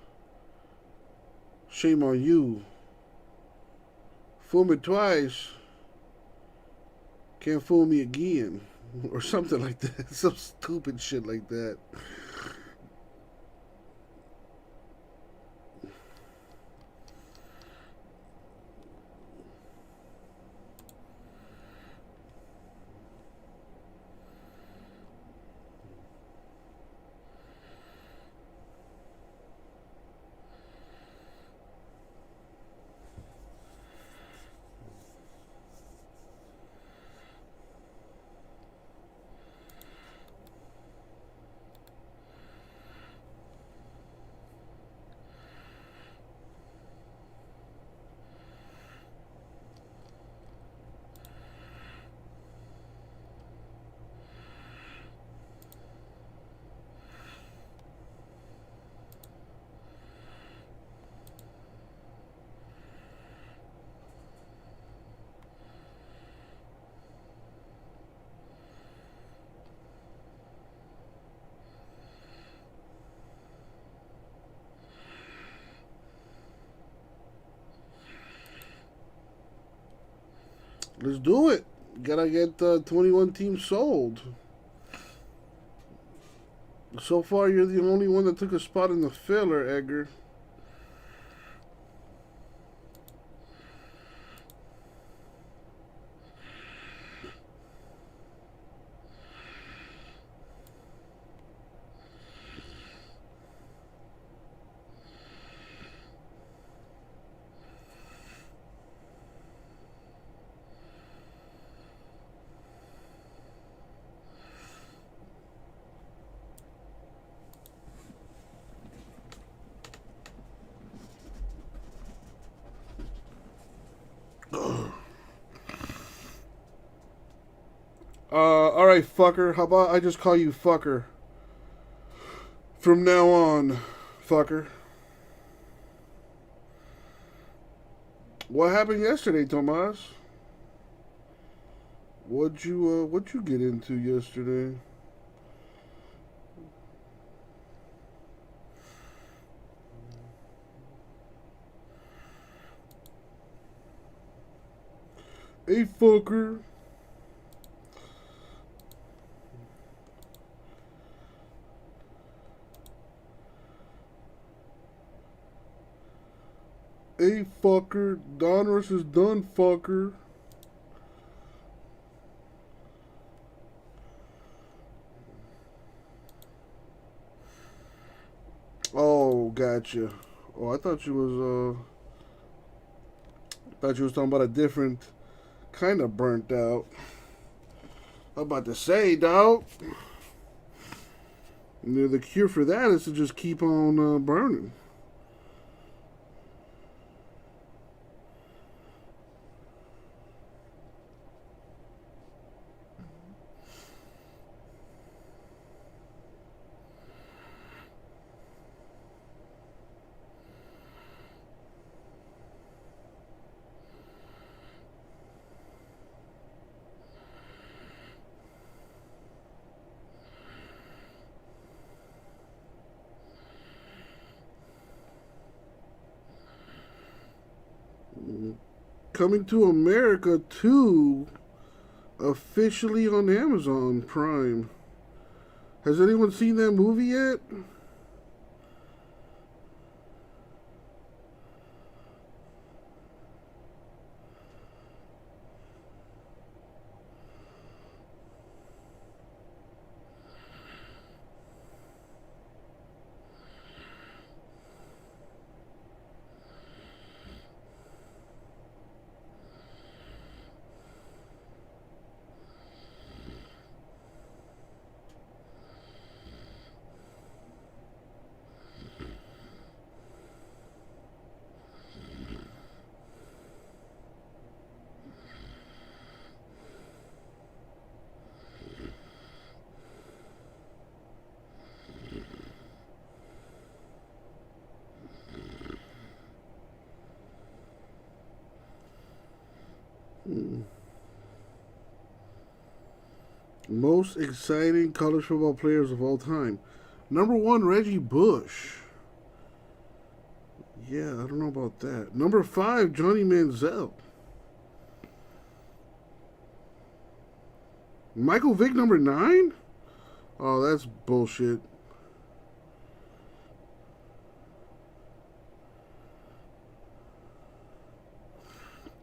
shame on you. Fool me twice, can't fool me again. Or something like that. Some stupid shit like that. Let's do it. Gotta get 21 teams sold. So far, you're the only one that took a spot in the filler, Edgar. Alright, fucker. How about I just call you fucker? From now on, fucker. What happened yesterday, Tomas? What'd you get into yesterday? Hey, fucker. Hey, fucker. Donruss is done, fucker. Oh, gotcha. Oh, I thought you was talking about a different kind of burnt out. I'm about to say, dog. The cure for that is to just keep on burning. Coming to America 2, officially on Amazon Prime. Has anyone seen that movie yet? Most exciting college football players of all time. Number 1, Reggie Bush. Yeah, I don't know about that. Number 5, Johnny Manziel. Michael Vick, number 9? Oh, that's bullshit.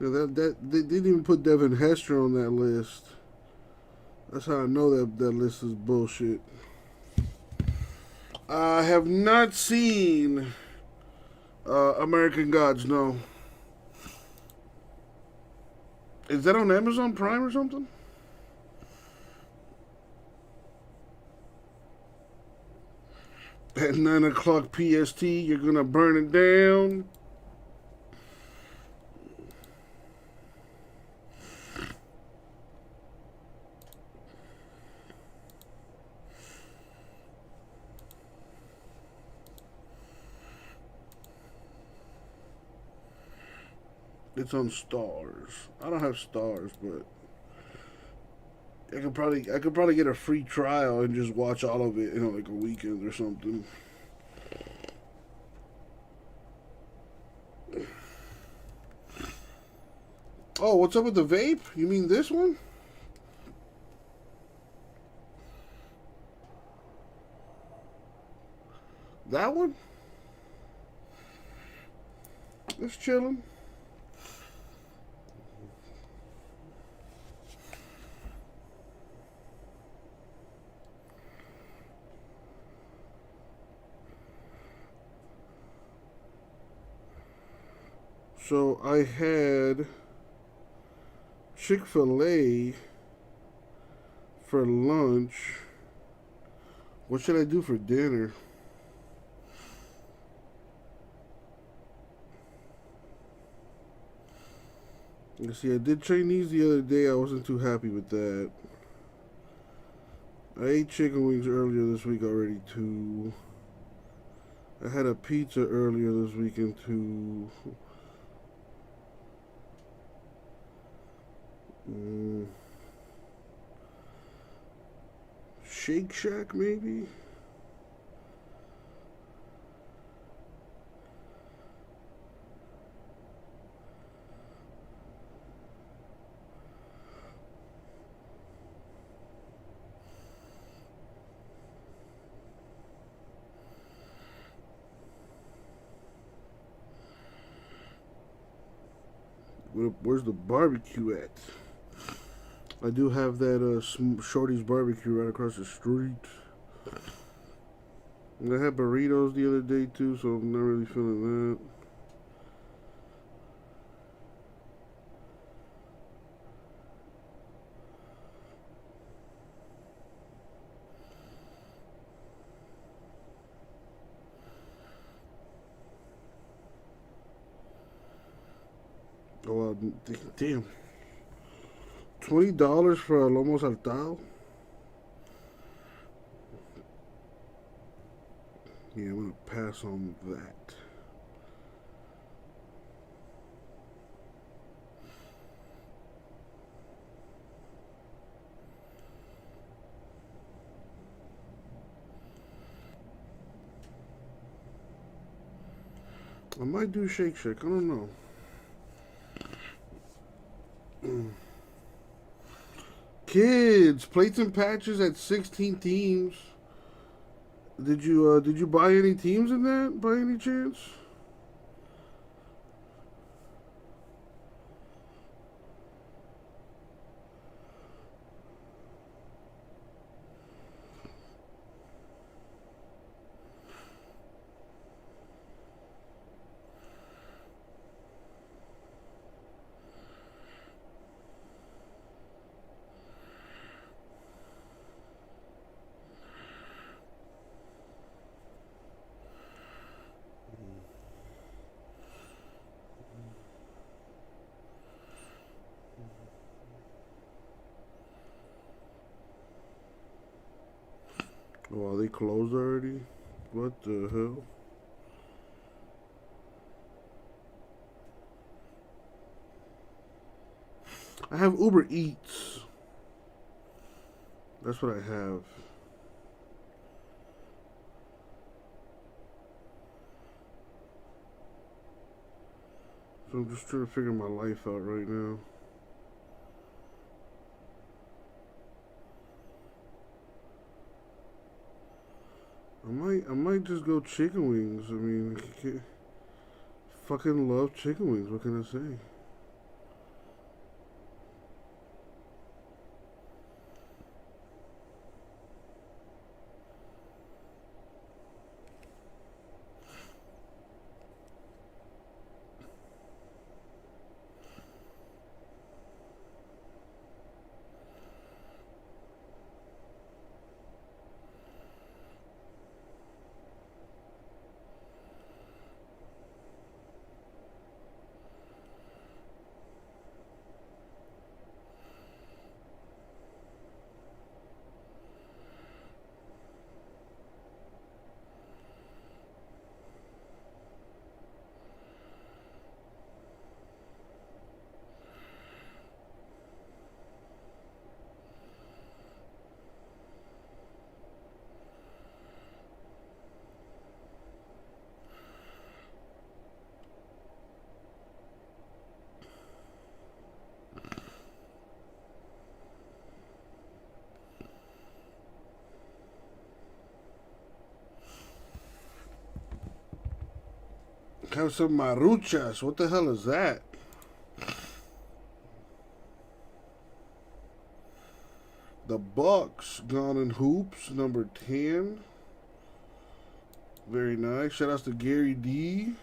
Yeah, they didn't even put Devin Hester on that list. That's how I know that list is bullshit. I have not seen American Gods, no. Is that on Amazon Prime or something? At 9 o'clock PST, you're going to burn it down. It's on Stars. I don't have Stars, but I could probably get a free trial and just watch all of it in like a weekend or something. Oh, what's up with the vape? You mean this one? That one? It's chilling. So I had Chick-fil-A for lunch. What should I do for dinner? You see, I did Chinese the other day. I wasn't too happy with that. I ate chicken wings earlier this week already too. I had a pizza earlier this weekend too. Shake Shack maybe? Where's the barbecue at? I do have that Shorty's barbecue right across the street. And I had burritos the other day too, so I'm not really feeling that. Oh, damn. $20 for a lomo saltado? Yeah, I'm gonna pass on that. I might do Shake Shack, I don't know. Kids, plates and patches at 16 teams. Did you buy any teams in that by any chance? Oh, are they closed already? What the hell? I have Uber Eats. That's what I have. So I'm just trying to figure my life out right now. I might just go chicken wings. I mean, fucking love chicken wings. What can I say? Have some maruchas. What the hell is that? The Bucks gone in hoops, number 10. Very nice. Shout out to Gary D.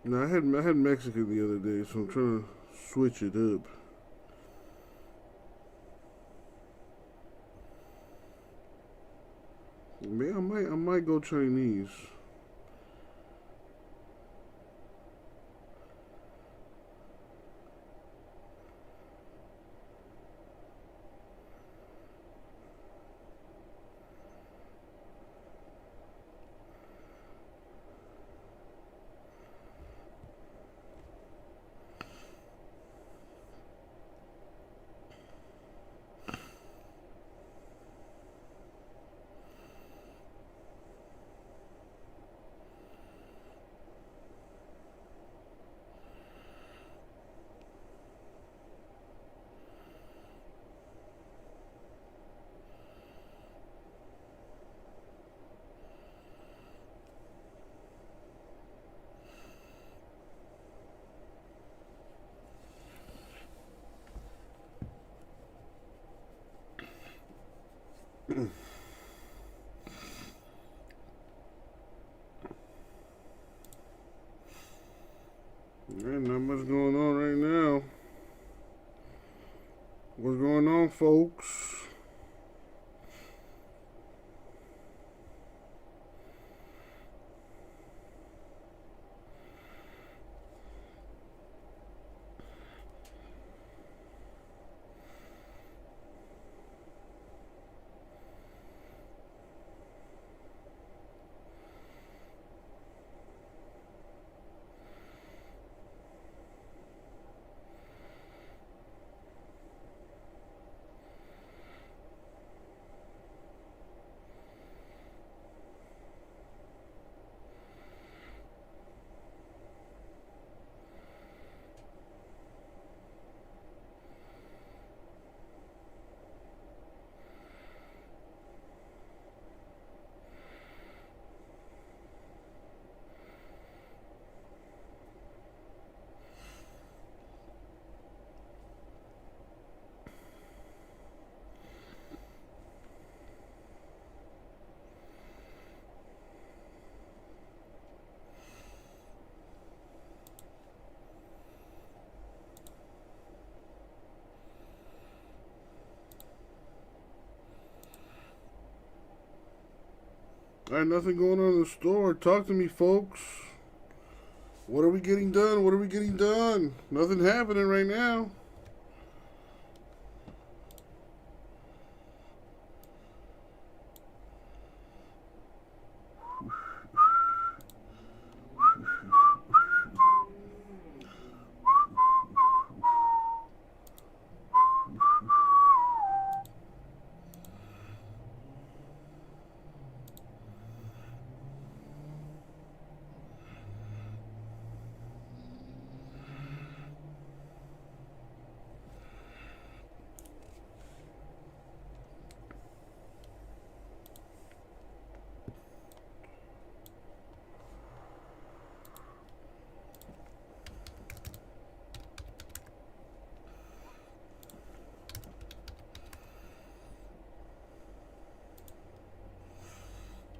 No, I had Mexican the other day, so I'm trying to switch it up. Man, I might go Chinese. much going on right now. What's going on, folks? Alright, nothing going on in the store. Talk to me, folks. What are we getting done? What are we getting done? Nothing happening right now.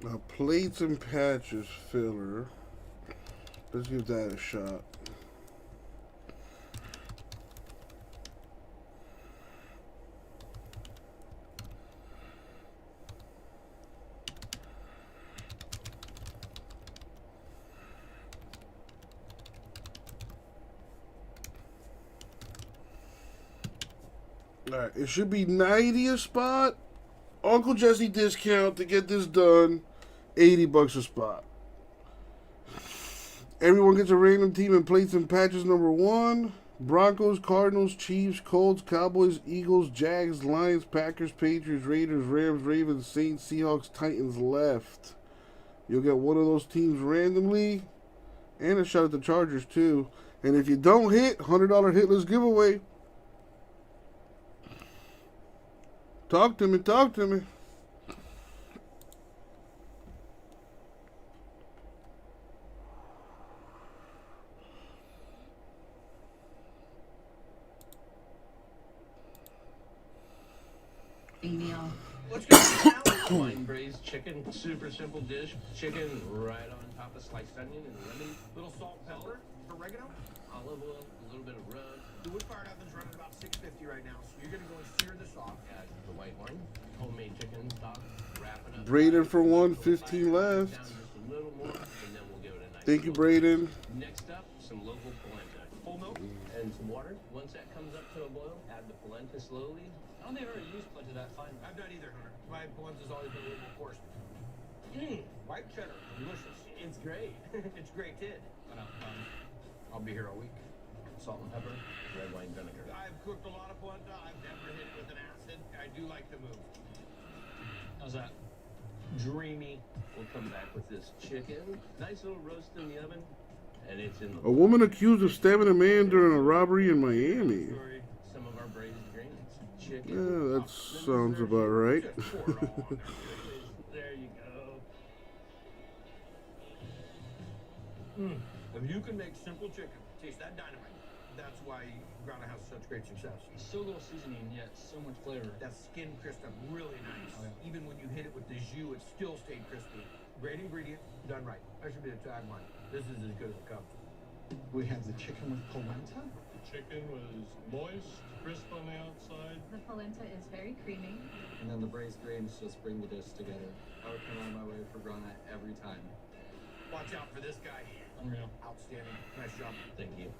Now, plates and patches filler. Let's give that a shot. Alright, it should be 90 a spot. Uncle Jesse discount to get this done. $80 a spot. Everyone gets a random team in plates and patches number 1. Broncos, Cardinals, Chiefs, Colts, Cowboys, Eagles, Jags, Lions, Packers, Patriots, Raiders, Rams, Ravens, Saints, Seahawks, Titans left. You'll get one of those teams randomly. And a shot at the Chargers too. And if you don't hit, $100 hitless giveaway. Talk to me, talk to me. What's going on? Wine braised chicken, super simple dish. Chicken right on top of sliced onion and lemon. Little salt, pepper, oregano, olive oil, a little bit of rub. The wood fired oven's running about 650 right now, so you're gonna go and sear this off. Add the white wine, homemade chicken stock, wrap it up. Braden for 115 left. Down just a little more, and then we'll give it a nice. Thank you, Braden. Next up, some local polenta. Whole milk and some water. Once that comes up to a boil, add the polenta slowly. I don't think I've ever used polenta that fine. I've not either, Hunter. My polenta's always been a little more coarse. White cheddar, delicious. It's great. It's great, Tid. I'll be here all week. Salt and pepper, red wine vinegar. I've cooked a lot of polenta. I've never hit it with an acid. I do like the move. How's that? Dreamy. We'll come back with this chicken. Nice little roast in the oven. And it's in the... A woman accused of stabbing a man during a robbery in Miami. Some of our braised greens. Chicken. Yeah, that sounds about right. There you go. If you can make simple chicken taste that dynamite, that's why Grana has such great success. So little seasoning, yet so much flavor. That skin crisp up really nice. Even when you hit it with the jus, it still stayed crispy. Great ingredient, done right. That should be the tagline. This is as good as it comes. We have the chicken with polenta. The chicken was moist, crisp on the outside. The polenta is very creamy. And then the braised greens just bring the dish together. I would come out of my way for grana every time. Watch out for this guy. Unreal. Outstanding. Nice job. Thank you.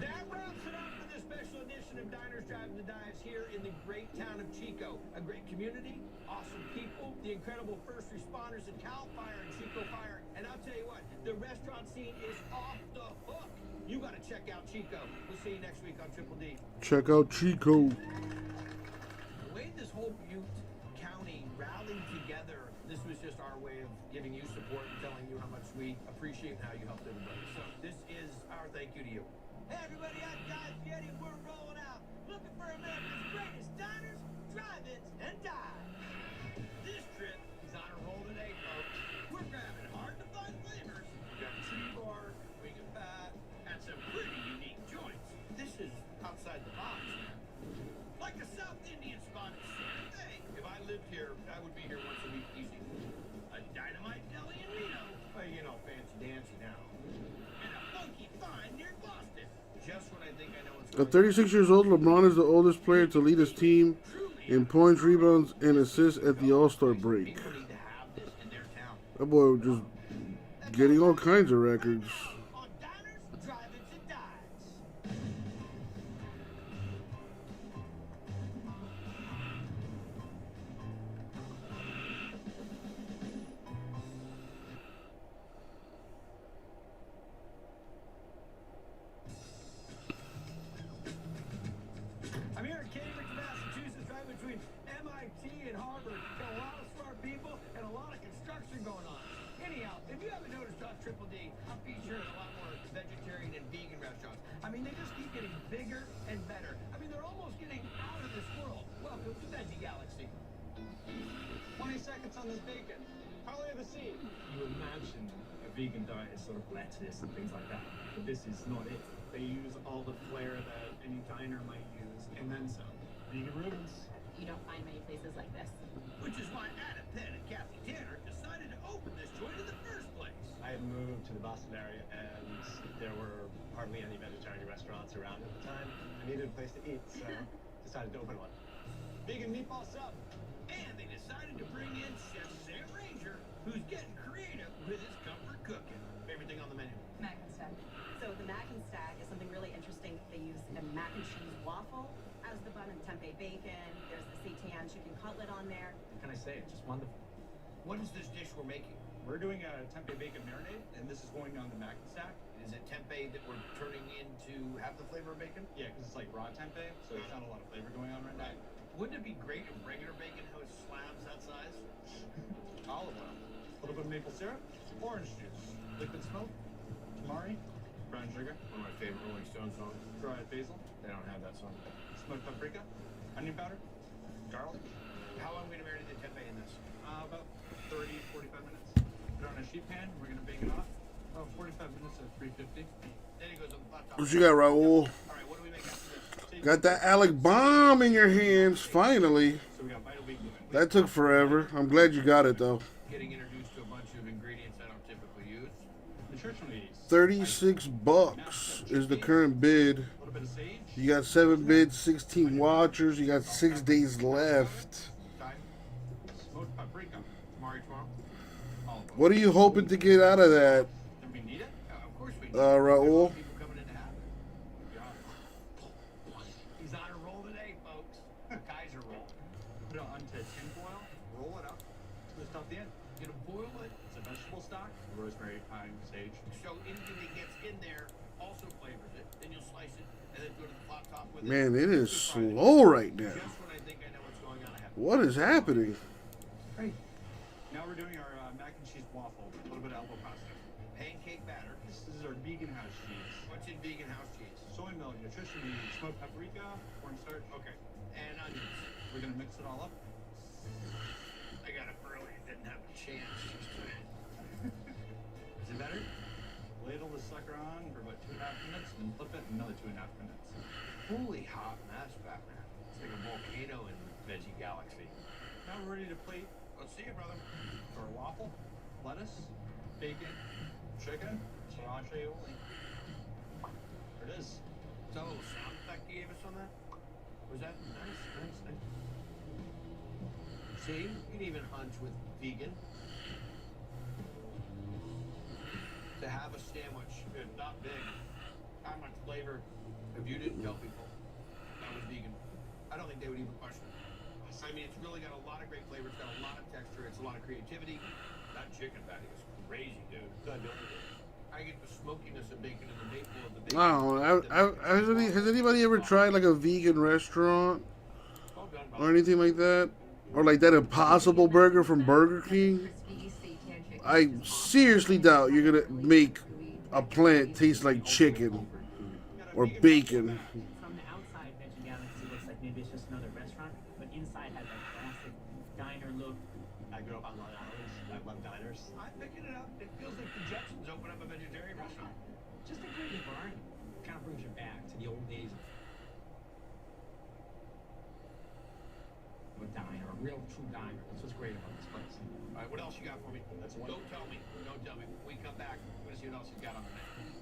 That wraps it up for this special edition of Diners, Drive-In, the Dives here in the great town of Chico. A great community, awesome people, the incredible first responders at CAL FIRE and Chico Fire. And I'll tell you what, the restaurant scene is off the hook. You got to check out Chico. We'll see you next week on Triple D. Check out Chico. The way this whole Butte County rallied together, this was just our way of giving you support and telling you how much we appreciate how you helped everybody. So this is our thank you to you. Hey everybody, I'm Guy Fieri. We're rolling out, looking for America's greatest diners, drive-ins, and dives. This trip is on a roll today, folks. We're grabbing hard-to-find flavors. We got T-bar, wing and fat, and some pretty unique joints. This is outside the box, man. Like a South Indian spot in Santa Fe. If I lived here, I would be here once a week easy. A dynamite deli in Reno. Well, you know, fancy dancy now. And a funky find near Boston. Just when I think I know what's At 36 years old, LeBron is the oldest player to lead his team in points, rebounds, and assists at the All-Star break. That boy was just getting all kinds of records. I'm here in Cambridge, Massachusetts, right between MIT and Harvard. Got a lot of smart people and a lot of construction going on. Anyhow, if you haven't noticed on Triple D, I'm featuring a lot more vegetarian and vegan restaurants. I mean, they just keep getting bigger and better. I mean, they're almost getting out of this world. Welcome to Veggie Galaxy. 20 seconds on this bacon. Probably have a seed. You imagine a vegan diet is sort of lettuce and things like that, but this is not it. They use all the flair that any diner might use, and then some. Vegan ribbons. You don't find many places like this. Which is why Adam Penn and Kathy Tanner decided to open this joint in the first place. I had moved to the Boston area, and there were hardly any vegetarian restaurants around at the time. I needed a place to eat, so decided to open one. Vegan meatball sub. And they decided to bring in Chef Sam Ranger, who's getting creative with his comfort cooking. Favorite thing on the menu? Mac and stack. So the mac and stack is something really interesting. They use a mac and cheese waffle as the bun and tempeh bacon. There's the seitan chicken cutlet on there. What can I say? It's just wonderful. What is this dish we're making? We're doing a tempeh bacon marinade, and this is going on the mac and stack. Is it tempeh that we're turning into have the flavor of bacon? Yeah, because it's like raw tempeh, so there's not a lot of flavor going on right now. Wouldn't it be great if regular bacon had slabs that size? Olive oil, a little bit of maple syrup, orange juice, liquid smoke, tamari, brown sugar, One of my favorite Rolling Stones songs. dried basil, They don't have that song. smoked paprika, onion powder, garlic. How long are we gonna marinate the tempeh in this? About 30, 45 minutes. Put it on a sheet pan. We're going to bake it off. About 45 minutes at 350. Then he goes on the flat top. What you got, Raul? All right, what do we make after this? Got that Alec bomb in your hands, finally. So we got Vital Wheat Gluten. That took forever. I'm glad you got it, though. Getting introduced to a bunch of ingredients I don't typically use. Nutritional yeast. $36 is the current bid. A little bit of sage. You got 7 bids, 16 watchers. You got 6 days left. Smoked paprika. Tamari tomorrow. Olive oil. What are you hoping to get out of that, Do we need it? Of course we Raul? people coming in to have it. He's on a roll today, folks. Kaiser roll. Put it onto tin foil. Roll it up. Twist off the end. You gonna boil it? It's a vegetable stock. Rosemary, thyme, sage. So anything that gets in there also flavors it. Then you'll slice it and then go to the flat top with it. Man, it is slow right now. Just when I think I know what's going on, I have What is happening? Great. Now we're doing our mac and cheese waffle. A little bit of elbow pasta. pancake batter. This is our vegan house cheese. What's in vegan house cheese? Soy milk, nutrition, smoked paprika, cornstarch. Okay. And onions. We're gonna mix it all up. I got it early. Didn't have a chance. Is it better? Ladle the sucker on for about 2.5 minutes, and flip it another 2.5 minutes. Holy hot mess, Batman. It's like a volcano in Veggie Galaxy. Now we're ready to plate Let's see it, brother. our waffle, lettuce, bacon, chicken, for entree only. There it is. Is that a little sound effect you gave us on that? Was that nice? See, you can even hunt with vegan. To have a sandwich, not big, how much flavor, if you didn't tell people that was vegan, I don't think they would even question it. I mean, it's really got a lot of great flavor, it's got a lot of texture, it's a lot of creativity. That chicken patty is crazy, dude. I get the smokiness of bacon and the maple of the bacon. I don't know. Has anybody ever tried like a vegan restaurant or anything like that? Or like that Impossible Burger from Burger King? I seriously doubt you're gonna make a plant taste like chicken or bacon. From the outside, Veggie Galaxy looks like maybe it's just another restaurant, but inside has that classic diner look. I grew up on Long Island. I love diners. I'm picking it up. It feels like the Jetsons open up a vegetarian restaurant. Just a great environment. Kind of brings you back to the old days of a diner, a real true diner. That's what's great about this place. All right, what else you got for me? Don't tell me. Don't tell me. When we come back, we're going to see what else you got on the menu.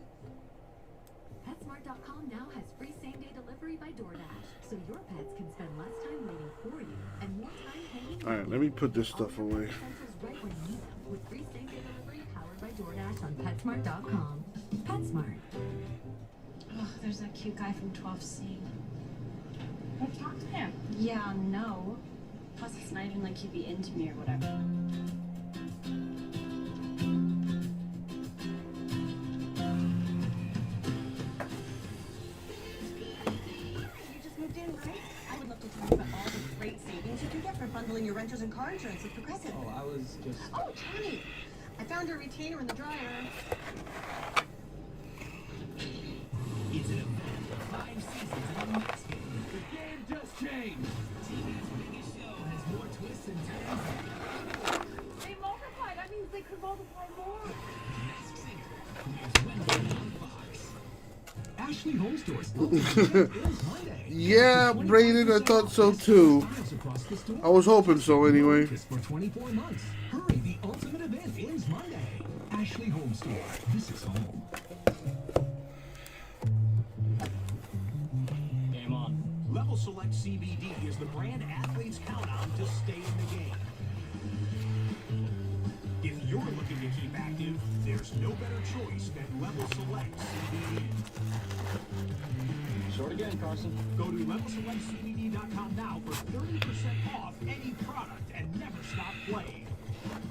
PetSmart.com now has free same-day delivery by DoorDash, so your pets can spend less time waiting for you and more time hanging out. All right, let me put this stuff away. Essentials right when you need them with free same-day delivery powered by DoorDash on PetSmart.com. PetSmart. Oh, there's that cute guy from 12C. Well, talk to him. Yeah, no. Plus, it's not even like he'd be into me or whatever. You just moved in, right? I would love to tell you about all the great savings you can get for bundling your renters and car insurance with Progressive. Oh, I was just... Oh, Tony! I found your retainer in the dryer. It's an event of 5 seasons in a mix game. The game just changed. TV's biggest show has more twists and turns. They multiplied. That means they could multiply more. Masked Singer premieres Wednesday on Fox. Ashley Home Store's Ultimate is Monday. Yeah, Brayden, I thought so too. I was hoping so anyway. For 24 months. Hurry, the ultimate event ends Monday. Ashley Home Store. This is home. Game on. Level Select CBD is the brand athletes count on to stay in the game. If you're looking to keep active, there's no better choice than Level Select CBD. Short again, Carson. Go to LevelSelectCBD.com now for 30% off any product and never stop playing.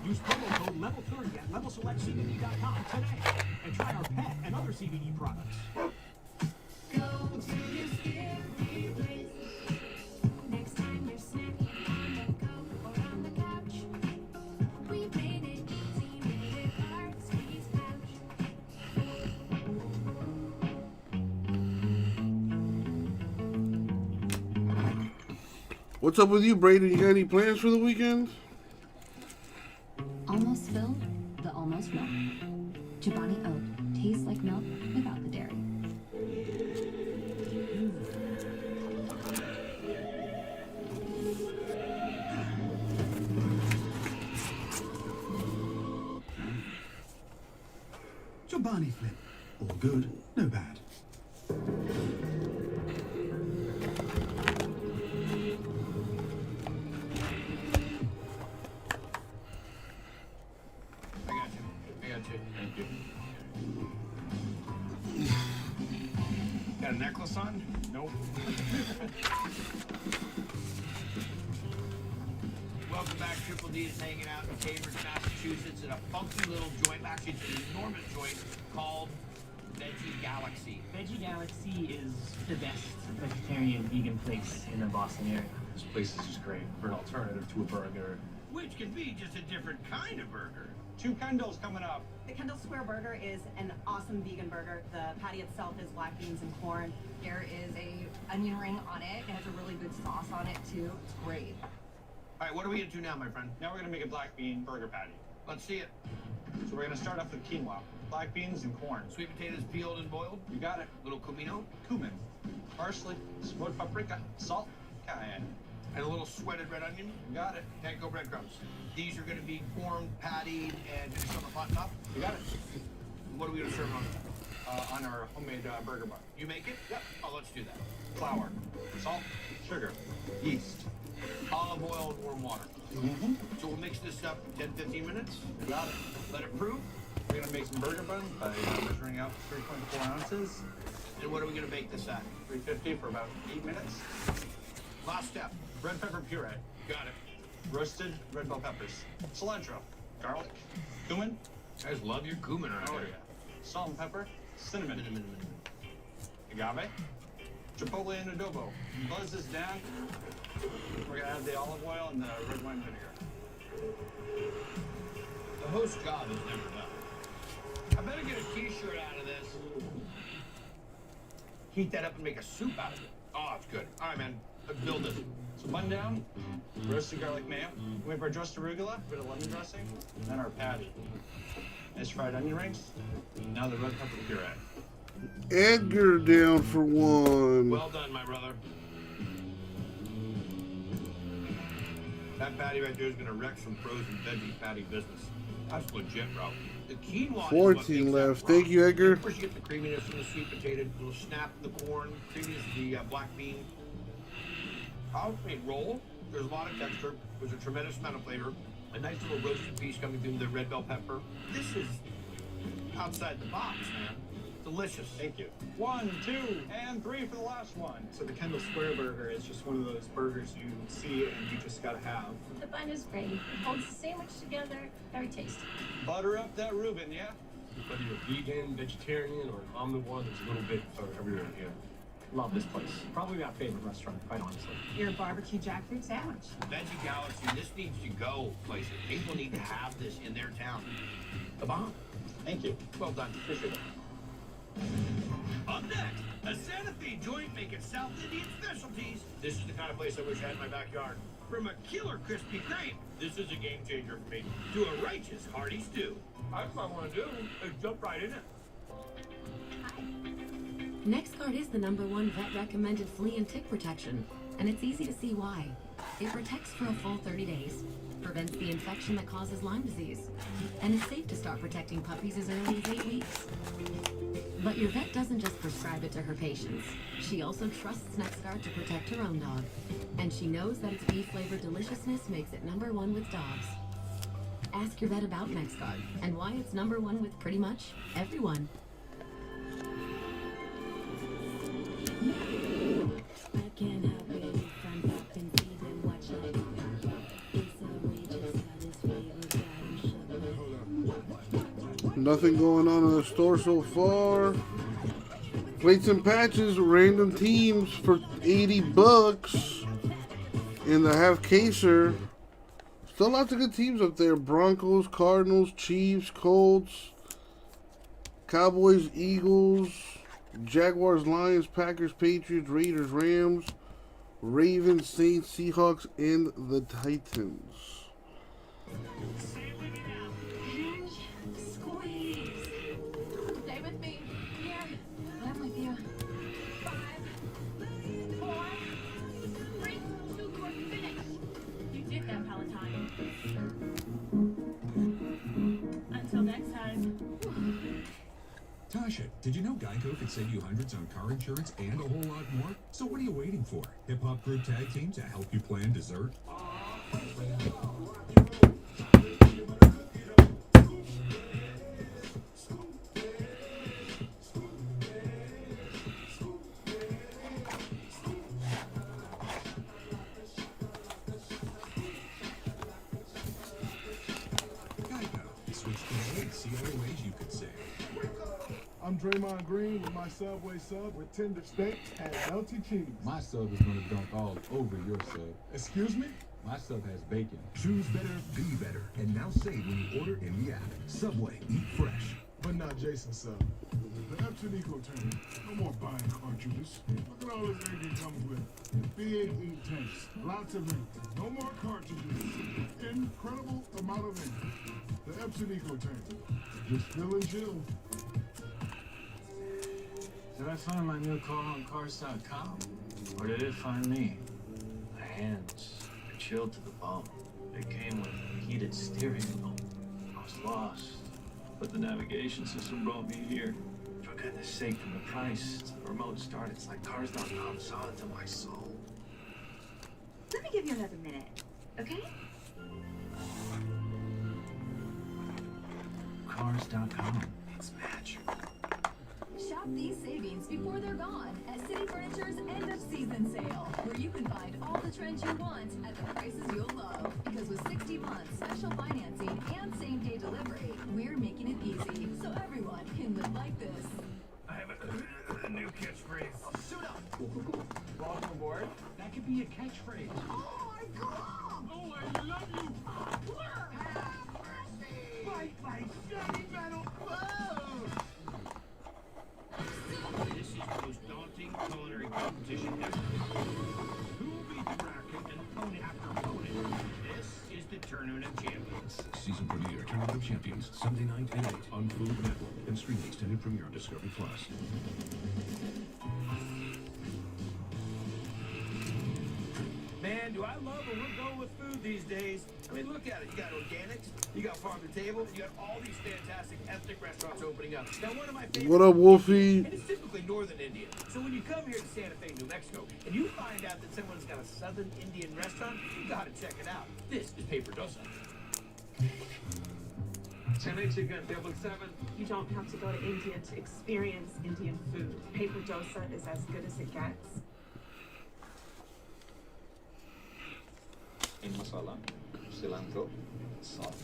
Use promo code LEVEL30 at LevelSelectCBD.com today and try our pet and other CBD products. Go to your scary place. Next time you're snacking on the go or on the couch, we made it easy with our squeeze pouch. What's up with you, Brayden? You got any plans for the weekend? Almost filled, the almost milk. Chobani Oat tastes like milk without the dairy. Chobani Flip. All good, no bad. Thank you. Got a necklace on? Nope. Welcome back. Triple D is hanging out in Cambridge, Massachusetts, in a funky little joint. Actually, it's an enormous joint called Veggie Galaxy. Veggie Galaxy is the best vegetarian vegan place in the Boston area. This place is just great for an alternative to a burger. Which can be just a different kind of burger. 2 Kendalls coming up. The Kendall Square Burger is an awesome vegan burger. The patty itself is black beans and corn. There is a onion ring on it. It has a really good sauce on it too. It's great. All right, what are we gonna do now, my friend? Now we're gonna make a black bean burger patty. Let's see it. So we're gonna start off with quinoa, black beans and corn. Sweet potatoes peeled and boiled. You got it. Little comino. Cumin, parsley, smoked paprika, salt, cayenne. And a little sweated red onion. You got it. Panko breadcrumbs. These are going to be formed, pattied, and finished on the hot top. You got it. What are we gonna serve on our homemade burger bun? You make it? Yep. Oh, let's do that. Flour, salt, sugar, yeast, olive oil, and warm water. Mm-hmm. So we'll mix this up 10-15 minutes. You got it. Let it proof. We're gonna make some burger buns by measuring out 3.4 ounces. And what are we gonna bake this at? 350 for about 8 minutes. Last step. Red pepper puree. Got it. Roasted red bell peppers. Cilantro. Garlic. Cumin. You guys love your cumin around Oh here. yeah. Salt and pepper. Cinnamon. Agave. Chipotle and adobo. Buzz this down. We're gonna add the olive oil and the red wine vinegar. The host's job is never done. I better get a t-shirt out of this. Heat that up and make a soup out of it. Oh, it's good. All right, man. Let's build this. So bun down, roasted garlic mayo. We have our dressed arugula, a bit of lemon dressing, and then our patty. Nice fried onion rings. Now the red pepper puree. Edgar down for one. Well done, my brother. That patty right there is going to wreck some frozen veggie patty business. That's legit, bro. The quinoa 14 left. Thank you, Edgar. Of course, you get the creaminess from the sweet potato, a little snap in the corn, creaminess of the black bean. House-made roll. There's a lot of texture. There's a tremendous amount of flavor. A nice little roasted piece coming through with the red bell pepper. This is outside the box, man. Delicious. Thank you. 1, 2, and 3 for the last one. So the Kendall Square Burger is just one of those burgers you see and you just gotta have. The bun is great. It holds the sandwich together. Very tasty. Butter up that Reuben, yeah? Whether you're vegan, vegetarian, or omnivore, there's a little bit for everyone here. Love this place. Probably my favorite restaurant, quite honestly. Your barbecue jackfruit sandwich. Veggie Galaxy, this needs to go places. People need to have this in their town. The bomb. Thank you. Well done. Appreciate it. Up next, a Santa Fe joint making South Indian specialties. This is the kind of place I wish I had in my backyard. From a killer Krispy Kreme, this is a game changer for me, to a righteous hearty stew. All I want to do is jump right in it. NexGard is the #1 vet-recommended flea and tick protection, and it's easy to see why. It protects for a full 30 days, prevents the infection that causes Lyme disease, and it's safe to start protecting puppies as early as 8 weeks. But your vet doesn't just prescribe it to her patients. She also trusts NexGard to protect her own dog, and she knows that its beef-flavored deliciousness makes it #1 with dogs. Ask your vet about NexGard and why it's #1 with pretty much everyone. I can't help it if I'm back and see them watch like it's outrageous how this flavor got sugar. Nothing going on in the store so far. Plates and patches, random teams for $80 in the half caser. Still lots of good teams up there. Broncos, Cardinals, Chiefs, Colts, Cowboys, Eagles, Jaguars, Lions, Packers, Patriots, Raiders, Rams, Ravens, Saints, Seahawks, and the Titans. Squeeze. Stay with me. Here. I'm with you. 5, 4, 3, 2, finish. You did that, Peloton. Until next time. Tasha, did you know Geico could save you hundreds on car insurance and a whole lot more? So what are you waiting for? Hip Hop Group Tag Team to help you plan dessert? Geico. Switch today and see all the ways you could save. I'm Draymond Green with my Subway sub with tender steaks and melty cheese. My sub is gonna dunk all over your sub. Excuse me? My sub has bacon. Choose better, be better. And now save when you order in the app. Subway, eat fresh. But not Jason sub. The Epson Eco Tank. No more buying cartridges. Look at all this ink it comes with. Big ink tanks. Lots of ink. No more cartridges. Incredible amount of ink. The Epson Eco Tank. Just fill and chill. Did I find my new car on Cars.com? Or did it find me? My hands are chilled to the bone. It came with a heated steering wheel. I was lost, but the navigation system brought me here. For goodness sake, and the price, the remote start, it's like Cars.com solid to my soul. Let me give you another minute, okay? Cars.com. It's magic. Shop these savings before they're gone at City Furniture's end of season sale, where you can find all the trends you want at the prices you'll love. Because with 60 months, special financing, and same-day delivery, we're making it easy so everyone can live like this. I have a new catchphrase. Suit up. Welcome aboard. That could be a catchphrase. Oh, my God. Oh, I love you. Fight like shiny metal. This is the most daunting culinary competition ever. Who will beat the bracket and opponent after opponent? This is the Tournament of Champions. Season premiere Tournament of Champions, Sunday night at 8 on Food Network and streaming extended premiere on Discovery Plus. Man, do I love where we're going with food these days. I mean, look at it. You got organics, you got farm to table, you got all these fantastic ethnic restaurants opening up. Now, one of my favorites. What up, Wolfie? And it's typically northern Indian. So when you come here to Santa Fe, New Mexico, and you find out that someone's got a southern Indian restaurant, you gotta check it out. This is Paper Dosa. Chennai chicken, table 7. You don't have to go to India to experience Indian food. Paper dosa is as good as it gets. In masala, cilantro, salt.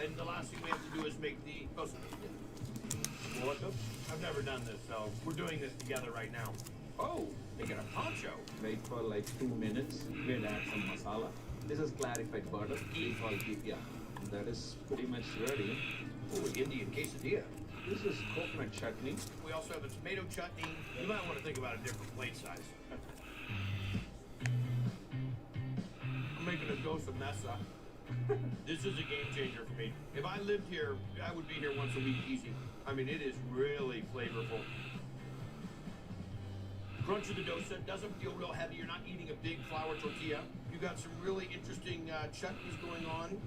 And the last thing we have to do is make the dosa. Water? I've never done this, so we're doing this together right now. Oh, they got a poncho. Wait for like 2 minutes. We'll add some masala. This is clarified butter. We call it yeah. That is pretty much ready. Oh, Indian quesadilla. This is coconut chutney. We also have a tomato chutney. You might want to think about a different plate size. I'm making a dosa mesa. This is a game changer for me. If I lived here, I would be here once a week easy. I mean, it is really flavorful. Crunch of the dosa doesn't feel real heavy. You're not eating a big flour tortilla. You got some really interesting chutneys going on.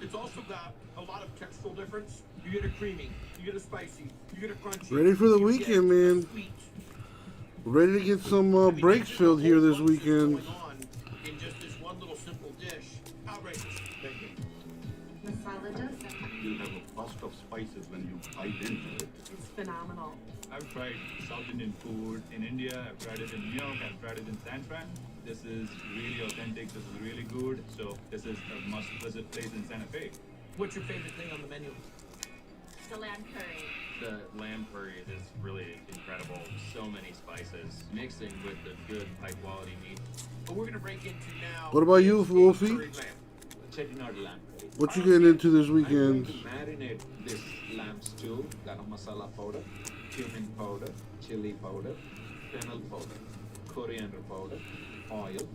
It's also got a lot of textural difference. You get a creamy, you get a spicy, you get a crunchy. Ready for the weekend, man. Ready to get some breaks filled here this weekend. In just this one little simple dish. Outrageous. Thank you. Masala dosa. You'll have a burst of spices when you bite into it. It's phenomenal. I've tried South Indian food in India, I've tried it in New York, I've tried it in San Fran. This is really authentic, this is really good, so this is a must-visit place in Santa Fe. What's your favorite thing on the menu? The lamb curry. The lamb curry is really incredible. So many spices, mixing with the good, high-quality meat. But we're gonna break into now. What about you, Wolfie? Chettinad lamb curry. What you getting into this I'm weekend? going to marinate this lamb stew, garam masala powder, cumin powder, chili powder, fennel powder, coriander powder, oil,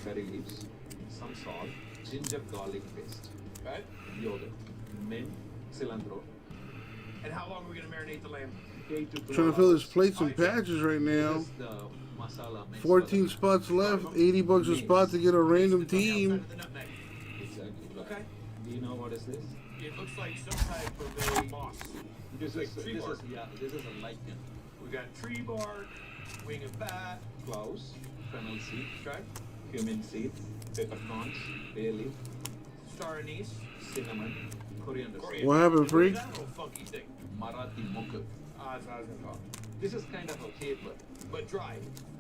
curry leaves, some salt, ginger garlic paste, Okay. yogurt, mint, cilantro. And how long are we gonna marinate the lamb? 8 to 12 Trying to fill his hours. plates and patches right now. This is the masala mix 14 spots left. 80 bucks a spot to get a random team. Exactly. Okay. Do you know what is this? It looks like some type of a moss. This Like is tree this bark. is yeah, this is a lichen. We got tree bark, wing of bat, Cloves, fennel seed, okay? cumin seed, peppercorns, bay leaf, Star anise. cinnamon, coriander seed. What happened, freak? That little funky thing. Marathi mukha. That's what I was gonna call it. This is kind of a caper. But dry.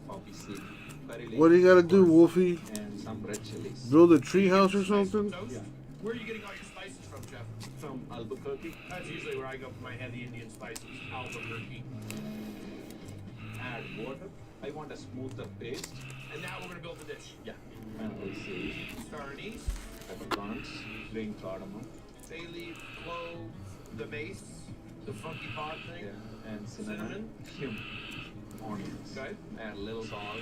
Poppy seed, curry leaf, What do you gotta do, Wolfie? and some red chilies. Build a treehouse or something? Yeah. Where are you getting all your spices from, Jeff? From Albuquerque. That's usually where I go for my heavy Indian spices. Albuquerque. Add water. I want a smoother paste. And now we're gonna build the dish. Yeah. Fennel seed, Star anise, peppercorns, green cardamom, bay leaf, clove, the mace, the funky pot thing. yeah, and cinnamon, cumin, onions. Okay. Add a little salt,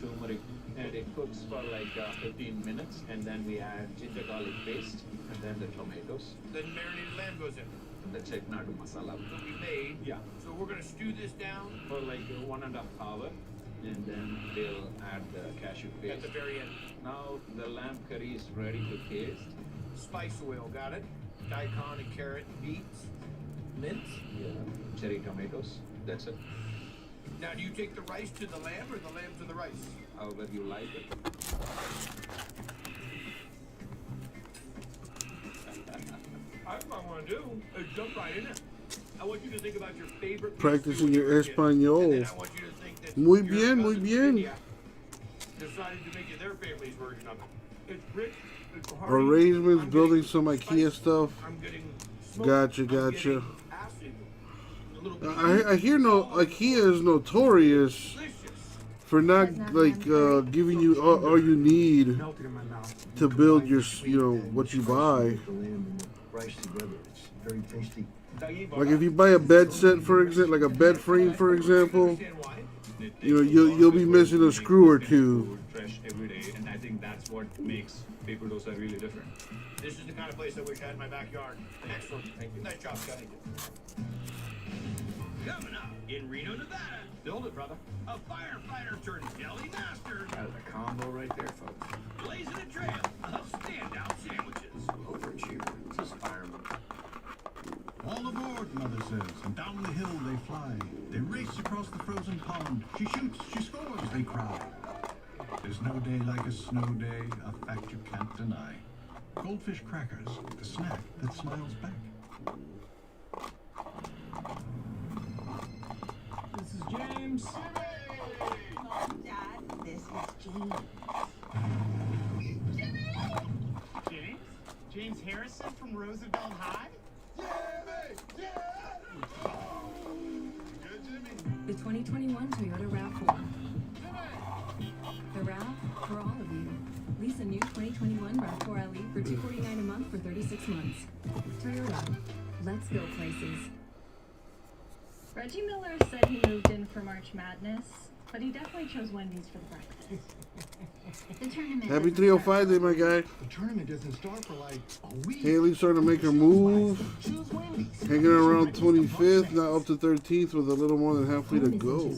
turmeric, and it cooks for like 15 minutes. And then we add ginger garlic paste, and then the tomatoes, Then marinated lamb goes in. and the chettinad masala. That we made. Yeah. So we're gonna stew this down For like 1.5 hours, and then we'll add the cashew at paste. the very end. Now the lamb curry is ready to taste. Spice oil, got it? daikon, a carrot, beets, mint. Yeah. Cherry tomatoes. That's it. Now, do you take the rice to the lamb or the lamb to the rice? However you like it. What I want to do is jump right in it. I want you to think about your favorite. Practicing your Espanol. Muy bien, muy bien. Decided to make it their family's version of it. It's rich. It's hearty. Arrangements, building some IKEA stuff. I'm getting Gotcha. I hear IKEA is notorious for not giving you all you need to build your what you buy. Rice together. It's very tasty. Like if you buy a bed set, for example, like a bed frame, for example, you'll be missing a screw or two. Fresh every day, and I think that's what makes paper dosa really different. This is the kind of place I wish I had in my backyard. Excellent. Thank you. Nice job, Scotty. Coming up in Reno, Nevada. Build it, brother. A firefighter turned deli master. Got a combo right there, folks. Blazing a trail of standout sandwiches. Overachievers. This is fireman. All aboard, Mother says, and down the hill they fly. They race across the frozen pond. She shoots, she scores, they cry. There's no day like a snow day, a fact you can't deny. Goldfish crackers, the snack that smiles back. This is James. Dad, this is James. James Harrison from Roosevelt High? The 2021 Toyota RAV4. The RAV for all of you. Lease a new 2021 RAV4 LE for $249 a month for 36 months. Toyota. Let's go places. Reggie Miller said he moved in for March Madness, but he definitely chose Wendy's for the breakfast. The tournament. Happy 305 day, my guy. The tournament doesn't start for like a week. Haley's starting to make her move. Hanging around 25th, now up to 13th with a little more than halfway to go.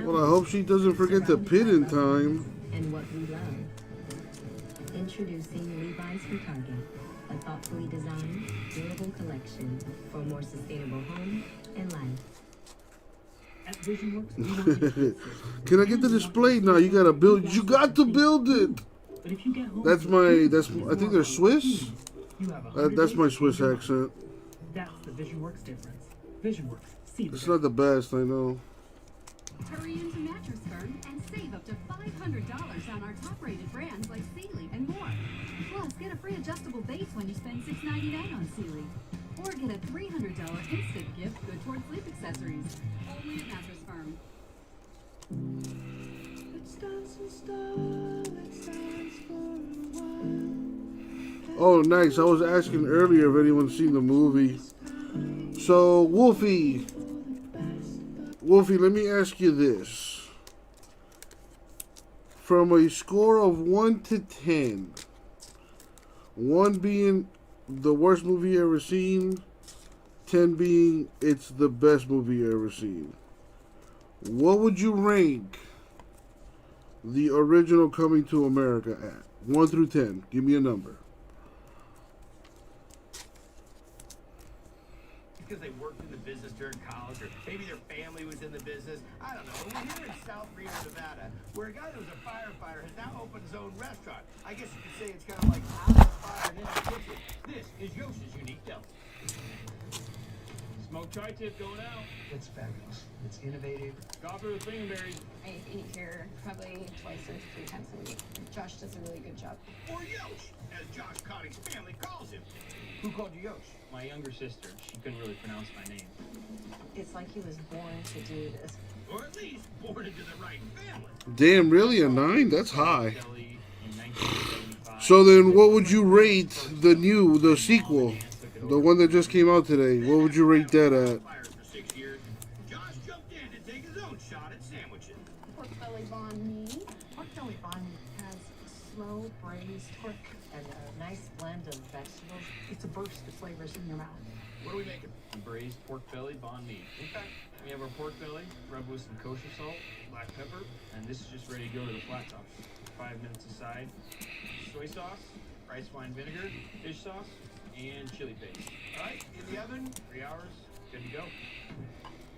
Well, I hope she doesn't forget to pit in time. And what we love. Introducing Levi's for Target. A thoughtfully designed, durable collection for a more sustainable home and life. At VisionWorks, Can I get the display now? You gotta build. You got to build it. But if you get home, I think they're Swiss. That's my Swiss accent. That's the VisionWorks difference. VisionWorks. See It's not the best, I know. Hurry into Mattress Firm and save up to $500 on our top-rated brands like Sealy and more. Plus, get a free adjustable base when you spend $6.99 on Sealy. Or get a $300 instant gift good towards sleep accessories. Only at Mattress Firm. Oh, nice. I was asking earlier if anyone's seen the movie. So, Wolfie, let me ask you this. From a score of 1 to 10, 1 being the worst movie you ever seen, 10 being it's the best movie you ever seen, what would you rank the original Coming to America at? 1 through 10. Give me a number. Because they worked in the business during college, or maybe their family was in the business. I don't know. We're here in South Reno, Nevada, where a guy that was a firefighter has now opened his own restaurant. I guess you could say it's kind of like out of the fire and in the kitchen. This is Yosh's Unique Deli. Smoke tri-tip going out. It's fabulous. It's innovative. Coffee with lingonberries. I eat here probably twice or 3 times a week. Josh does a really good job. Or Yosh, as Josh Cotting's family calls him. Who called you Yosh? My younger sister. She couldn't really pronounce my name. It's like he was born to do this. Or at least born into the right family. Damn, really? A 9? That's high. So then what would you rate the sequel? The one that just came out today. What would you rate that at? Josh jumped in to take his own shot at sandwiches. Pork belly banh mi. Pork belly banh mi has slow braised pork and a nice blend of vegetables. It's a burst of flavors in your mouth. What are we making? Braised pork belly banh mi. Okay. We have our pork belly rubbed with some kosher salt, black pepper, and this is just ready to go to the flat top. 5 minutes aside. Soy sauce, rice wine vinegar, fish sauce, and chili paste. All right, in the oven. 3 hours, good to go.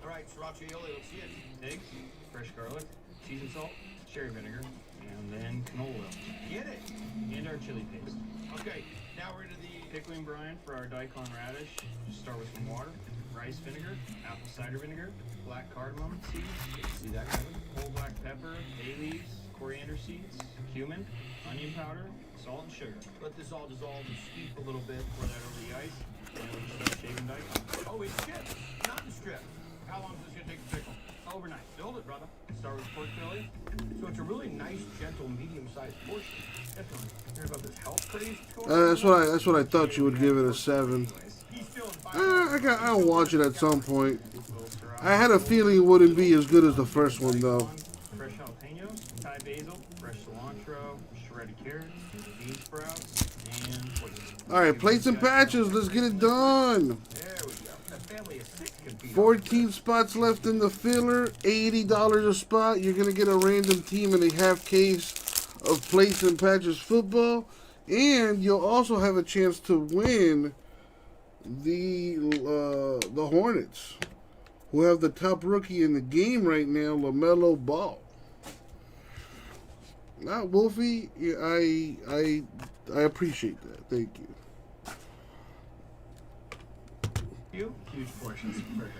All right, sriracha aioli, let's see it. Eggs, fresh garlic, seasoned salt, cherry vinegar, and then canola oil. Get it. And our chili paste. Okay, now we're into the Pickling brine for our daikon radish. Just start with some water, rice vinegar, apple cider vinegar, black cardamom seeds, see that Kevin? Whole black pepper, bay leaves, coriander seeds, cumin, onion powder, salt and sugar. Let this all dissolve and steep a little bit. Pour that over the ice, and then we start shaving daikon. Oh, it's stripped, not in strip. How long is this gonna take to pickle? Overnight. Build it, brother. Start with pork belly. So it's a really nice, gentle, medium-sized portion. Definitely. Hear about this health craze? That's what I thought you would give it a 7. I'll watch it at some point. I had a feeling it wouldn't be as good as the first one though. Fresh jalapenos, Thai basil, fresh cilantro, shredded carrots, bean sprouts, and All right, plates and patches. Let's get it done. There we go. A family of 6 can feed 14 spots left in the filler. $80 a spot. You're gonna get a random team and a half case of plates and patches football, and you'll also have a chance to win the Hornets, who have the top rookie in the game right now, LaMelo Ball. Not Wolfie. Yeah, I appreciate that. Thank you. Huge portions, perfect.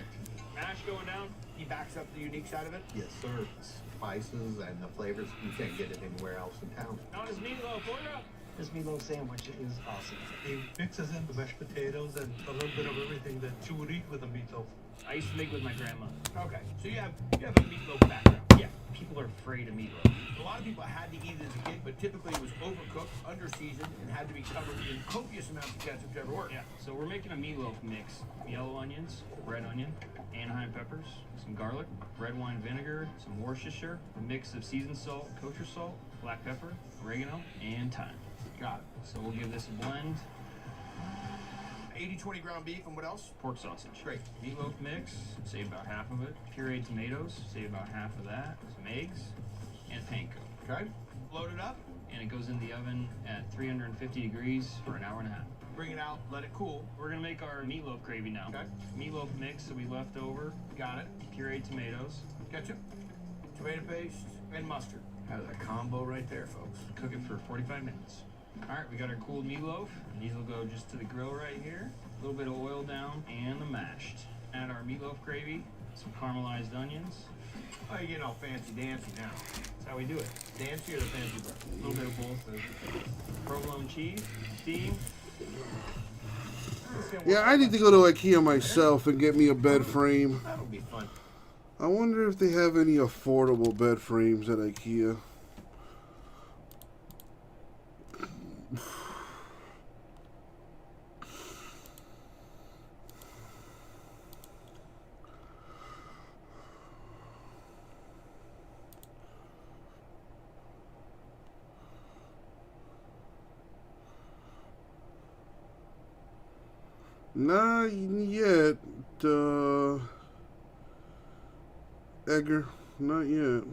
mash going down. He backs up the unique side of it. Yes, sir. The spices and the flavors, you can't get it anywhere else in town. Now his meatloaf, order up. This meatloaf sandwich is awesome. He mixes in the mashed potatoes and a little bit of everything that you would eat with a meatloaf. I used to make with my grandma. Okay, so you have a meatloaf background. Yeah, people are afraid of meatloaf. A lot of people had to eat it as a kid, but typically it was overcooked, under-seasoned, and had to be covered in copious amounts of ketchup to ever work. Yeah, so we're making a meatloaf mix. Yellow onions, red onion, Anaheim peppers, some garlic, red wine vinegar, some Worcestershire, a mix of seasoned salt, kosher salt, black pepper, oregano, and thyme. Got it. So we'll give this a blend. 80-20 ground beef, and what else? Pork sausage. Great. Meatloaf mix, save about half of it. Pureed tomatoes, save about half of that. Some eggs, and panko. Okay. Load it up. And it goes in the oven at 350 degrees for an hour and a half. Bring it out, let it cool. We're gonna make our meatloaf gravy now. Okay. Meatloaf mix that we left over. Got it. Pureed tomatoes. Ketchup, tomato paste, and mustard. That's a combo right there, folks. Cook it for 45 minutes. All right, we got our cooled meatloaf. These will go just to the grill right here. A little bit of oil down and the mashed. Add our meatloaf gravy, some caramelized onions. Oh, you're getting all fancy dancy now. That's how we do it. Dancy or the fancy part? A little bit of both. Provolone cheese, steam. Yeah, I need to go to IKEA myself and get me a bed frame. That'll be fun. I wonder if they have any affordable bed frames at IKEA. Not yet, Edgar. Not yet.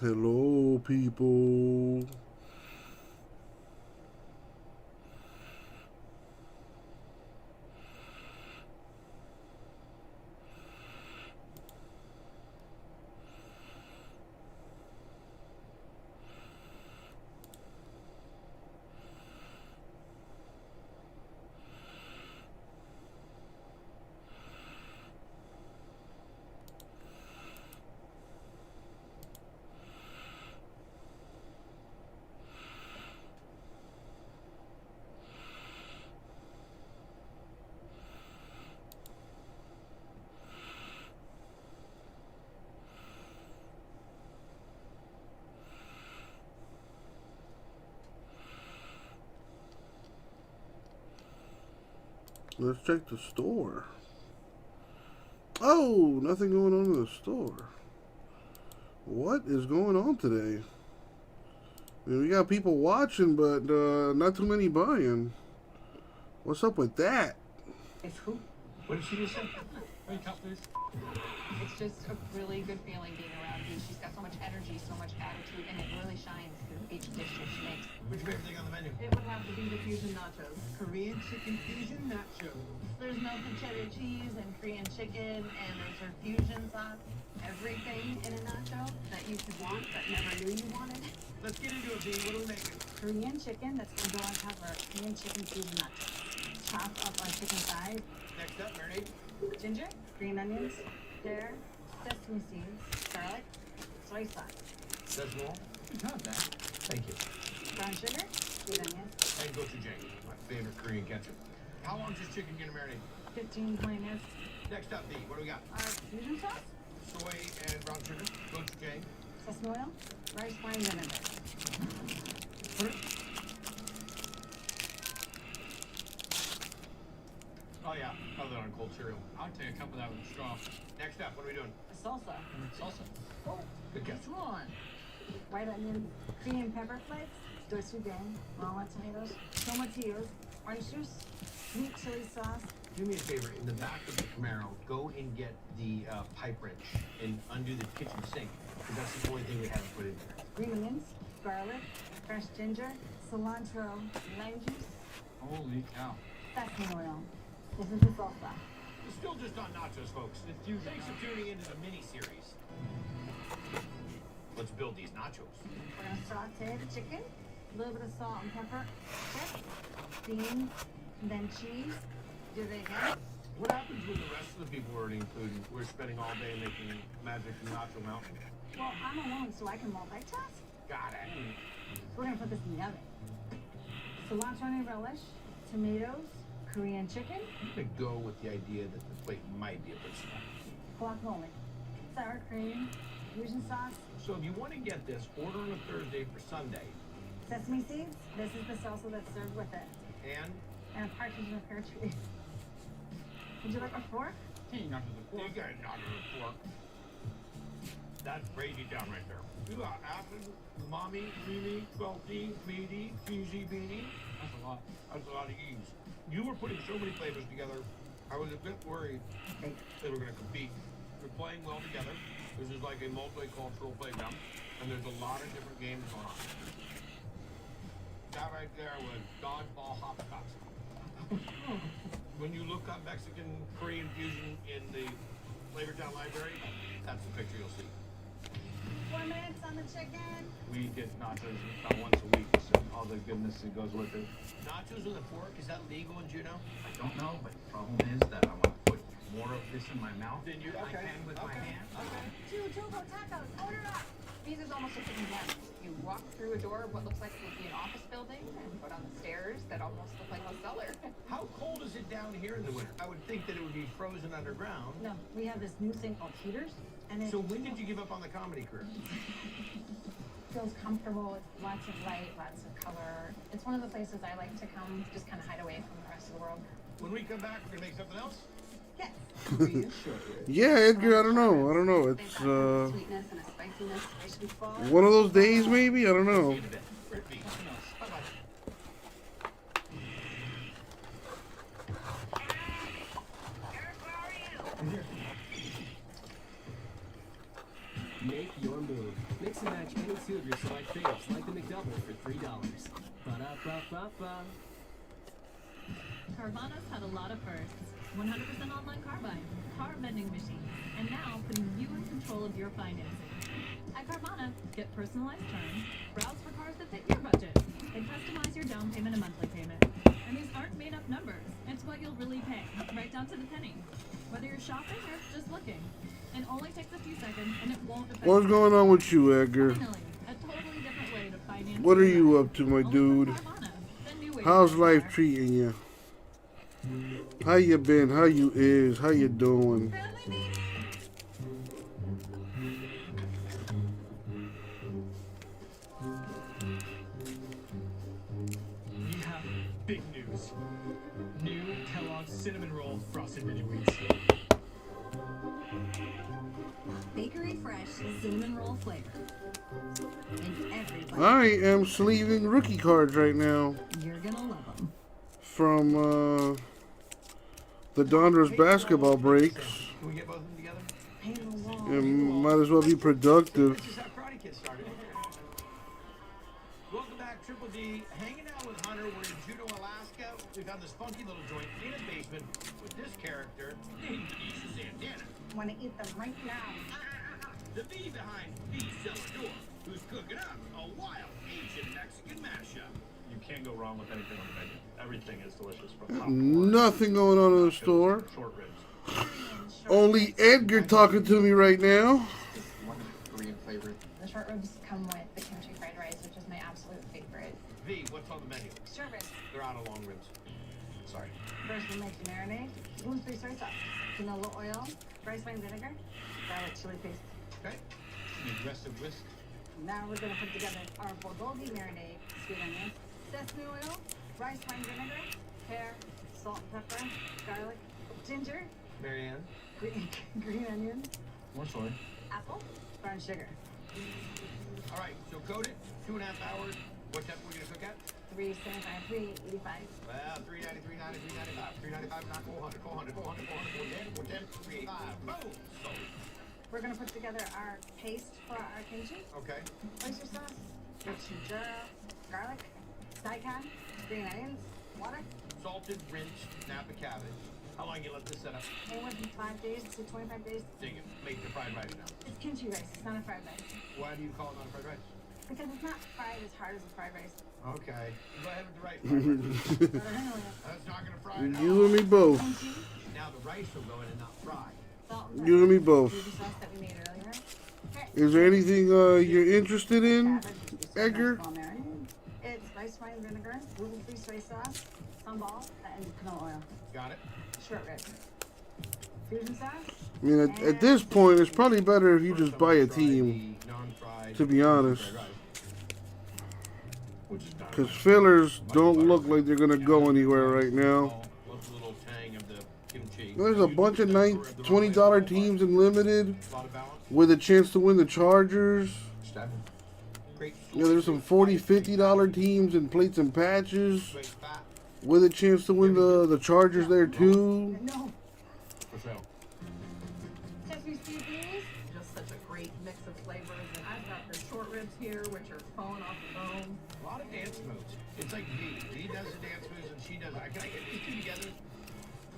Hello, people. Let's check the store. Oh, nothing going on in the store. What is going on today? I mean, we got people watching, but not too many buying. What's up with that? It's who? What did she just say? Wake up, please. It's just a really good feeling being around you. She's got so much energy, so much attitude, and it really shines through each dish that she makes. What's your favorite thing on the menu? It would have to be the fusion nachos. Korean chicken fusion nachos. There's melted cheddar cheese and Korean chicken, and there's her fusion sauce. Everything in a nacho that you could want but never knew you wanted. Let's get into it, B. What are we making? Korean chicken that's going to go on top of our Korean chicken fusion nachos. Chop up our chicken thighs. Next up, marinade. Ginger, green onions, pear, sesame seeds, garlic, soy sauce. Szechuan. You got that. Thank you. Brown sugar, sweet onions. And gochujang, my favorite Korean ketchup. How long is this chicken gonna marinate? 15, 20 minutes. Next up, B. What do we got? Our fusion sauce, Soy and brown sugar, gochujang. sesame oil, rice wine vinegar. Oh yeah, throw that on cold cereal. I'll take a cup of that with a straw. Next up, what are we doing? A salsa. Salsa. Oh, Good this ketchup. one. White onion, cayenne pepper flakes, gochujang, walnut tomatoes, tomatillos, orange juice, sweet chili sauce. Do me a favor, in the back of the Camaro, go and get the pipe wrench and undo the kitchen sink, because that's the only thing we haven't put in there. Green onions, garlic, fresh ginger, cilantro, lime juice, Holy cow. sesame oil. This is the salsa. We're still just on nachos, folks. Thanks for tuning into the mini-series. Let's build these nachos. We're gonna saute the chicken, a little bit of salt and pepper, chips, beans, and then cheese. Do it again. What happens when the rest of the people are already included? We're spending all day making magic nacho mountain. Well, I'm alone, so I can multitask. Got it. We're gonna put this in the oven. Cilantro and relish, tomatoes, Korean chicken, I'm gonna go with the idea that the plate might be a bit small. guacamole, sour cream, fusion sauce, So if you want to get this, order on a Thursday for Sunday. sesame seeds. This is the salsa that's served with it. And And a partridge in a pear tree. Would you like a fork? Hey, not to the you got it not on a fork. That's crazy down right there. You got acid, umami, creamy, salty, meaty, cheesy, beany. That's a lot. That's a lot of E's. You were putting so many flavors together. I was a bit worried they were going to compete. You're playing well together. This is like a multicultural playground, and there's a lot of different games going on. That right there was dodgeball hopscotch. When you look up Mexican Korean fusion in the Flavortown Library, that's the picture you'll see. 4 minutes on the chicken. We get nachos about once a week, so all the goodness that goes with it. Nachos with a fork, is that legal in Juneau? I don't know, but the problem is that I want to put more of this in my mouth Then you than I can with my hand. Two turbo tacos. Order up. These is almost a chicken dance. You walk through a door of what looks like would be an office building and go down the stairs that almost look like a cellar. How cold is it down here in the winter? I would think that it would be frozen underground. No, we have this new thing called heaters, and it So when did you give up on the comedy career? feels comfortable. It's lots of light, lots of color. It's one of the places I like to come, just kind of hide away from the rest of the world. When we come back, we're gonna make something else? Yes. Yeah, Edgar, I don't know. It's Sweetness and a spiciness. They should be full. one of those days maybe, I don't know. Make your move. Mix Mix and match any two of your select faves like the McDouble for $3. Ba-da-ba-ba-ba. Carvana's had a lot of firsts. 100% online car buying, car vending machines, and now putting you in control of your financing. At Carvana, get personalized terms, browse for cars that fit your budget, and customize your down payment and monthly payment. And these aren't made up numbers. It's what you'll really pay, right down to the penny. Whether you're shopping or just looking. It only takes a few seconds, and it won't affect What's going on with you, Edgar? Finally, a totally different way to finance. What are you up to, my dude? How's life treating you? How you been? How you is? How you doing? We have big news. New Kellogg's Cinnamon Roll Frosted Mini Wheats. Bakery Fresh cinnamon roll flavor. And everybody, I am sleeving rookie cards right now you're gonna love them. from the Donruss basketball breaks. Can we get both of them together? And might as well be productive. This is how Karate Kid started. Welcome back, Triple D. Hanging out with Hunter. We're in Juneau, Alaska. We found this funky little joint in a basement with this character named Aisha Santana. Want to eat them right now. The V behind V Celador, who's cooking up a wild ancient Mexican mashup. You can't go wrong with anything on the menu. Everything is delicious from top. Nothing going on in the store. Short ribs. Only Edgar talking to me right now. Korean flavor. The short ribs come with the kimchi fried rice, which is my absolute favorite. V, what's on the menu? Short ribs. They're out of long ribs. Sorry. First, we'll make the marinade, gluten-free soy sauce, canola oil, rice wine vinegar, garlic chili paste. Okay. The aggressive whisk. Now we're gonna put together our bulgogi marinade, sweet onions, sesame oil, rice wine vinegar, pear, salt and pepper, garlic, ginger, Marianne. green onions, More soy. apple, brown sugar. All right, so coat it, 2.5 hours. What temp are we gonna cook at? 375, 385. Well, 390, 390, 395, 395, not 400, 400, 400, 400, 410, 410, 385. Boom! Sold. We're gonna put together our paste for our kimchi, Okay. oyster sauce, gochujara, garlic, daikon, green onions, water. Salted, rinsed Napa cabbage. How long you let this set up? Anywhere from 5 days to 25 days. Dig it. Make the fried rice now. It's kimchi rice, it's not a fried rice. Why do you call it not a fried rice? Because it's not fried as hard as a fried rice. Okay. Go ahead with the rice. Fried rice. That's not gonna fry it. You and me both. Now the rice will go in and not fry. You and me both. Ruby sauce that we made earlier. Is there anything you're interested in, Edgar? It's rice wine vinegar, gluten-free soy sauce, sambal, and canola oil. Got it. Short ribs. Fusion sauce. I mean, at this point, it's probably better if you just buy a team, to be honest. Because fillers don't look like they're going to go anywhere right now. What's a little tang of the kimchi? There's a bunch of $20 teams in limited with a chance to win the Chargers. Yeah, there's some $40, $50 teams in plates and patches with a chance to win the Chargers there too. No. For sale. Sesame seed beans. Just such a great mix of flavors. And I've got the short ribs here, which are falling off the bone. A lot of dance moves. It's like V. V does the dance moves and she does. Can I get these two together?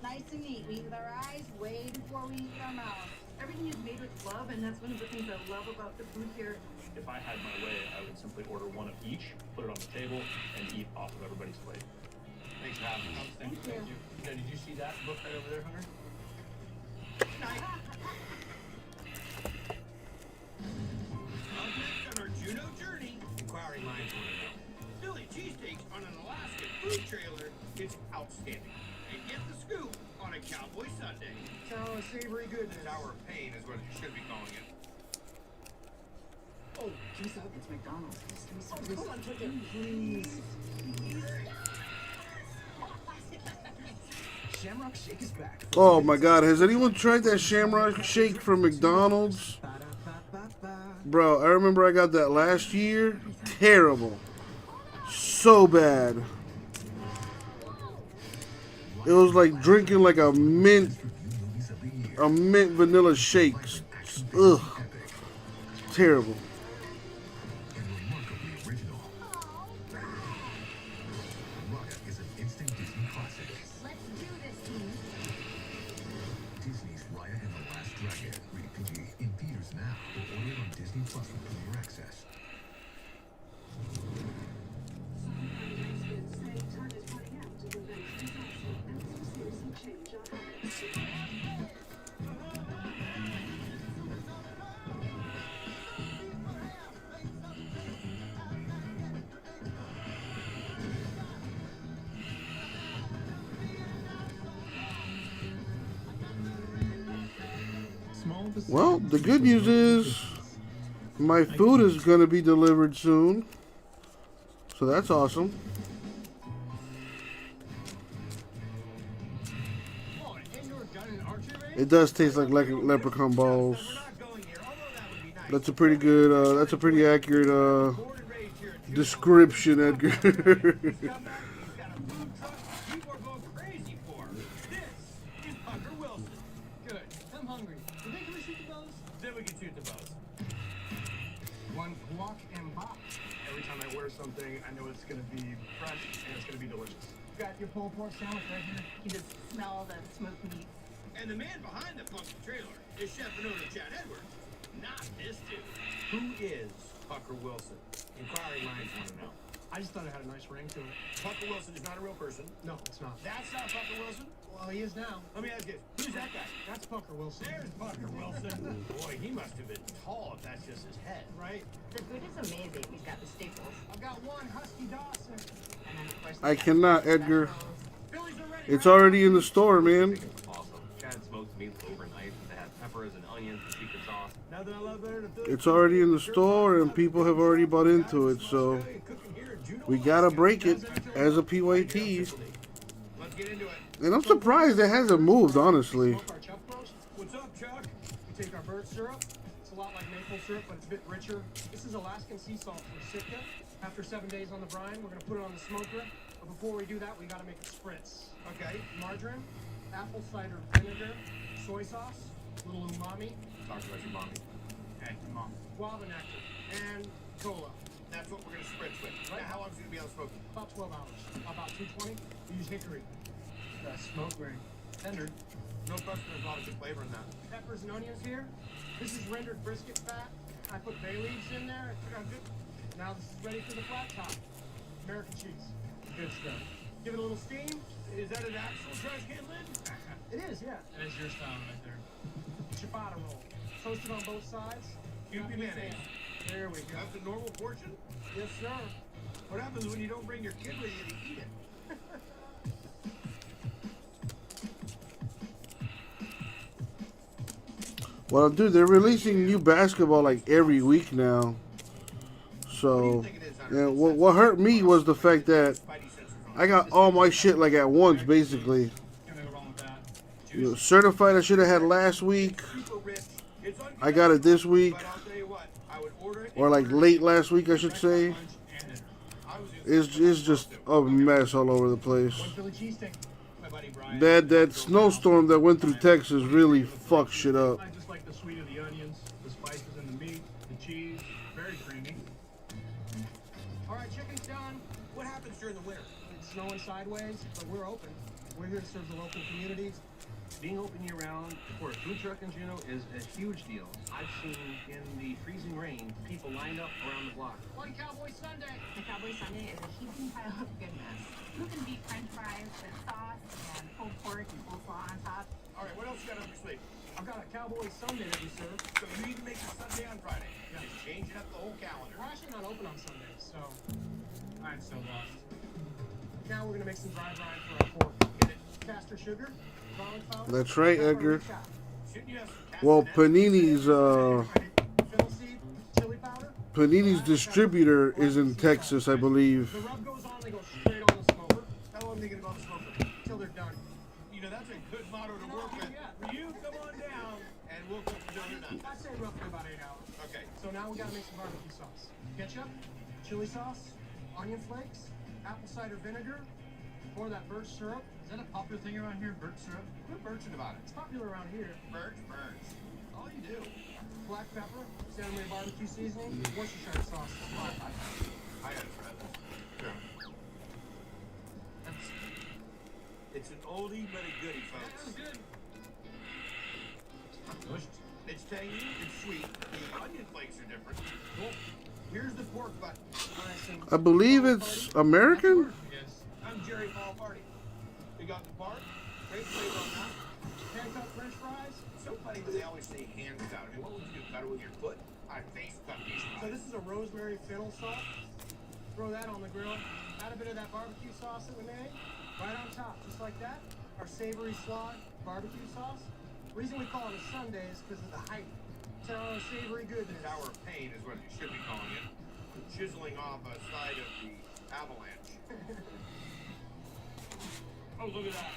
Nice and neat. We eat with our eyes way before we eat with our mouths. Everything is made with love, and that's one of the things I love about the food here. If I had my way, I would simply order one of each, put it on the table, and eat off of everybody's plate. Thanks for having me. Thank you. Now, did you see that book right over there, Hunter? Up next on our Juneau journey, inquiring minds want to know. Philly cheesesteaks on an Alaskan food trailer is outstanding. And get the scoop on a Cowboy Sunday. So savory goodness. Hour of pain is what it should be calling it. Oh, geez, it's McDonald's. Oh, come on, take it. Please. Shamrock Shake is back. Oh my God, has anyone tried that Shamrock Shake from McDonald's? Bro, I remember I got that last year. Terrible. So bad. It was like drinking like a mint vanilla shake. Ugh. Terrible. Disney Plus with Premier Access. Well, the good news is my food is going to be delivered soon. So that's awesome. It does taste like leprechaun balls. That's a pretty good, that's a pretty accurate description, Edgar. One guac and bop. Every time I wear something, I know it's gonna be fresh and it's gonna be delicious. Got your pulled pork sandwich right here. You just smell the smoked meat. And the man behind the funky trailer is Chef and owner Chad Edwards, not this dude. Who is Pucker Wilson? Inquiring minds want to know. I just thought it had a nice ring to it. Pucker Wilson is not a real person. No, it's not. That's not Pucker Wilson? Well, he is now. Let me ask you, who's that guy? That's Pucker Wilson. There's Pucker Wilson. Boy, he must have been tall if that's just his head. Right? The food is amazing. We've got the staples. I've got one Husky Dawson. And then, of course, I cannot, Edgar. It's already in the store, man. Awesome. Chad smoked meats overnight. They had peppers and onions and secret sauce. Nothing I love better than food. It's already in the store, and people have already bought into it, so we gotta break it as a PYT. Let's get into it. And I'm surprised it hasn't moved, honestly. What's up, Chuck? We take our bird syrup. It's a lot like maple syrup, but it's a bit richer. This is Alaskan sea salt from Sitka. After 7 days on the brine, we're gonna put it on the smoker. But before we do that, we gotta make a spritz. Okay, margarine, apple cider vinegar, soy sauce, little umami. Talk about your mommy. Okay, mom. Guava nectar and cola. That's what we're gonna spritz with. Right. Now, how long is it gonna be on the smoker? About 12 hours. About 220. We use hickory. Smoke ring. Tendered. No question, there's a lot of good flavor in that. Peppers and onions here. This is rendered brisket fat. I put bay leaves in there. I forgot good. Now this is ready for the flat top. American cheese. Good stuff. Give it a little steam. Is that an actual trash can lid? It is, yeah. That is your style right there. Ciabatta roll. Toasted on both sides. Kewpie mayonnaise. There we go. That's a normal portion? Yes, sir. What happens when you don't bring your kid with you to eat it? Well, dude, they're releasing new basketball like every week now. So, yeah, what hurt me was the fact that I got all my shit like at once, basically. You know, certified I should have had last week. I got it this week, or like late last week, I should say. It's just a mess all over the place. That snowstorm that went through Texas really fucked shit up. I just like the sweet of the onions, the spices in the meat, the cheese, very creamy. All right, chicken's done. What happens during the winter? It's snowing sideways, but we're open. We're here to serve the local communities. Being open year-round for a food truck in Juneau is a huge deal. I've seen in the freezing rain people lined up around the block. One Cowboy Sunday. The Cowboy Sunday is a heaping pile of goodness. Who can beat French fries with sauce and pulled pork and coleslaw on top? All right, what else you got up your sleeve? I've got a Cowboy Sunday that we serve. So you even make it Sunday on Friday. Yeah. Just changing up the whole calendar. We're actually not open on Sundays, so I'm so lost. Now we're gonna make some dry brine for our pork. Get it? Castor sugar, garlic powder. That's right, Edgar. Shouldn't you have some Well, Panini's fennel seed, chili powder. Panini's distributor is in Texas, I believe. The rub goes on, they go straight on the smoker. How long are they gonna go on the smoker? Till they're done. You know, that's a good motto to work with. For you, come on down, and we'll cook them till they're done. I'd say roughly about 8 hours. Okay. So now we gotta make some barbecue sauce. Ketchup, chili sauce, onion flakes, apple cider vinegar, pour that birch syrup. Is that a popular thing around here, birch syrup? Quit birching about it. It's popular around here. Birch burns. All you do. Black pepper, Santa Maria barbecue seasoning, Worcestershire sauce. I gotta try this. Sure. It's an oldie but a goodie, folks. That was good. It It's tangy, it's sweet. The onion flakes are different. Cool. Here's the pork butt. I believe it's American. Yes. I'm Jerry Paul Party. We got the bark. Great flavor on that. Hand-cut French fries. It's so funny when they always say hands out. I mean, what would you do? Cut it with your foot? I face cut these. So this is a rosemary fennel sauce. Throw that on the grill. Add a bit of that barbecue sauce that we made. Right on top, just like that. Our savory slot barbecue sauce. The reason we call it a sundae is because of the height. Sour savory goodness. Tower of Pain is what you should be calling it. Chiseling off a side of the avalanche. Oh, look at that.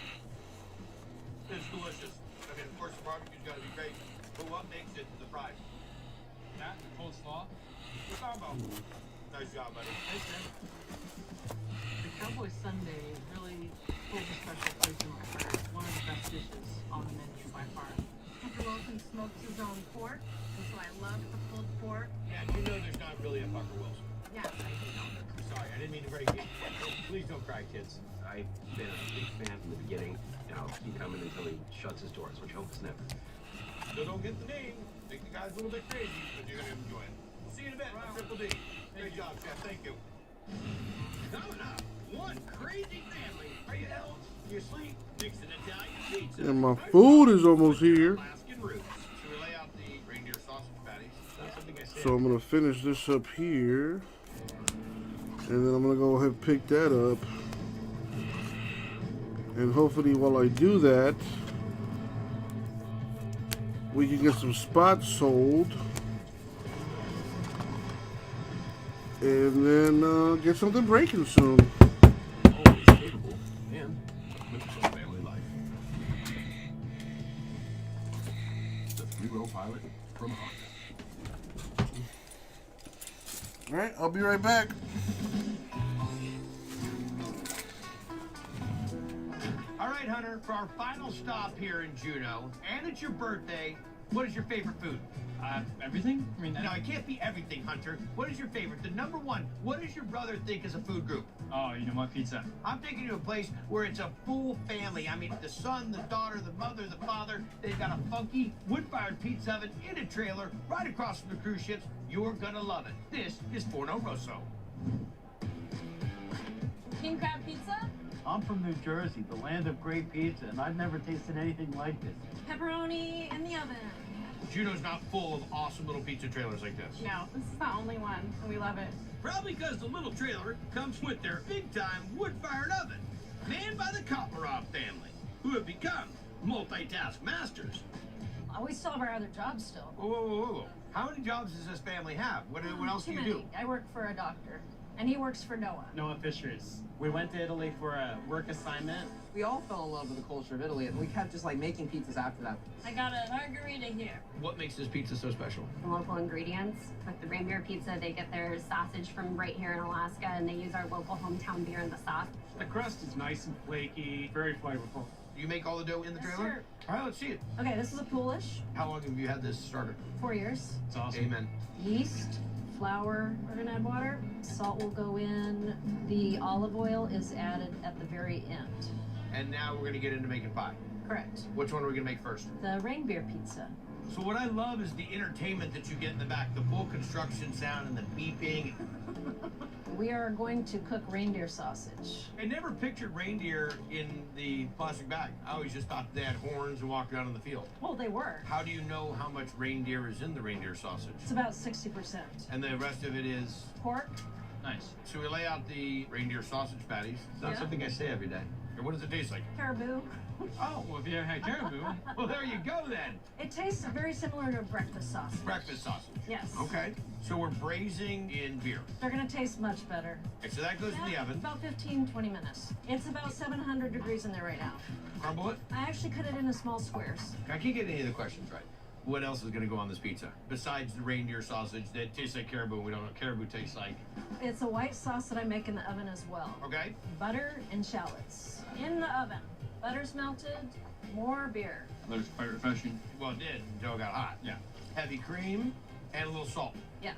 It's delicious. I mean, of course, the barbecue's got to be great, but what makes it the fries? That, the coleslaw. What's that about? Nice job, buddy. Thanks, man. The Cowboy Sundae really holds a special place in my heart. One of the best dishes on the menu by far. Hunter Wilson smokes his own pork, and so I love the pulled pork. Yeah, you know there's not really a Tucker Wilson. Yes, I do know. I'm sorry, I didn't mean to break it. Please don't cry, kids. I've been a big fan from the beginning. You know, keep coming until he shuts his doors, which I hope is never. Still don't get the name. Think the guy's a little bit crazy, but you're going to enjoy it. See you in a bit. I'm Triple D. Great job, Chef. Thank you. Coming up, one crazy family. Are you held? You sleep? Mixing Italian pizza. And my food is almost here. Alaskan roots. Should we lay out the reindeer sausage patties? That's something I said. So I'm gonna finish this up here, and then I'm gonna go ahead and pick that up. And hopefully while I do that, we can get some spots sold. And then get something breaking soon. Always capable and living full family life. The 3-row pilot from Honda. Alright, I'll be right back. All right, Hunter, for our final stop here in Juneau, and it's your birthday, what is your favorite food? Everything? I mean, No, it can't be everything, Hunter. What is your favorite? The number one, what does your brother think is a food group? Oh, you know what? Pizza. I'm taking you to a place where it's a full family. I mean, the son, the daughter, the mother, the father. They've got a funky wood-fired pizza oven in a trailer right across from the cruise ships. You're gonna love it. This is Forno Rosso. King Crab Pizza? I'm from New Jersey, the land of great pizza, and I've never tasted anything like this. Pepperoni in the oven. Juneau's not full of awesome little pizza trailers like this. No, this is the only one, and we love it. Probably because the little trailer comes with their big-time wood-fired oven, manned by the Koparov family, who have become multitask masters. We still have our other jobs still. Whoa, whoa, whoa, whoa. How many jobs does this family have? What else do Too you many. do? I work for a doctor, and he works for NOAA. Noah Fisheries. We went to Italy for a work assignment. We all fell in love with the culture of Italy, and we kept just like making pizzas after that. I got a margarita here. What makes this pizza so special? The local ingredients. With the reindeer pizza, they get their sausage from right here in Alaska, and they use our local hometown beer in the sauce. The crust is nice and flaky, very flavorful. You make all the dough in the Yes, trailer? sir. All right, let's see it. Okay, this is a Polish. How long have you had this started? 4 years. It's awesome. Amen. Yeast, flour, we're gonna add water. Salt will go in. The olive oil is added at the very end. And now we're gonna get into making pie. Correct. Which one are we gonna make first? The reindeer pizza. So what I love is the entertainment that you get in the back, the full construction sound and the beeping. We are going to cook reindeer sausage. I never pictured reindeer in the plastic bag. I always just thought they had horns and walked around in the field. Well, they were. How do you know how much reindeer is in the reindeer sausage? It's about 60%. And the rest of it is? Pork. Nice. So we lay out the reindeer sausage patties. It's not Yeah. something I say every day. Or what does it taste like? Caribou. Oh, well, if you had caribou, well, there you go then. It tastes very similar to a breakfast sausage. Breakfast sausage. Yes. Okay. So we're braising in beer. They're gonna taste much better. Okay, so that goes in the oven. About 15, 20 minutes. It's about 700 degrees in there right now. Crumble it. I actually cut it into small squares. I can't get any of the questions right. What else is going to go on this pizza? Besides the reindeer sausage that tastes like caribou, we don't know what caribou tastes like. It's a white sauce that I make in the oven as well. Okay. Butter and shallots. In the oven. Butter's melted, more beer. Butter's quite refreshing. Well, it did until it got hot. Yeah. Heavy cream and a little salt. Yeah.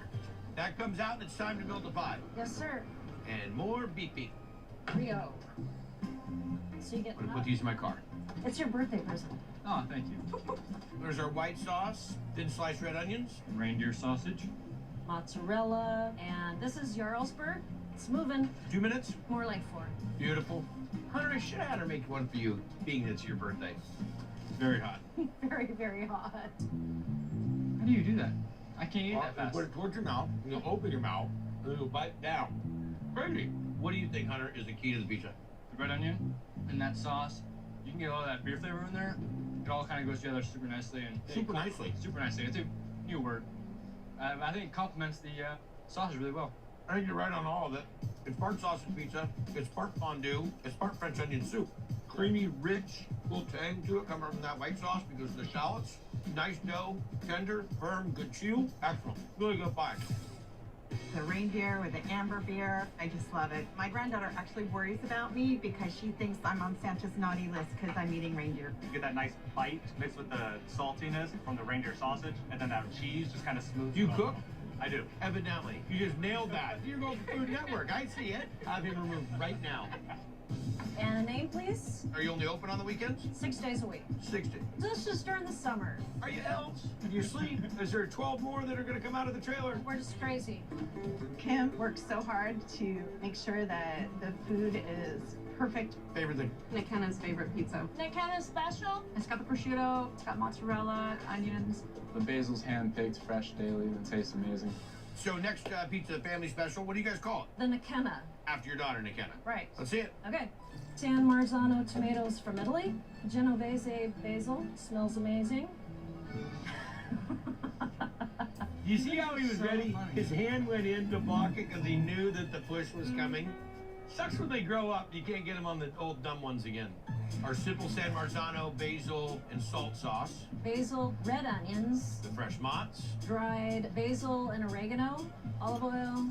That comes out and it's time to build the pie. Yes, sir. And more beeping. Rio. So you get I'm going to put these in my car. It's your birthday present. Oh, thank you. There's our white sauce, thin sliced red onions. Reindeer sausage. Mozzarella, and this is Jarlsberg. It's moving. 2 minutes. More like 4. Beautiful. Hunter, I should have had her make one for you, being it's your birthday. Very hot. Very, very hot. How do you do that? I can't eat that fast. Put it towards your mouth, and you'll open your mouth, and it'll bite down. Crazy. What do you think, Hunter, is the key to the pizza? The red onion and that sauce. You can get all that beer flavor in there. It all kind of goes together super nicely. Super nicely? Super nicely. It's a new word. I think it complements the sausage really well. I think you're right on all of it. It's part sausage pizza, it's part fondue, it's part French onion soup. Creamy, rich, little tang to it coming from that white sauce because of the shallots. Nice dough, tender, firm, good chew. Excellent. Really good pie. The reindeer with the amber beer, I just love it. My granddaughter actually worries about me because she thinks I'm on Santa's naughty list because I'm eating reindeer. You get that nice bite mixed with the saltiness from the reindeer sausage, and then that cheese just kind of smooths. Do you it cook? I do. Evidently. You just nailed that. You're going for Food Network. I see it. Have him removed right now. And a name, please? Are you only open on the weekends? 6 days a week. 60. This is during the summer. Are you elves? Do you sleep? Is there 12 more that are going to come out of the trailer? We're just crazy. Kim works so hard to make sure that the food is perfect. Favorite thing? Nick Cannon's favorite pizza. Nick Cannon's special? It's got the prosciutto, it's got mozzarella, onions. The basil's hand-picked, fresh daily, and it tastes amazing. So next pizza family special, what do you guys call it? The Nikenna. After your daughter, Nikenna. Right. Let's see it. Okay. San Marzano tomatoes from Italy. Genovese basil. Smells amazing. You see how he was ready? funny. His hand went in to block it because he knew that the push was coming. Sucks when they grow up, you can't get them on the old dumb ones again. Our simple San Marzano, basil, and salt sauce. Basil, red onions, The fresh mozz. dried basil and oregano, olive oil,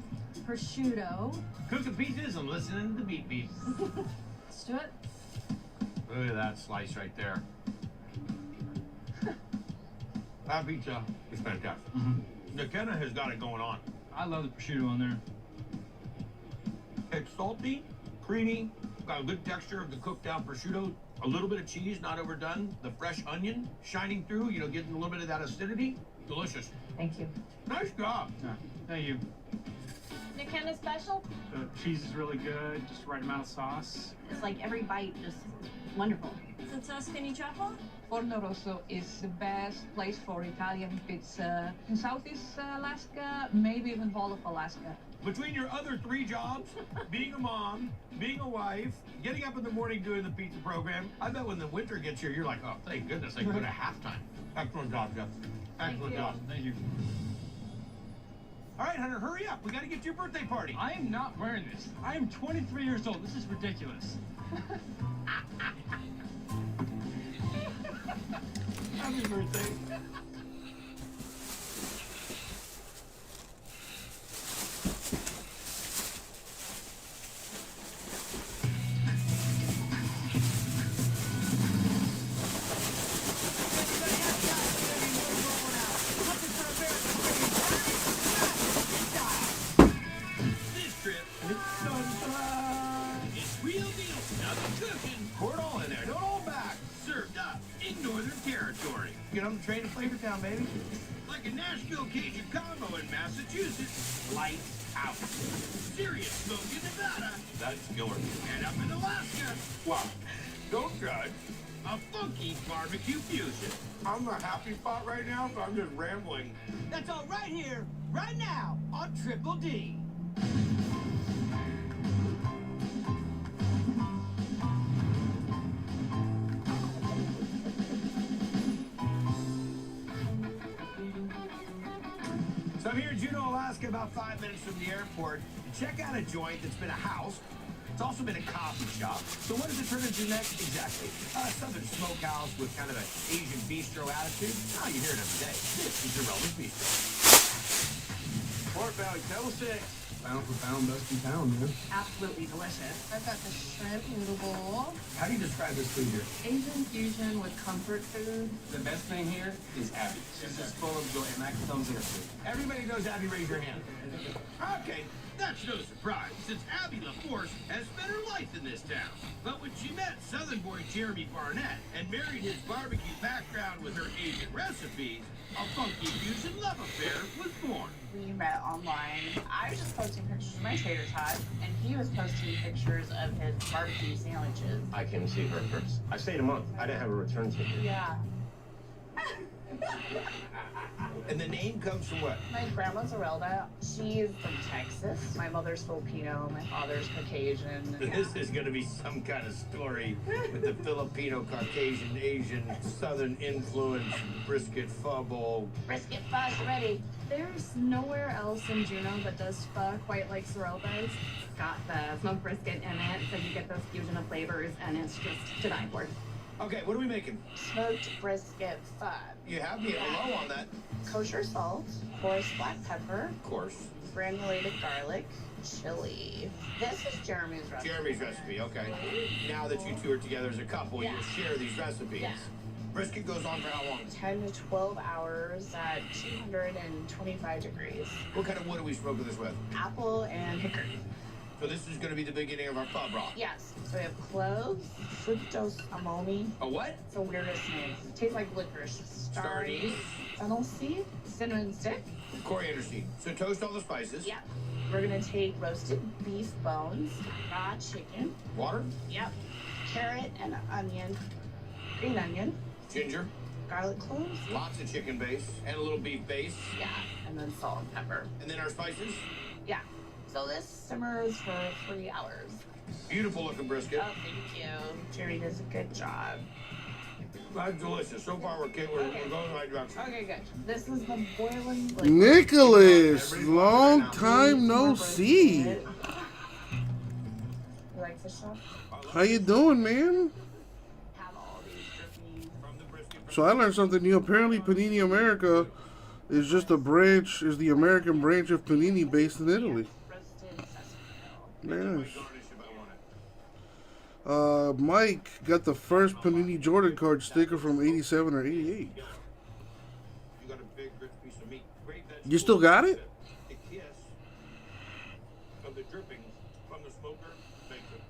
prosciutto. Cooking pizzas and listening to the beat beat. Let's do it. Look at that slice right there. That pizza is fantastic. Nikenna has got it going on. I love the prosciutto on there. It's salty, creamy, got a good texture of the cooked down prosciutto, a little bit of cheese, not overdone, the fresh onion shining through, you know, getting a little bit of that acidity. Delicious. Thank you. Nice job. Yeah, thank you. Nick Cannon special? The cheese is really good, just the right amount of sauce. It's like every bite just wonderful. The Tuscany truffle? Forno Rosso is the best place for Italian pizza in Southeast Alaska, maybe even all of Alaska. Between your other 3 jobs, being a mom, being a wife, getting up in the morning doing the pizza program, I bet when the winter gets here, you're like, oh, thank goodness, I can go to halftime. Excellent job, Jeff. Excellent job. Thank you. All right, Hunter, hurry up. We got to get to your birthday party. I am not wearing this. I am 23 years old. This is ridiculous. Happy birthday. This trip, it's real deal. Nothing cooking. Pour it all in there. Don't hold back. Served up in Northern Territory. Get on the train to Flavortown, baby. Like a Nashville Cajun combo in Massachusetts. Lights out. Serious smoke in Nevada. That's killer. And up in Alaska. Wow. Don't judge. A funky barbecue fusion. I'm a happy spot right now, so I'm just rambling. That's all right here, right now, on Triple D. So I'm here in Juneau, Alaska, about 5 minutes from the airport, to check out a joint that's been a house. It's also been a coffee shop. So what does it turn into next? Exactly. Southern smokehouse with kind of an Asian bistro attitude. Oh, you hear it every day. This is Jerome Bistro. Pork belly, double six. Pound for pound, best in town, man. Absolutely delicious. I've got the shrimp noodle bowl. How do you describe this food here? Asian fusion with comfort food. The best thing here is Abby. She's just full of joy, and that comes in her food. Everybody knows Abby, raise your hand. Okay, That's no surprise, since Abby LaForce has spent her life in this town. But when she met Southern boy Jeremy Barnett and married his barbecue background with her Asian recipes, a funky fusion love affair was born. We met online. I was just posting pictures of my tater tot, and he was posting pictures of his barbecue sandwiches. I came to see her first. I stayed a month. I didn't have a return ticket. Yeah. And the name comes from what? My grandma's Zerelda. She's from Texas. My mother's Filipino. My father's Caucasian. This is going to be some kind of story with the Filipino, Caucasian, Asian, Southern influence, brisket pho bowl. Brisket pho, ready. There's nowhere else in Juneau that does pho quite like Sorrel does. It's got the smoked brisket in it, so you get those fusion of flavors, and it's just to die for. Okay, what are we making? Smoked brisket pho. You have me at a low on that. Kosher salt, coarse black pepper, Of course. granulated garlic, chili. This is Jeremy's recipe. Jeremy's recipe, okay. Now that you two are together as a couple, Yeah. you'll share these recipes. Yeah. Brisket goes on for how long? 10 to 12 hours at 225 degrees. What kind of wood are we smoking this with? Apple and hickory. So this is going to be the beginning of our pho broth. Yes. So we have cloves, fructose ammonia. A what? It's the weirdest name. It tastes like licorice. Star anise, fennel seed, cinnamon stick. Coriander seed. So toast all the spices. Yep. We're gonna take roasted beef bones, raw chicken. Water. Yep. Carrot and onion, green onion, Ginger. garlic cloves. Lots of chicken base and a little beef base. Yeah. And then salt and pepper. And then our spices. Yeah. So this simmers for 3 hours. Beautiful looking brisket. Oh, thank you. Jerry does a good job. That's delicious. So far we're going in the right direction. Okay, good. This is the boiling liquid. Nicholas, long time no see. You like fish sauce? How you doing, man? Have all these dripping. So I learned something new. Apparently, Panini America is just a branch, is the American branch of Panini based in Italy. Roasted sesame oil. Very nice. Mike got the first Panini Jordan card sticker from 87 or 88. You got a big, rich piece of meat. Great vegetables. You still got it? The kiss of the drippings from the smoker makes it.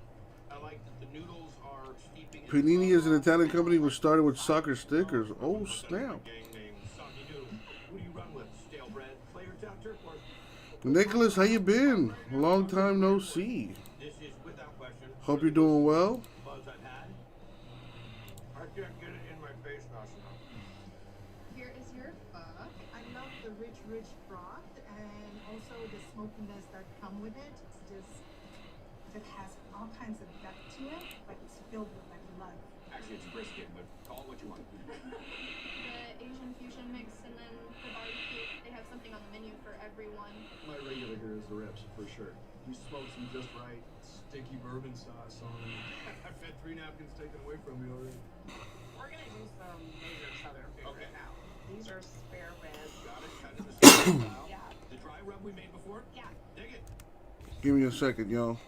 I like that the noodles are steeping in Panini is an Italian company which started with soccer stickers. Oh, snap. gang named Soggy Noodle. Who do you run with? Stale bread, player doctor, or Nicholas, how you been? Long time no see. this is without question. Hope you're doing well. Buzz I've had. I can't get it in my face fast enough. Here is your pho. I love the rich broth and also the smokiness that come with it. It's just, it has all kinds of depth to it, but it's filled with like love. Actually, it's brisket, but call it what you want. The Asian fusion mix, and then for barbecue, they have something on the menu for everyone. My regular here is the ribs, for sure. You smoke them just right. Sticky bourbon sauce on them. I've had 3 napkins taken away from me already. We're gonna do some major southern food right now. These are spare ribs. Got it. Kind of the same style. Yeah. The dry rub we made before. Yeah. Dig it. Give me a second, y'all.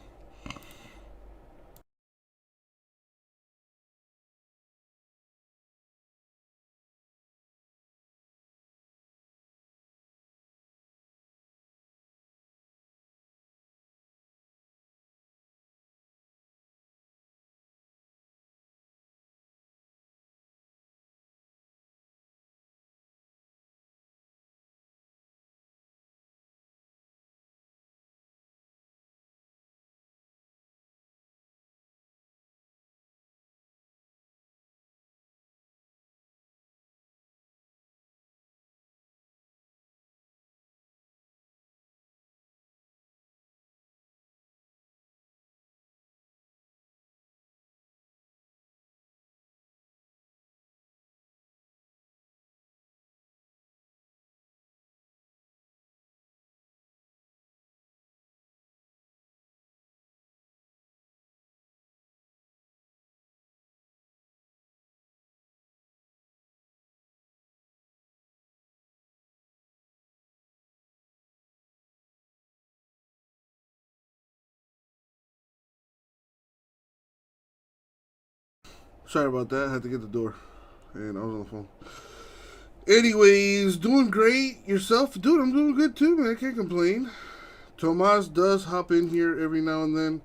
Sorry about that. I had to get the door. And I was on the phone. Anyways, doing great. Yourself? Dude, I'm doing good too, man. I can't complain. Tomas does hop in here every now and then.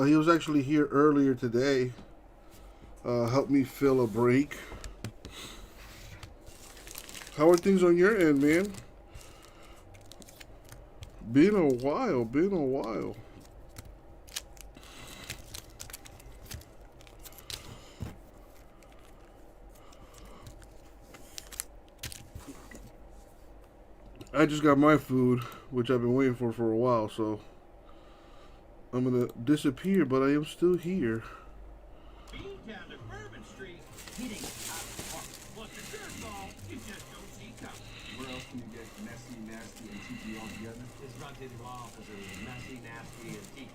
He was actually here earlier today. Helped me fill a break. How are things on your end, man? Been a while. I just got my food, which I've been waiting for a while, so I'm gonna disappear, but I am still here. Down to Bourbon Street, hitting out of the park. Plus the dirt ball, you just don't see coming. Where else can you get messy, nasty, and tiki all together? It's run to the law officers, messy, nasty, and tiki.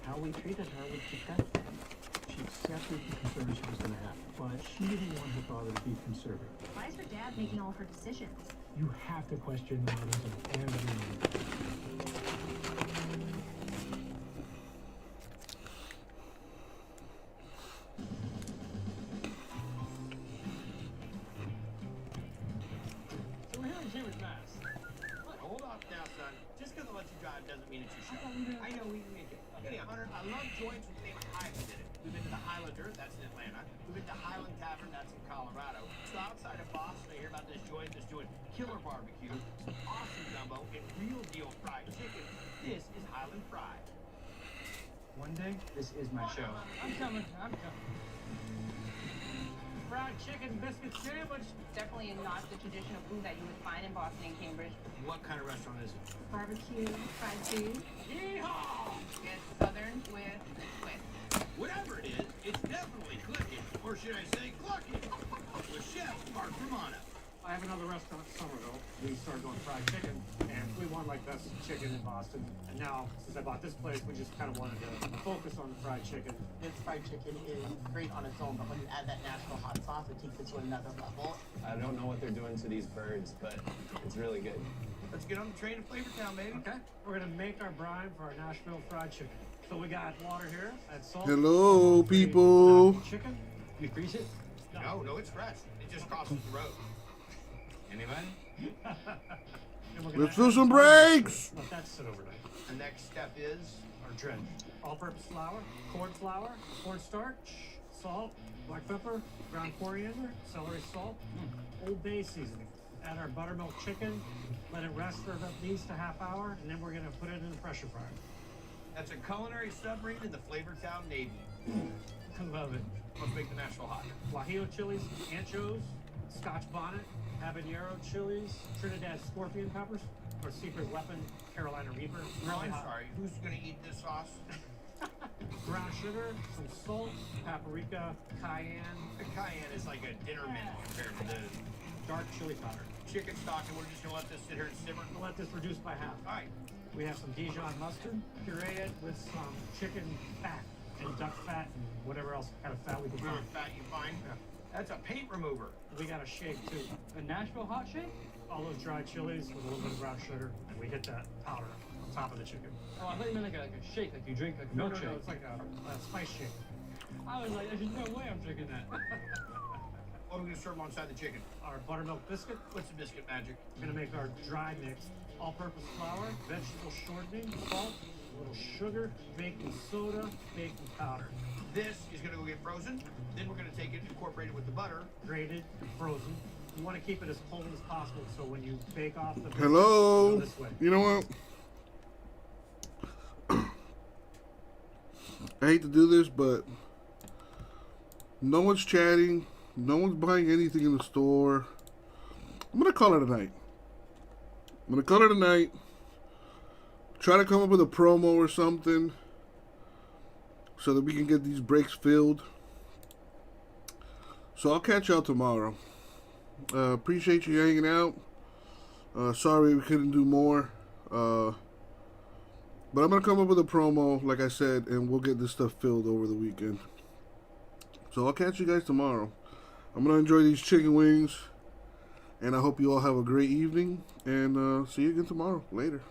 How we treated her was disgusting. She accepted the concerns she was going to have, but she didn't want her father to be conservative. Why is her dad making all of her decisions? You have to question the motives of every man. So we're here in Chambers, Mass. What? Hold off now, son. Just because I let you drive doesn't mean it's your show. I know we can make it. Okay, Hunter, I love joints with the name of Highland in it. We've been to the Highlander, that's in Atlanta. We've been to Highland Tavern, that's in Colorado. So outside of Boston, I hear about this joint that's doing killer barbecue, some awesome gumbo, and real deal fried chicken. This is Highland Fried. One day, this is my show. I'm coming. Fried chicken biscuit sandwich. Definitely not the traditional food that you would find in Boston and Cambridge. What kind of restaurant is it? Barbecue, fried food. Yeehaw! It's southern with twist. Whatever it is, it's definitely clicking, or should I say clucking, with Chef Mark Romano. I have another restaurant in Somerville. We started doing fried chicken, and we won like best chicken in Boston. And now, since I bought this place, we just kind of wanted to focus on the fried chicken. This fried chicken is great on its own, but when you add that Nashville hot sauce, it takes it to another level. I don't know what they're doing to these birds, but it's really good. Let's get on the train to Flavortown, baby. Okay. We're gonna make our brine for our Nashville fried chicken. So we got water here, add salt. Hello, people. Chicken. You freeze it? No, it's fresh. It just crosses the road. Anybody? Let's do some breaks. Let that sit overnight. The next step is our dredge. All-purpose flour, cornstarch, salt, black pepper, ground coriander, celery salt, Old Bay seasoning. Add our buttermilk chicken, let it rest for at least a half hour, and then we're gonna put it in the pressure fryer. That's a culinary submarine in the Flavortown Navy. I love it. Let's make the Nashville hot. Guajillo chilies, anchos, Scotch bonnet, habanero chilies, Trinidad scorpion peppers, or secret weapon, Carolina Reaper. No, Really I'm hot. sorry. Who's gonna eat this sauce? Brown sugar, some salt, paprika, cayenne. The cayenne is like a dinner mint compared to the Dark chili powder. chicken stock, and we're just gonna let this sit here and simmer. We'll let this reduce by half. All right. We have some Dijon mustard, puree it with some chicken fat and duck fat and whatever else kind of fat we can Whatever find. fat you find. That's a paint remover. We got a shake too. A Nashville hot shake? All those dried chilies with a little bit of brown sugar, and we hit that powder on top of the chicken. Oh, I thought you meant like a shake, like you drink like a No, milkshake. it's like a spice shake. I was like, there's no way I'm drinking that. What are we gonna serve alongside the chicken? Our buttermilk biscuit. What's the biscuit magic? We're gonna make our dry mix. All-purpose flour, vegetable shortening, salt, a little sugar, baking soda, baking powder. This is gonna go get frozen. Then we're gonna take it and incorporate it with the butter. Grated and frozen. You want to keep it as cold as possible, so when you bake off the biscuit, Hello. go this way. You know what? I hate to do this, but no one's chatting. No one's buying anything in the store. I'm gonna call it a night. Try to come up with a promo or something so that we can get these breaks filled. So I'll catch y'all tomorrow. Appreciate you hanging out. Sorry we couldn't do more. But I'm going to come up with a promo, like I said, and we'll get this stuff filled over the weekend. So I'll catch you guys tomorrow. I'm going to enjoy these chicken wings And I hope you all have a great evening. And see you again tomorrow. Later.